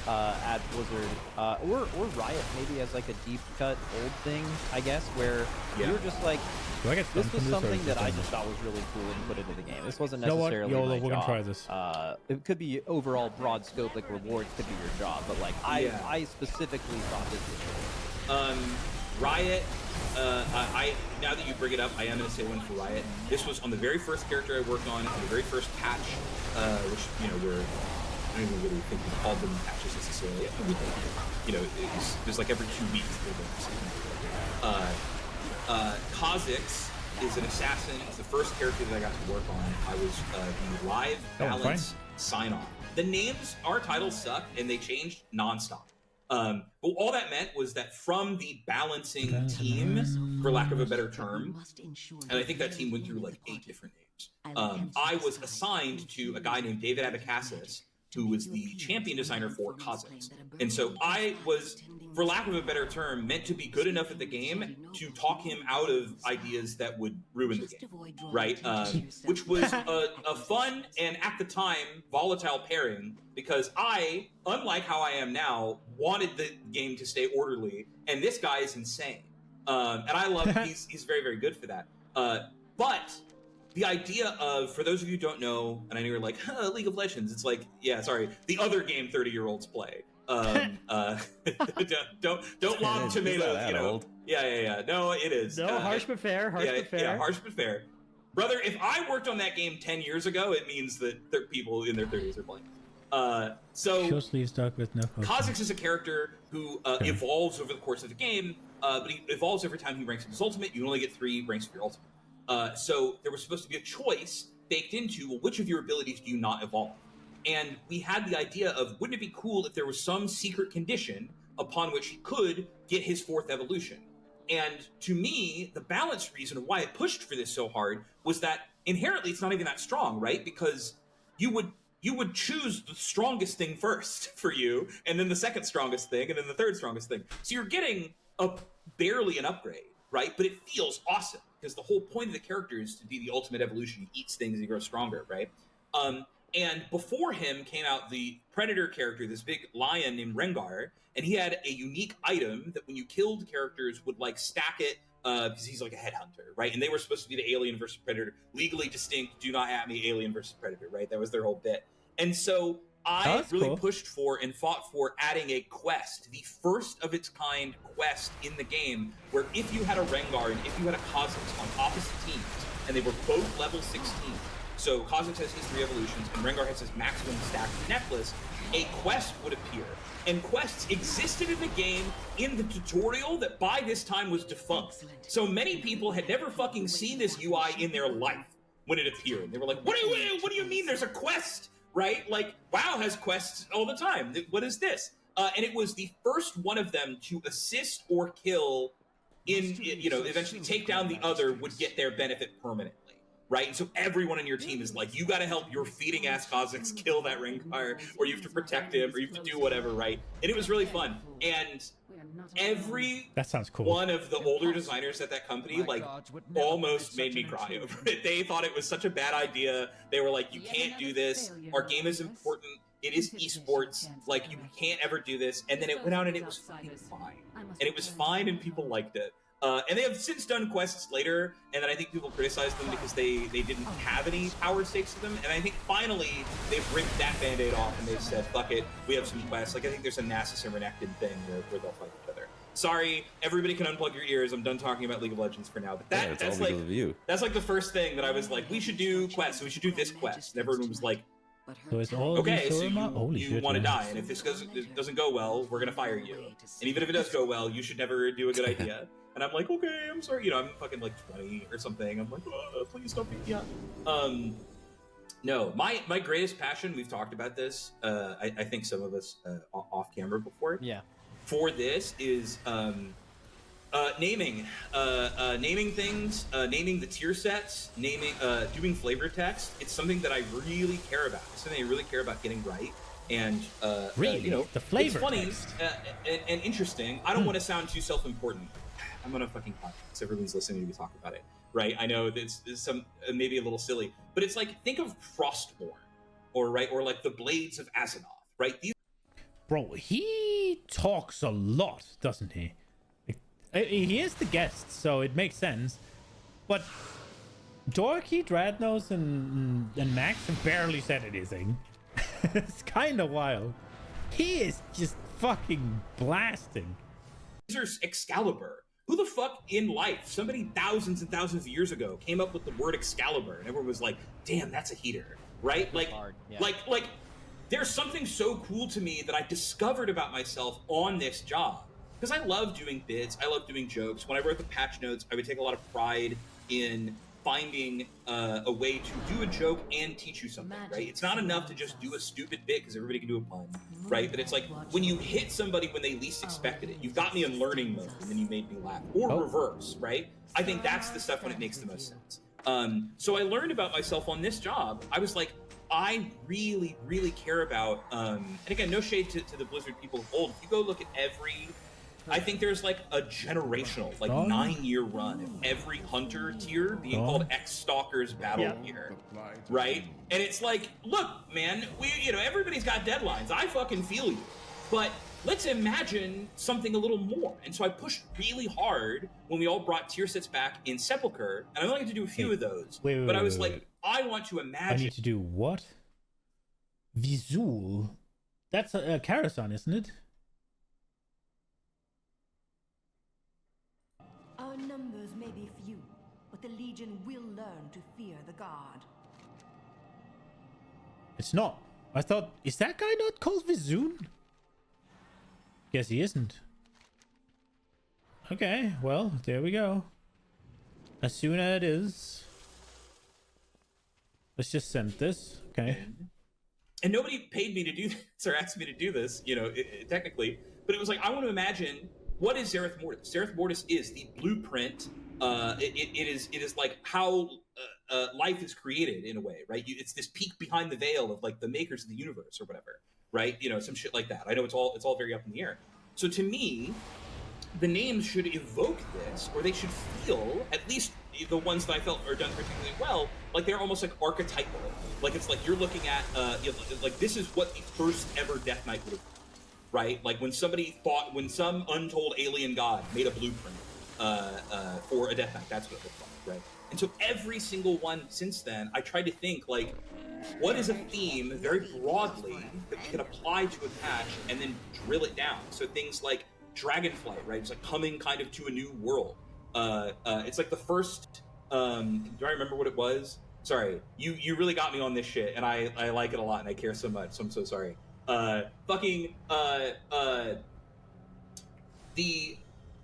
at Blizzard or Riot maybe as like a deep cut old thing, I guess, where you're just like, this was something that I just thought was really cool and put into the game. This wasn't necessarily YOLO, my we're job. gonna try this. It could be overall broad scope, like rewards could be your job, but like I specifically thought this was cool. Riot, I now that you bring it up, I am going to say one for Riot. This was on the very first character I worked on the very first patch, which, you know, were, I don't even really think we called them patches necessarily. You know, it was like every 2 weeks. Kha'Zix is an assassin. It's the first character that I got to work on. I was the live balance sign-off. The names, our titles suck, and they changed nonstop. But all that meant was that from the balancing team, for lack of a better term, and I think that team went through like 8 different names, I was assigned to a guy named David Abacassis, who was the champion designer for Kha'Zix. And so I was, for lack of a better term, meant to be good enough at the game to talk him out of ideas that would ruin the game, right? Which was a fun and, at the time, volatile pairing, because I, unlike how I am now, wanted the game to stay orderly, and this guy is insane. And I love him. He's very, very good for that. But the idea of, for those of you who don't know, and I know you're like, League of Legends, it's like, yeah, sorry, the other game 30-year-olds play. Don't lob tomatoes, you know. Yeah. No, it is. No, harsh but fair. Yeah, harsh but fair. Brother, if I worked on that game 10 years ago, it means that people in their 30s are playing. So Kha'Zix is a character who evolves over the course of the game, but he evolves every time he ranks in his ultimate. You only get 3 ranks for your ultimate. So there was supposed to be a choice baked into, well, which of your abilities do you not evolve? And we had the idea of, wouldn't it be cool if there was some secret condition upon which he could get his 4th evolution? And to me, the balance reason of why I pushed for this so hard was that inherently it's not even that strong, right? Because you would choose the strongest thing first for you, and then the second strongest thing, and then the third strongest thing. So you're getting barely an upgrade, right? But it feels awesome, because the whole point of the character is to be the ultimate evolution. He eats things and he grows stronger, right? And before him came out the Predator character, this big lion named Rengar, and he had a unique item that when you killed characters would like stack it, because he's like a headhunter, right? And they were supposed to be the Alien versus Predator, legally distinct, do not at me, Alien versus Predator, right? That was their whole bit. And so I really pushed for and fought for adding a quest, the first of its kind quest in the game, where if you had a Rengar and if you had a Kha'Zix on opposite teams, and they were both level 16, so Kha'Zix has his 3 evolutions, and Rengar has his maximum stacked necklace, a quest would appear. And quests existed in the game in the tutorial that by this time was defunct. So many people had never fucking seen this UI in their life when it appeared. They were like, what do you mean there's a quest? Right? Like, WoW has quests all the time. What is this? And it was the first one of them to assist or kill eventually take down the other would get their benefit permanently. Right? And so everyone on your team is like, you got to help your feeding ass Kha'Zix kill that Rengar, or you have to protect him, or you have to do whatever, right? And it was really fun. And that sounds cool. One of the older designers at that company, like, almost made me cry over it. They thought it was such a bad idea. They were like, you can't do this. Our game is important. It is esports. Like, you can't ever do this. And then it went out and it was fucking fine. And it was fine and people liked it. And they have since done quests later, and then I think people criticized them because they didn't have any power stakes to them. And I think finally they've ripped that band-aid off and they've said, fuck it, we have some quests. Like, I think there's a Nasus and Renekton thing where they'll fight each other. Sorry, everybody can unplug your ears. I'm done talking about League of Legends for now. But that's like the first thing that I was like, we should do quests, so we should do this quest. And everyone was like, so it's all okay, so you want to die, and if this doesn't go well, we're gonna fire you. And even if it does go well, you should never do a good idea. And I'm like, okay, I'm sorry. I'm fucking like 20 or something. I'm like, oh, please don't beat me up. No, my greatest passion, we've talked about this, I think some of us off camera before. Yeah. For this is naming things, naming the tier sets, doing flavor text. It's something that I really care about. It's something I really care about getting right. And really, you know, the flavor it's funny text. And interesting. I don't want to sound too self-important. I'm on a fucking podcast. Everyone's listening to me talk about it, right? I know that's some maybe a little silly, but it's like, think of Frostborn, or like the Blades of Azeroth, right? Bro, he talks a lot, doesn't he? He is the guest, so it makes sense. But Dorky, Dreadnoughts, and Max have barely said anything. It's kind of wild. He is just fucking blasting. There's Excalibur. Who the fuck in life, somebody thousands and thousands of years ago, came up with the word Excalibur, and everyone was like, damn, that's a heater, right? Like, like, there's something so cool to me that I discovered about myself on this job. Because I love doing bits, I love doing jokes. When I wrote the patch notes, I would take a lot of pride in finding a way to do a joke and teach you something, right? It's not enough to just do a stupid bit because everybody can do a pun, right? But it's like when you hit somebody when they least expected it. You've got me in learning mode and then you made me laugh. Or reverse, right? I think that's the stuff when it makes the most sense. So I learned about myself on this job. I was like, I really, really care about, and again, no shade to the Blizzard people of old. If you go look at every, I think there's like a generational, like 9-year run of every hunter tier being called X-Stalker's Battle Gear, right? And it's like, look, man, everybody's got deadlines. I fucking feel you. But let's imagine something a little more. And so I pushed really hard when we all brought tier sets back in Sepulchre, and I only got to do a few of those. But I was like, I want to imagine. I need to do what? Vizul. That's a Karasan, isn't it? Our numbers may be few, but the Legion will learn to fear the God. It's not. I thought, is that guy not called Vizoon? Guess he isn't. Okay, well, there we go. Asuna it is. Let's just send this. Okay. And nobody paid me to do this or asked me to do this, technically. But it was like, I want to imagine, what is Zereth Mortis? Zereth Mortis is the blueprint. It is like how life is created in a way, right? It's this peek behind the veil of like the makers of the universe or whatever, right? Some shit like that. I know it's all very up in the air. So to me, the names should evoke this, or they should feel, at least the ones that I felt are done particularly well, like they're almost like archetypal. Like it's like you're looking at, like this is what the first ever Death Knight would have been, right? Like when some untold alien god made a blueprint for a Death Knight, that's what it looked like, right? And so every single one since then, I tried to think like, what is a theme very broadly that we can apply to a patch and then drill it down? So things like Dragonflight, right? It's like coming kind of to a new world. It's like the first, do I remember what it was? Sorry, you really got me on this shit, and I like it a lot, and I care so much, so I'm so sorry. The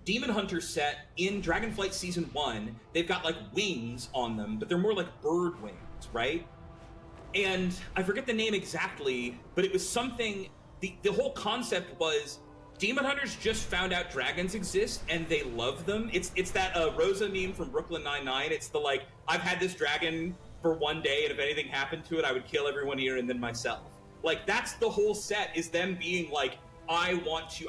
Demon Hunter set in Dragonflight Season 1, they've got like wings on them, but they're more like bird wings, right? And I forget the name exactly, but it was something, the whole concept was Demon Hunters just found out dragons exist and they love them. It's that Rosa meme from Brooklyn Nine-Nine. It's the like, I've had this dragon for one day and if anything happened to it, I would kill everyone here and then myself. Like that's the whole set, is them being like, I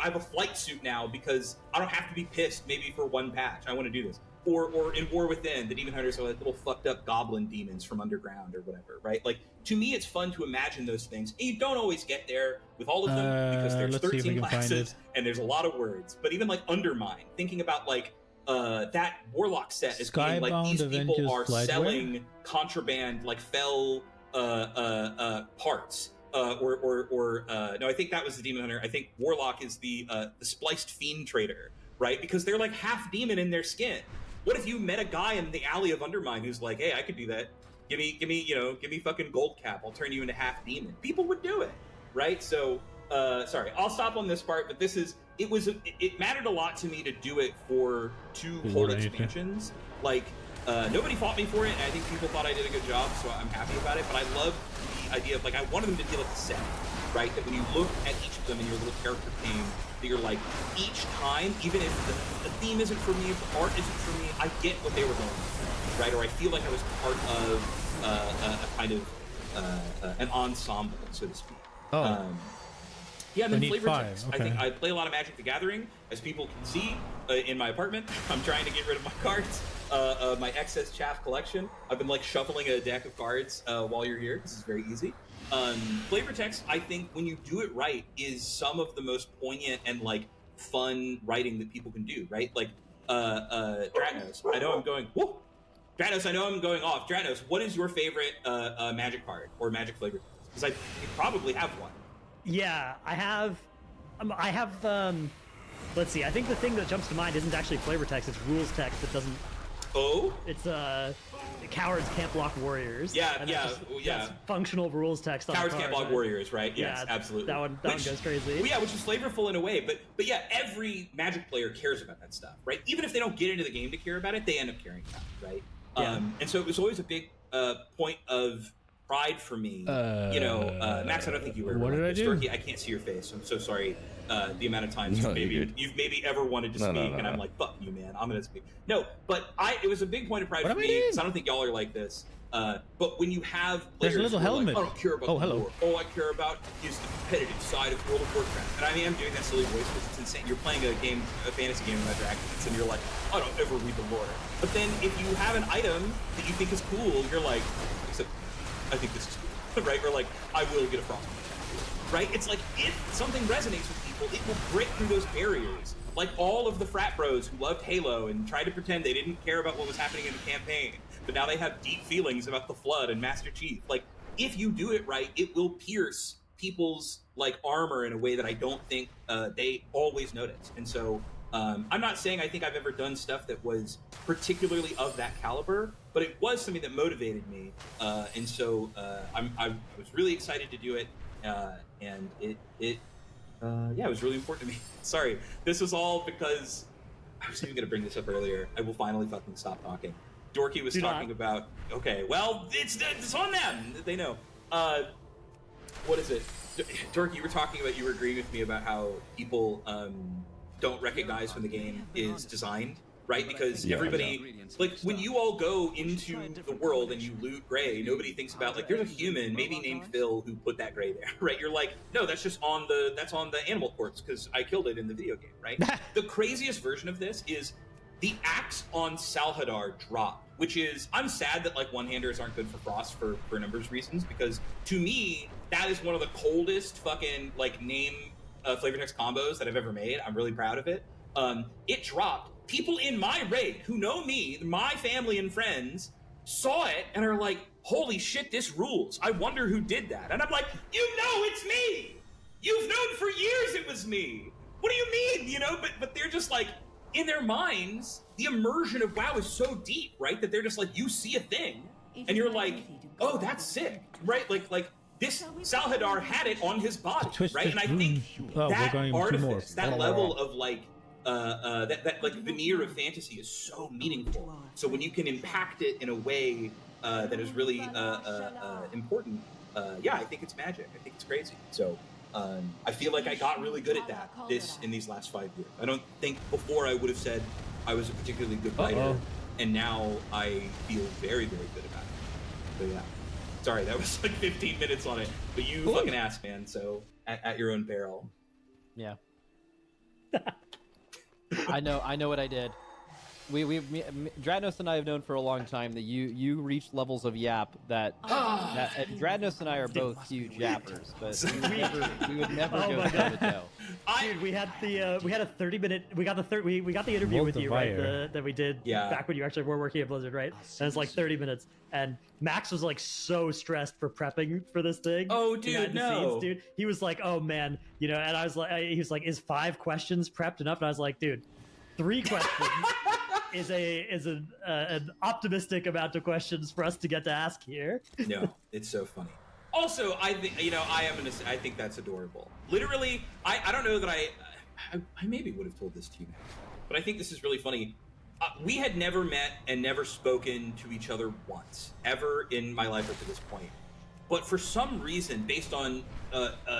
have a flight suit now because I don't have to be pissed maybe for one patch. I want to do this. Or in War Within, the Demon Hunters are like little fucked up goblin demons from underground or whatever, right? Like, to me, it's fun to imagine those things. And you don't always get there with all of them because there's 13 classes and there's a lot of words. But even like Undermine, thinking about like that Warlock set as being like these people are selling contraband, like fell parts. No, I think that was the Demon Hunter. I think Warlock is the spliced fiend trader, right? Because they're like half demon in their skin. What if you met a guy in the alley of Undermine who's like, hey, I could do that. Give me fucking gold cap. I'll turn you into half demon. People would do it, right? So, sorry, I'll stop on this part, but it mattered a lot to me to do it for 2 whole expansions. Like, nobody fought me for it, and I think people thought I did a good job, so I'm happy about it, but I love the idea of, like, I wanted them to feel like a set. right? That when you look at each of them in your little character pane, that you're like, each time, even if the theme isn't for me, if the art isn't for me, I get what they were going for, right? Or I feel like I was part of a kind of an ensemble, so to speak. Yeah, and then flavor text. Okay. I think I play a lot of Magic the Gathering, as people can see in my apartment. I'm trying to get rid of my cards, my excess chaff collection. I've been like shuffling a deck of cards while you're here. This is very easy. Flavor text, I think, when you do it right, is some of the most poignant and like fun writing that people can do. Right, like Dratnos. I know I'm going. Whoop! Dratnos, I know I'm going off. Dratnos, what is your favorite Magic card or Magic flavor text? Because you probably have one. Yeah, I have. Let's see. I think the thing that jumps to mind isn't actually flavor text; it's rules text that doesn't. Oh. It's cowards can't block warriors. Yeah, and yeah, that's functional rules text. On Cowards the card, can't block right? warriors, right? Yes, Yeah, absolutely. That one goes crazy. Well, yeah, which is flavorful in a way, but yeah, every Magic player cares about that stuff, right? Even if they don't get into the game to care about it, they end up caring about it, right? Yeah. And so it was always a big point of pride for me. Max, I don't think you were. What did I do? Turkey, I can't see your face. I'm so sorry. The amount of times you've maybe ever wanted to speak, and I'm like, fuck you, man. I'm gonna speak. No, but it was a big point of pride for me because I don't think y'all are like this. But when you have players, There's a little who are helmet. like, I don't care about the lore. All I care about is the competitive side of World of Warcraft. And I mean, I'm doing that silly voice because it's insane. You're playing a fantasy game about dragons, and you're like, I don't ever read the lore. But then if you have an item that you think is cool, you're like, except I think this is cool, right? Or like, I will get a frost. Right? It's like, if something resonates with people, it will break through those barriers. Like all of the frat bros who loved Halo and tried to pretend they didn't care about what was happening in the campaign, but now they have deep feelings about the Flood and Master Chief. Like, if you do it right, it will pierce people's like armor in a way that I don't think they always notice. And so I'm not saying I think I've ever done stuff that was particularly of that caliber, but it was something that motivated me. And so I was really excited to do it. And it was really important to me. Sorry, this was all because I was even going to bring this up earlier. I will finally fucking stop talking. Dorky was talking about, okay, well, it's on them. They know. What is it? Dorky, you were talking about, you were agreeing with me about how people don't recognize when the game is designed, right? Because everybody, like, when you all go into the world and you loot Gray, nobody thinks about, like, there's a human, maybe named Phil, who put that Gray there, right? You're like, no, that's just on the animal corpse because I killed it in the video game, right? The craziest version of this is the axe on Salhadar drop, which is, I'm sad that like one-handers aren't good for Frost for a number of reasons, because to me, that is one of the coldest fucking like name flavor text combos that I've ever made. I'm really proud of it. It dropped. People in my raid who know me, my family and friends, saw it and are like, holy shit, this rules. I wonder who did that. And I'm like, you know it's me! You've known for years it was me! What do you mean? You know, but they're just like, in their minds, the immersion of WoW is so deep, right? That they're just like, you see a thing, and you're like, oh, that's sick, right? Like this Salhadar had it on his body, right? And I think that artifice, that level of like, that like veneer of fantasy is so meaningful. So when you can impact it in a way that is really important, I think it's magic. I think it's crazy. So. I feel like I got really good at that in these last 5 years. I don't think before I would have said I was a particularly good writer, and now I feel very, very good about it. So yeah, sorry, that was like 15 minutes on it, but you fucking asked, man. So at your own peril. Yeah. I know what I did. Dratnos and I have known for a long time that you reached levels of yap that Dratnos and I are both huge yappers, but we would never go toe to toe. Dude, we had a 30-minute. We got the interview with you, right? That we did back when you actually were working at Blizzard, right? And it's like 30 minutes, and Max was like so stressed for prepping for this thing. Oh, dude, no, dude. He was like, oh man, you know, and I was like, he was like, is 5 questions prepped enough? And I was like, dude, 3 questions. is an optimistic amount of questions for us to get to ask here. No, it's so funny. Also, I think I think that's adorable. Literally, I don't know that I maybe would have told this to you, but I think this is really funny. We had never met and never spoken to each other once ever in my life up to this point. but for some reason, based on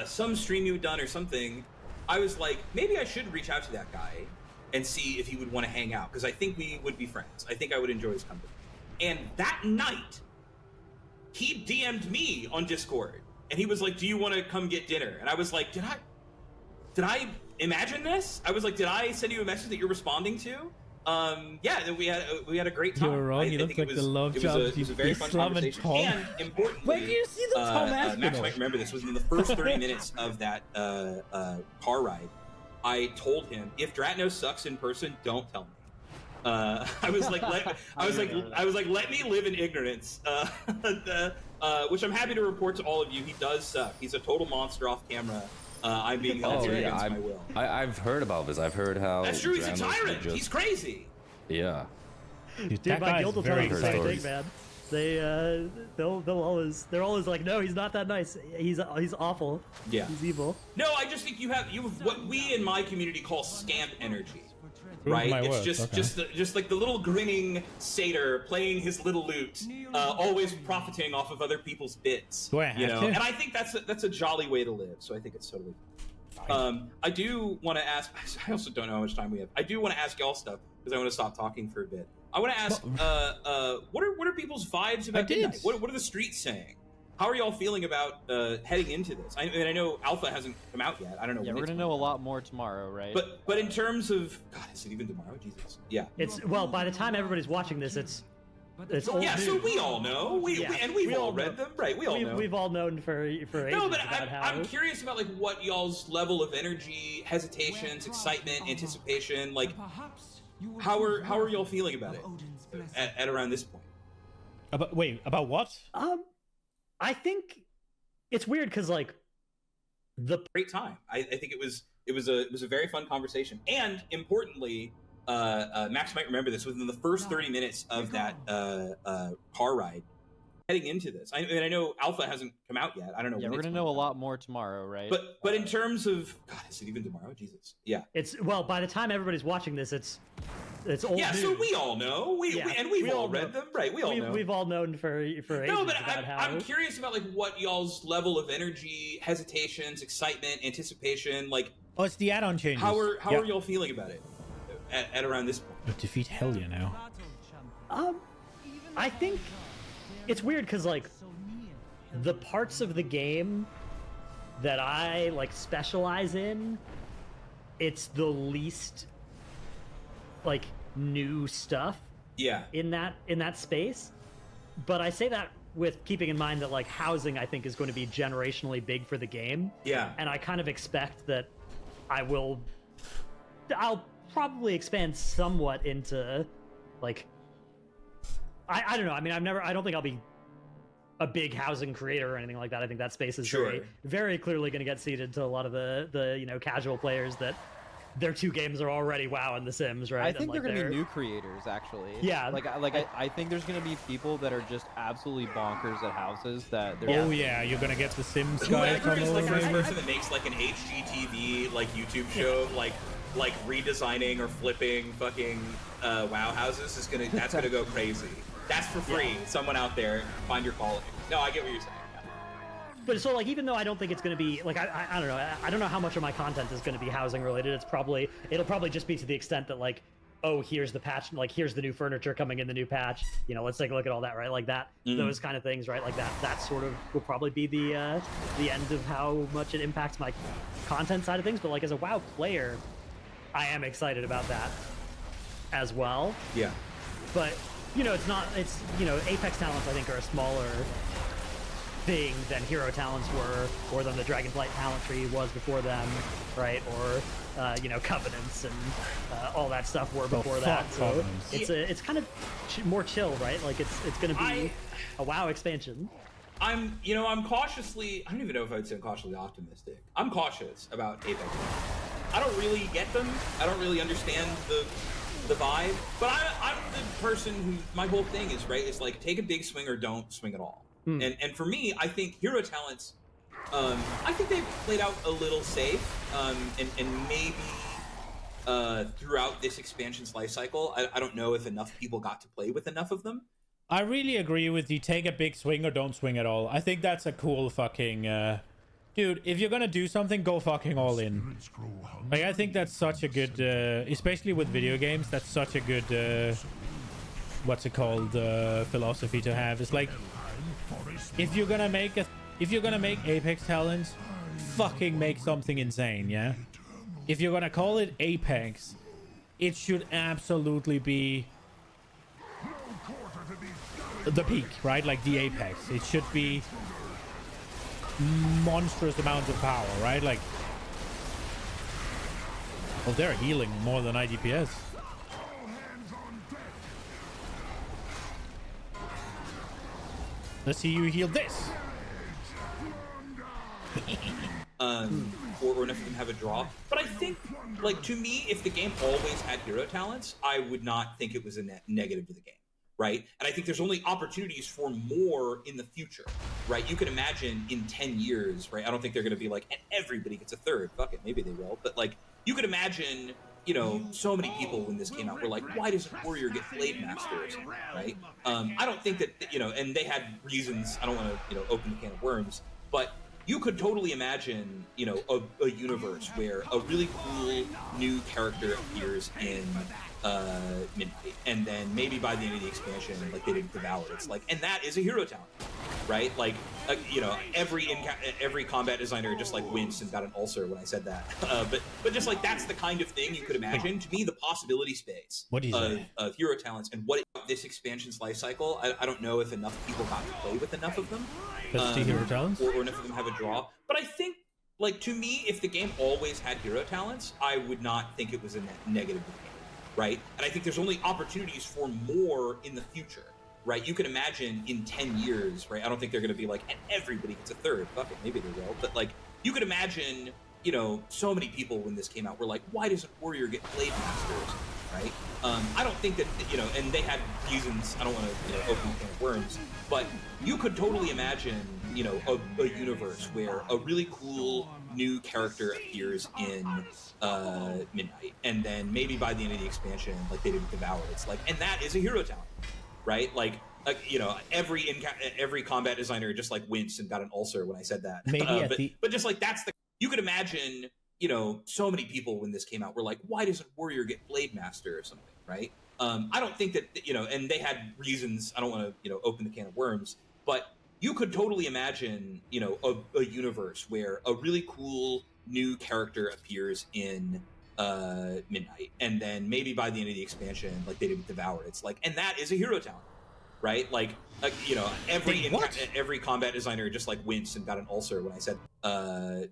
some stream you had done or something, I was like, maybe I should reach out to that guy and see if he would want to hang out, because I think we would be friends. I think I would enjoy his company. And that night, he DM'd me on Discord, and he was like, do you want to come get dinner? And I was like, did I imagine this? I was like, did I send you a message that you're responding to? Yeah, then we had a great time. You're wrong. You look like the love job. It was a very fun conversation. And importantly, where do you see the Tom Max might remember this. Was in the first 30 minutes of that car ride. I told him, if Dratno sucks in person, don't tell me. I was like, let me live in ignorance. Which I'm happy to report to all of you. He does suck. He's a total monster off camera. I'm being held here against my will. I've heard about this. I've heard how. That's true. He's a tyrant. He's crazy. Yeah. Dude, my guild will tell you the same thing, man. They're always like, no, he's not that nice. He's awful. Yeah. He's evil. No, I just think you have what we in my community call scamp energy. Prove right? my It's words, just like the little grinning satyr playing his little lute, always profiting off of other people's bits. Do I have to? And I think that's a jolly way to live. So I think it's totally fine. I do want to ask. I also don't know how much time we have. I do want to ask y'all stuff because I want to stop talking for a bit. I want to ask, what are people's vibes about Midnight? What are the streets saying? How are y'all feeling about heading into this? I mean, I know Alpha hasn't come out yet. I don't know. Yeah, when we're gonna know a lot more tomorrow, right? But in terms of God, is it even tomorrow? Jesus. Yeah. It's well, by the time everybody's watching this, it's old yeah. news. So we all know. We've all read them, right? We all know. We've all known for ages No, but about how. I'm curious about like what y'all's level of energy, hesitations, excitement, anticipation, like how are y'all feeling about it at around this point? About what? I think it's weird because like the great time. I think it was a very fun conversation, and importantly, Max might remember this. Within the first 30 minutes of that car ride, heading into this, I mean, I know Alpha hasn't come out yet. I don't know. Yeah, when we're gonna know a lot more tomorrow, right? But in terms of God, is it even tomorrow? Jesus. Yeah. It's well, by the time everybody's watching this, it's old yeah. news. So we all know. We've all read them, right? We all know. We've all known for ages No, but about how. I'm curious about like what y'all's level of energy, hesitations, excitement, anticipation, like. Oh, it's the add-on changes. How are y'all feeling about it at around this point? Defeat Hellia now. I think it's weird because like the parts of the game that I like specialize in, it's the least like new stuff. Yeah. In that space, but I say that with keeping in mind that like housing I think is going to be generationally big for the game. Yeah. And I kind of expect that I'll probably expand somewhat into like I don't know. I mean, I don't think I'll be a big housing creator or anything like that. I think that space is very clearly going to get ceded to a lot of the casual players that their two games are already WoW and The Sims, right? I think they're going to be new creators, actually. Yeah. I think there's going to be people that are just absolutely bonkers at houses that. Oh yeah, you're going to get The Sims guys. Whoever is like the person that makes like an HGTV like YouTube show like redesigning or flipping fucking WoW houses that's gonna go crazy. That's for free. Yeah. Someone out there, find your calling. No, I get what you're saying. But so like, even though I don't think it's going to be like, I don't know. I don't know how much of my content is going to be housing related. It'll probably just be to the extent that like, oh, here's the patch, like here's the new furniture coming in the new patch. You know, let's take a look at all that, right? Like that, those kind of things, right? Like that sort of will probably be the end of how much it impacts my content side of things. But like as a WoW player, I am excited about that as well. Yeah. But Apex talents I think are a smaller thing than hero talents were, or than the Dragonflight talent tree was before them, right? Or Covenants and all that stuff were before that. So it's kind of more chill, right? Like it's going to be a WoW expansion. I'm cautiously. I don't even know if I would say I'm cautiously optimistic. I'm cautious about Apex. I don't really get them. I don't really understand the vibe. But I'm the person who my whole thing is like take a big swing or don't swing at all. And for me, I think hero talents. I think they've played out a little safe. And maybe throughout this expansion's life cycle, I don't know if enough people got to play with enough of them. I really agree with you. Take a big swing or don't swing at all. I think that's a cool fucking... dude, if you're gonna do something, go fucking all in. Like, I think that's such a good... especially with video games, that's such a good... what's it called? Philosophy to have. It's like... If you're gonna make Apex Talents, fucking make something insane, yeah? If you're gonna call it Apex, it should absolutely be the peak, right? Like the apex. It should be monstrous amounts of power, right? Like, well, they're healing more than IDPS. Let's see you heal this. Or enough of them have a draw. But I think, like, to me, if the game always had hero talents, I would not think it was a negative to the game, right? And I think there's only opportunities for more in the future, right? You can imagine in 10 years, right? I don't think they're going to be like, and everybody gets a third. Fuck it, maybe they will. But, like, you could imagine, you know, so many people when this came out were like, why doesn't Warrior get Blade Master or something, right? I don't think that, you know, and they had reasons. I don't want to, you know, open the can of worms, but you could totally imagine, you know, a universe where a really cool new character appears in Midnight, and then maybe by the end of the expansion, like, they didn't devour it. It's like, and that is a hero talent, right? Like, you know, every combat designer just like winced and got an ulcer when I said that. But just like, that's the kind of thing you could imagine. To me, the possibility space of hero talents and what this expansion's life cycle. I don't know if enough people got to play with enough of them. Hero talents? Or enough of them have a draw. But I think, like, to me, if the game always had hero talents, I would not think it was a negative to the game, right? And I think there's only opportunities for more in the future, right? You can imagine in 10 years, right? I don't think they're going to be like, and everybody gets a third. Fuck it, maybe they will. But, like, you could imagine, you know, so many people when this came out were like, why doesn't Warrior get Blade Master or something, right? I don't think that, you know, and they had reasons. I don't want to, you know, open the can of worms, but you could totally imagine, you know, a universe where a really cool new character appears in Midnight, and then maybe by the end of the expansion, like, they didn't devour it. It's like, and that is a hero talent, right? Like, you know, every combat designer just like winced and got an ulcer when I said that. Maybe but just like, that's the, you could imagine, you know, so many people when this came out were like, why doesn't Warrior get Blade Master or something, right? I don't think that, you know, and they had reasons. I don't want to, you know, open the can of worms, but you could totally imagine, you know, a universe where a really cool new character appears in Midnight, and then maybe by the end of the expansion, like, they didn't devour it. It's like, and that is a hero talent, right? Like, you know, every combat designer just like winced and got an ulcer when I said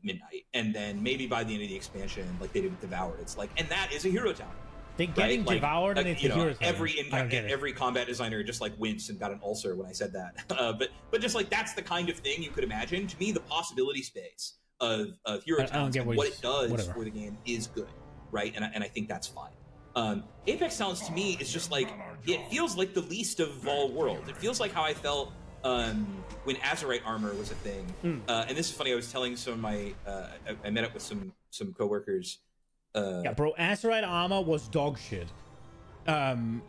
Midnight, and then maybe by the end of the expansion, like, they didn't devour it. It's like, and that is a hero talent. They're getting devoured, and it's a hero talent. Every combat designer just like winced and got an ulcer when I said that. But just like, that's the kind of thing you could imagine. To me, the possibility space of hero talents and what it does for the game is good, right? And I think that's fine. Apex Talents to me is just like, it feels like the least of all worlds. It feels like how I felt when Azerite armor was a thing. And this is funny. I was telling some of my I met up with some coworkers. Yeah, bro, Azerite armor was dog shit. Some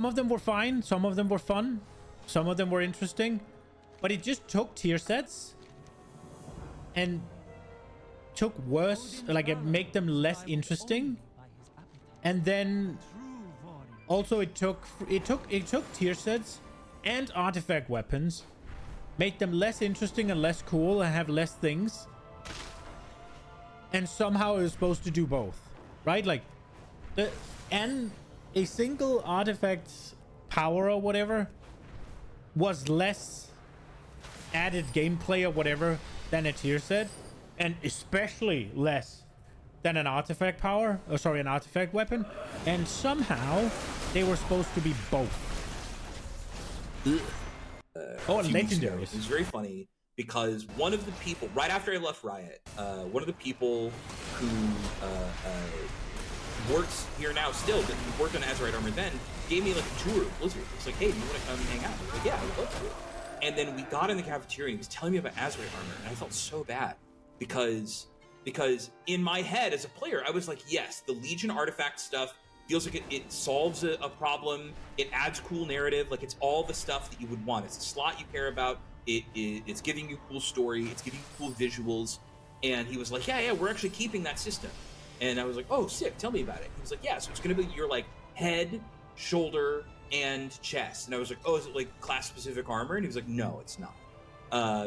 of them were fine, some of them were fun, some of them were interesting, but it just took tier sets and took worse, like, it make them less interesting, and then also it took tier sets and artifact weapons, make them less interesting and less cool and have less things. And somehow it was supposed to do both, right? Like, and a single artifact's power or whatever was less added gameplay or whatever than a tier set, and especially less than an artifact power, or sorry, an artifact weapon. And somehow they were supposed to be both. Legendaries. It was very funny, because one of the people, right after I left Riot, one of the people who works here now still, but who worked on Azerite armor then, gave me like a tour of Blizzard. It's like, hey, do you want to come hang out? I was like, yeah, I would love to. And then we got in the cafeteria and he was telling me about Azerite armor, and I felt so bad because in my head as a player, I was like, yes, the Legion artifact stuff feels like it solves a problem. It adds cool narrative. Like, it's all the stuff that you would want. It's a slot you care about. It's giving you cool story. It's giving you cool visuals. And he was like, yeah, we're actually keeping that system. And I was like, oh, sick. Tell me about it. He was like, yeah, so it's going to be your like head, shoulder, and chest. And I was like, oh, is it like class specific armor? And he was like, no, it's not.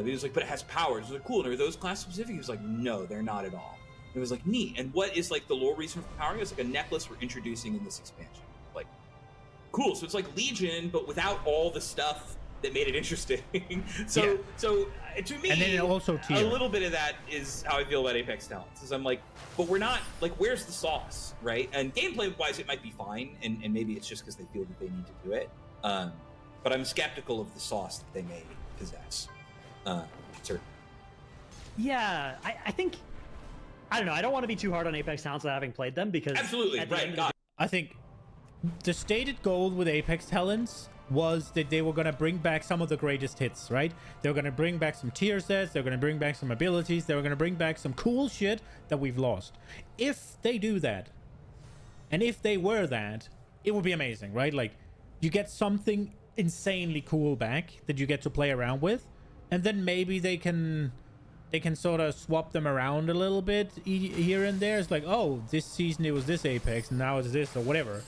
He was like, but it has powers. I was like, cool. And are those class specific? He was like, no, they're not at all. And it was like, neat. And what is like the lore reason for powering? It's like a necklace we're introducing in this expansion. Like, cool. So it's like Legion, but without all the stuff that made it interesting. So to me, and then also a little bit of that is how I feel about Apex Talents. Is I'm like, but we're not like, where's the sauce, right? And gameplay wise, it might be fine, and maybe it's just because they feel that they need to do it. But I'm skeptical of the sauce that they may possess. Sure. Yeah, I think, I don't know. I don't want to be too hard on Apex Talents without having played them, because absolutely right. I think the stated goal with Apex Talents was that they were going to bring back some of the greatest hits, right? They were going to bring back some tier sets. They were going to bring back some abilities. They were going to bring back some cool shit that we've lost. If they do that, and if they were that, it would be amazing, right? Like, you get something insanely cool back that you get to play around with, and then maybe they can sort of swap them around a little bit here and there. It's like, oh, this season it was this Apex, and now it's this, or whatever.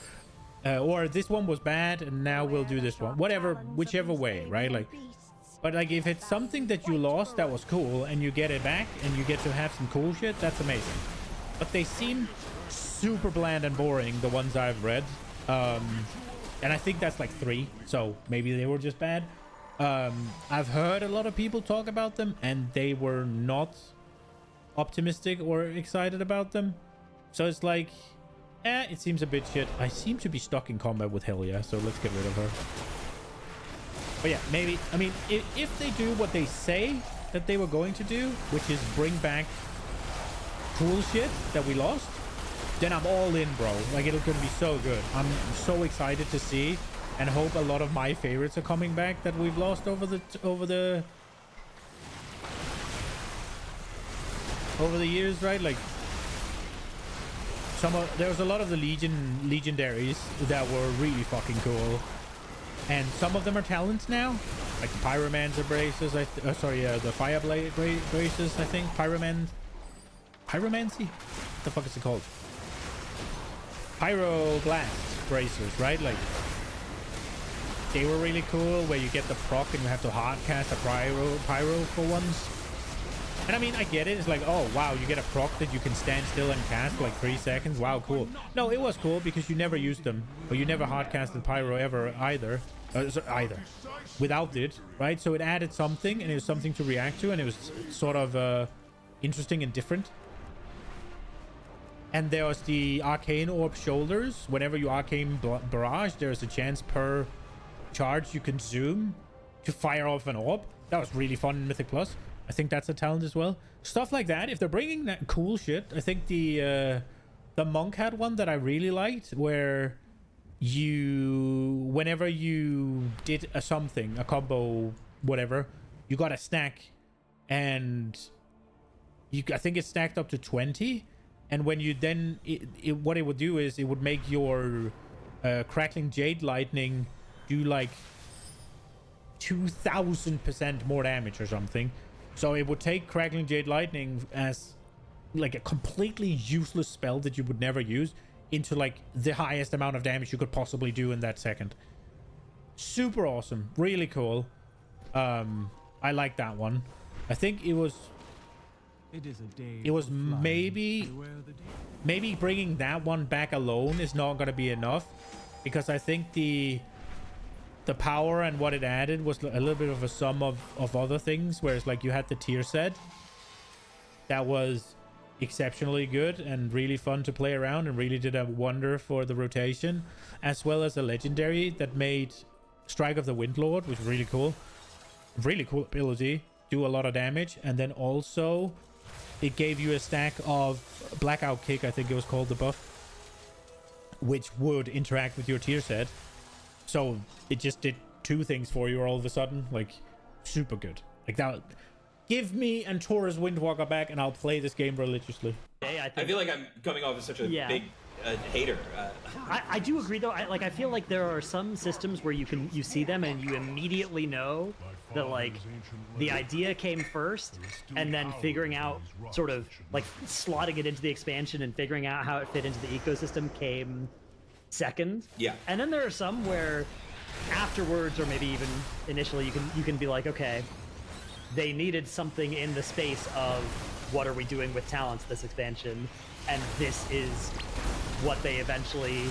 Or this one was bad, and now we'll do this one. Whatever, whichever way, right? Like, but like, if it's something that you lost that was cool, and you get it back, and you get to have some cool shit, that's amazing. But they seem super bland and boring, the ones I've read. And I think that's like 3, so maybe they were just bad. I've heard a lot of people talk about them, and they were not optimistic or excited about them. So it's like, it seems a bit shit. I seem to be stuck in combat with Helia, so let's get rid of her. But yeah, maybe, I mean, if they do what they say that they were going to do, which is bring back cool shit that we lost, then I'm all in, bro. Like, it's gonna be so good. I'm so excited to see, and hope a lot of my favorites are coming back that we've lost over the years, right? Like, there was a lot of the legendaries that were really fucking cool, and some of them are talents now, like the Pyromancer braces. The Fireblade braces. I think Pyromancy. What the fuck is it called? Pyroblast bracers, right? Like, they were really cool, where you get the proc and you have to hard cast a pyro for once. And I mean, I get it. It's like, oh, wow, you get a proc that you can stand still and cast for like 3 seconds. Wow, cool. No, it was cool because you never used them. Or you never hard casted pyro ever either. Without it, right? So it added something, and it was something to react to, and it was sort of interesting and different. And there was the Arcane Orb shoulders. Whenever you Arcane Barrage, there's a chance per charge you consume to fire off an orb. That was really fun in Mythic Plus. I think that's a talent as well. Stuff like that. If they're bringing that cool shit, I think the monk had one that I really liked, where whenever you did a combo, whatever, you got a stack, and I think it stacked up to 20. And when you then, what it would do is it would make your Crackling Jade Lightning do like 2,000% more damage or something. So it would take Crackling Jade Lightning as like a completely useless spell that you would never use into like the highest amount of damage you could possibly do in that second. Super awesome. Really cool. I like that one. I think it was maybe bringing that one back alone is not going to be enough, because I think the power and what it added was a little bit of a sum of other things, whereas like you had the tier set that was exceptionally good and really fun to play around and really did a wonder for the rotation, as well as a legendary that made Strike of the Windlord, which was really cool ability, do a lot of damage, and then also it gave you a stack of Blackout Kick, I think it was called, the buff, which would interact with your tier set. So it just did 2 things for you all of a sudden. Like, super good. Like, that. Give me Antora's Windwalker back, and I'll play this game religiously. I feel like I'm coming off as such a big a hater. I do agree though. I feel like there are some systems where you see them and you immediately know that like the idea came first, and then figuring out sort of like slotting it into the expansion and figuring out how it fit into the ecosystem came second. Yeah. And then there are some where afterwards, or maybe even initially, you can be like, okay, they needed something in the space of what are we doing with talents this expansion, and this is what they eventually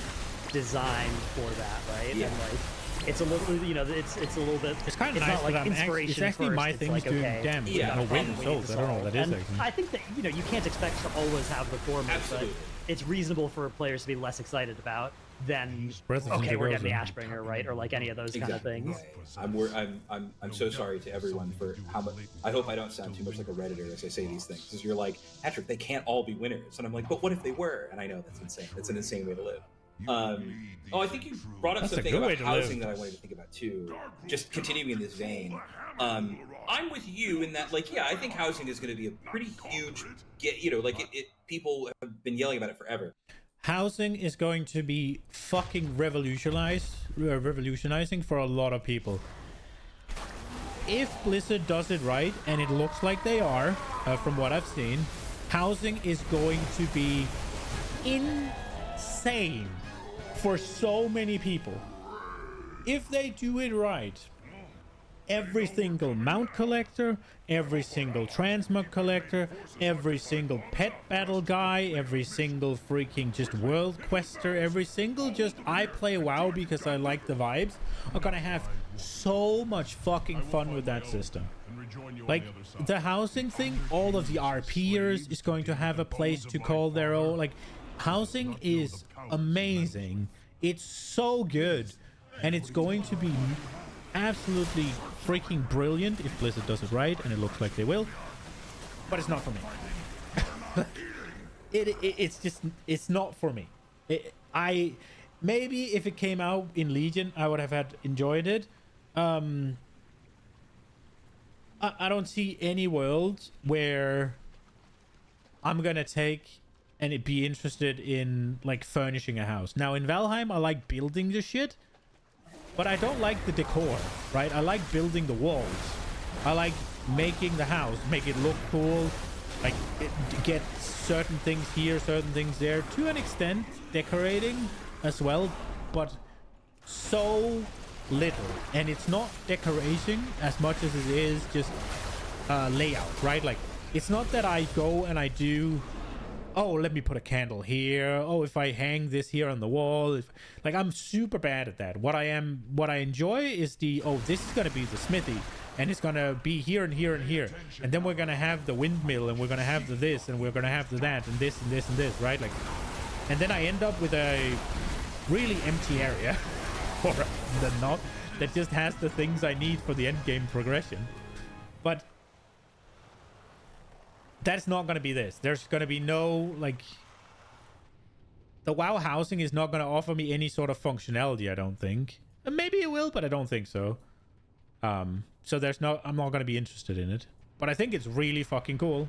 designed for that, right? Yeah. And like it's a little, you know, it's a little bit. It's kind of it's nice not like that inspiration it's actually first. my It's things like, doing okay, damage. we got a No, problem wait, we so need to I don't know what solve. that is, And actually. I think that you can't expect to always have the former, Absolutely. but it's reasonable for players to be less excited about than Breath of okay, we're Frozen. getting the Ashbringer, right, or like any of those kind of things. I'm so sorry to everyone for how much. I hope I don't sound too much like a Redditor as I say these things, because you're like, Patrick, they can't all be winners, and I'm like, but what if they were? And I know that's insane. That's an insane way to live. I think you brought up That's a something good about way to housing live. that I wanted to think about too. Just continuing in this vein, I'm with you in that, like, yeah, I think housing is going to be a pretty huge people have been yelling about it forever. Housing is going to be fucking revolutionizing for a lot of people. If Blizzard does it right, and it looks like they are, from what I've seen, housing is going to be insane for so many people. If they do it right, every single mount collector, every single transmog collector, every single pet battle guy, every single freaking just world quester, every single just I play WoW because I like the vibes, are gonna have so much fucking fun with that system. Like the housing thing, all of the RPers is going to have a place to call their own. Like housing is amazing. It's so good, and it's going to be absolutely freaking brilliant if Blizzard does it right, and it looks like they will. But it's not for me. It's not for me. Maybe if it came out in Legion, I would have enjoyed it. I don't see any world where I'm gonna take and be interested in like furnishing a house. Now in Valheim, I like building the shit, but I don't like the decor, right? I like building the walls. I like making the house, make it look cool, like get certain things here, certain things there, to an extent, decorating as well, but so little. And it's not decoration as much as it is just layout, right? Like, it's not that I go and I do, oh, let me put a candle here. Oh, if I hang this here on the wall. Like, I'm super bad at that. What I enjoy is this is going to be the smithy. And it's going to be here and here and here. And then we're going to have the windmill, and we're going to have the this, and we're going to have the that, and this and this and this, right? Like, and then I end up with a really empty area, or than not, that just has the things I need for the end game progression. But that's not going to be this. There's going to be no, like, the WoW housing is not going to offer me any sort of functionality, I don't think. And maybe it will, but I don't think so. So I'm not going to be interested in it. But I think it's really fucking cool.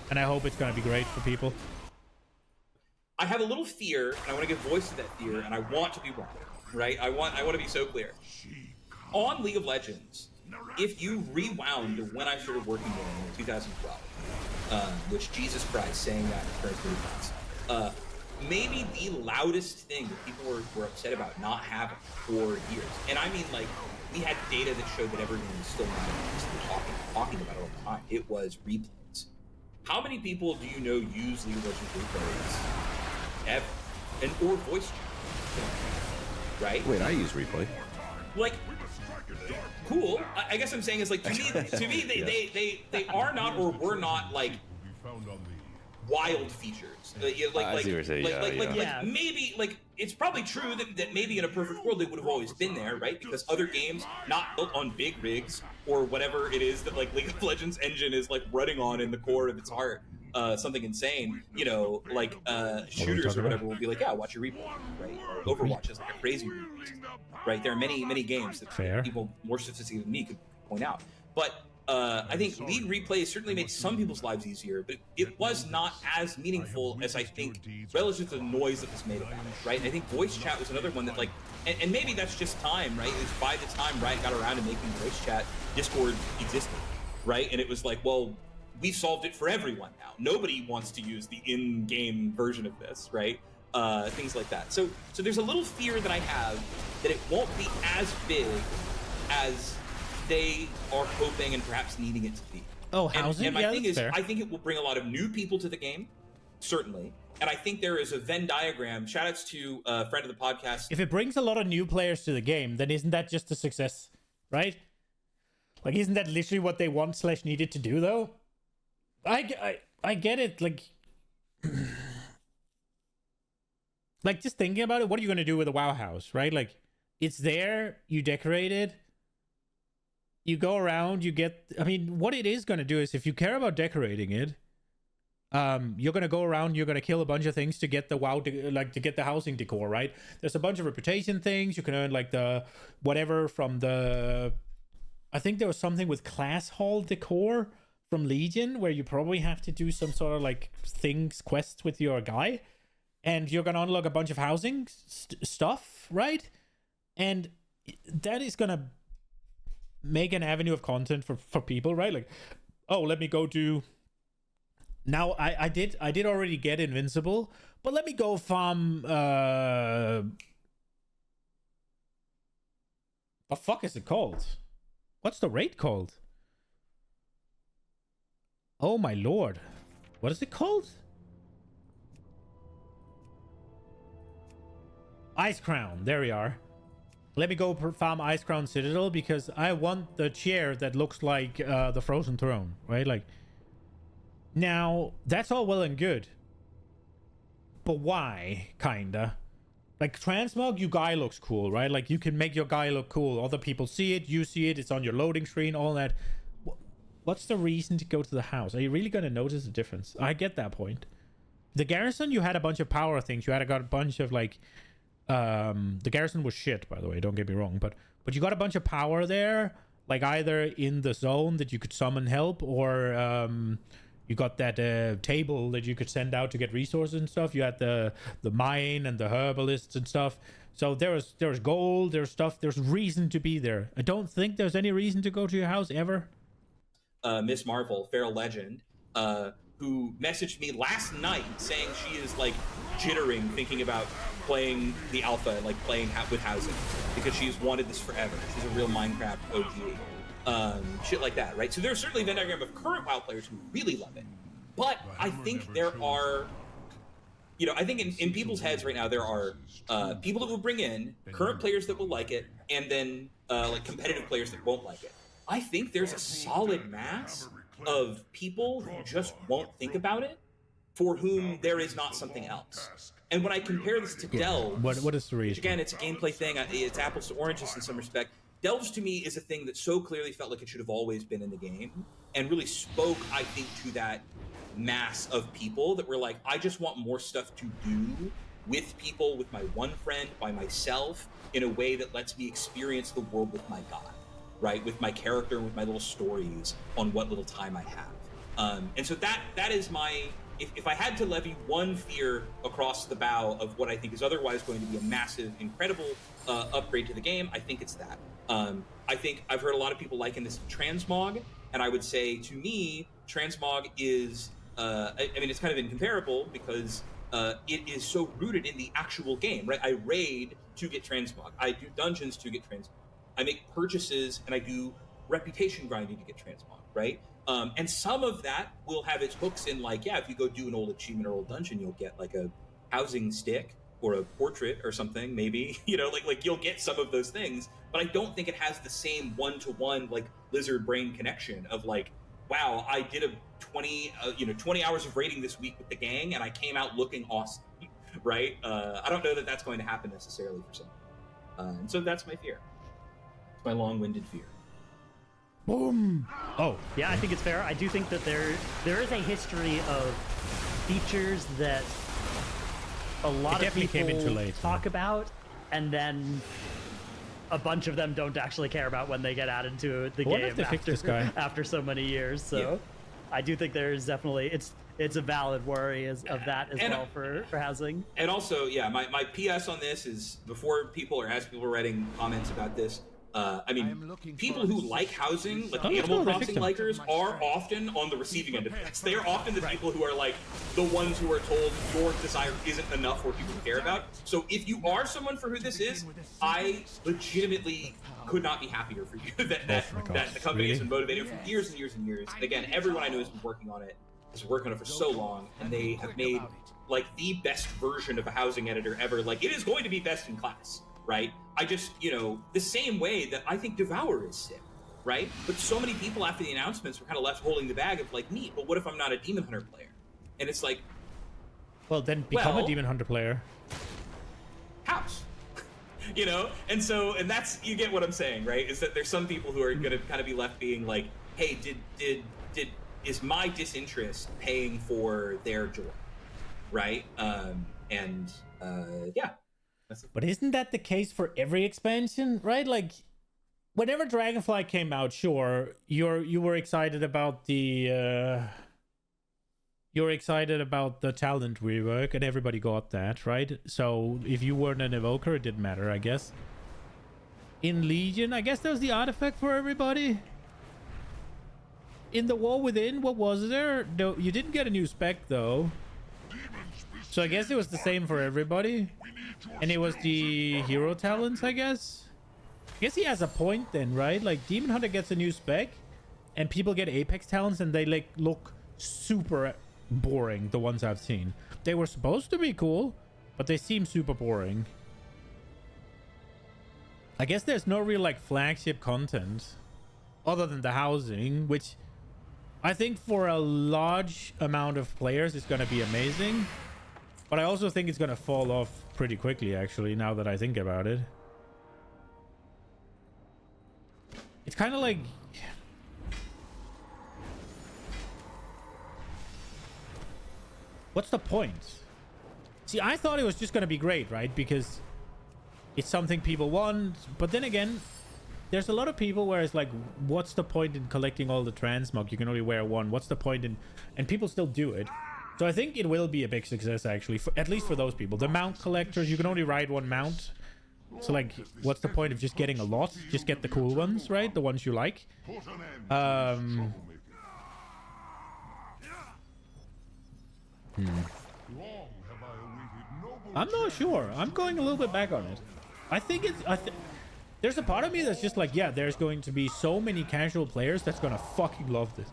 And I hope it's going to be great for people. I have a little fear, and I want to give voice to that fear, and I want to be wrong, right? I want to be so clear. On League of Legends, if you rewound to when I started working there in 2012, which, Jesus Christ, saying that turns really fast, maybe the loudest thing that people were upset about not having for years, and I mean, like, we had data that showed that everyone was still not talking about it all the time. It was replays. How many people do you know use League of Legends replays ever? Or voice chat, right? Wait, I use replay. Like, cool. I guess I'm saying is, like, to me, they are not or were not, like, wild features. Like maybe, like, it's probably true that maybe in a perfect world they would have always been there, right? Because other games not built on big rigs or whatever it is that, like, League of Legends engine is, like, running on in the core of its heart, something insane, you know, like shooters or whatever will be like, yeah, watch your replay, right? Or Overwatch is like a crazy replay, right? There are many games that people more sophisticated than me could point out. But I think League replay certainly made some people's lives easier, but it was not as meaningful as I think relative to the noise that was made about it, right? And I think voice chat was another one that, like, and maybe that's just time, right? It's by the time Riot got around to making voice chat, Discord existed, right? And it was like, well, we solved it for everyone now. Nobody wants to use the in-game version of this, right? Things like that. So there's a little fear that I have that it won't be as big as they are hoping and perhaps needing it to be. Oh, housing? And my Yeah, thing that's is, fair. I think it will bring a lot of new people to the game, certainly. And I think there is a Venn diagram. Shoutouts to a friend of the podcast. If it brings a lot of new players to the game, then isn't that just a success, right? Like, isn't that literally what they want / needed to do, though? I get it. Like, like, just thinking about it, what are you going to do with a WoW house, right? Like, it's there, you decorate it, you go around, you get... I mean, what it is going to do is, if you care about decorating it, you're going to go around, you're going to kill a bunch of things to get the WoW, to get the housing decor, right? There's a bunch of reputation things. You can earn, like, the... whatever from the... I think there was something with class hall decor from Legion, where you probably have to do some sort of, like, quests with your guy. And you're going to unlock a bunch of housing stuff, right? And that is going to make an avenue of content for people, right? Like, oh, let me go do... Now, I did already get Invincible, but let me go farm... What the fuck is it called? What's the raid called? Oh my lord. What is it called? Ice Crown. There we are. Let me go farm Ice Crown Citadel because I want the chair that looks like the Frozen Throne, right? Like, now, that's all well and good. But why, kinda? Like, transmog, your guy looks cool, right? Like, you can make your guy look cool. Other people see it, you see it, it's on your loading screen, all that. What's the reason to go to the house? Are you really going to notice a difference? I get that point. The Garrison, you had a bunch of power things. You had got a bunch of, like... the Garrison was shit, by the way, don't get me wrong. But you got a bunch of power there, like either in the zone that you could summon help, or you got that table that you could send out to get resources and stuff. You had the mine and the herbalists and stuff. So there was gold, there's stuff, there's reason to be there. I don't think there's any reason to go to your house ever. Miss Marvel, Feral Legend, who messaged me last night saying she is, like, jittering thinking about playing the alpha and, like, playing with housing because she's wanted this forever. She's a real Minecraft OG. Shit like that, right? So there's certainly a Venn diagram of current WoW players who really love it. But I think there are... You know, I think in people's heads right now, there are people that will bring in, current players that will like it, and then, like, competitive players that won't like it. I think there's a solid mass of people who just won't think about it, for whom there is not something else. And when I compare this to Delve, what is the reason? Which again, it's a gameplay thing, it's apples to oranges in some respect. Delves to me is a thing that so clearly felt like it should have always been in the game, and really spoke, I think, to that mass of people that were like, I just want more stuff to do with people, with my one friend, by myself, in a way that lets me experience the world with my god. Right, with my character, with my little stories on what little time I have, and so that is my. If I had to levy one fear across the bow of what I think is otherwise going to be a massive, incredible upgrade to the game, I think it's that. I think I've heard a lot of people liken this to transmog, and I would say to me, transmog is. I mean, it's kind of incomparable because it is so rooted in the actual game, right? I raid to get transmog. I do dungeons to get transmog. I make purchases and I do reputation grinding to get transmog, right? And some of that will have its hooks in, like, yeah, if you go do an old achievement or old dungeon, you'll get like a housing stick or a portrait or something, maybe, you know, like you'll get some of those things. But I don't think it has the same one-to-one, like, lizard brain connection of, like, wow, I did a 20 hours of raiding this week with the gang and I came out looking awesome, right? I don't know that that's going to happen necessarily for some. And so that's my fear. My long-winded fear. Boom. Oh, yeah, I think it's fair. I do think that there is a history of features that a lot of people talk about, and then a bunch of them don't actually care about when they get added to the What if game they fix this guy? after so many years. So I do think there is definitely it's a valid worry of that as well for housing. And also, yeah, my PS on this is before people are writing comments about this. I mean, people who like housing, like Animal Crossing likers, are often on the receiving end of this. They are often the people who are like the ones who are told your desire isn't enough for people to care about. So if you are someone for who this is, I legitimately could not be happier for you that the company has been motivated for years and years and years. And again, everyone I know has been working on it, has been working on it for so long, and they have made like the best version of a housing editor ever. Like, it is going to be best in class. Right? I just, the same way that I think Devour is sick, right? But so many people after the announcements were kind of left holding the bag of like, neat, but what if I'm not a Demon Hunter player? And it's like, well, then become a Demon Hunter player. House. And that's, you get what I'm saying, right? Is that there's some people who are going to kind of be left being like, hey, is my disinterest paying for their joy? Right? Yeah. But isn't that the case for every expansion, right? Like, whenever Dragonfly came out, sure, you were excited about the talent rework, and everybody got that, right? So if you weren't an evoker, it didn't matter, I guess. In Legion, I guess that was the artifact for everybody. In the War Within, what was there? No, you didn't get a new spec though. So I guess it was the same for everybody. And it was the hero talents, I guess. I guess he has a point then, right? Like, Demon Hunter gets a new spec, and people get Apex talents, and they like look super boring, the ones I've seen. They were supposed to be cool, but they seem super boring. I guess there's no real like flagship content other than the housing, which I think for a large amount of players is going to be amazing. But I also think it's going to fall off pretty quickly, actually, now that I think about it. It's kind of like... What's the point? See, I thought it was just going to be great, right? Because it's something people want. But then again, there's a lot of people where it's like, what's the point in collecting all the transmog? You can only wear one. What's the point in... And people still do it. So I think it will be a big success, actually, at least for those people. The mount collectors, you can only ride one mount. So, like, what's the point of just getting a lot? Just get the cool ones, right? The ones you like. I'm not sure. I'm going a little bit back on it. I think it's... there's a part of me that's just like, yeah, there's going to be so many casual players that's going to fucking love this.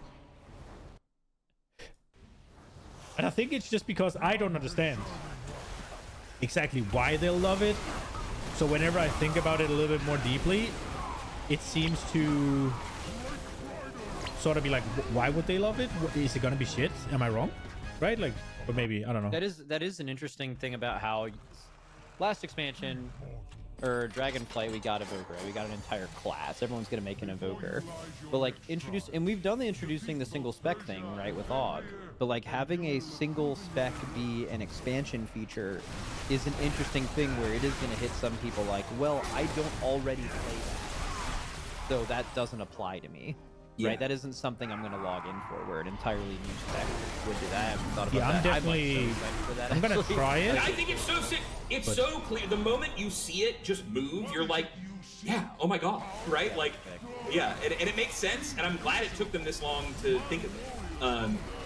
And I think it's just because I don't understand exactly why they'll love it. So whenever I think about it a little bit more deeply, it seems to sort of be like, why would they love it? Is it going to be shit? Am I wrong? Right? Like, or maybe, I don't know. That is an interesting thing about how last expansion, or Dragonflight, we got Evoker. We got an entire class. Everyone's going to make an Evoker. But, like, and we've done the introducing the single spec thing, right, with AUG. But, like, having a single spec be an expansion feature is an interesting thing where it is going to hit some people like, well, I don't already play that, so that doesn't apply to me. Right, that isn't something I'm going to log in for, where an entirely new spec would do that. I haven't thought about that. I'm definitely... I'm going to try it. I think it's so sick. It's so clear. The moment you see it just move, you're like, yeah, oh my god, right? Like, yeah, and it makes sense, and I'm glad it took them this long to think of it.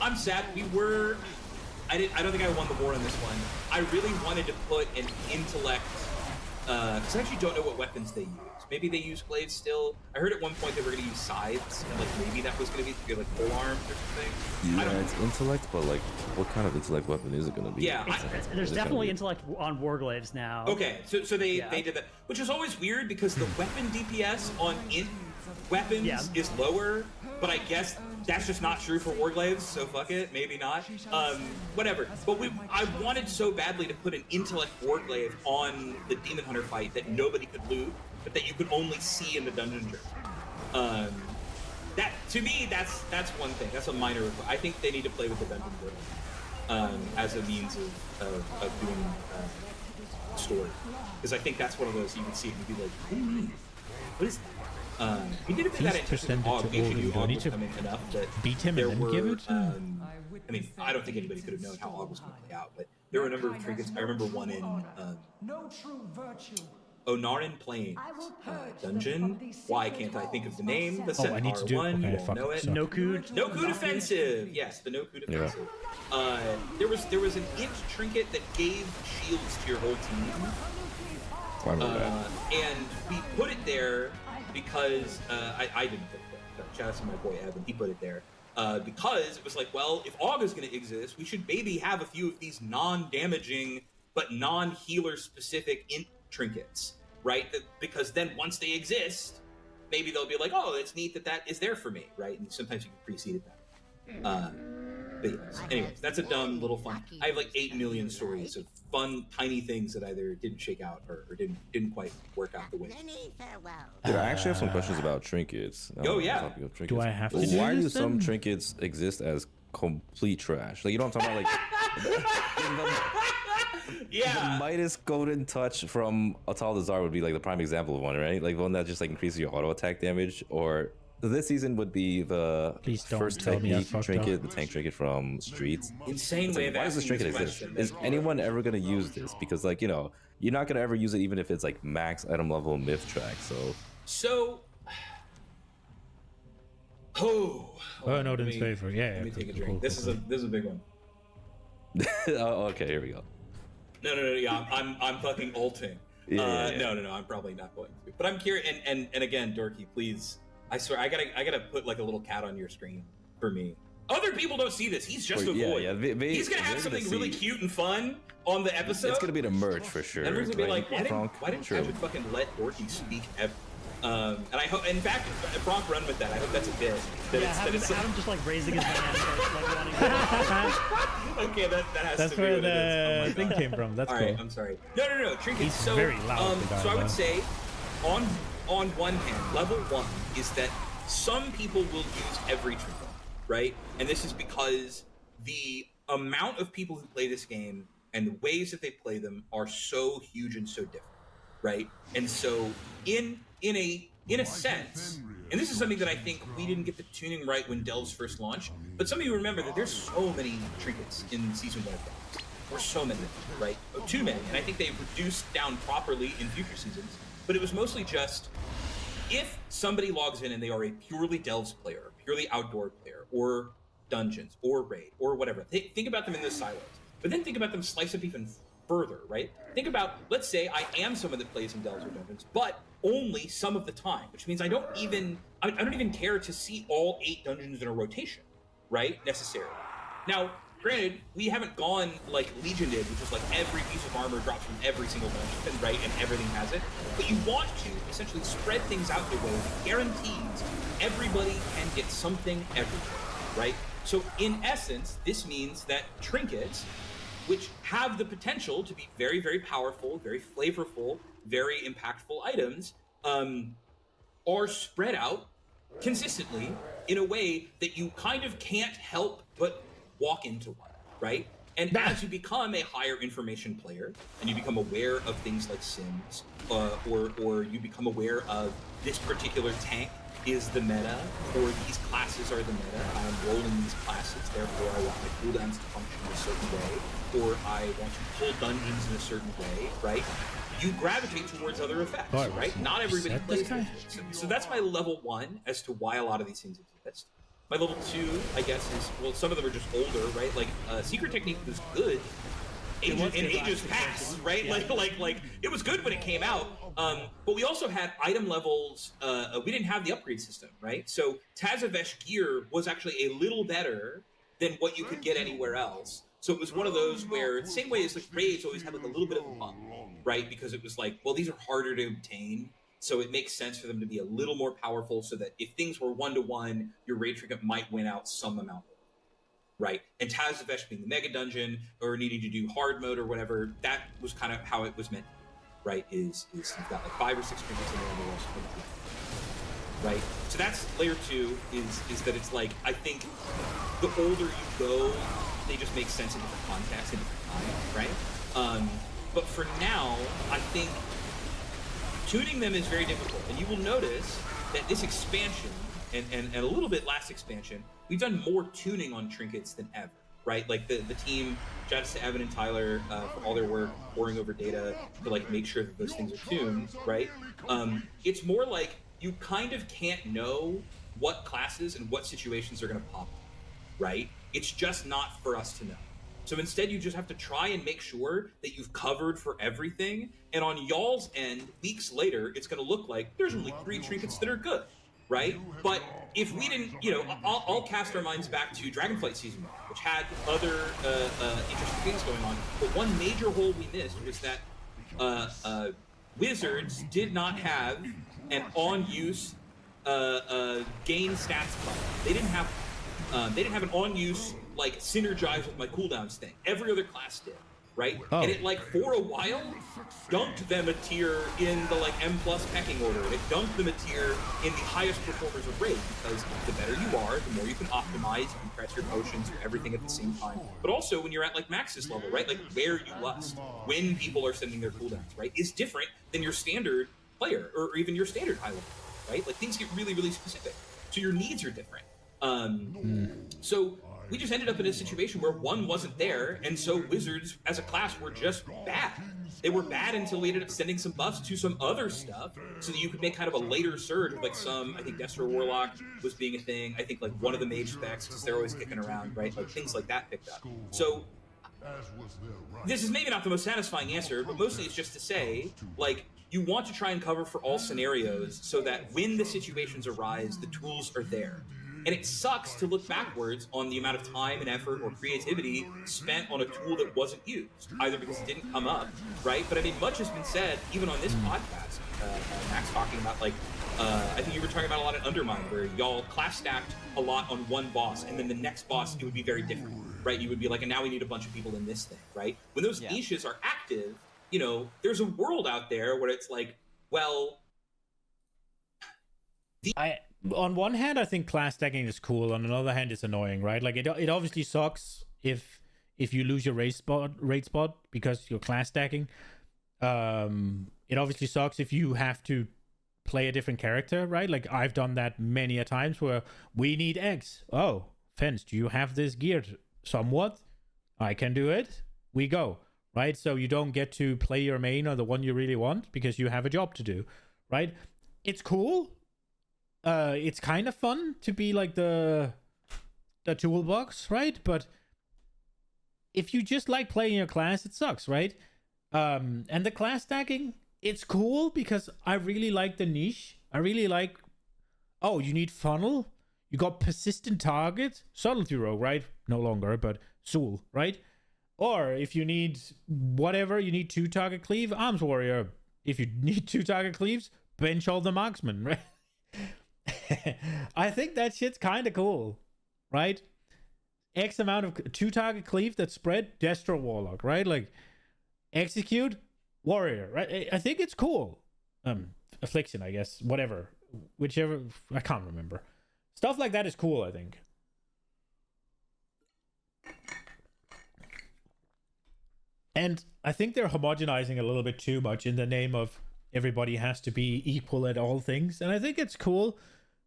I'm sad we were... I don't think I won the war on this one. I really wanted to put an intellect... because I actually don't know what weapons they use. Maybe they use glaives still. I heard at one point they were going to use scythes, and like maybe that was going to be like pole arms or something. Yeah, it's intellect, but like, what kind of intellect weapon is it going to be? Yeah, there's definitely intellect on warglaives now. Okay, so they did that, which is always weird because the weapon DPS on weapons is lower, but I guess that's just not true for warglaives, so fuck it, maybe not. Whatever. But I wanted so badly to put an intellect warglaive on the Demon Hunter fight that nobody could loot, but that you could only see in the dungeon journey. That, to me, that's one thing. That's a minor request. I think they need to play with the dungeon journey as a means of doing story, because I think that's one of those you can see it and be like, what is that? We did a bit of that in Og. We actually knew Og was coming enough that beat him there and then were, give it. I mean, I don't think anybody could have known how Og was going to play out, but there were a number of trinkets. I remember one in Onarin Plains dungeon. Why can't I think of the name? The I need to do one. okay, You won't know it. No Kud. No Kud Offensive. Yes, the No Kud Offensive. There was an int trinket that gave shields to your whole team. I remember that. And we put it there because I didn't put it there. Shout out to my boy Evan. He put it there. Because it was like, well, if Og is going to exist, we should maybe have a few of these non-damaging but non-healer specific int trinkets, right? Because then once they exist, maybe they'll be like, oh, it's neat that is there for me, right? And sometimes you can precede it that. But yes. Anyways, that's a dumb little fun. I have like 8 million stories of fun, tiny things that either didn't shake out or didn't quite work out the way. Dude, I actually have some questions about trinkets. Oh, yeah. Do I have to do Why do this some then? trinkets exist as complete trash? Like, you know what I'm talking about? Like, yeah. The Midas Golden Touch from Atal Dazar would be like the prime example of one, right? Like one that just like increases your auto attack damage. Or this season would be the first technique trinket, the tank trinket from Streets. Insane It's way like, of why does this asking trinket this exist? question. Is anyone ever gonna use this? Because like, you know, you're not gonna ever use it even if it's like max item level myth track. So no, Odin's favor. Yeah. Let me take a drink. This is a big one. Oh, okay, here we go. No, yeah, I'm fucking ulting. Yeah. No, I'm probably not going to. But I'm curious, and again, Dorky, please, I swear, I gotta put like a little cat on your screen for me. Other people don't see this. He's just a void. Yeah, he's gonna have something really cute and fun on the episode. It's gonna be the merch for sure. Everyone's gonna be like, Frank, why didn't sure. I would fucking let Dorky speak ever? And I hope, in fact, Bronk, run with that. I hope that's a bit. Have him just like raising his hand, like wanting to... Okay, that has That's to be where what it is. the thing came from. That's All cool. right, I'm sorry. No, trinkets. He's So, very loud, the guy, so I would though. say, on one hand, level 1 is that some people will use every trinket, right? And this is because the amount of people who play this game and the ways that they play them are so huge and so different, right? And so in a sense, and this is something that I think we didn't get the tuning right when Delves first launched, but some of you remember that there's so many trinkets in Season 1 of Delves. Or so many, right? Too many. And I think they reduced down properly in future seasons. But it was mostly just, if somebody logs in and they are a purely Delves player, purely outdoor player, or dungeons, or raid, or whatever, think about them in those silos. But then think about them slice up even further, right? Think about, let's say I am someone that plays in Delves or dungeons, but only some of the time, which means I don't even care to see all 8 dungeons in a rotation, right? Necessarily. Now, granted, we haven't gone like Legion did, which is like every piece of armor drops from every single dungeon, right? And everything has it. But you want to essentially spread things out the way that guarantees everybody can get something everywhere, right? So in essence, this means that trinkets, which have the potential to be very, very powerful, very flavorful, very impactful items, are spread out consistently in a way that you kind of can't help but walk into one, right? And as you become a higher information player, and you become aware of things like sims, or you become aware of this particular tank is the meta, or these classes are the meta, I'm rolling these classes, therefore I want my cooldowns to function in a certain way, or I want to pull dungeons in a certain way, right? You gravitate towards other effects, right? Not everybody plays this. So that's my level 1 as to why a lot of these things exist. My level 2, I guess, is, well, some of them are just older, right? Like, Secret Technique was good. Ages passed, right? Yeah. Like it was good when it came out. But we also had item levels. We didn't have the upgrade system, right? So Tazavesh gear was actually a little better than what you could get anywhere else. So it was one of those where, the same way as like raids always had like a little bit of a bump, right? Because it was like, well, these are harder to obtain. So it makes sense for them to be a little more powerful so that if things were 1-to-1, your raid trinket might win out some amount, right? And Tazavesh being the mega dungeon or needing to do hard mode or whatever, that was kind of how it was meant, right? Is you've got like 5 or 6 trinkets in there and the rest of it, right? So that's layer 2 is that it's like, I think the older you go, they just make sense in different contexts, in different times, right? But for now, I think tuning them is very difficult. And you will notice that this expansion, and a little bit last expansion, we've done more tuning on trinkets than ever, right? Like the team, shouts to Evan and Tyler for all their work poring over data to like make sure that those things are tuned, right? It's more like you kind of can't know what classes and what situations are going to pop, right? It's just not for us to know. So instead, you just have to try and make sure that you've covered for everything. And on y'all's end, weeks later, it's going to look like there's only 3 trinkets that are good, right? But if we didn't, you know, I'll cast our minds back to Dragonflight Season 1, which had other interesting things going on. But one major hole we missed was that Wizards did not have an on-use gain stats button. They didn't have an on-use like synergize with my cooldowns thing. Every other class did, right? Oh. And it like for a while dunked them a tier in the like M+ pecking order. And it dunked them a tier in the highest performers of raid, because the better you are, the more you can optimize, you can press your potions, do everything at the same time. But also when you're at like Max's level, right? Like where you lust, when people are sending their cooldowns, right? Is different than your standard player or even your standard high level, right? Like things get really, really specific. So your needs are different. So we just ended up in a situation where one wasn't there, and so Wizards as a class were just bad. They were bad until we ended up sending some buffs to some other stuff so that you could make kind of a later surge of like some, I think Destro Warlock was being a thing. I think like one of the mage specs, because they're always kicking around, right? Like things like that picked up. So this is maybe not the most satisfying answer, but mostly it's just to say, like, you want to try and cover for all scenarios so that when the situations arise, the tools are there. And it sucks to look backwards on the amount of time and effort or creativity spent on a tool that wasn't used, either because it didn't come up, right? But I mean, much has been said, even on this podcast. Max talking about, like, I think you were talking about a lot of Undermine, where y'all class stacked a lot on one boss, and then the next boss, it would be very different, right? You would be like, and now we need a bunch of people in this thing, right? When those niches are active, you know, there's a world out there where it's like, well... On one hand, I think class stacking is cool. On another hand, it's annoying, right? Like it obviously sucks if you lose your raid spot because you're class stacking. It obviously sucks if you have to play a different character, right? Like I've done that many a times where we need X. Oh, Fence, do you have this geared somewhat? I can do it. We go, right? So you don't get to play your main or the one you really want because you have a job to do, right? It's cool. It's kind of fun to be like the toolbox, right? But if you just like playing your class, it sucks, right? And the class stacking, it's cool because I really like the niche. I really like, oh, you need funnel? You got persistent target? Subtlety rogue, right? No longer, but Soul, right? Or if you need whatever, you need 2-target cleave, Arms Warrior. If you need 2-target cleaves, bench all the marksmen, right? I think that shit's kind of cool, right? X amount of 2-target cleave that spread, Destro Warlock, right? Like, execute, Warrior, right? I think it's cool. Affliction, I guess, whatever. Whichever, I can't remember. Stuff like that is cool, I think. And I think they're homogenizing a little bit too much in the name of everybody has to be equal at all things. And I think it's cool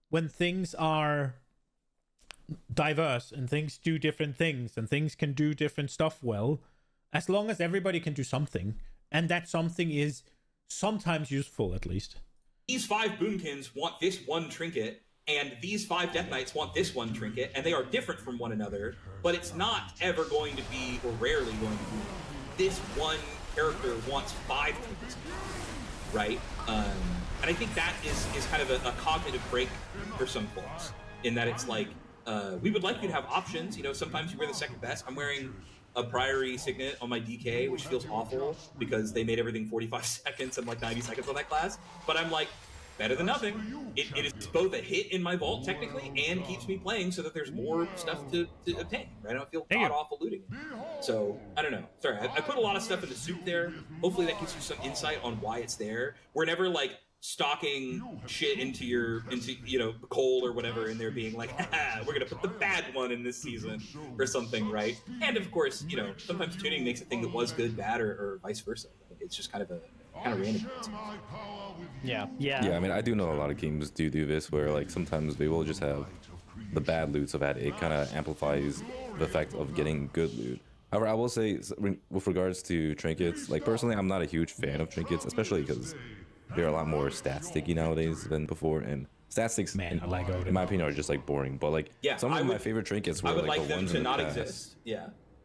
when things are diverse and things do different things and things can do different stuff well, as long as everybody can do something. And that something is sometimes useful, at least. These 5 Boomkins want this one trinket, and these 5 Death Knights want this one trinket, and they are different from one another, but it's not ever going to be, or rarely going to be, this one character wants 5 trinkets, right? And I think that is kind of a cognitive break for some folks, in that it's like, we would like you to have options. You know, sometimes you wear the second best. I'm wearing a Priory Signet on my DK, which feels awful because they made everything 45 seconds and like 90 seconds on that class. But I'm like, better than nothing. It is both a hit in my vault, technically, and keeps me playing so that there's more stuff to obtain, right? I don't feel god-awful looting it. So, I don't know. Sorry, I put a lot of stuff in the soup there. Hopefully that gives you some insight on why it's there. We're never, like, stocking shit into coal or whatever, and they're being like, haha, we're gonna put the bad one in this season or something, right? And of course, sometimes tuning makes a thing that was good bad, or vice versa. It's just kind of random. Yeah. I mean, I do know a lot of games do this, where like sometimes they will just have the bad loot, so that it kind of amplifies the effect of getting good loot. However, I will say, with regards to trinkets, like personally, I'm not a huge fan of trinkets, especially because they're a lot more stat sticky nowadays than before, and stat sticks, in my opinion, are just like boring. But like some of my favorite trinkets were like the ones in the past. Exist.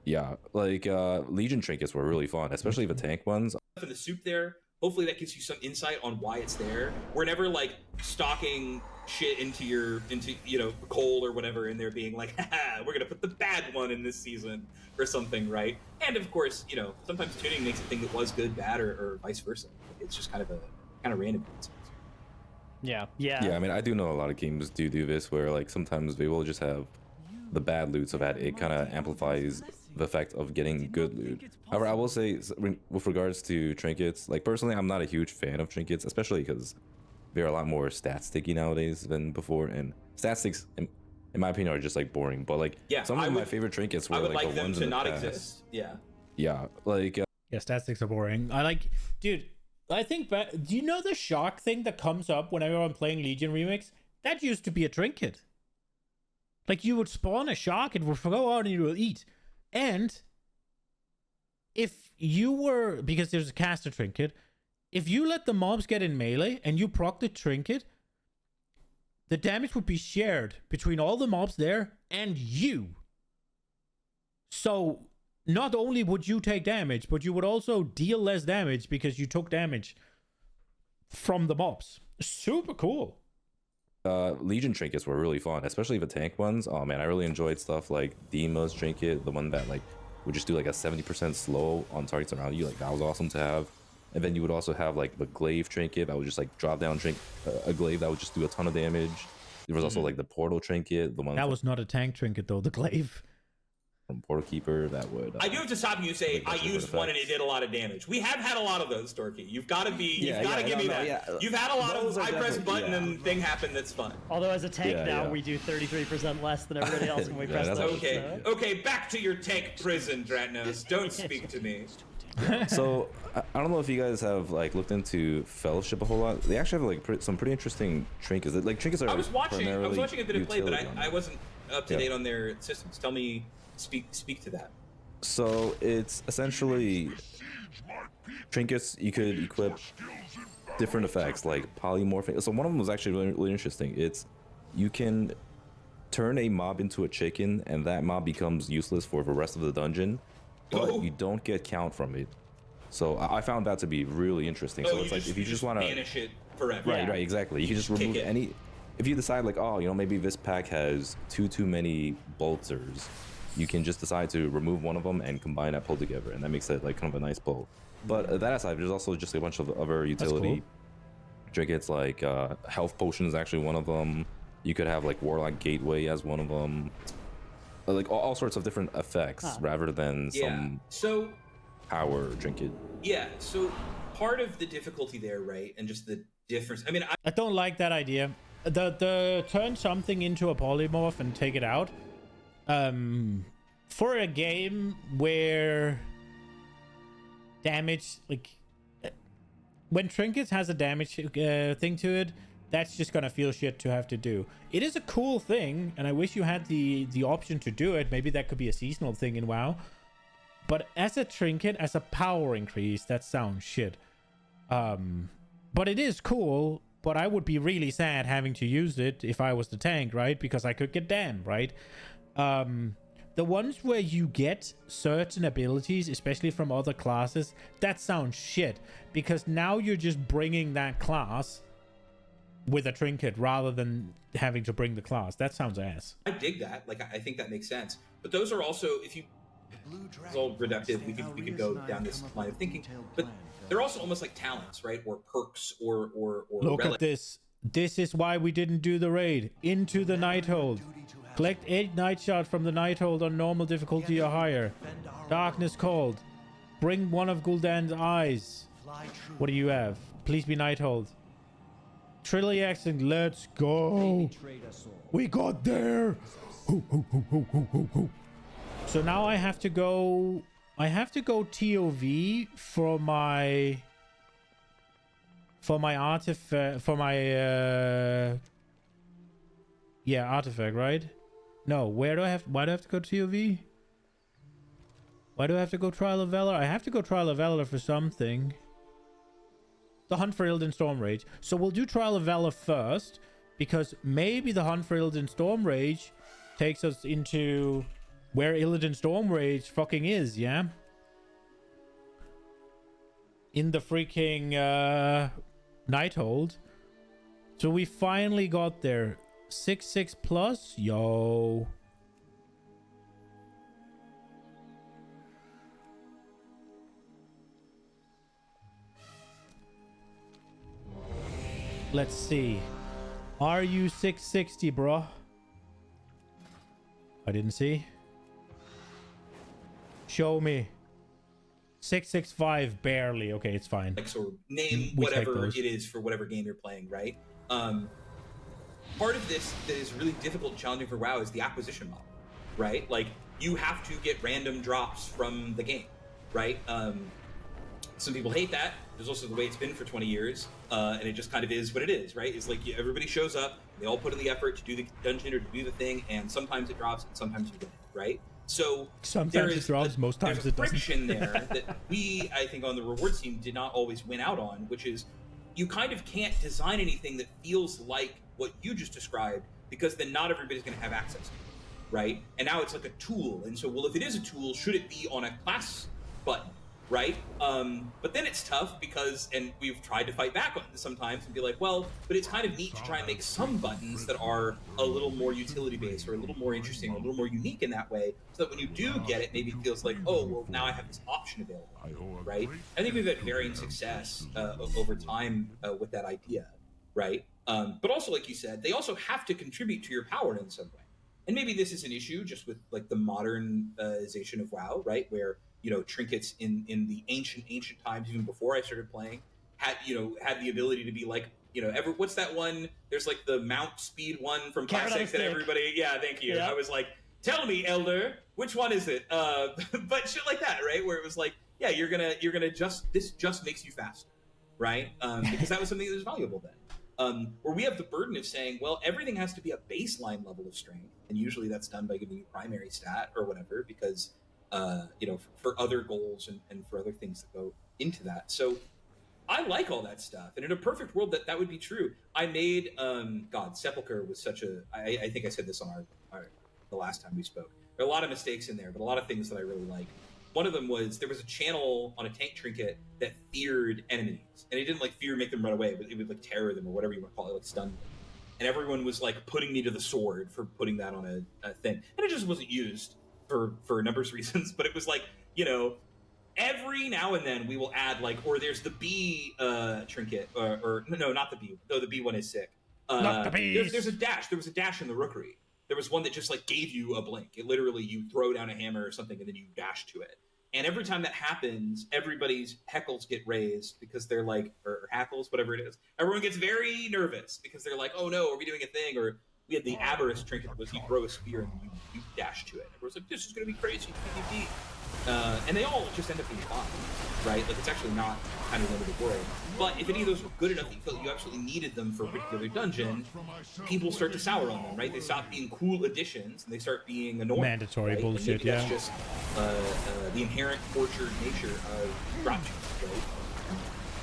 Yeah, like Legion trinkets were really fun, especially the tank ones. For the soup there, hopefully that gives you some insight on why it's there. We're never like stocking shit into coal or whatever, and they're being like, haha, we're gonna put the bad one in this season or something, right? And of course, sometimes tuning makes a thing that was good bad, or vice versa. It's just kind of random. Yeah. I mean, I do know a lot of games do this, where like sometimes they will just have the bad loot, so that it kind of amplifies the effect of getting good loot. However, I will say, with regards to trinkets, like personally, I'm not a huge fan of trinkets, especially because they're a lot more stat sticky nowadays than before, and stat sticks, in my opinion, are just like boring. But like some of my favorite trinkets were like the ones in the past. Exist. Yeah, like stat sticks are boring. Dude, I think do you know the shark thing that comes up whenever I'm playing Legion Remix? That used to be a trinket. Like, you would spawn a shark, it would go out and you will eat. And if you were, because there's a caster trinket, if you let the mobs get in melee and you proc the trinket, the damage would be shared between all the mobs there and you. So not only would you take damage, but you would also deal less damage because you took damage from the mobs. Super cool. Legion trinkets were really fun, especially the tank ones. Oh man, I really enjoyed stuff like Dima's trinket, the one that like would just do like a 70% slow on targets around you. Like, that was awesome to have. And then you would also have like the glaive trinket that would just like drop down a glaive that would just do a ton of damage. There was also like the portal trinket, the one that was not a tank trinket though, the glaive from Portal Keeper that would. I do have to stop you and say I used one and it did a lot of damage. We have had a lot of those, Storky. You've got to be. You've got to give me that. Yeah. You've had a lot of I press button and thing happen that's fun. Although as a tank now we do 33% less than everybody else when we press those. Okay, okay, back to your tank prison, Dratnos. Don't speak to me. So I don't know if you guys have like looked into Fellowship a whole lot. They actually have like some pretty interesting trinkets. Like, trinkets are. I was watching a bit of play, but I wasn't up to date on their systems. Tell me, speak to that. So it's essentially trinkets you could equip different effects like polymorphing. So one of them was actually really, really interesting. It's you can turn a mob into a chicken, and that mob becomes useless for the rest of the dungeon, but you don't get count from it. So I found that to be really interesting. So it's like if you just want to banish it forever. Right, exactly. You can just remove any. If you decide like, oh, maybe this pack has too many bolters, you can just decide to remove one of them and combine that pull together, and that makes it like kind of a nice pull. But that aside, there's also just a bunch of other utility trinkets, like health potion is actually one of them. You could have like Warlock Gateway as one of them. Like all sorts of different effects rather than some power trinket. Yeah, so part of the difficulty there, right, and just the difference. I mean, I don't like that idea. The turn something into a polymorph and take it out. For a game where damage, like when trinkets has a damage thing to it, that's just gonna feel shit to have to do. It is a cool thing, and I wish you had the option to do it. Maybe that could be a seasonal thing in WoW. But as a trinket, as a power increase, that sounds shit. But it is cool, but I would be really sad having to use it if I was the tank, right? Because I could get damned, right? The ones where you get certain abilities, especially from other classes, that sounds shit. Because now you're just bringing that class with a trinket rather than having to bring the class. That sounds ass. I dig that. Like, I think that makes sense. But those are also, if you... It's all reductive. We could go down this line of thinking. But they're also almost like talents, right? Or perks or Look at this. This is why we didn't do the raid. Into the Nighthold. Collect 8 Night Shot from the Nighthold on normal difficulty or higher. Darkness Called. Bring one of Gul'dan's eyes. What do you have? Please be Nighthold. Trilliaxing, let's go. We got there. So now I have to go TOV for my artifact, artifact, right? No, why do I have to go TOV? Why do I have to go Trial of Valor? I have to go Trial of Valor for something. The Hunt for Illidan Stormrage. So we'll do Trial of Valor first, because maybe the Hunt for Illidan Stormrage takes us into where Illidan Stormrage fucking is, yeah? In the freaking Nighthold. So we finally got there. 6/6 plus? Yo. Let's see. Are you 660, bro? I didn't see. Show me. 665, barely. Okay, it's fine. Like, so name whatever it is for whatever game you're playing, right? Part of this that is really difficult and challenging for WoW is the acquisition model, right? Like, you have to get random drops from the game, right? Some people hate that. There's also the way it's been for 20 years, and it just kind of is what it is, right? It's like everybody shows up, they all put in the effort to do the dungeon or to do the thing, and sometimes it drops and sometimes you win, right? So sometimes it drops, most times it doesn't. There's a friction there that we, I think, on the rewards team did not always win out on, which is you kind of can't design anything that feels like what you just described, because then not everybody's going to have access to it, right? And now it's like a tool, and so, well, if it is a tool, should it be on a class button? Right? But then it's tough because, and we've tried to fight back on this sometimes and be like, well, but it's kind of neat to try and make some buttons that are a little more utility-based or a little more interesting or a little more unique in that way, so that when you do get it, maybe it feels like, oh, well, now I have this option available, right? I think we've had varying success over time with that idea, right? But also, like you said, they also have to contribute to your power in some way. And maybe this is an issue just with like the modernization of WoW, right? Where trinkets in the ancient times, even before I started playing, had the ability to be like, what's that one? There's like the mount speed one from Classic that everybody, yeah, thank you. Yeah. I was like, tell me, Elder, which one is it? But shit like that, right? Where it was like, yeah, you're gonna this just makes you faster, right? Because that was something that was valuable then. Where we have the burden of saying, well, everything has to be a baseline level of strength, and usually that's done by giving you primary stat or whatever, because for other goals and for other things that go into that. So I like all that stuff. And in a perfect world, that would be true. I made, Sepulchre was such I think I said this on the last time we spoke. There are a lot of mistakes in there, but a lot of things that I really like. One of them was there was a channel on a tank trinket that feared enemies. And it didn't like fear make them run away, but it would like terror them or whatever you want to call it, like stun them. And everyone was like putting me to the sword for putting that on a thing. And it just wasn't used for a number of reasons, but it was like, every now and then we will add like, or there's the bee trinket, or no, not the bee. No, the bee one is sick. Not the bees. There's a dash. There was a dash in the Rookery. There was one that just like gave you a blink. It literally, you throw down a hammer or something and then you dash to it. And every time that happens, everybody's heckles get raised because they're like, or hackles, whatever it is. Everyone gets very nervous because they're like, oh no, are we doing a thing? Or we had the Aberrus trinket that was you throw a spear and you dash to it. Everyone's like, this is going to be crazy, PvP. And they all just end up being fine, right? Like, it's actually not kind of limited world. But if any of those were good enough that you felt you absolutely needed them for a particular dungeon, people start to sour on them, right? They stop being cool additions and they start being annoying. Mandatory right? bullshit, that's just the inherent tortured nature of drop chains,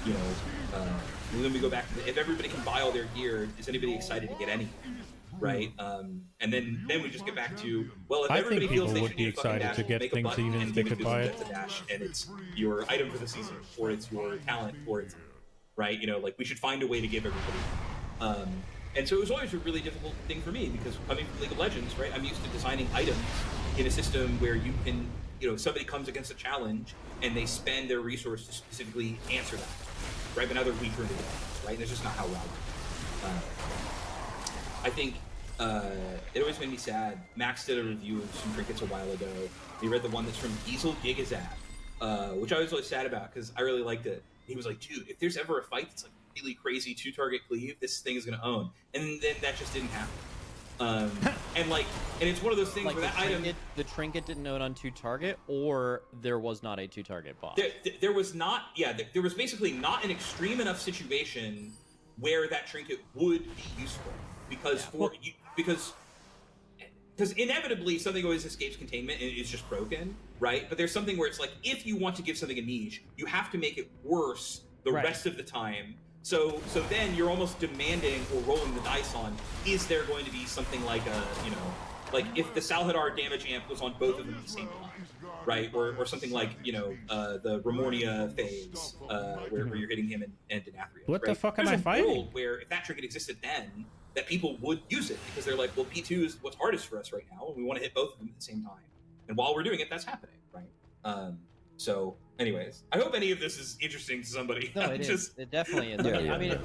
right? And then we go back to if everybody can buy all their gear, is anybody excited to get anything? Right, and then we just get back to, well, if everybody feels they should be excited to get things even if they could buy it, dash, and it's your item for the season, or it's your talent, or it's right, like we should find a way to give everybody. And so it was always a really difficult thing for me because coming from League of Legends, right, I'm used to designing items in a system where you can, somebody comes against a challenge and they spend their resource to specifically answer that, right? But now they're weaker into that, right? And that's just not how WoW works. I think it always made me sad. Max did a review of some trinkets a while ago. He read the one that's from Diesel Gigazap, which I was really sad about because I really liked it. He was like, dude, if there's ever a fight that's like really crazy 2-target cleave this thing is going to own, and then that just didn't happen. And it's one of those things Like where that item, the trinket didn't own on 2-target, or there was not a 2-target boss. there was not, there was basically not an extreme enough situation where that trinket would be useful, because because inevitably something always escapes containment and it's just broken, right? But there's something where it's like, if you want to give something a niche, you have to make it worse the rest of the time. So then you're almost demanding or rolling the dice on, is there going to be something like like if the Salhadar damage amp was on both of them at the same time, right? Or something like, the Remornia phase, where you're hitting him and Denathrius. What right? the fuck am There's I a fighting? world where if that trinket existed then, that people would use it because they're like, well, P2 is what's hardest for us right now, and we want to hit both of them at the same time. And while we're doing it, that's happening, right? So, anyways, I hope any of this is interesting to somebody. No, it is. It definitely is. I mean,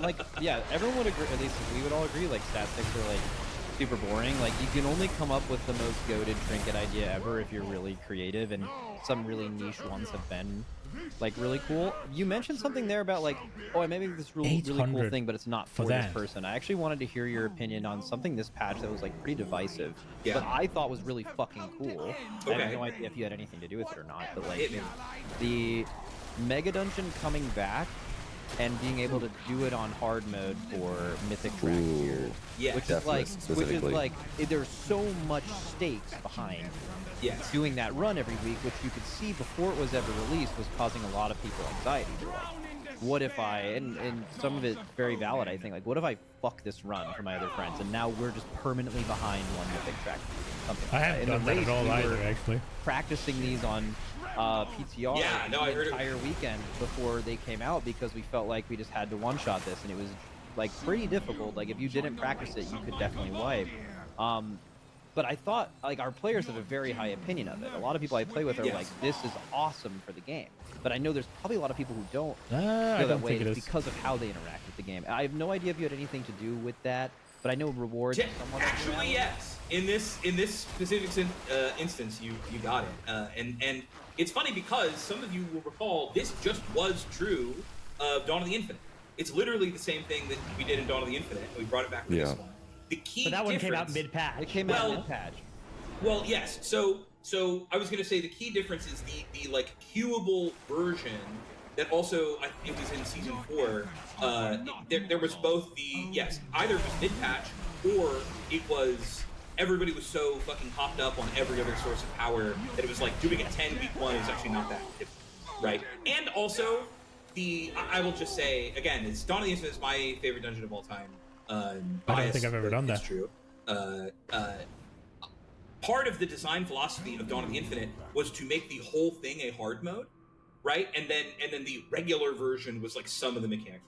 everyone would agree. At least we would all agree. Like, stat sticks are like super boring. Like, you can only come up with the most goated trinket idea ever if you're really creative, and some really niche ones have been like really cool. You mentioned something there about like, oh, I made this really cool thing, but it's not for this person. I actually wanted to hear your opinion on something this patch that was like pretty divisive, but I thought was really fucking cool. I have no idea if you had anything to do with it or not, but like the Mega Dungeon coming back and being able to do it on hard mode for Mythic track gear, which is like there's so much stakes behind doing that run every week, which you could see before it was ever released was causing a lot of people anxiety. They're like, what if I, and some of it very valid, I think, like, what if I fuck this run for my other friends and now we're just permanently behind one Mythic track, something like I haven't done that at all either, actually. Practicing these on PTR the entire weekend before they came out because we felt like we just had to one-shot this, and it was like pretty difficult. Like, if you didn't practice it, you could definitely wipe. But I thought, like, our players have a very high opinion of it. A lot of people I play with are like, this is awesome for the game. But I know there's probably a lot of people who don't feel that way because of how they interact with the game. I have no idea if you had anything to do with that, but I know rewards somewhat. Actually, yes. In this specific instance, you got it. And it's funny because some of you will recall this just was true of Dawn of the Infinite. It's literally the same thing that we did in Dawn of the Infinite. We brought it back with this one. The key that one came out difference- mid-patch. It came out mid-patch. Well, yes. So I was going to say the key difference is the like queuable version that also it was in season 4. There was both either it was mid-patch or it was everybody was so fucking hopped up on every other source of power that it was like doing a 10 week one is actually not that difficult, right? And also I will just say again, Dawn of the Infinite is my favorite dungeon of all time. I don't think I've ever done that. It's true. Part of the design philosophy of Dawn of the Infinite was to make the whole thing a hard mode, right? And then the regular version was like some of the mechanics,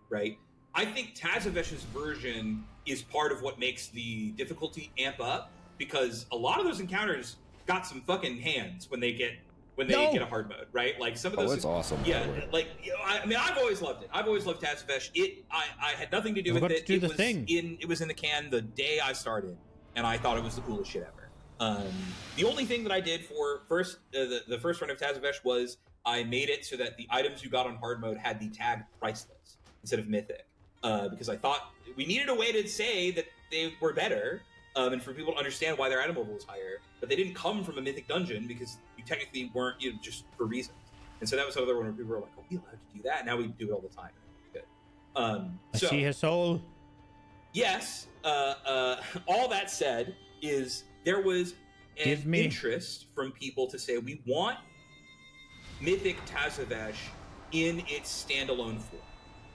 right? I think Tazavesh's version is part of what makes the difficulty amp up, because a lot of those encounters got some fucking hands when they get a hard mode, right? Like some of those. Oh, it's awesome. Yeah, like I mean, I've always loved it. I've always loved Tazavesh. I had nothing to do with it. It was in the can the day I started, and I thought it was the coolest shit ever. The only thing that I did for the first run of Tazavesh was I made it so that the items you got on hard mode had the tag priceless instead of mythic, because I thought we needed a way to say that they were better, and for people to understand why their item level was higher, but they didn't come from a mythic dungeon because you technically weren't, just for reasons. And so that was another one where people were like, "Are we allowed to do that?" And now we do it all the time. Good. I see his soul. Yes. All that said, is there was an interest from people to say we want Mythic Tazavesh in its standalone form,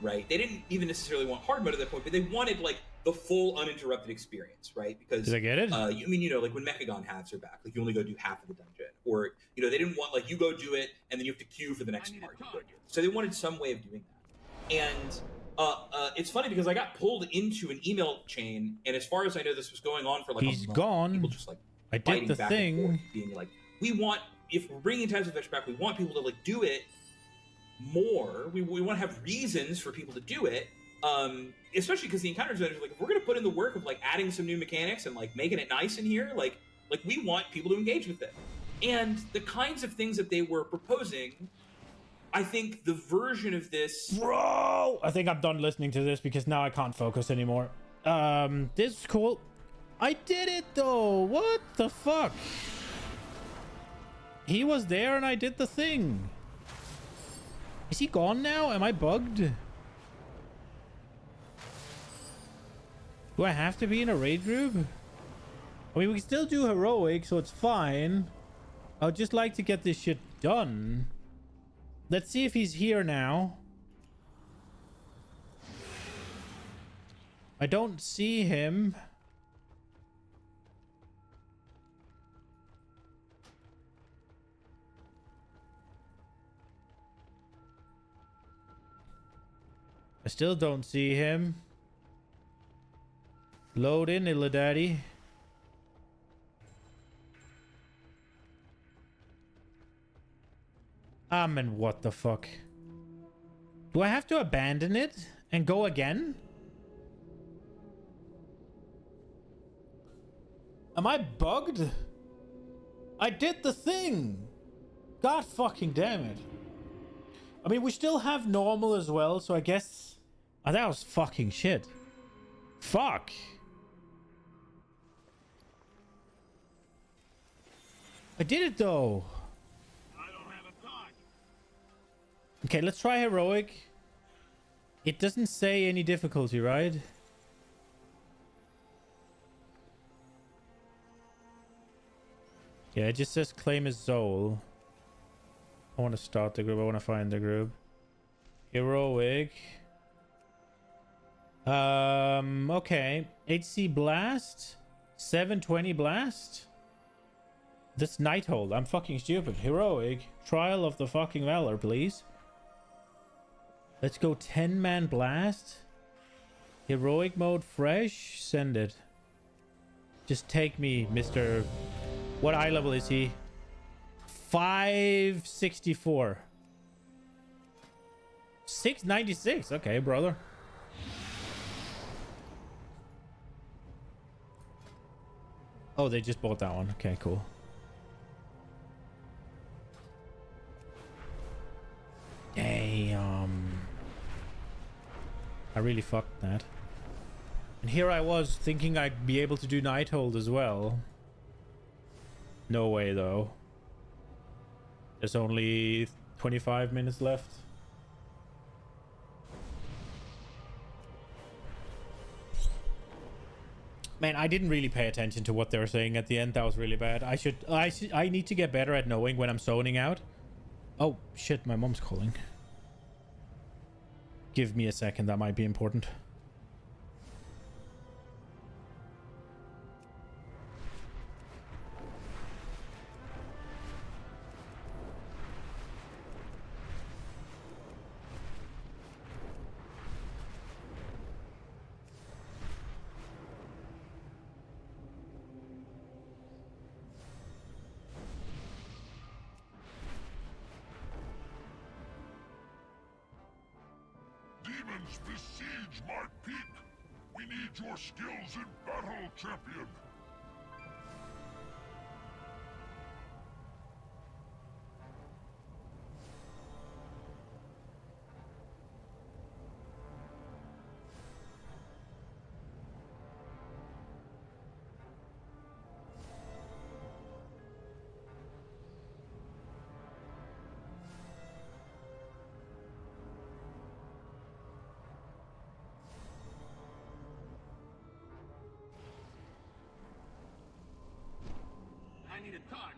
right? They didn't even necessarily want hard mode at that point, but they wanted like the full uninterrupted experience, right? Because did I get it? I mean, like when Mechagon hats are back, like you only go do half of the dungeon, or they didn't want like you go do it and then you have to queue for the next part. So they wanted some way of doing that, and it's funny because I got pulled into an email chain, and as far as I know, this was going on for like He's a month. gone. People just like I did the back thing. and forth, being like, we want, if we're bringing Tazavesh back, we want people to like do it more. We want to have reasons for people to do it, especially because the encounter designers are like, if we're going to put in the work of like adding some new mechanics and like making it nice in here, like we want people to engage with it. And the kinds of things that they were proposing, I think the version of this... Bro! I think I'm done listening to this because now I can't focus anymore. This is cool. I did it though! What the fuck? He was there and I did the thing. Is he gone now? Am I bugged? Do I have to be in a raid group? I mean, we can still do heroic, so it's fine. I would just like to get this shit done. Let's see if he's here now. I don't see him. I still don't see him. Load in, Illa Daddy. Man, what the fuck? Do I have to abandon it and go again? Am I bugged? I did the thing. God fucking damn it. I mean, we still have normal as well, so I guess... Oh, that was fucking shit. Fuck. I did it though. Okay, let's try heroic. It doesn't say any difficulty, right? Yeah, it just says claim as soul. I want to start the group. I want to find the group. Heroic. Okay. HC blast. 720 blast. This Nighthold. I'm fucking stupid. Heroic. Trial of the fucking Valor, please. Let's go 10-man blast. Heroic mode fresh. Send it. Just take me, Mr. What eye level is he? 564. 696. Okay, brother. Oh, they just bought that one. Okay, cool. Damn. I really fucked that. And here I was thinking I'd be able to do Nighthold as well. No way, though. There's only 25 minutes left. Man, I didn't really pay attention to what they were saying at the end. That was really bad. I need to get better at knowing when I'm zoning out. Oh, shit, my mom's calling. Give me a second, that might be important. Demons besiege my peak! We need your skills in battle, champion! I need to talk.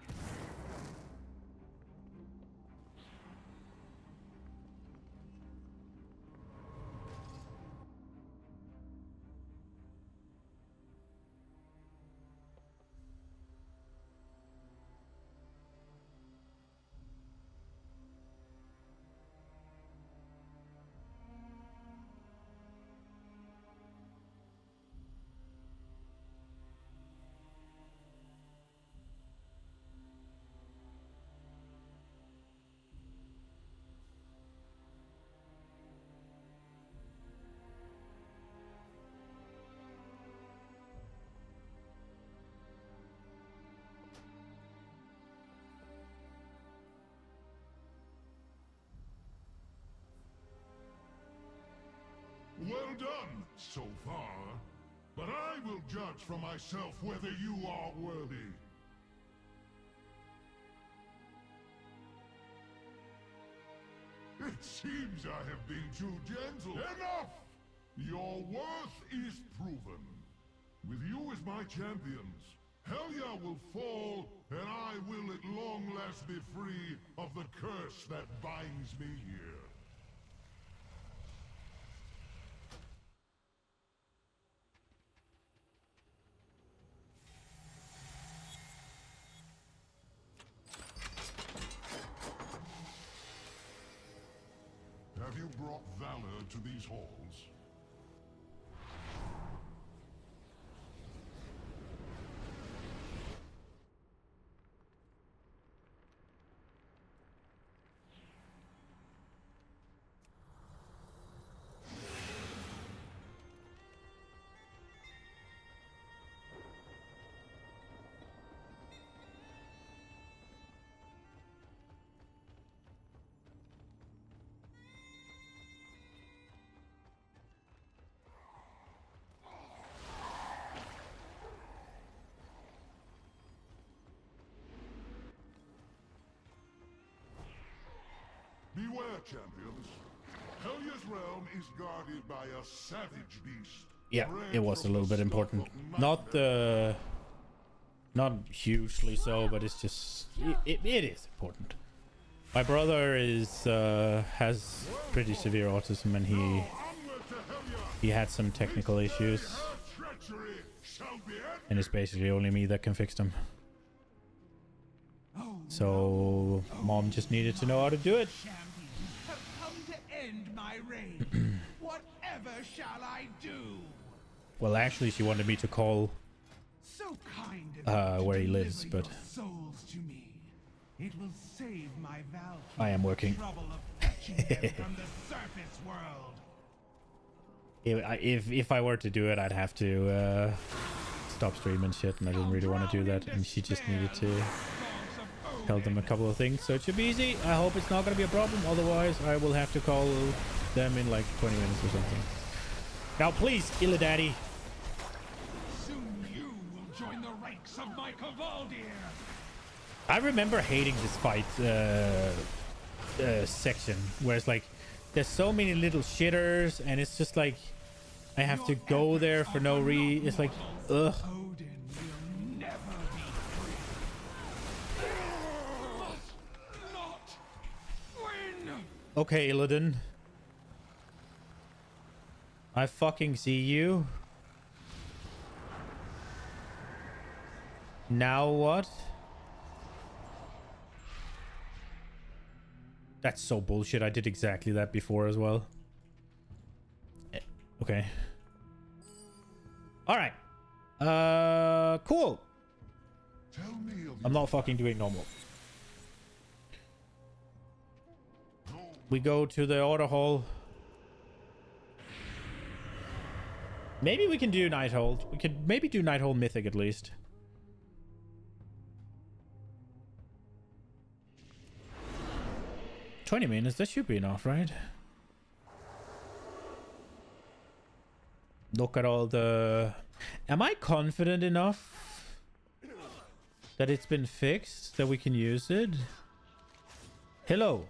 so far, but I will judge for myself whether you are worthy. It seems I have been too gentle. Enough! Your worth is proven. With you as my champions, Helya will fall, and I will at long last be free of the curse that binds me here. Have you brought valor to these halls? Beware, champions. Helya's realm is guarded by a savage beast. Yeah, it was a little bit important. Not not hugely so, but it's just it is important. My brother is has pretty severe autism, and he had some technical issues, and it's basically only me that can fix them. So mom just needed to know how to do it. Have come to end my reign. Whatever shall I do? Well, actually, she wanted me to call So kind of where he lives, but souls to me. It will save my Valkyrie I am working. trouble of fetching them from the surface world. If I were to do it, I'd have to stop streaming shit, and I didn't really want to do that. And she just needed to tell them a couple of things, so it should be easy. I hope it's not going to be a problem. Otherwise, I will have to call them in like 20 minutes or something. Now, please, Illidanny. Soon you will join the ranks of my Cavaldir. I remember hating this fight section, where it's like there's so many little shitters, and it's just like I have to go there for no reason. It's like, ugh. Okay, Illidan. I fucking see you. Now what? That's so bullshit. I did exactly that before as well. Okay. Alright. Cool. I'm not fucking doing normal. We go to the order hall. Maybe we can do Nighthold. We could maybe do Nighthold Mythic at least. $20 minutes, that should be enough, right? Look at all the... Am I confident enough that it's been fixed, that we can use it? Hello.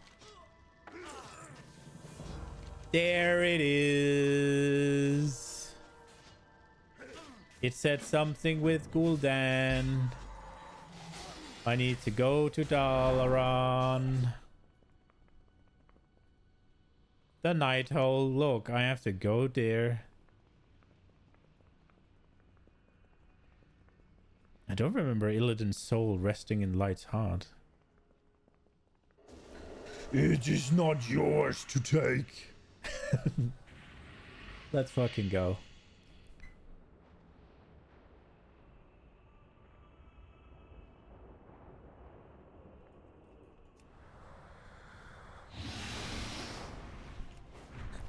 There it is. It said something with Gul'dan. I need to go to Dalaran. The Nighthold. Look, I have to go there. I don't remember Illidan's soul resting in Light's heart. It is not yours to take. Let's fucking go.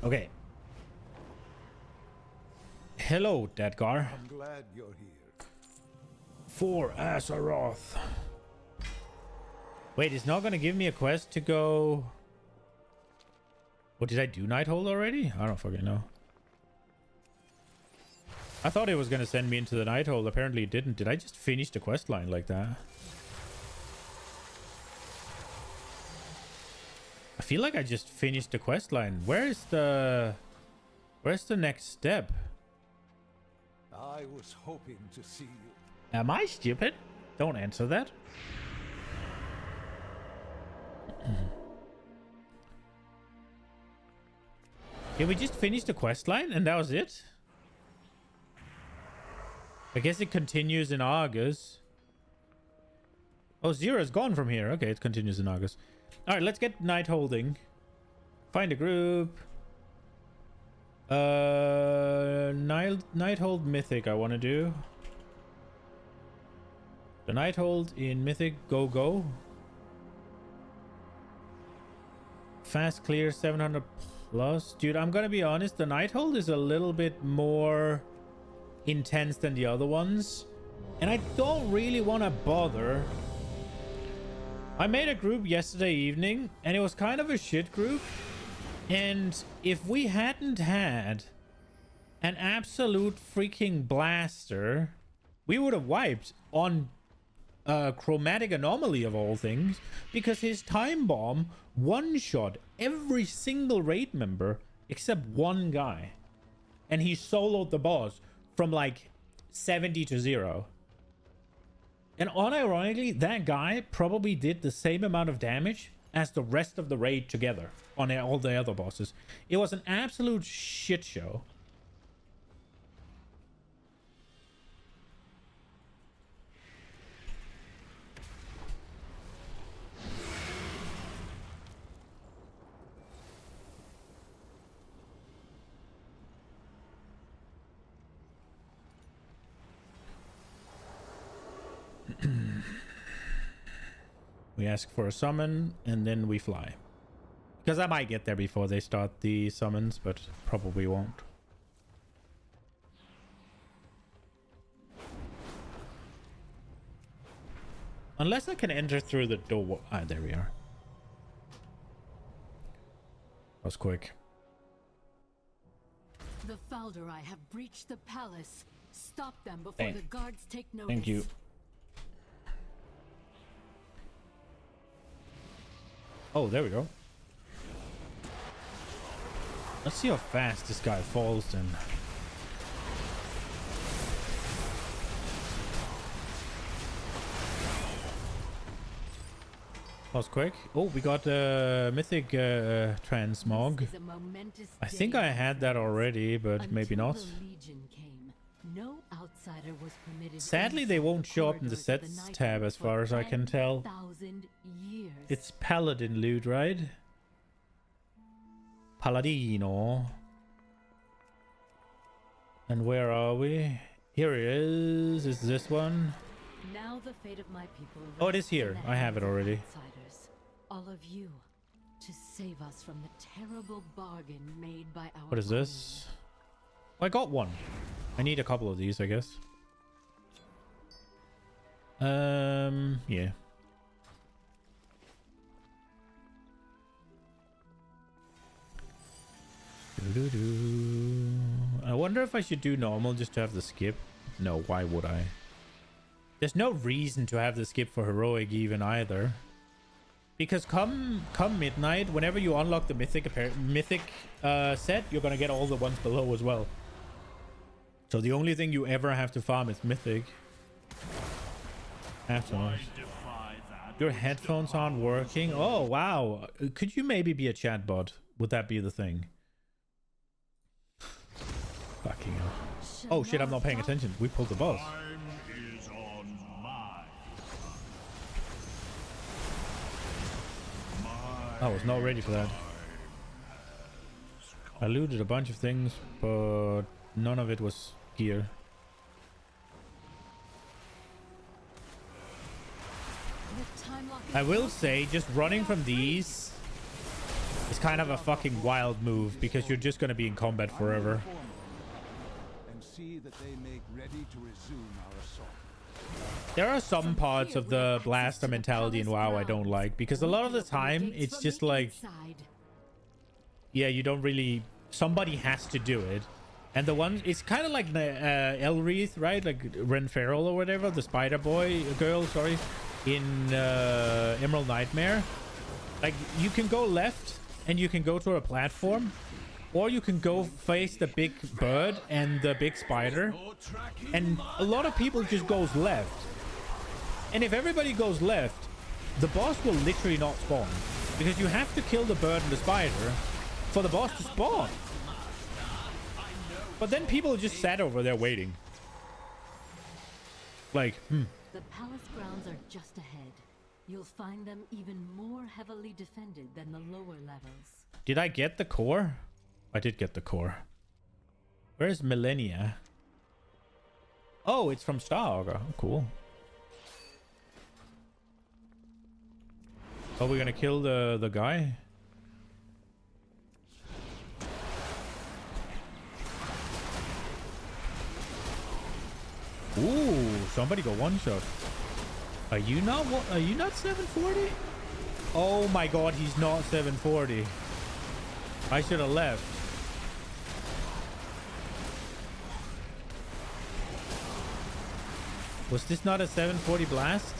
Okay. Hello, Dadgar. I'm glad you're here. For Azeroth. Wait, it's not gonna give me a quest to go... What, did I do Nighthold already? I don't fucking know. I thought it was gonna send me into the night hole. Apparently it didn't. Did I just finish the quest line like that? I feel like I just finished the quest line. Where's the next step? I was hoping to see you. Am I stupid? Don't answer that. Did we just finish the quest line and that was it? I guess it continues in August. Oh, Zera's gone from here. Okay, it continues in August. Alright, let's get night holding. Find a group. Night hold mythic I want to do. The night hold in mythic go. Fast clear 700 plus. Dude, I'm gonna be honest, the night hold is a little bit more intense than the other ones. And I don't really want to bother. I made a group yesterday evening and it was kind of a shit group. And if we hadn't had an absolute freaking blaster, we would have wiped on Chromatic Anomaly of all things, because his time bomb one-shot every single raid member except one guy. And he soloed the boss from like 70 to 0. And unironically, that guy probably did the same amount of damage as the rest of the raid together on all the other bosses. It was an absolute shit show. We ask for a summon and then we fly. Because I might get there before they start the summons, but probably won't. Unless I can enter through the door. Ah, there we are. That was quick. The Falderai have breached the palace. Stop them before Thank- the guards take notice. Thank you. Oh, there we go. Let's see how fast this guy falls then. That was quick. Oh, we got mythic transmog. I think I had that already, but maybe not. No outsider was permitted. Sadly, they won't show up in the sets tab as far as I can tell. It's paladin loot, right? Paladino. And where are we? Here it is. Is this one? Now the fate of my people. Oh, it is here. I have it already. Outsiders, all of you, to save us from the terrible bargain made by our. What is this? Oh, I got one. I need a couple of these, I guess. Yeah. I wonder if I should do normal just to have the skip. No, why would I? There's no reason to have the skip for heroic even either. Because come midnight, whenever you unlock the mythic set, you're gonna get all the ones below as well. So the only thing you ever have to farm is mythic. Afterwards. Your headphones aren't working? Oh, wow. Could you maybe be a chatbot? Would that be the thing? Fucking hell. Oh shit, I'm not paying attention. We pulled the boss. I was not ready for that. I looted a bunch of things, but none of it was gear. I will say, just running from these is kind of a fucking wild move, because you're just gonna be in combat forever. And see that they make ready to resume our assault. There are some parts of the blaster mentality in WoW I don't like, because a lot of the time it's just like, yeah, you don't really, somebody has to do it, And the one, it's kind of like the Elreath, right? Like Ren Farrell or whatever, the Spider Boy girl, sorry, in Emerald Nightmare. Like, you can go left and you can go to a platform, or you can go face the big bird and the big spider. And a lot of people just goes left. And if everybody goes left, the boss will literally not spawn, because you have to kill the bird and the spider for the boss to spawn. But then people just sat over there waiting. Like, The palace grounds are just ahead. You'll find them even more heavily defended than the lower levels. Did I get the core? I did get the core. Where's Millennia? Oh, it's from Star Ogre. Oh, cool. Oh, we're gonna kill the guy? Ooh, somebody go one shot. Are you not 740? Oh my god, he's not 740. I should have left. Was this not a 740 blast?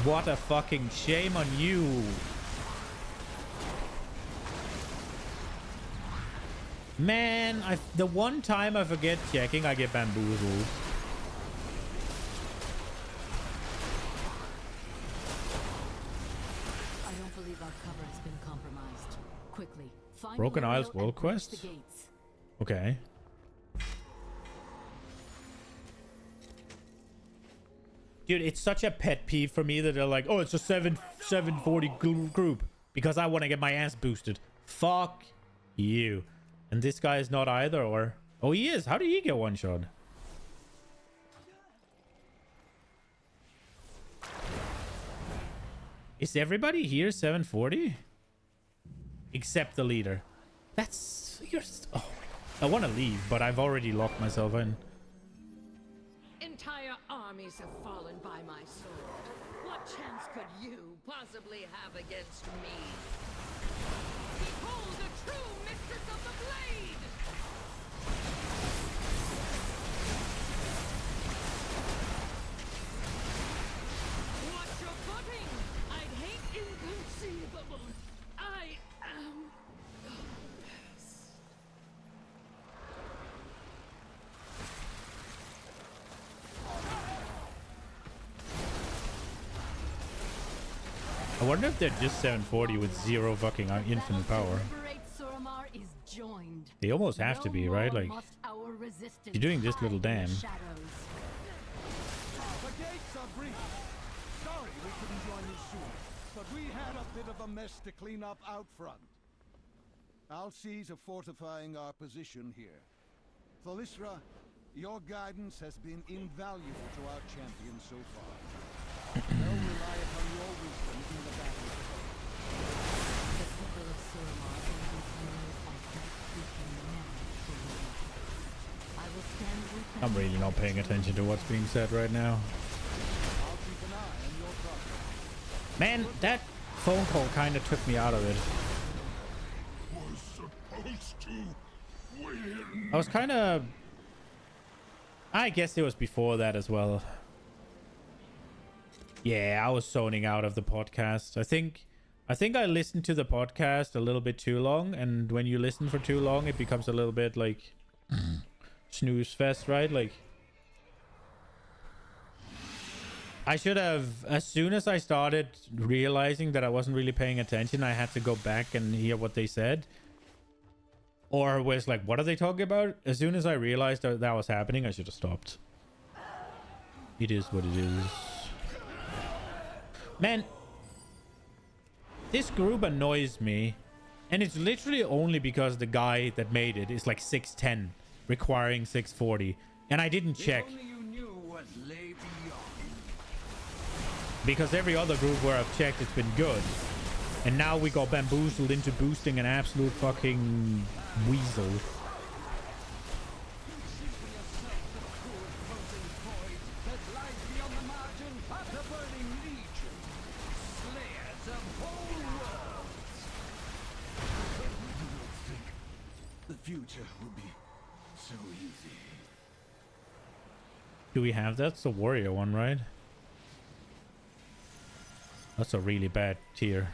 What a fucking shame on you. Man, the one time I forget checking, I get bamboozled. I don't believe our cover has been compromised. Quickly, find Broken Ariel Isles World and breach Quest? the gates. Okay. Dude, it's such a pet peeve for me that they're like, oh, it's a 740 group because I want to get my ass boosted. Fuck you. And this guy is not either, or... Oh, he is. How did he get one shot? Is everybody here 740? Except the leader. That's... Oh, I want to leave, but I've already locked myself in. Entire armies have fallen by my sword. What chance could you possibly have against me? Behold the true mistress of the blade! Watch your footing! I'd hate inconceivable. I am... I wonder if they're just 740 with zero fucking infinite power. They almost have to be, right? Like, you're doing this little dam. The gates are breached. Sorry we couldn't join you sooner, but we had a bit of a mess to clean up out front. Alces are fortifying our position here. Thalysra, your guidance has been invaluable to our champion so far. They'll rely upon your wisdom in the battle. The people of Suramar will be heroes of that we can never forget. I will stand with them. I'm really not paying attention to what's being said right now. I'll keep an eye on your progress. Man, that phone call kind of took me out of it. Was supposed to win. I was kind of... I guess it was before that as well. Yeah, I was zoning out of the podcast. I think I listened to the podcast a little bit too long, and when you listen for too long, it becomes a little bit like snooze fest, right? Like, I should have, as soon as I started realizing that I wasn't really paying attention, I had to go back and hear what they said. Or was like, what are they talking about? As soon as I realized that was happening, I should have stopped. It is what it is. Man, this group annoys me, and it's literally only because the guy that made it is like 6'10", requiring 640, and I didn't check. If only you knew what lay beyond. Because every other group where I've checked, it's been good. And now we got bamboozled into boosting an absolute fucking weasel. The future will be so easy. Do we have that? It's the warrior one, right? That's a really bad tier.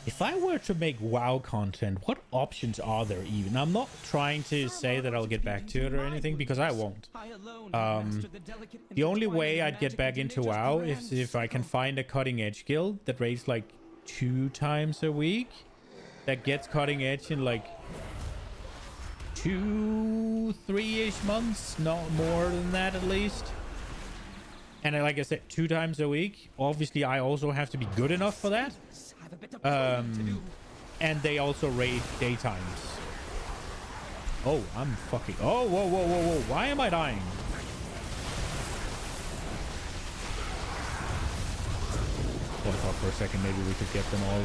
If I were to make WoW content, what options are there even? I'm not trying to say that I'll get back to it or anything, because I won't. The only way I'd get back into WoW is if I can find a cutting edge guild that raids like 2 times a week. That gets cutting edge in like 2-3-ish months, not more than that at least. And like I said, 2 times a week. Obviously, I also have to be good enough for that. And they also raid daytimes. Oh, I'm fucking... Oh, whoa, whoa, whoa, whoa. Why am I dying? I thought for a second maybe we could get them all...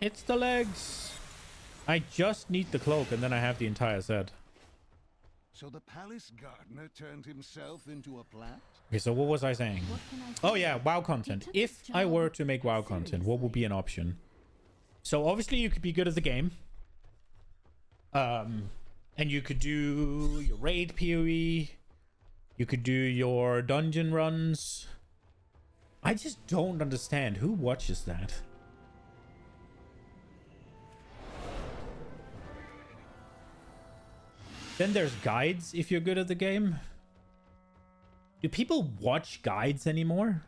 It's the legs. I just need the cloak and then I have the entire set. So the palace gardener turned himself into a plant? Okay, so what was I saying? Oh yeah, WoW content. If I were to make WoW content, what would be an option? So obviously you could be good at the game. And you could do your raid PoE. You could do your dungeon runs. I just don't understand who watches that. Then there's guides if you're good at the game. Do people watch guides anymore?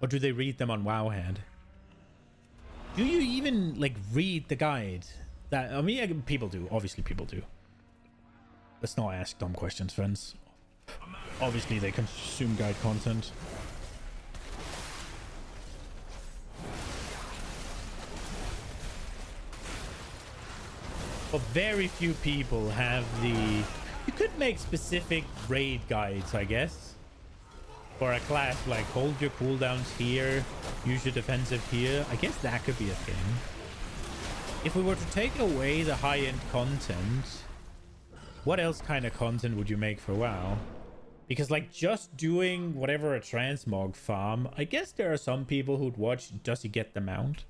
Or do they read them on Wowhead? Do you even like read the guide? That I mean, people do. Obviously, people do. Let's not ask dumb questions, friends. Obviously, they consume guide content. But very few people have the... You could make specific raid guides, I guess. For a class, like hold your cooldowns here, use your defensive here. I guess that could be a thing. If we were to take away the high-end content, what else kind of content would you make for WoW? Because like just doing whatever a transmog farm, I guess there are some people who'd watch, does he get the mount?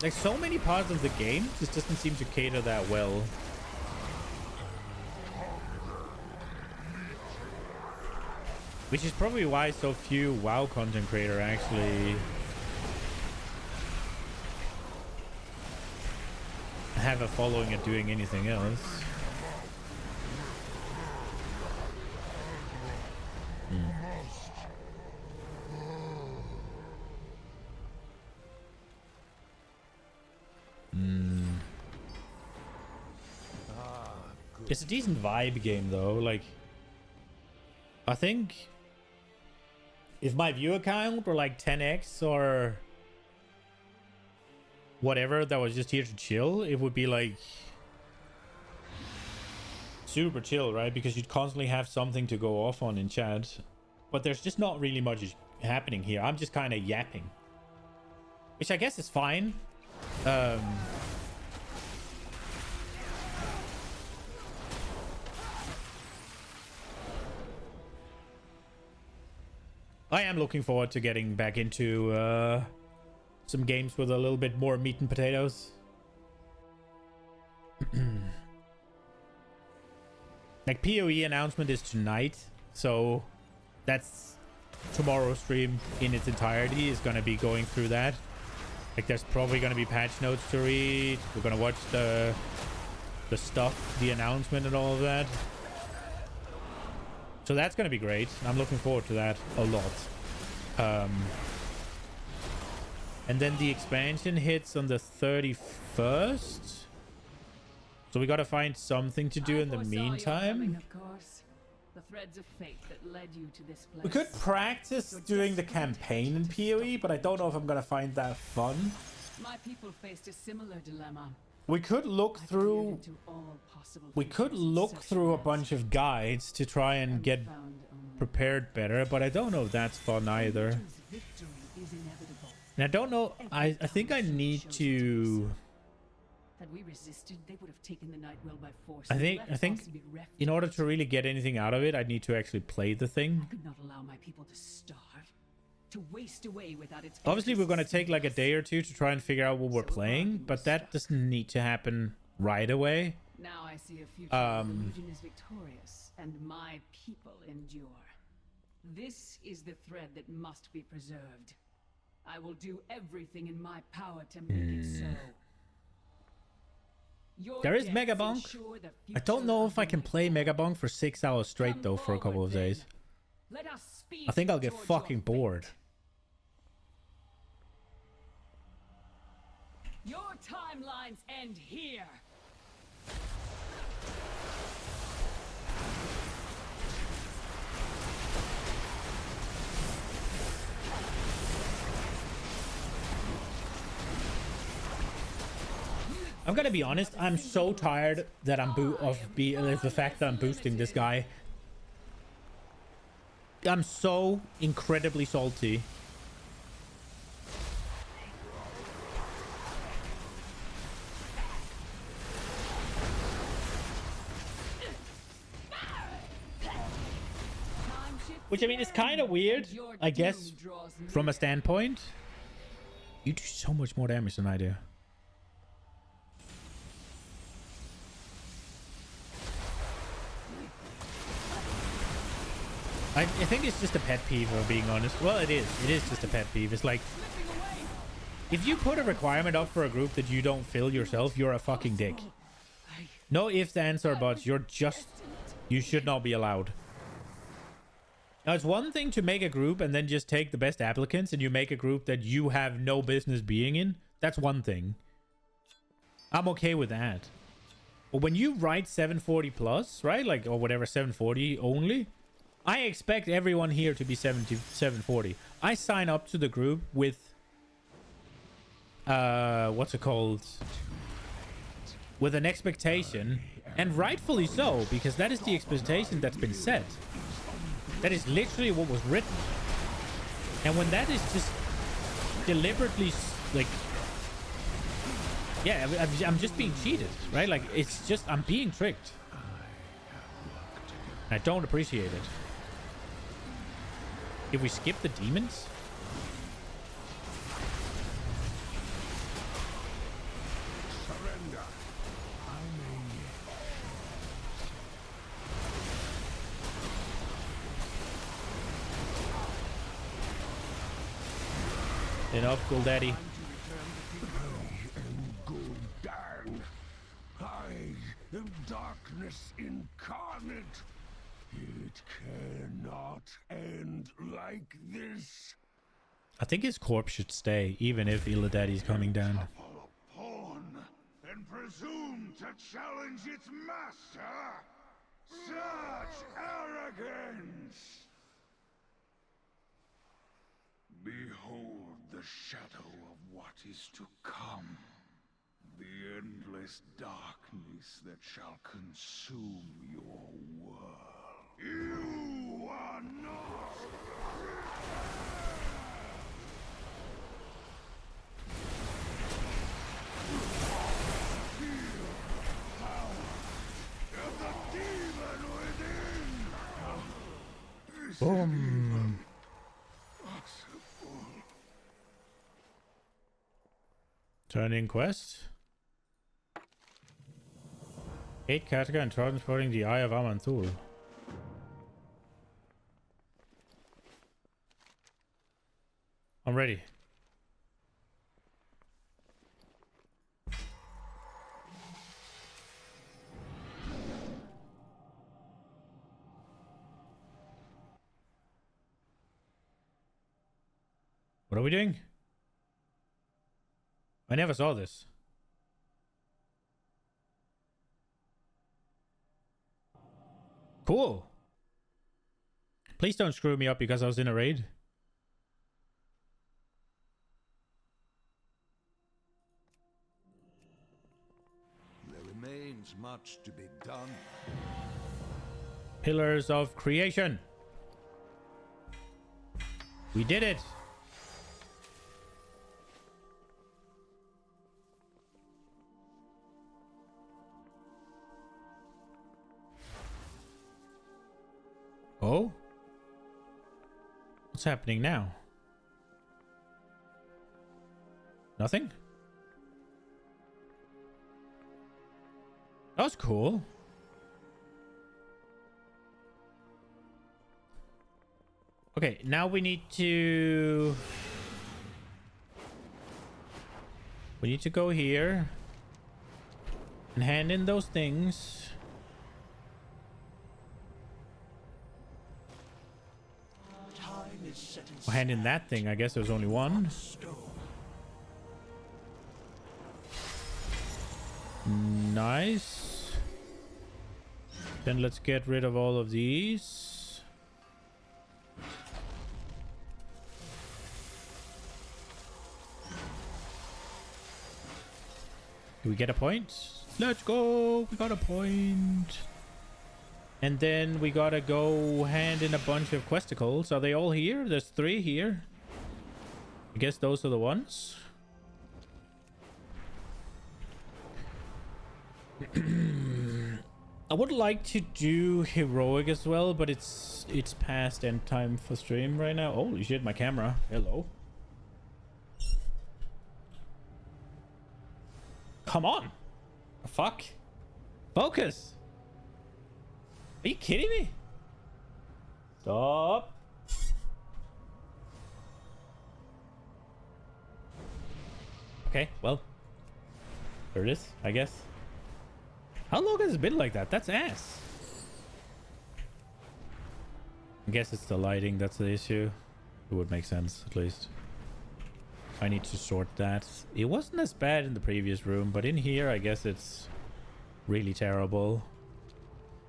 Like, so many parts of the game just doesn't seem to cater that well. Which is probably why so few WoW content creators actually have a following at doing anything else. It's a decent vibe game though. Like, I think if my viewer count were like 10x or whatever that was just here to chill, it would be like super chill, right? Because you'd constantly have something to go off on in chat. But there's just not really much happening here. I'm just kind of yapping, which I guess is fine. I am looking forward to getting back into some games with a little bit more meat and potatoes. Like, PoE announcement is tonight, so that's tomorrow's stream in its entirety is going to be going through that. Like, there's probably going to be patch notes to read. We're going to watch the stuff, the announcement and all of that. So that's going to be great. I'm looking forward to that a lot. And then the expansion hits on the 31st. So we got to find something to do in the meantime. The threads of fate that led you to this place. We could practice doing the campaign in PoE, but I don't know if I'm gonna find that fun. My people faced a similar dilemma. We could look through. We could look through a bunch of guides to try and get prepared better, but I don't know if that's fun either. And I don't know. I think I need to. Had we resisted, they would have taken the Nightwell by force. I think in order to really get anything out of it, I need to actually play the thing. I could not allow my people to starve, to waste away without its. Obviously, we're gonna take like a day or two to try and figure out what we're playing, but that doesn't need to happen right away. Now I see a future where the Legion is victorious and my people endure. This is the thread that must be preserved. I will do everything in my power to make it so. There is Megabonk. I don't know if I can play Megabonk for 6 hours straight though for a couple of days. I think I'll get fucking bored. Your timelines end here. I'm gonna be honest, I'm so tired that of the fact that I'm boosting this guy. I'm so incredibly salty. Which I mean is kind of weird, I guess, from a standpoint. You do so much more damage than I do. I think it's just a pet peeve, if I'm being honest. Well, it is. It is just a pet peeve. It's like, if you put a requirement up for a group that you don't fill yourself, you're a fucking dick. No ifs, ands, or buts. You should not be allowed. Now, it's one thing to make a group and then just take the best applicants and you make a group that you have no business being in. That's one thing. I'm okay with that. But when you write 740 plus, right? Like, or whatever, 740 only. I expect everyone here to be 740. I sign up to the group with what's it called? With an expectation, and rightfully so, because that is the expectation that's been set. That is literally what was written. And when that is just deliberately like, yeah, I'm just being cheated, right? Like, it's just, I'm being tricked. I don't appreciate it. If we skip the demons? Surrender. Enough, Cool Daddy. I am darkness incarnate. It cannot end like this. I think his corpse should stay, even if Illidan's coming down. Pawn and presume to challenge its master. Such arrogance! Behold the shadow of what is to come. The endless darkness that shall consume your world. You are not Boom. Turn in quest. 8 Kataka and transporting the Eye of Amanthul. I'm ready. What are we doing? I never saw this. Cool. Please don't screw me up because I was in a raid. There remains much to be done. Pillars of creation. We did it. Oh? What's happening now? Nothing? That was cool. Okay, now we need to... We need to go here and hand in those things. Well, hand in that thing. I guess there was only one. Nice. Then let's get rid of all of these. Do we get a point? Let's go. We got a point. And then we gotta go hand in a bunch of questicles. Are they all here? There's 3 here. I guess those are the ones. I would like to do heroic as well, but it's past end time for stream right now. Holy shit, my camera. Hello. Come on. Fuck. Focus. Are you kidding me? Stop. Okay, well. There it is, I guess. How long has it been like that? That's ass. I guess it's the lighting that's the issue. It would make sense, at least. I need to sort that. It wasn't as bad in the previous room, but in here, I guess it's really terrible.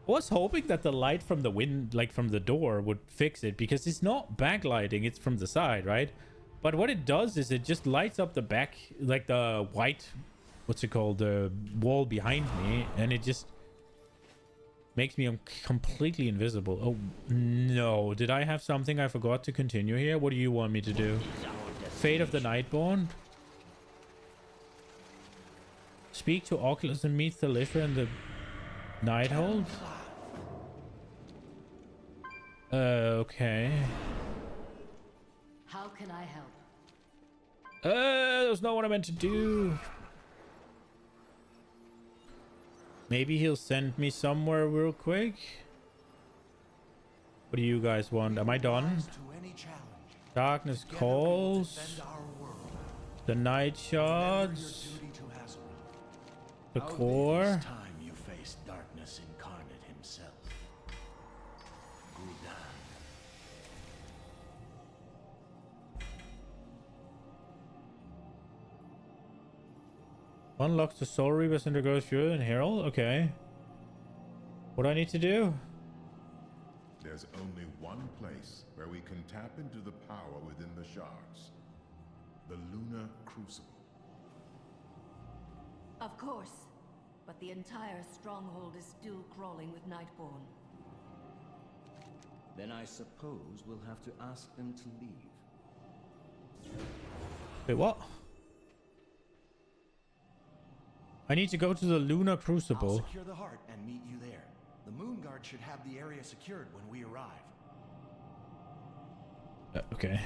I was hoping that the light from the wind, like from the door, would fix it, because it's not backlighting, it's from the side, right? But what it does is it just lights up the back, like the white, what's it called, the wall behind me, and it just makes me completely invisible. Oh no, did I have something I forgot to continue here? What do you want me to do? Fate of the Nightborn? Speak to Oculus and meet Thalisha in the Nighthold? Okay. How can I help? That's not what I meant to do. Maybe he'll send me somewhere real quick. What do you guys want? Am I done? Darkness calls. The night shards. The core. Time you face darkness incarnate himself. Unlocks the Soul Reapers and goes through and Herald. Okay. What do I need to do? There's only one place where we can tap into the power within the shards. The Lunar Crucible. Of course. But the entire stronghold is still crawling with Nightborn. Then I suppose we'll have to ask them to leave. Wait, what? I need to go to the Lunar Crucible. I'll secure the heart and meet you there. The Moon Guard should have the area secured when we arrive. Okay.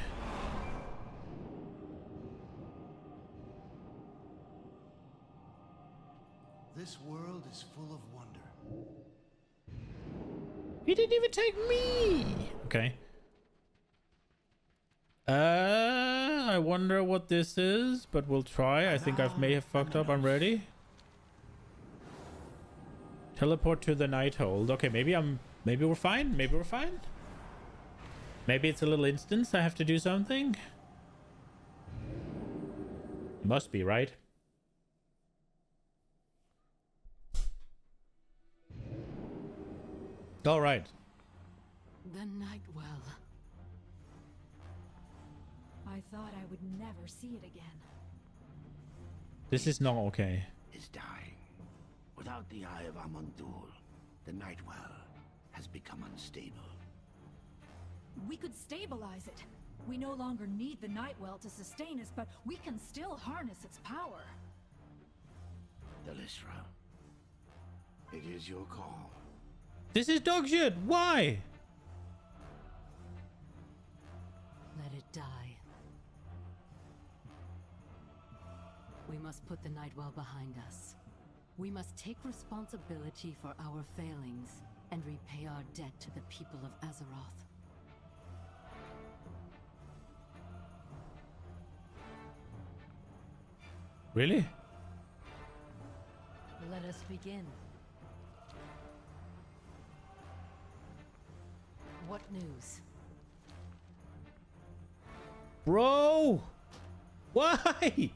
This world is full of wonder. He didn't even take me. Okay. I wonder what this is, but we'll try. I think I may have fucked up. I'm ready. Teleport to the Nighthold. Okay, maybe we're fine. Maybe we're fine. Maybe it's a little instance I have to do something. Must be, right? All right. The Nightwell. I thought I would never see it again. This is not okay. Is dying. Without the Eye of Amandur, the Nightwell has become unstable. We could stabilize it. We no longer need the Nightwell to sustain us, but we can still harness its power. Delisra, it is your call. This is dog shit. Why? Let it die. We must put the Nightwell behind us. We must take responsibility for our failings and repay our debt to the people of Azeroth. Really? Let us begin. What news? Bro! Why?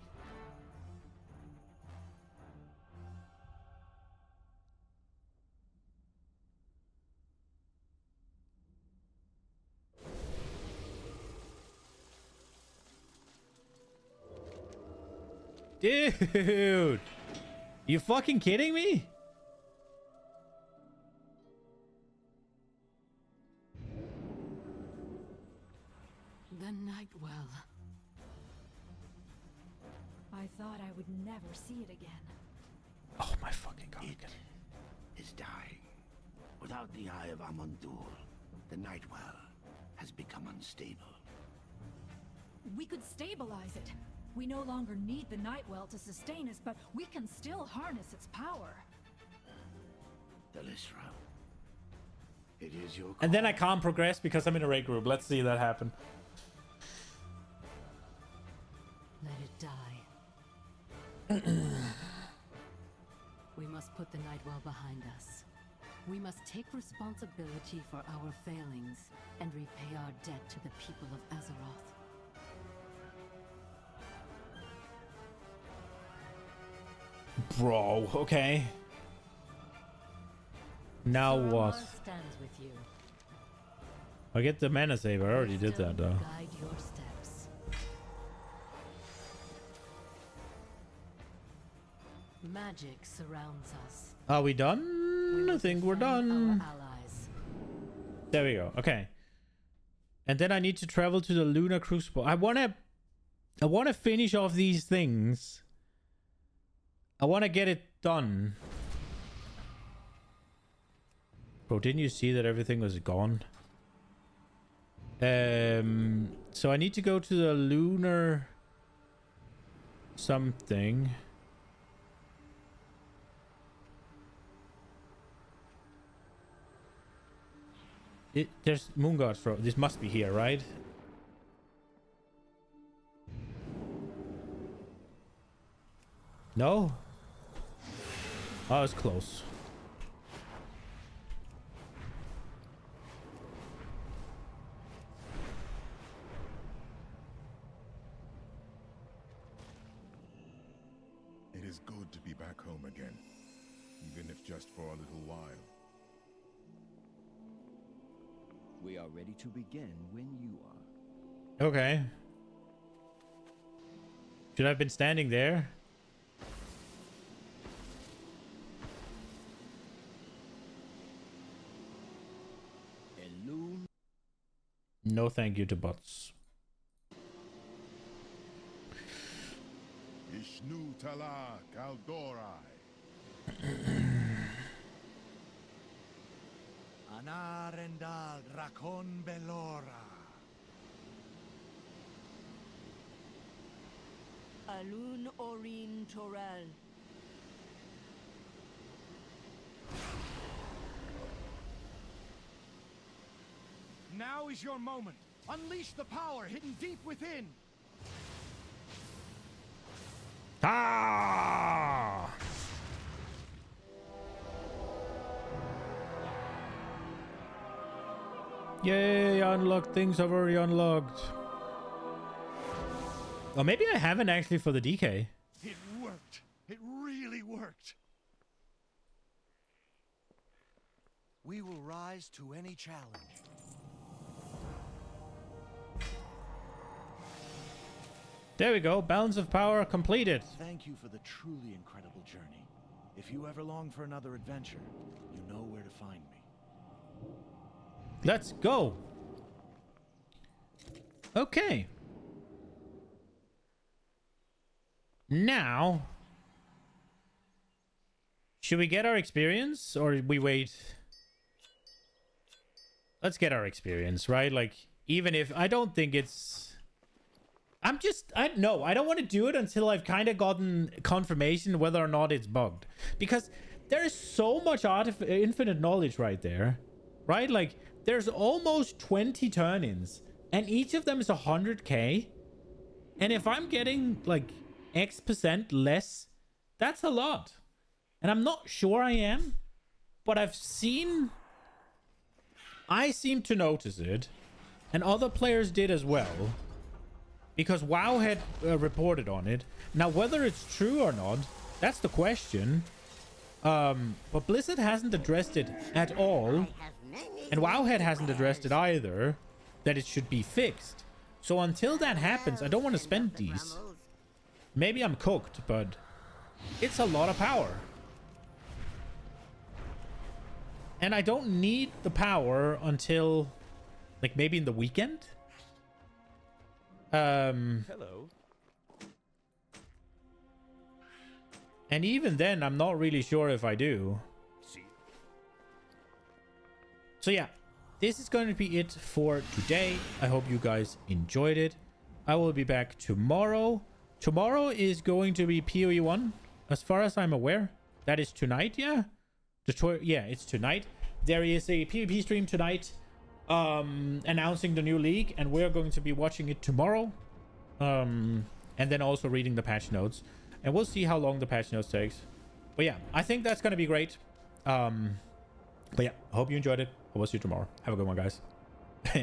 Dude! You fucking kidding me? The Nightwell. I thought I would never see it again. Oh my fucking god. It is dying. Without the Eye of Amandur, the Nightwell has become unstable. We could stabilize it. We no longer need the Nightwell to sustain us, but we can still harness its power. Delisra, it is your call. And then I can't progress because I'm in a raid group. Let's see that happen. Let it die. We must put the Nightwell behind us. We must take responsibility for our failings and repay our debt to the people of Azeroth. Bro, okay. Now what? Stands with you. I get the mana save. I already did that though. Guide your steps. Magic surrounds us. Are we done? I think we're done. There we go. Okay. And then I need to travel to the Lunar Crucible. I wanna finish off these things. I wanna get it done. Bro, didn't you see that everything was gone? So I need to go to the Lunar something. There's Moonguard's Road. This must be here, right? No? Oh, it's close. It is good to be back home again, even if just for a little while. We are ready to begin when you are. Okay. Should I have been standing there? No thank you to bots. Ishnu Tala Galdorai. Anarendal Rakon Belora. Alun Orin Torel. Now is your moment. Unleash the power hidden deep within. Ah! Yay, unlocked things I've already unlocked. Or maybe I haven't actually for the DK. It worked. It really worked. We will rise to any challenge. There we go. Balance of power completed. Thank you for the truly incredible journey. If you ever long for another adventure, you know where to find me. Let's go. Okay. Now, should we get our experience or we wait? Let's get our experience, right? Like, even if I don't think it's... I don't want to do it until I've kind of gotten confirmation whether or not it's bugged. Because there is so much infinite knowledge right there, right? Like, there's almost 20 turn-ins, and each of them is 100k. And if I'm getting, like, X% less, that's a lot. And I'm not sure I am, but I seem to notice it, and other players did as well. Because WoW had reported on it. Now, whether it's true or not, that's the question. But Blizzard hasn't addressed it at all. And Wowhead hasn't addressed it either, that it should be fixed. So until that happens, I don't want to spend these. Maybe I'm cooked, but it's a lot of power. And I don't need the power until, like, maybe in the weekend? Hello. And even then, I'm not really sure if I do. So yeah, this is going to be it for today. I hope you guys enjoyed it. I will be back tomorrow. Tomorrow is going to be PoE 1, as far as I'm aware. That is tonight, yeah? Yeah, it's tonight. There is a PvP stream tonight. Announcing the new league, and we're going to be watching it tomorrow, and then also reading the patch notes, and we'll see how long the patch notes takes. But yeah, I think that's gonna be great. But yeah, I hope you enjoyed it. I will see you tomorrow. Have a good one, guys.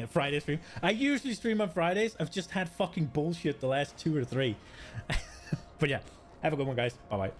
Friday stream. I usually stream on Fridays. I've just had fucking bullshit the last 2 or 3. But yeah, have a good one, guys. Bye bye.